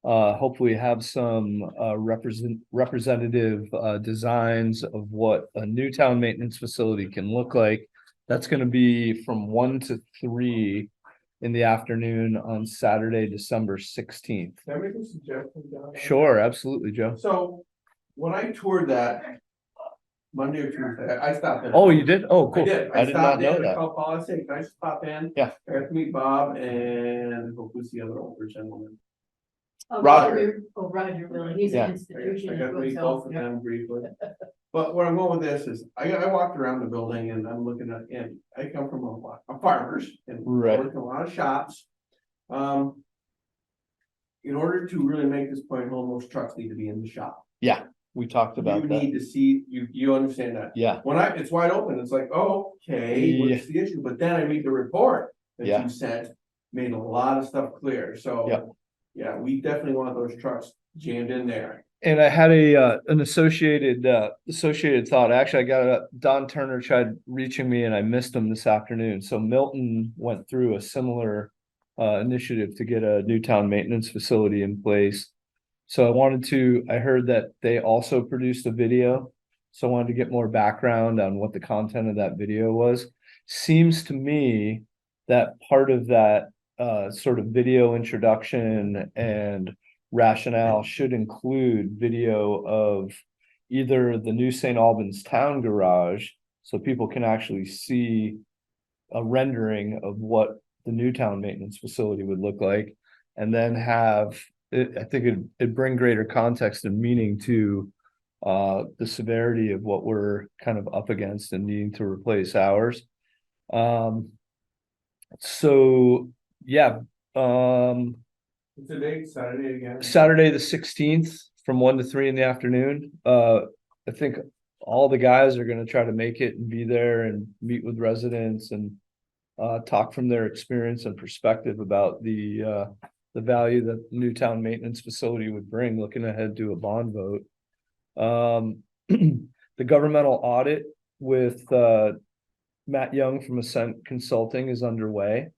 S9: Hopefully have some representative designs of what a new town maintenance facility can look like. That's going to be from 1 to 3 in the afternoon on Saturday, December 16th.
S8: Can I make a suggestion, John?
S9: Sure, absolutely, Joe.
S8: So when I toured that Monday or Tuesday, I stopped in.
S9: Oh, you did? Oh, cool.
S8: I did.
S9: I did not
S8: stopped
S9: know
S8: in, I
S9: that.
S8: called Paul, I said, can I just pop in?
S9: Yeah.
S8: I got to meet Bob and who's the other older gentleman?
S9: Roger.
S1: Oh, Roger, really, he's
S9: Yeah.
S1: an institution.
S8: I got to meet both of them briefly. But where I'm going with this is, I walked around the building and I'm looking at, and I come from a farmers and
S9: Right.
S8: work in a lot of shops. In order to really make this point home, those trucks need to be in the shop.
S9: Yeah, we talked about
S8: You
S9: that.
S8: need to see, you understand that?
S9: Yeah.
S8: When it's wide open, it's like, oh, okay, what's the issue? But then I read the report that
S9: Yeah.
S8: you sent, made a lot of stuff clear, so.
S9: Yep.
S8: Yeah, we definitely want those trucks jammed in there.
S9: And I had an associated thought. Actually, I got Don Turner tried reaching me and I missed him this afternoon. So Milton went through a similar initiative to get a new town maintenance facility in place. So I heard that they also produced a video. So I wanted to get more background on what the content of that video was. Seems to me that part of that sort of video introduction and rationale should include video of either the new St. Albans Town Garage, so people can actually see a rendering of what the new town maintenance facility would look like, and then have it, I think it'd bring greater context and meaning to the severity of what we're kind of up against and needing to replace ours. So yeah,
S8: It's a date, Saturday again.
S9: Saturday the 16th from 1 to 3 in the afternoon. I think all the guys are going to try to make it and be there and meet with residents and talk from their experience and perspective about the value that the new town maintenance facility would bring, looking ahead to a bond vote. The governmental audit with Matt Young from Ascent Consulting is underway.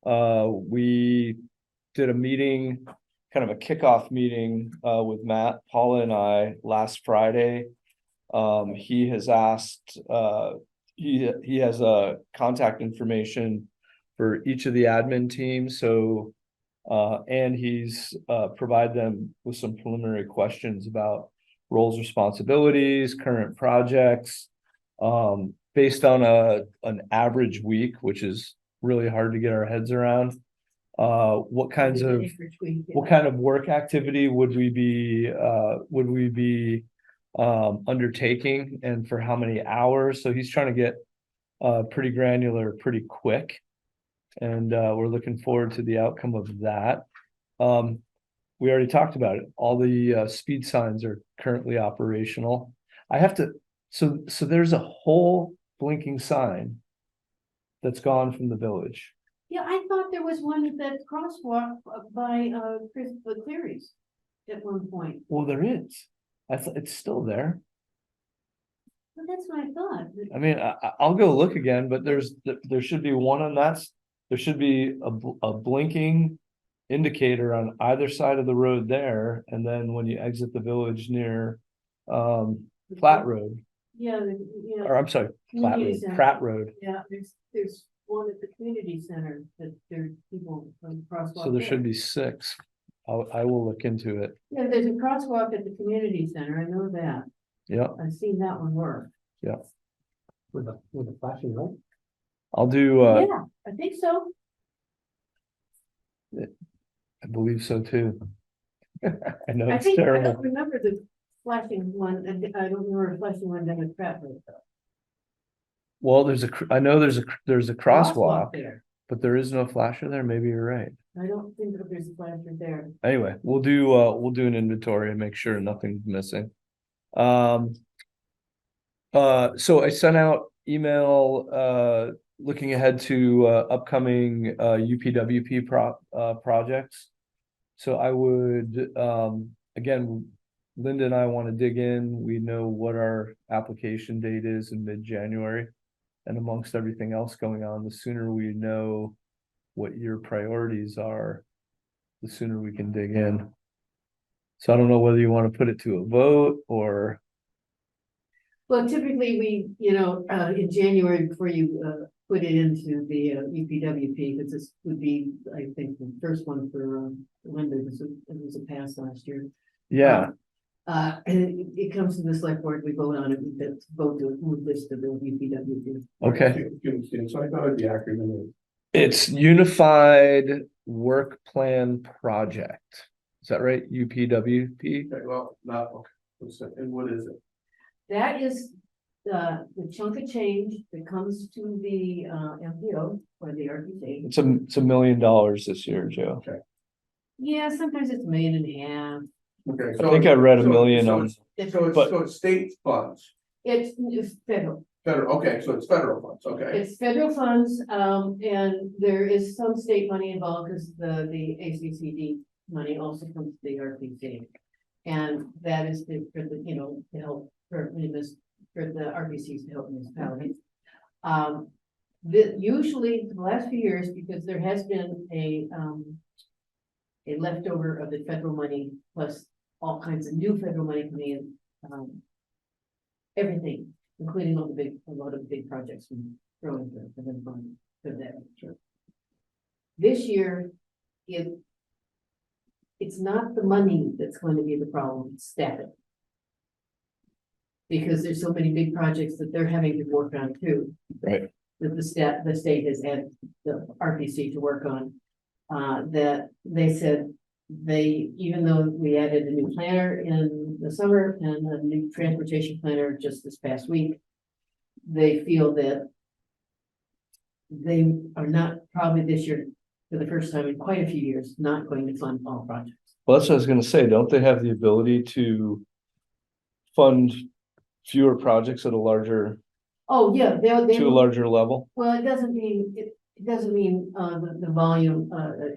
S9: We did a meeting, kind of a kickoff meeting with Matt, Paula, and I last Friday. He has asked, he has contact information for each of the admin teams. So, and he's provided them with some preliminary questions about roles, responsibilities, current projects, based on an average week, which is really hard to get our heads around. What kinds of what kind of work activity would we be undertaking, and for how many hours? So he's trying to get pretty granular pretty quick, and we're looking forward to the outcome of that. We already talked about it. All the speed signs are currently operational. I have to, so there's a whole blinking sign that's gone from the village.
S1: Yeah, I thought there was one at that crosswalk by Chris Cleary's at one point.
S9: Well, there is. It's still there.
S1: Well, that's what I thought.
S9: I mean, I'll go look again, but there should be one on that. There should be a blinking indicator on either side of the road there, and then when you exit the village near Platt Road.
S1: Yeah, yeah.
S9: Or I'm sorry, Platt Road, Pratt Road.
S1: Yeah, there's one at the community center that there's people from crosswalk.
S9: So there should be 6. I will look into it.
S1: Yeah, there's a crosswalk at the community center. I know that.
S9: Yeah.
S1: I've seen that one work.
S9: Yeah.
S3: With the flashing light.
S9: I'll do.
S1: Yeah, I think so.
S9: I believe so too. I know
S1: I
S9: it's
S1: think I
S9: terrible.
S1: don't remember the flashing one. I don't remember a flashing one down at Pratt Road though.
S9: Well, I know there's a crosswalk,
S1: there.
S9: but there is no flasher there. Maybe you're right.
S1: I don't think that there's a flasher there.
S9: Anyway, we'll do an inventory and make sure nothing's missing. So I sent out email looking ahead to upcoming UPWP projects. So I would again, Linda and I want to dig in. We know what our application date is in mid-January, and amongst everything else going on, the sooner we know what your priorities are, the sooner we can dig in. So I don't know whether you want to put it to a vote or.
S1: Well, typically we, in January before you put it into the UPWP, because this would be, I think, the first one for Linda. It was a pass last year.
S9: Yeah.
S1: And it comes to the select board, we vote on it, we vote to move this to the UPWP.
S9: Okay.
S8: So I thought the acronym.
S9: It's Unified Work Plan Project. Is that right? UPWP?
S8: Okay, well, not, okay. And what is it?
S1: That is the chunk of change that comes to the MPO or the RPC.
S9: It's $1 million this year, Joe.
S8: Okay.
S1: Yeah, sometimes it's $1.5 million.
S8: Okay.
S9: I think I read $1 million on.
S8: So it's state funds.
S1: It's federal.
S8: Federal, okay, so it's federal funds, okay.
S1: It's federal funds, and there is some state money involved because the ACCD money also comes to the RPC. And that is for the, to help for the RPCs to help municipalities. Usually the last few years, because there has been a leftover of the federal money plus all kinds of new federal money coming in. everything, including all a lot of the big projects from growing for them for that. This year, it's not the money that's going to be the problem, it's staffing. Because there's so many big projects that they're having to work on too.
S9: Right.
S1: That the state has had the RPC to work on. That they said even though we added a new planner in the summer and a new transportation planner just this past week, they feel that they are not probably this year, for the first time in quite a few years, not going to fund all projects.
S9: Well, that's what I was gonna say. Don't they have the ability to fund fewer projects at a larger,
S1: Oh, yeah, they
S9: to a larger level?
S1: Well, it doesn't mean, it doesn't mean, the volume,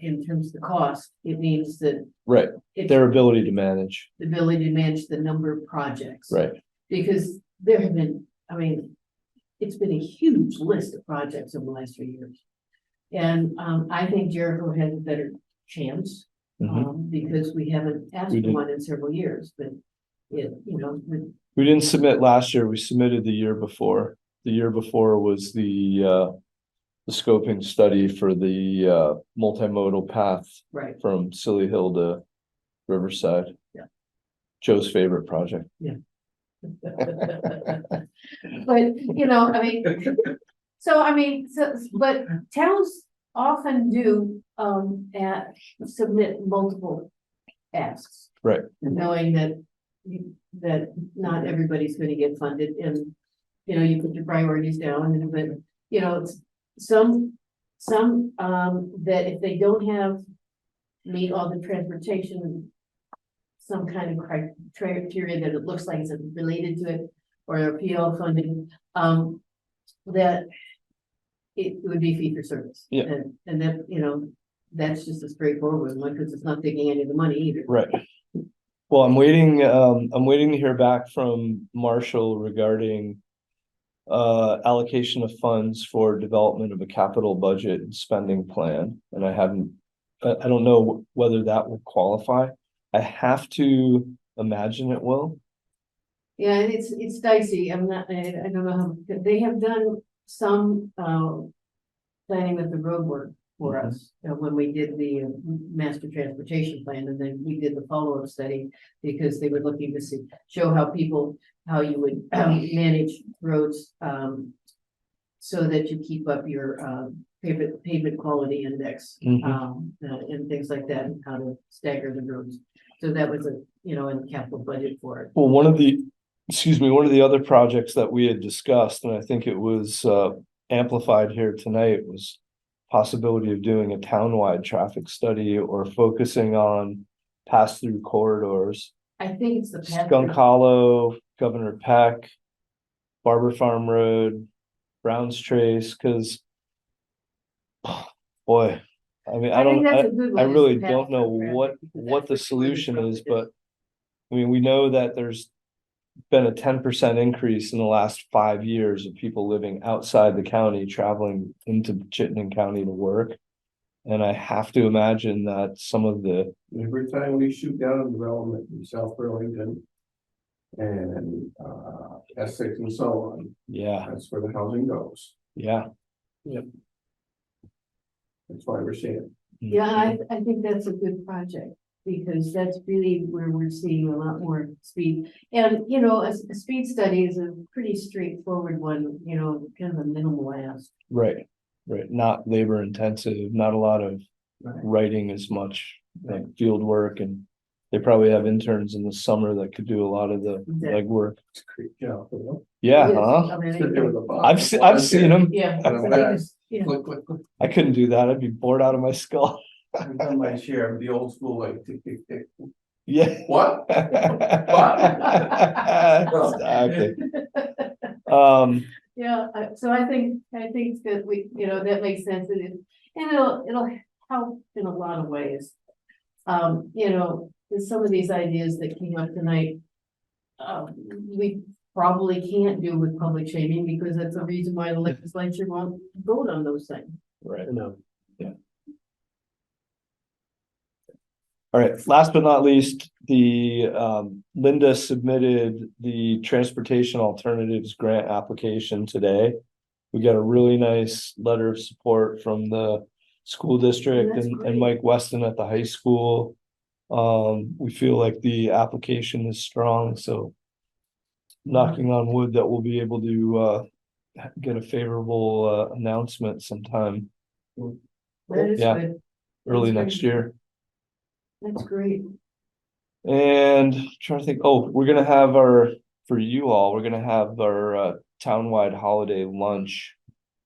S1: in terms of the cost, it means that.
S9: Right,
S1: it's
S9: their ability to manage.
S1: the ability to manage the number of projects.
S9: Right.
S1: Because there have been, I mean, it's been a huge list of projects over the last 3 years. And, I think Jericho has a better chance, because we haven't asked
S9: We
S1: for
S9: did.
S1: one in several years, but
S9: We didn't submit last year, we submitted the year before. The year before was the scoping study for the multimodal path.
S1: Right.
S9: From Silly Hill to Riverside.
S1: Yeah.
S9: Joe's favorite project.
S1: Yeah. But, I mean, but towns often do, submit multiple asks.
S9: Right.
S1: Knowing that, that not everybody's gonna get funded and, you put your priorities down and, but, it's some, that if they don't meet all the transportation, some kind of criteria that it looks like it's related to it, or PL funding, that it would be fee for service.
S9: Yeah.
S1: And that, that's just a straightforward one, because it's not taking any of the money either.
S9: Right. Well, I'm waiting to hear back from Marshall regarding allocation of funds for development of a capital budget and spending plan. And I don't know whether that will qualify. I have to imagine it will.
S1: Yeah, and it's dicey. I don't know how, they have done some, planning with the road work for us. When we did the master transportation plan, and then we did the follow-up study, because they were looking to show how you would manage roads, so that you keep up your pavement quality index, and things like that, and how to stagger the roads. So that was in the capital budget for it.
S9: Well, one of the other projects that we had discussed, and I think it was amplified here tonight, was possibility of doing a townwide traffic study or focusing on pass-through corridors.
S1: I think it's the
S9: Skunk Hollow, Governor Peck, Barber Farm Road, Brown's Trace, because boy, I mean, I really don't know what the solution is, but I mean, we know that there's been a 10% increase in the last 5 years of people living outside the county traveling into Chittenden County to work. And I have to imagine that some of the
S8: every time we shoot down a development in South Burlington and Essex and so on, that's where the housing goes.
S9: Yep.
S8: That's why we're seeing it.
S1: Yeah, I think that's a good project, because that's really where we're seeing a lot more speed. And, a speed study is a pretty straightforward one, kind of a minimal ask.
S9: Right, not labor intensive, not a lot of writing as much, like field work, and they probably have interns in the summer that could do a lot of the legwork. Yeah, huh? I've seen them.
S1: Yeah.
S9: I couldn't do that. I'd be bored out of my skull.
S8: I've done my share of the old school, like tick, tick, tick.
S9: Yeah.
S8: What?
S9: Exactly.
S1: Yeah, so I think that that makes sense, and it'll help in a lot of ways. With some of these ideas that came up tonight, we probably can't do with public shaming, because that's the reason why the legislature won't vote on those things.
S9: Right.
S2: No.
S9: Yeah. All right, last but not least, the Linda submitted the Transportation Alternatives Grant application today. We got a really nice letter of support from the school district
S1: That's
S9: and
S1: great.
S9: Mike Weston at the high school. We feel like the application is strong, so knocking on wood that we'll be able to get a favorable announcement sometime.
S1: That is
S9: Yeah,
S1: good.
S9: early
S1: That's
S9: next
S1: great.
S9: year.
S1: That's great.
S9: And trying to think, we're gonna have for you all, we're gonna have our townwide holiday lunch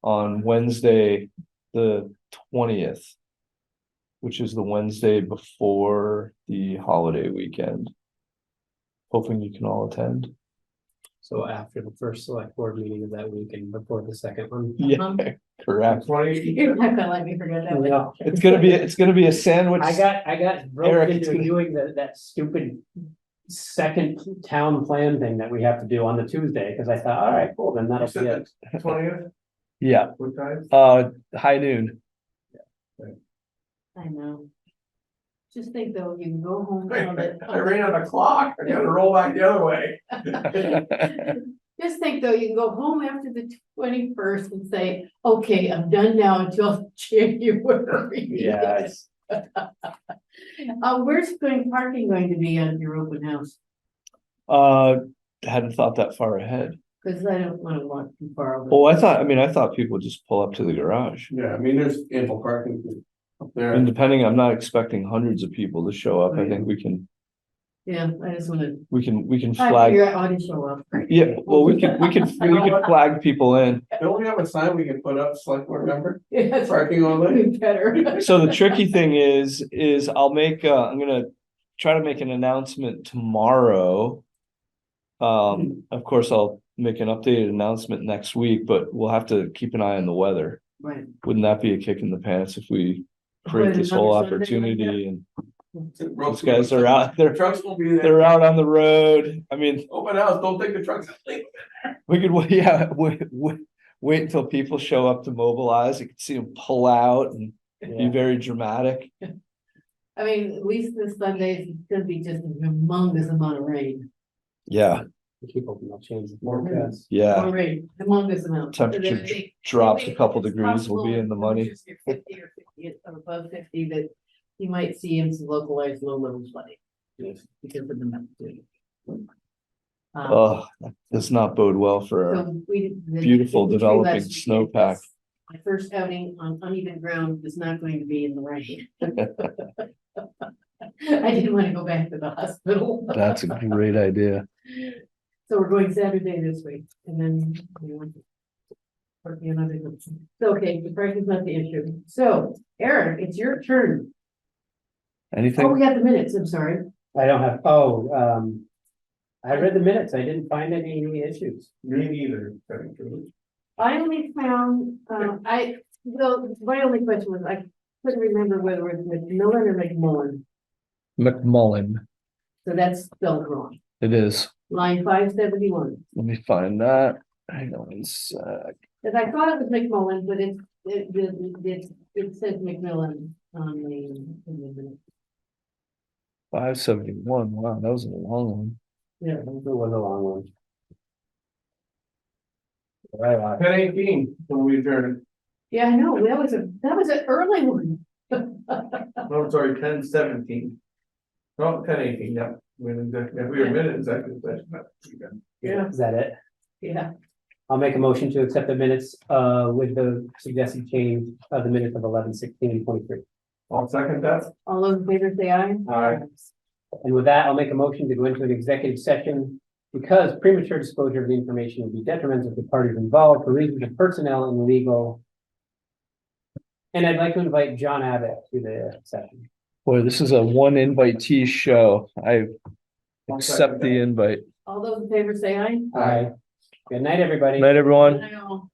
S9: on Wednesday, the 20th, which is the Wednesday before the holiday weekend. Hoping you can all attend.
S3: So after the first select board meeting of that week and before the second one.
S9: Yeah, correct.
S1: You're not gonna let me forget that one.
S3: No.
S9: It's gonna be a sandwich.
S3: I got
S9: Eric,
S3: roped
S9: it's
S3: into
S9: gonna-
S3: doing that stupid second town plan thing that we have to do on the Tuesday, because I thought, all right, cool, then that'll be it.
S8: 20th,
S9: Yeah,
S8: what time?
S9: high noon.
S1: I know. Just think though, you can go home. on the-
S8: I ran out of clock, I gotta roll back the other way.
S1: Just think though, you can go home after the 21st and say, okay, I'm done now until January.
S3: Yes.
S1: Where's parking going to be on your open house?
S9: Hadn't thought that far ahead.
S1: Cause I don't wanna walk too far over.
S9: Oh, I thought people would just pull up to the garage.
S8: Yeah, I mean, there's ample parking up there.
S9: And depending, I'm not expecting hundreds of people to show up. I think we can
S1: Yeah, I just wanna,
S9: we can
S1: I
S9: flag.
S1: figure out how to show up.
S9: Yeah, well, we can flag people in.
S8: Don't we have a sign we can put up, select board member,
S1: Yes,
S8: parking only?
S1: better.
S9: So the tricky thing is I'll make, I'm gonna try to make an announcement tomorrow. Of course, I'll make an updated announcement next week, but we'll have to keep an eye on the weather.
S1: Right.
S9: Wouldn't that be a kick in the pants if we
S1: Put
S9: create this whole
S1: another Sunday like that?
S9: opportunity and these guys are out there,
S8: Trucks will be there.
S9: they're out on the road. I mean,
S8: Open house, don't take the trucks.
S9: we could, wait until people show up to mobilize. You can see them pull out and be very dramatic.
S1: I mean, at least this Sunday is gonna be just a humongous amount of rain.
S9: Yeah,
S3: Keep open, I'll change the forecast.
S9: yeah.
S1: More rain, humongous amount.
S9: Temperature
S1: And they-
S9: drops
S1: they
S9: a couple
S1: think it's
S9: degrees, we'll be
S1: possible
S9: in the money.
S1: temperatures get 50 or 50 or above 50, that you might see some localized low level flooding. Because of the mountain.
S9: Oh, that does not bode well for our beautiful developing snowpack.
S1: My first outing on uneven ground is not going to be in the rain. I didn't want to go back to the hospital.
S9: That's a great idea.
S1: So we're going Saturday this week and then. Working another. So, okay, the price is not the issue. So Eric, it's your turn. Oh, we
S9: Anything?
S1: got the minutes, I'm sorry.
S3: I don't have, I read the minutes, I didn't find any issues.
S8: Me neither.
S1: I only found, my only question was, I couldn't remember whether it was McMillan or McMullen.
S9: McMullen,
S1: So that's spelled wrong.
S9: it is.
S1: Line 571.
S9: Let me find that. Hang on one sec.
S1: Because I thought it was McMullen, but it says McMillan on in the minute.
S9: 571. Wow, that was a long one.
S1: Yeah.
S3: It was a long one.
S8: 10:18 when we adjourned.
S1: Yeah, I know, that was an early one.
S8: No, sorry, 10:17. No, 10:18, yeah. We were minute executive session.
S1: Yeah.
S3: Is that it?
S1: Yeah.
S3: I'll make a motion to accept the minutes, with the suggested change of the minutes of 11/16/23.
S8: I'll second that.
S1: All those in favor say aye.
S8: Aye.
S3: And with that, I'll make a motion to go into an executive session because premature disclosure of the information would be detrimental to the parties involved for reasons of personnel and legal. And I'd like to invite John Abbott to the session.
S9: Boy, this is a one invitee show. I accept the invite.
S1: All those in favor say aye.
S3: Aye. Good night, everybody.
S9: Night, everyone.
S1: Aye all.